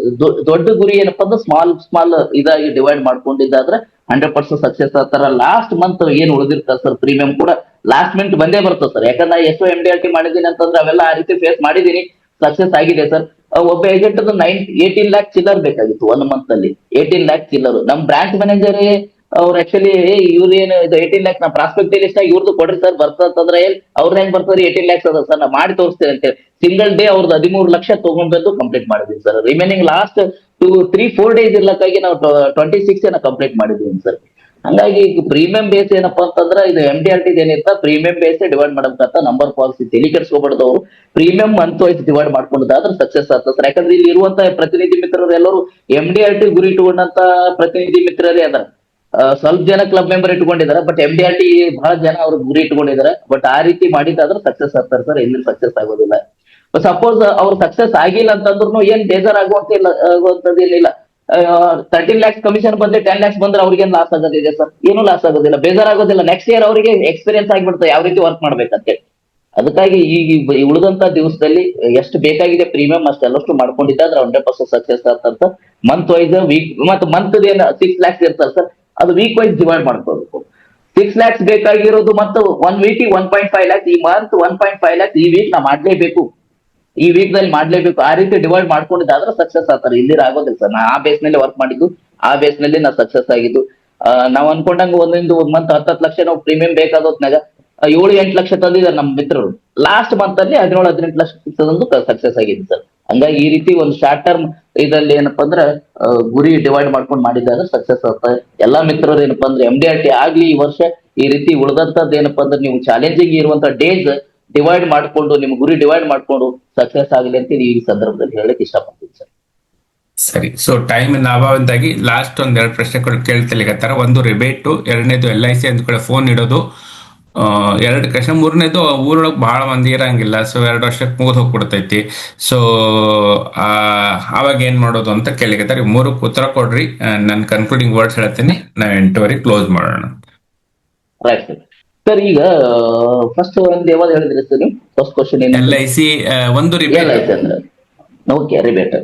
Speaker 4: ದೊಡ್ಡ ಗುರಿ ಏನಪ್ಪಾ ಅಂದ್ರೆ ಸ್ಮಾಲ್ ಇದಾಗಿ ಡಿವೈಡ್ ಮಾಡ್ಕೊಂಡಿದ್ದಾದ್ರೆ 100% ಸಕ್ಸಸ್ ಆಗ್ತಾರ. ಲಾಸ್ಟ್ ಮಂತ್ ಏನ್ ಉಳಿದಿರ್ತಾರೆ ಸರ್ ಪ್ರೀಮಿಯಂ ಕೂಡ ಲಾಸ್ಟ್ ಮಂತ್ ಬಂದೇ ಬರ್ತದೆ ಸರ್. ಯಾಕಂದ್ರೆ ಎಷ್ಟೋ MDRT ಮಾಡಿದೀನಿ ಅಂತಂದ್ರೆ ಅವೆಲ್ಲ ಆ ರೀತಿ ಫೇಸ್ ಮಾಡಿದೀನಿ, ಸಕ್ಸಸ್ ಆಗಿದೆ ಸರ್. ಒಬ್ಬ ಏಜೆಂಟ್ 18 lakh ಚಿಲ್ಲರ್ ಬೇಕಾಗಿತ್ತು 1 month ಅಲ್ಲಿ. 18 lakh ಚಿಲ್ಲರ್ ನಮ್ ಬ್ರಾಂಚ್ ಮ್ಯಾನೇಜರ್ ಅವ್ರು ಆಕ್ಚುಲಿ ಇವ್ರೇನು ಇದು 18 lakhs ನಾ ಪ್ರಾಸ್ಪೆಕ್ಟ್ ಲಿಸ್ಟ್ ಆಗಿ ಇವ್ರದ್ದು ಕೊಡ್ರಿ ಸರ್ ಬರ್ತಂದ್ರೆ ಅವ್ರ ಹೆಂಗ್ ಬರ್ತಾರೆ 18 lakhs ಅದ ಸರ್, ನಾ ಮಾಡಿ ತೋರಿಸ್ತೇನೆ ಅಂತ ಹೇಳಿ ಸಿಂಗಲ್ ಡೇ ಅವ್ರದ್ದು 13 ಲಕ್ಷ ತಗೊಂಡ್ಬಂದು ಕಂಪ್ಲೀಟ್ ಮಾಡಿದೀವಿ ಸರ್. ರಿಮೈನಿಂಗ್ ಲಾಸ್ಟ್ 2-3-4 days ಇರ್ಲಕ್ಕಾಗಿ ನಾವು 26 ಕಂಪ್ಲೀಟ್ ಮಾಡಿದೀವಿ ಸರ್. ಹಂಗಾಗಿ ಪ್ರೀಮಿಯಂ ಬೇಸ್ ಏನಪ್ಪಾ ಅಂತಂದ್ರೆ ಇದು MDRT ಏನಿರ್ತ ಪ್ರೀಮಿಯಂ ಬೇಸ್ ಡಿವೈಡ್ ಮಾಡಬೇಕಂತ ನಂಬರ್ ಪಾಲಿಸಿ ತಲೆ ಕೆಡಿಸ್ಕೊಬಾರ್ದವ್ರು. ಪ್ರೀಮಿಯಂ ಮಂತ್ ವೈಸ್ ಡಿವೈಡ್ ಮಾಡ್ಕೊಂಡಾದ್ರೆ ಸಕ್ಸಸ್ ಆಗ್ತದೆ ಸರ್. ಯಾಕಂದ್ರೆ ಇಲ್ಲಿ ಇರುವಂತ ಪ್ರತಿನಿಧಿ ಮಿತ್ರರು ಎಲ್ಲರೂ MDRT ಗುರಿ ಇಟ್ಟುಕೊಂಡಂತ ಪ್ರತಿನಿಧಿ ಮಿತ್ರರೇ ಅದಾರ. ಸ್ವಲ್ಪ ಜನ ಕ್ಲಬ್ ಮೆಂಬರ್ ಇಟ್ಕೊಂಡಿದ್ದಾರೆ, ಬಟ್ MDRT ಬಹಳ ಜನ ಅವ್ರ ಗುರಿ ಇಟ್ಕೊಂಡಿದ್ದಾರೆ. ಬಟ್ ಆ ರೀತಿ ಮಾಡಿದ್ದಾದ್ರೆ ಸಕ್ಸಸ್ ಆಗ್ತಾರೆ ಸರ್, ಎಲ್ಲಿ ಸಕ್ಸಸ್ ಆಗೋದಿಲ್ಲ. ಸಪೋಸ್ ಅವ್ರು ಸಕ್ಸಸ್ ಆಗಿಲ್ಲ ಅಂತಂದ್ರು ಏನ್ ಆಗುವಂತದ್ದೇನಿಲ್ಲ. 13 lakhs ಕಮಿಷನ್ ಬಂದ್ರೆ 10 lakhs ಬಂದ್ರೆ ಅವ್ರಿಗೇನ್ ಲಾಸ್ ಆಗೋದಿದೆ ಸರ್? ಏನು ಲಾಸ್ ಆಗೋದಿಲ್ಲ, ಬೇಜಾರಾಗೋದಿಲ್ಲ. ನೆಕ್ಸ್ಟ್ ಇಯರ್ ಅವರಿಗೆ ಎಕ್ಸ್ಪೀರಿಯನ್ಸ್ ಆಗಿಬಿಡ್ತಾರೆ ಯಾವ ರೀತಿ ವರ್ಕ್ ಮಾಡ್ಬೇಕಂತೇಳಿ. ಅದಕ್ಕಾಗಿ ಈಗ ಉಳಿದಂತ ದಿವಸದಲ್ಲಿ ಎಷ್ಟು ಬೇಕಾಗಿದೆ ಪ್ರೀಮಿಯಂ ಅಷ್ಟೆಲ್ಲಷ್ಟು ಮಾಡ್ಕೊಂಡಿದ್ದಾದ್ರೆ 100% ಸಕ್ಸಸ್ ಆಗ್ತಂತ. ಮಂತ್ ವೈಸ್ ವೀಕ್ ಮತ್ತೆ ಮಂತ್ ಏನ್ 6 lakhs ಇರ್ತಾರೆ ಸರ್, ಅದು ವೀಕ್ ವೈಸ್ ಡಿವೈಡ್ ಮಾಡ್ಕೋಬೇಕು. 6 lakhs ಬೇಕಾಗಿರೋದು ಮತ್ತು 1 week 1.5 lakhs, ಈ ಮಂತ್ 1.5 lakhs ಈ ವೀಕ್ ನಾ ಮಾಡ್ಲೇಬೇಕು, ಈ ವೀಕ್ ದಲ್ಲಿ ಮಾಡ್ಲೇಬೇಕು. ಆ ರೀತಿ ಡಿವೈಡ್ ಮಾಡ್ಕೊಂಡಿದ್ದಾದ್ರೆ ಸಕ್ಸಸ್ ಆಗ್ತಾರೆ. ಇಲ್ಲಿ ಆಗೋದಿಲ್ಲ ಸರ್. ನಾ ಆ ಬೇಸ್ ನಲ್ಲಿ ವರ್ಕ್ ಮಾಡಿದ್ದು, ಆ ಬೇಸ್ ನಲ್ಲಿ ನಾ ಸಕ್ಸಸ್ ಆಗಿದ್ದು. ನಾವ್ ಅನ್ಕೊಂಡಂಗ ಒಂದೊಂದು ಮಂತ್ 10 ಲಕ್ಷ ನಾವು ಪ್ರೀಮಿಯಂ ಬೇಕಾದೋತ್ನಾಗ 7-8 ಲಕ್ಷ ತಂದಿದ್ದಾರೆ ನಮ್ಮ ಮಿತ್ರರು. ಲಾಸ್ಟ್ ಮಂತ್ ಅಲ್ಲಿ 17-18 ಲಕ್ಷ ತಂದು ಸಕ್ಸಸ್ ಆಗಿದೆ ಸರ್. ಹಂಗಾಗಿ ಈ ರೀತಿ ಒಂದು ಶಾರ್ಟ್ ಟರ್ಮ್ ಇದ್ರಲ್ಲಿ ಏನಪ್ಪಾ ಅಂದ್ರೆ ಗುರಿ ಡಿವೈಡ್ ಮಾಡ್ಕೊಂಡು ಮಾಡಿದ್ದಾರೆ ಸಕ್ಸಸ್ ಆಗ್ತದೆ. ಎಲ್ಲಾ ಮಿತ್ರರು ಏನಪ್ಪಾ ಅಂದ್ರೆ MDRT ಆಗ್ಲಿ ಈ ವರ್ಷ ಈ ರೀತಿ ಉಳಿದಂತದ್ದು ಏನಪ್ಪಾ ಅಂದ್ರೆ ನೀವು ಚಾಲೆಂಜಿಂಗ್ ಇರುವಂತ ಡೇಸ್ ಡಿವೈಡ್ ಮಾಡ್ಕೊಂಡು ನಿಮ್ ಗುರಿ ಡಿವೈಡ್ ಮಾಡ್ಕೊಂಡು ಸಕ್ಸಸ್ ಆಗಲಿ ಅಂತ ಈ ಸಂದರ್ಭದಲ್ಲಿ ಹೇಳಕ್ ಇಷ್ಟಪಡ್ತೀನಿ ಸರ್.
Speaker 5: ಸರಿ. ಸೊ ಟೈಮ್ ಅಭಾವದಿಂದಾಗಿ ಲಾಸ್ಟ್ ಒಂದೆರಡು ಪ್ರಶ್ನೆಗಳು ಕೇಳ್ತಿಲಿಕತ್ತಾರ. ಒಂದು ರಿಬೇಟು, ಎರಡನೇದು LIC ಅಂದ ಕಡೆ ಫೋನ್ ಇಡೋದು, 2 question, ಮೂರನೇದು ಊರೊಳಗೆ ಬಹಳ ಮಂದಿ ಇರಂಗಿಲ್ಲ, ಸೊ 2 ವರ್ಷಕ್ಕೆ ಮುಗಿದು ಹೋಗ್ಬಿಡ್ತೈತಿ. ಸೊ ಅವಾಗ ಏನ್ ಮಾಡೋದು ಅಂತ ಕೇಳಿಕತ್ತಾರೆ. 3 ಉತ್ತರ ಕೊಡ್ರಿ, ನಾನು ಕನ್ಕ್ಲೂಡಿಂಗ್ ವರ್ಡ್ಸ್ ಹೇಳ್ತೀನಿ, ನಾವು 8 ಕ್ಲೋಸ್ ಮಾಡೋಣ.
Speaker 4: Right sir. ಸರ್ ಈಗ ಫಸ್ಟ್ ಒಂದು ಯಾವ್ದು ಹೇಳಿದ್ರಿ ಸರ್ ನೀವು? ಫಸ್ಟ್ ಕ್ವಶನ್
Speaker 3: LIC ಒಂದು ರಿಬೇಟ್
Speaker 4: ಅಂದ್ರೆ ಓಕೆ ರಿಬೇಟ್.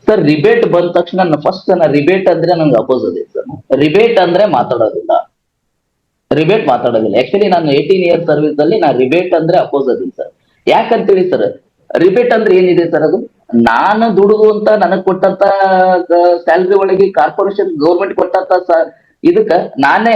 Speaker 4: ಸರ್ ರಿಬೇಟ್ ಬಂದ ತಕ್ಷಣ ಫಸ್ಟ್ ರಿಬೇಟ್ ಅಂದ್ರೆ ನಂಗೆ ಅಪೋಸ್ ಅದೇ ಸರ್. ರಿಬೇಟ್ ಅಂದ್ರೆ ಮಾತಾಡೋದಿಲ್ಲ, ರಿಬೇಟ್ ಮಾತಾಡೋದಿಲ್ಲ. ಆಕ್ಚುಲಿ ನಾನು 18 years ಸರ್ವಿಸ್ ಅಲ್ಲಿ ನಾ ರಿಬೇಟ್ ಅಂದ್ರೆ ಅಪೋಸ್ ಅದೀನಿ ಸರ್. ಯಾಕಂತೇಳಿ ಸರ್, ರಿಬೇಟ್ ಅಂದ್ರೆ ಏನಿದೆ ಸರ್, ಅದು ನಾನು ದುಡುದು ಅಂತ ನನಗ್ ಕೊಟ್ಟಂತ ಸ್ಯಾಲ್ರಿ ಒಳಗೆ ಕಾರ್ಪೊರೇಷನ್ ಗೌರ್ಮೆಂಟ್ ಕೊಟ್ಟಂತ ಇದಕ್ಕ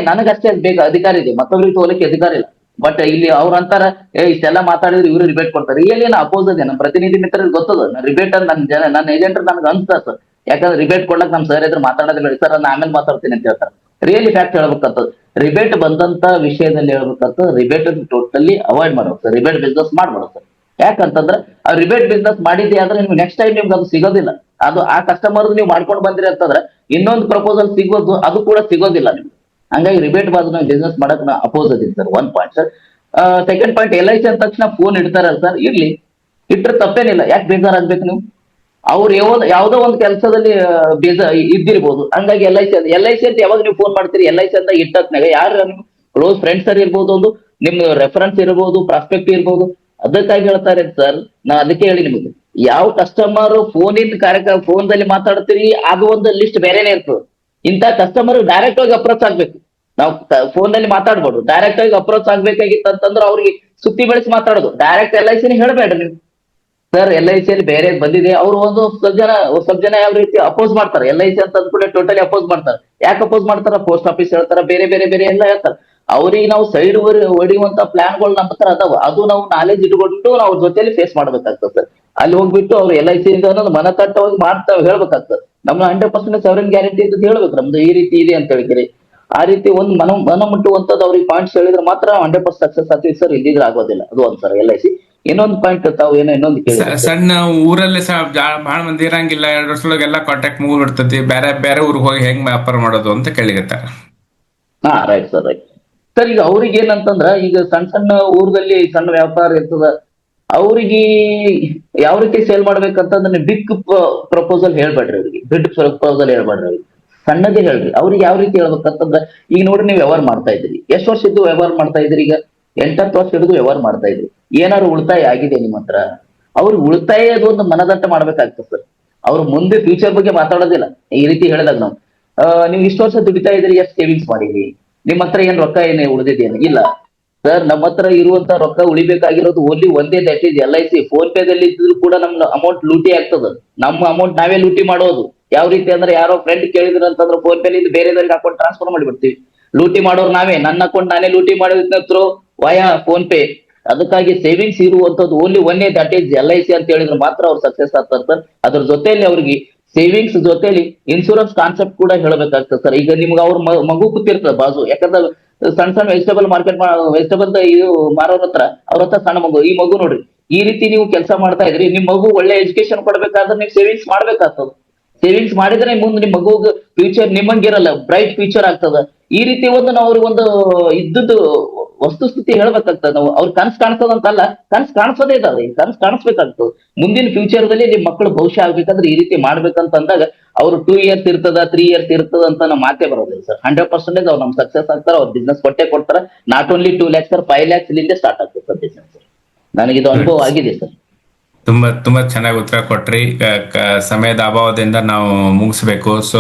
Speaker 4: ನನಗಷ್ಟೇ ಬೇಕು ಅಧಿಕಾರ ಇದೆ, ಮತ್ತೊಬ್ರಿಗೆ ತಗೋಲಿಕ್ಕೆ ಅಧಿಕಾರ ಇಲ್ಲ. ಬಟ್ ಇಲ್ಲಿ ಅವ್ರ ಅಂತಾರ ಇಷ್ಟೆಲ್ಲ ಮಾತಾಡಿದ್ರೆ ಇವ್ರು ರಿಬೇಟ್ ಕೊಡ್ತಾರೆ. ರಿಯಲಿ ನಾ ಅಪೋಸ್ ಅದೇ, ನಮ್ಮ ಪ್ರತಿನಿಧಿ ಮಿತ್ರರಿಗೆ ಗೊತ್ತದ ರಿಬೇಟ್ ಅಂತ ನನ್ನ ಏಜೆಂಟ್ ನನ್ಗೆ ಅನ್ಸ್ತಾ ಸರ್. ಯಾಕಂದ್ರೆ ರಿಬೇಟ್ ಕೊಡ್ಲಕ್ ನಮ್ ಸರ್ ಇದ್ರೆ ಮಾತಾಡೋದಿಲ್ಲ, ಸರ್ ನಾನು ಆಮೇಲೆ ಮಾತಾಡ್ತೀನಿ ಅಂತ ಹೇಳ್ತಾರೆ. ರಿಯಲಿ ಫ್ಯಾಕ್ಟ್ ಹೇಳ್ಬೇಕಂತದ್, ರಿಬೇಟ್ ಬಂದಂತ ವಿಷಯದಲ್ಲಿ ಹೇಳ್ಬೇಕಂತ ರಿಬೇಟ್ ಟೋಟಲಿ ಅವಾಯ್ಡ್ ಮಾಡ್ಬೇಕು ಸರ್. ರಿಬೇಟ್ ಬಿಸ್ನೆಸ್ ಮಾಡ್ಬಾರ್ದು ಸರ್. ಯಾಕಂತಂದ್ರೆ ಆ ರಿಬೇಟ್ ಬಿಸ್ನೆಸ್ ಮಾಡಿದ್ದೆ ಆದ್ರೆ ನಿಮ್ಗೆ ನೆಕ್ಸ್ಟ್ ಟೈಮ್ ನಿಮ್ಗೆ ಅದು ಸಿಗೋದಿಲ್ಲ. ಅದು ಆ ಕಸ್ಟಮರ್ ನೀವು ಮಾಡ್ಕೊಂಡು ಬಂದ್ರಿ ಅಂತಂದ್ರೆ ಇನ್ನೊಂದು ಪ್ರಪೋಸಲ್ ಸಿಗೋದು ಅದು ಕೂಡ ಸಿಗೋದಿಲ್ಲ ನಿಮ್ಗೆ. ಹಂಗಾಗಿ ರಿಬೇಟ್ ಬಾದ್ ಬಿಸ್ನೆಸ್ ಮಾಡಕ್ ನಾ ಅಪೋಸ್ ಅದೀನಿ sir. One point sir. Second point, LIC ಅಂದ ತಕ್ಷಣ ಫೋನ್ ಇಡ್ತಾರಲ್ಲ ಸರ್, ಇರ್ಲಿ, ಇಟ್ರೆ ತಪ್ಪೇನಿಲ್ಲ. ಯಾಕೆ ಬೇಜಾರಾಗ್ಬೇಕು ನೀವು? ಅವ್ರು ಯಾವ್ದೋ ಒಂದು ಕೆಲಸದಲ್ಲಿ ಇದ್ದಿರ್ಬೋದು. ಹಂಗಾಗಿ LIC ಅಂತ ಯಾವಾಗ ನೀವು ಫೋನ್ ಮಾಡ್ತೀರಿ, LIC ಅಂತ ಇಟ್ಟತ್ನಾಗ ಯಾರು ನಿಮ್ ಕ್ಲೋಸ್ ಫ್ರೆಂಡ್ಸ್ ಸರ್ ಇರ್ಬೋದು, ಒಂದು ನಿಮ್ ರೆಫರೆನ್ಸ್ ಇರ್ಬೋದು, ಪ್ರಾಸ್ಪೆಕ್ಟ್ ಇರ್ಬೋದು. ಅದಕ್ಕಾಗಿ ಹೇಳ್ತಾರೆ ಸರ್, ನಾ ಅದಕ್ಕೆ ಹೇಳಿ ನಿಮಗೆ, ಯಾವ ಕಸ್ಟಮರ್ ಫೋನ್ದಲ್ಲಿ ಮಾತಾಡ್ತೀರಿ ಅದು ಒಂದು ಲಿಸ್ಟ್ ಬೇರೆನೆ ಇರ್ತದೆ. ಇಂಥ ಕಸ್ಟಮರ್ ಡೈರೆಕ್ಟ್ ಆಗಿ ಅಪ್ರೋಚ್ ಆಗ್ಬೇಕು. ನಾವು ಫೋನ್ ನಲ್ಲಿ ಮಾತಾಡ್ಬೋದು, ಡೈರೆಕ್ಟ್ ಆಗಿ ಅಪ್ರೋಚ್ ಆಗ್ಬೇಕಾಗಿತ್ತು ಅಂತಂದ್ರೆ ಅವ್ರಿಗೆ ಸುತ್ತಿ ಬೆಳೆಸಿ ಮಾತಾಡೋದು. ಡೈರೆಕ್ಟ್ LIC ಹೇಳ್ಬೇಡ್ರಿ ನೀವು ಸರ್. LIC ಅಲ್ಲಿ ಬೇರೆ ಬಂದಿದೆ, ಅವ್ರು ಸ್ವಲ್ಪ ಜನ ಯಾವ ರೀತಿ ಅಪೋಸ್ ಮಾಡ್ತಾರೆ. LIC ಅಂತ ಅಂದ್ಕೂಡಲೇ ಟೋಟಲಿ ಅಪೋಸ್ ಮಾಡ್ತಾರೆ. ಯಾಕೆ ಅಪೋಸ್ ಮಾಡ್ತಾರ? ಪೋಸ್ಟ್ ಆಫೀಸ್ ಹೇಳ್ತಾರ, ಬೇರೆ ಬೇರೆ ಬೇರೆ ಎಲ್ಲ ಹೇಳ್ತಾರೆ. ಅವ್ರಿಗೆ ನಾವು ಸೈಡ್ ಹೊಡಿಯುವಂತ ಪ್ಲಾನ್ಗಳು ನಮ್ಮ ಹತ್ರ ಅದಾವ. ಅದು ನಾವು ನಾಲೆಜ್ ಇಟ್ಕೊಂಡು ನಾವು ಅವ್ರ ಜೊತೆಲಿ ಫೇಸ್ ಮಾಡ್ಬೇಕಾಗ್ತದೆ ಸರ್. ಅಲ್ಲಿ ಹೋಗ್ಬಿಟ್ಟು ಅವ್ರು LIC ಅನ್ನೋದು ಮನತಟ್ಟವಾಗಿ ಹೇಳ್ಬೇಕಾಗ್ತದೆ. ನಮ್ಮ 100% ಸವರಿನ್ ಗ್ಯಾರಂಟಿ ಅಂತ ಹೇಳ್ಬೇಕು, ನಮ್ದು ಈ ರೀತಿ ಇದೆ ಅಂತ ಹೇಳಿದ್ರಿ. ಆ ರೀತಿ ಒಂದು ಮನ ಮುಟ್ಟುವಂತದ್ದು ಅವ್ರಿಗೆ ಪಾಯಿಂಟ್ಸ್ ಹೇಳಿದ್ರೆ ಮಾತ್ರ 100% ಸಕ್ಸಸ್ ಆಗ್ತೀವಿ ಸರ್. ಇಲ್ಲಿದ್ರೆ ಆಗೋದಿಲ್ಲ. ಅದು ಒಂದ್ ಸರ್ LIC. ಇನ್ನೊಂದು ಪಾಯಿಂಟ್ ತಾವು ಏನೋ ಇನ್ನೊಂದು
Speaker 5: ಸಣ್ಣ ಊರಲ್ಲಿ ಬಹಳ ಮಂದಿ ಇರಂಗಿಲ್ಲ, 2 ವರ್ಷದೊಳಗೆಲ್ಲ ಕಾಂಟ್ಯಾಕ್ಟ್ ಮುಗಿಬಿಡ್ತತಿ, ಬೇರೆ ಬೇರೆ ಊರಿಗೆ ಹೋಗಿ ಹೆಂಗ್ ವ್ಯಾಪಾರ ಮಾಡೋದು ಅಂತ ಕೇಳಿಗತ್ತಾರ.
Speaker 4: ಹಾ, ರೈಟ್ ಸರ್, ರೈಟ್ ಸರ್. ಈಗ ಅವ್ರಿಗೆ ಏನಂತಂದ್ರ, ಈಗ ಸಣ್ಣ ಊರಲ್ಲಿ ಸಣ್ಣ ವ್ಯಾಪಾರ ಇರ್ತದ, ಅವ್ರಿಗೆ ಯಾವ ರೀತಿ ಸೇಲ್ ಮಾಡ್ಬೇಕಂತಂದ್ರೆ ಬಿಗ್ ಪ್ರಪೋಸಲ್ ಹೇಳ್ಬೇಡ್ರಿ ಅವ್ರಿಗೆ. ಬಿಗ್ ಪ್ರಪೋಸಲ್ ಹೇಳ್ಬೇಡ್ರಿ ಅವ್ರಿಗೆ, ಸಣ್ಣದೇ ಹೇಳ್ರಿ. ಅವ್ರಿಗೆ ಯಾವ ರೀತಿ ಹೇಳ್ಬೇಕಂತಂದ್ರೆ, ಈಗ ನೋಡ್ರಿ ನೀವು ವ್ಯವಹಾರ ಮಾಡ್ತಾ ಇದ್ರಿ, ಎಷ್ಟು ವರ್ಷದ್ದು ವ್ಯವಹಾರ ಮಾಡ್ತಾ ಇದ್ರಿ? ಈಗ 8-10 ವರ್ಷ ಹಿಡಿದು ವ್ಯವಹಾರ ಮಾಡ್ತಾ ಇದ್ರಿ. ಏನಾದ್ರು ಉಳಿತಾಯ ಆಗಿದೆ ನಿಮ್ಮ ಹತ್ರ? ಅವ್ರಿಗೆ ಉಳಿತಾಯ ಅದು ಒಂದು ಮನದಟ್ಟ ಮಾಡ್ಬೇಕಾಗ್ತದೆ ಸರ್. ಅವ್ರು ಮುಂದೆ ಫ್ಯೂಚರ್ ಬಗ್ಗೆ ಮಾತಾಡೋದಿಲ್ಲ. ಈ ರೀತಿ ಹೇಳಿದಾಗ ನಾವು ನೀವು ಇಷ್ಟು ವರ್ಷ ದುಡಿತಾ ಇದ್ರಿ, ಎಷ್ಟು ಸೇವಿಂಗ್ಸ್ ಮಾಡಿರಿ, ನಿಮ್ಮ ಹತ್ರ ಏನ್ ರೊಕ್ಕ ಏನೇ ಉಳಿದಿದ್ದೇನೆ? ಇಲ್ಲ ಸರ್, ನಮ್ಮ ಹತ್ರ ಇರುವಂತ ರೊಕ್ಕ ಉಳಿಬೇಕಾಗಿರೋದು ಓನ್ಲಿ ಒಂದೇ, ದಟ್ ಈಸ್ LIC. ಫೋನ್ ಪೇದಲ್ಲಿ ಇದ್ರು ಕೂಡ ನಮ್ ಅಮೌಂಟ್ ಲೂಟಿ ಆಗ್ತದ. ನಮ್ಮ ಅಮೌಂಟ್ ನಾವೇ ಲೂಟಿ ಮಾಡೋದು. ಯಾವ ರೀತಿ ಅಂದ್ರೆ, ಯಾರೋ ಫ್ರೆಂಡ್ ಕೇಳಿದ್ರು ಅಂತಂದ್ರೆ ಫೋನ್ ಪೇಲಿ ಬೇರೆದವ್ರಿಗೆ ಅಕೌಂಟ್ ಟ್ರಾನ್ಸ್ಫರ್ ಮಾಡಿಬಿಡ್ತೀವಿ. ಲೂಟಿ ಮಾಡೋರು ನಾವೇ. ನನ್ನ ಅಕೌಂಟ್ ನಾನೇ ಲೂಟಿ ಮಾಡಿದ್ರು ವಯಾ ಫೋನ್ ಪೇ. ಅದಕ್ಕಾಗಿ ಸೇವಿಂಗ್ಸ್ ಇರುವಂತದ್ದು ಓನ್ಲಿ ಒಂದೇ, ದಟ್ ಈಸ್ LIC ಅಂತ ಹೇಳಿದ್ರೆ ಮಾತ್ರ ಅವ್ರು ಸಕ್ಸಸ್ ಆಗ್ತಾರೆ ಸರ್. ಅದ್ರ ಜೊತೆಯಲ್ಲಿ ಅವ್ರಿಗೆ ಸೇವಿಂಗ್ಸ್ ಜೊತೆಲಿ ಇನ್ಶೂರೆನ್ಸ್ ಕಾನ್ಸೆಪ್ಟ್ ಕೂಡ ಹೇಳ್ಬೇಕಾಗ್ತದೆ ಸರ್. ಈಗ ನಿಮ್ಗೆ ಅವ್ರ ಮಗು ಕೂತಿರ್ತದೆ ಬಾಜು. ಯಾಕಂದ್ರೆ ಸಣ್ಣ ವೆಜಿಟೇಬಲ್ ವೆಜಿಟೇಬಲ್ ಇದು ಮಾರೋರ್ ಹತ್ರ, ಅವ್ರ ಹತ್ರ ಸಣ್ಣ ಮಗು, ಈ ಮಗು ನೋಡ್ರಿ, ಈ ರೀತಿ ನೀವು ಕೆಲಸ ಮಾಡ್ತಾ ಇದ್ರಿ. ನಿಮ್ ಮಗು ಒಳ್ಳೆ ಎಜುಕೇಶನ್ ಕೊಡ್ಬೇಕಾದ್ರೆ ನೀವು ಸೇವಿಂಗ್ಸ್ ಮಾಡ್ಬೇಕಾಗ್ತದೆ. ಸೇವಿಂಗ್ಸ್ ಮಾಡಿದ್ರೆ ಮುಂದೆ ನಿಮ್ ಮಗು ಫ್ಯೂಚರ್ ನಿಮ್ಮಂಗಿರಲ್ಲ, ಬ್ರೈಟ್ ಫ್ಯೂಚರ್ ಆಗ್ತದ. ಈ ರೀತಿ ಒಂದು ನಾವು ಅವ್ರಿಗೆ ಒಂದು ಇದ್ದದ್ದು ವಸ್ತುಸ್ಥಿತಿ ಹೇಳ್ಬೇಕಾಗ್ತದೆ. ನಾವು ಅವ್ರ ಕನ್ಸ್ ಕಾಣಿಸೋದಂತಲ್ಲ, ಕನ್ಸ್ ಕಾಣಿಸೋದೇ ಇದಾವೆ. ಕನ್ಸ್ ಕಾಣಿಸ್ಬೇಕಾಗ್ತದೆ. ಮುಂದಿನ ಫ್ಯೂಚರ್ ದಲ್ಲಿ ನಿಮ್ ಮಕ್ಕಳು ಭವಿಷ್ಯ ಆಗ್ಬೇಕಂದ್ರೆ ಈ ರೀತಿ ಮಾಡ್ಬೇಕಂತ ಅಂದಾಗ ಅವ್ರು 2 years ಇರ್ತದ, 3 years ಇರ್ತದ ಅಂತ ನಾವು ಮಾತೇ ಬರೋದಿಲ್ಲ ಸರ್. 100% ಅವ್ರು ನಮ್ ಸಕ್ಸಸ್ ಆಗ್ತಾರೆ. ಅವ್ರ ಬಿಸ್ನೆಸ್ ಕೊಡ್ತಾರೆ. Not only 2 lakhs sir, 5 lakhs ಇಲ್ಲಿಂದ ಸ್ಟಾರ್ಟ್ ಆಗ್ತದೆ ಸರ್ ಬಿಸ್ನೆಸ್. ನನಗಿದು ಅನುಭವ ಆಗಿದೆ ಸರ್.
Speaker 5: ತುಂಬಾ ಚೆನ್ನಾಗಿ ಉತ್ತರ ಕೊಟ್ರಿ. ಸಮಯದ ಅಭಾವದಿಂದ ನಾವು ಮುಗಿಸ್ಬೇಕು. ಸೊ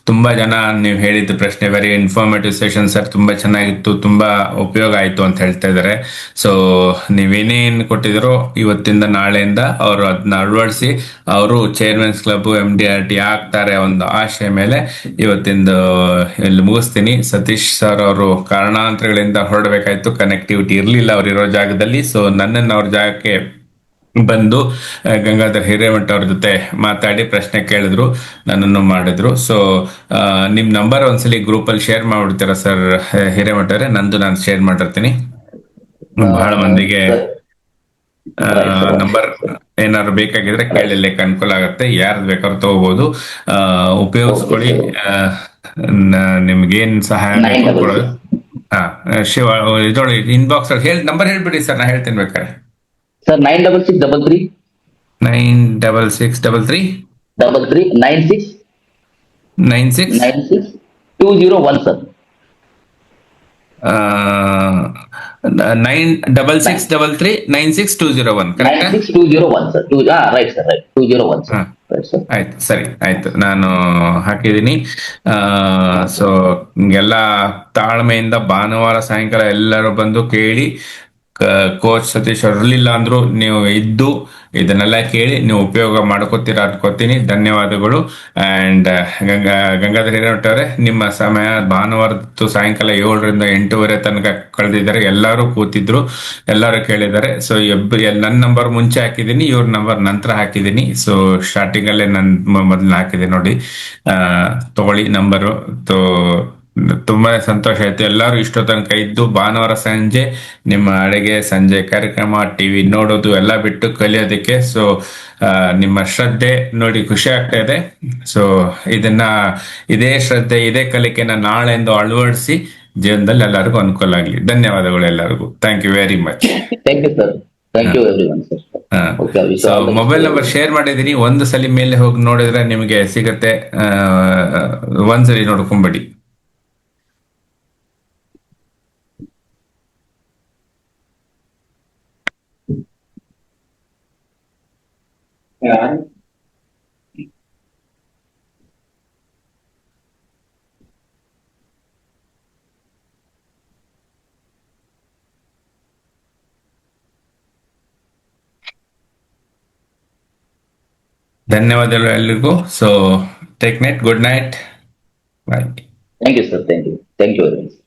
Speaker 5: ತುಂಬಾ ಜನ ನೀವು ಹೇಳಿದ ಪ್ರಶ್ನೆ ವೆರಿ ಇನ್ಫಾರ್ಮೇಟಿವ್ ಸೆಷನ್ ಸರ್. ತುಂಬಾ ಚೆನ್ನಾಗಿತ್ತು, ತುಂಬಾ ಉಪಯೋಗ ಆಯ್ತು ಅಂತ ಹೇಳ್ತಾ ಇದ್ದಾರೆ. ಸೊ ನೀವೇನೇನ್ ಕೊಟ್ಟಿದ್ರು ಇವತ್ತಿಂದ ನಾಳೆಯಿಂದ ಅವರು ಅದನ್ನ ಅಳವಡಿಸಿ ಅವರು ಚೇರ್ಮನ್ಸ್ ಕ್ಲಬ್ MDRT ಆಗ್ತಾರೆ ಒಂದು ಆಶಯ ಮೇಲೆ ಇವತ್ತಿಂದ ಇಲ್ಲಿ ಮುಗಿಸ್ತೀನಿ. ಸತೀಶ್ ಸರ್ ಅವರು ಕಾರಣಾಂತರಗಳಿಂದ ಹೊರಡಬೇಕಾಯ್ತು, ಕನೆಕ್ಟಿವಿಟಿ ಇರಲಿಲ್ಲ ಅವರಿರೋ ಜಾಗದಲ್ಲಿ. ಸೊ ನನ್ನನ್ನು ಅವ್ರ ಜಾಗಕ್ಕೆ ಬಂದು ಗಂಗಾಧರ್ ಹಿರೇಮಠ ಅವ್ರ ಜೊತೆ ಮಾತಾಡಿ ಪ್ರಶ್ನೆ ಕೇಳಿದ್ರು, ನನ್ನನ್ನು ಮಾಡಿದ್ರು. ಸೊ ನಿಮ್ ನಂಬರ್ ಒಂದ್ಸಲಿ ಗ್ರೂಪ್ ಅಲ್ಲಿ ಶೇರ್ ಮಾಡ್ಬಿಡ್ತೀರಾ ಸರ್ ಹಿರೇಮಠ ಅವರೇ? ನಂದು ನಾನು ಶೇರ್ ಮಾಡಿರ್ತೀನಿ. ಬಹಳ ಮಂದಿಗೆ ನಂಬರ್ ಏನಾದ್ರು ಬೇಕಾಗಿದ್ರೆ ಕೇಳಲಿಕ್ಕೆ ಅನುಕೂಲ ಆಗತ್ತೆ. ಯಾರ್ದು ಬೇಕಾದ್ರೂ ತಗೋಬಹುದು, ಉಪಯೋಗಿಸ್ಕೊಳ್ಳಿ. ನಿಮ್ಗೇನ್ ಸಹಾಯ ಬೇಕು ಶಿವ ಇದ್ರೊಳಗೆ ಇನ್ಬಾಕ್ಸ್ ಅಲ್ಲಿ ನಂಬರ್ ಹೇಳ್ಬಿಡಿ ಸರ್, ನಾ ಹೇಳ್ತೀನಿ ಬೇಕಾದ್ರೆ.
Speaker 4: Sir 9663
Speaker 5: 9663
Speaker 4: 96 201 sir.
Speaker 5: 9663 96201 correct?
Speaker 4: 201 sir. Right sir, right 201 sir.
Speaker 5: ಆಯ್ತು, ಸರಿ ಆಯ್ತು, ನಾನು ಹಾಕಿದ್ದೀನಿ. ಸೊ ಎಲ್ಲ ತಾಳ್ಮೆಯಿಂದ ಭಾನುವಾರ ಸಾಯಂಕಾಲ ಎಲ್ಲರೂ ಬಂದು ಕೇಳಿ ಕೋಚ್ ಸತೀಶ್ ಅವ್ರು ಇರಲಿಲ್ಲ ಅಂದ್ರು ನೀವು ಇದ್ದು ಇದನ್ನೆಲ್ಲ ಕೇಳಿ ನೀವು ಉಪಯೋಗ ಮಾಡ್ಕೋತೀರಾ ಅನ್ಕೋತೀನಿ. ಧನ್ಯವಾದಗಳು. ಅಂಡ್ ಗಂಗಾಧರ್ ಹಿರೇಮಠ ಅವರೇ, ನಿಮ್ಮ ಸಮಯ ಭಾನುವಾರದ್ದು ಸಾಯಂಕಾಲ 7ರಿಂದ 8:30 ತನಕ ಕಳೆದಿದ್ದಾರೆ. ಎಲ್ಲರೂ ಕೂತಿದ್ರು, ಎಲ್ಲರೂ ಕೇಳಿದ್ದಾರೆ. ಸೊ ನನ್ನ ನಂಬರ್ ಮುಂಚೆ ಹಾಕಿದ್ದೀನಿ, ಇವ್ರ ನಂಬರ್ ನಂತರ ಹಾಕಿದ್ದೀನಿ. ಸೊ ಸ್ಟಾರ್ಟಿಂಗ್ ಅಲ್ಲೇ ಮೊದಲು ಹಾಕಿದೆ ನೋಡಿ, ತಗೊಳ್ಳಿ ನಂಬರು. ತುಂಬಾ ಸಂತೋಷ ಆಯ್ತು. ಎಲ್ಲರೂ ಇಷ್ಟೋ ತನಕ ಇದ್ದು ಭಾನುವಾರ ಸಂಜೆ ನಿಮ್ಮ ಅಡುಗೆ, ಸಂಜೆ ಕಾರ್ಯಕ್ರಮ, ಟಿವಿ ನೋಡೋದು ಎಲ್ಲ ಬಿಟ್ಟು ಕಲಿಯೋದಕ್ಕೆ. ಸೊ ನಿಮ್ಮ ಶ್ರದ್ಧೆ ನೋಡಿ ಖುಷಿ ಆಗ್ತಾ ಇದೆ. ಸೊ ಇದೇ ಶ್ರದ್ಧೆ, ಇದೇ ಕಲಿಕೆನ ನಾಳೆಂದು ಅಳವಡಿಸಿ ಜೀವನದಲ್ಲಿ ಎಲ್ಲರಿಗೂ ಅನುಕೂಲ ಆಗಲಿ. ಧನ್ಯವಾದಗಳು ಎಲ್ಲರಿಗೂ. Thank you very much.
Speaker 4: Thank you sir. Thank you everyone sir.
Speaker 5: So mobile number share ಮಾಡಿದೀನಿ, ಒಂದು ಸಲ ಮೇಲೆ ಹೋಗಿ ನೋಡಿದ್ರೆ ನಿಮಗೆ ಸಿಗತ್ತೆ. ಒಂದ್ಸಲಿ ನೋಡ್ಕೊಂಬಿಡಿ. ಧನ್ಯವಾದಗಳು ಎಲ್ರಿಗೂ. So take night, good night, bye.
Speaker 4: Thank you sir. Thank you very much.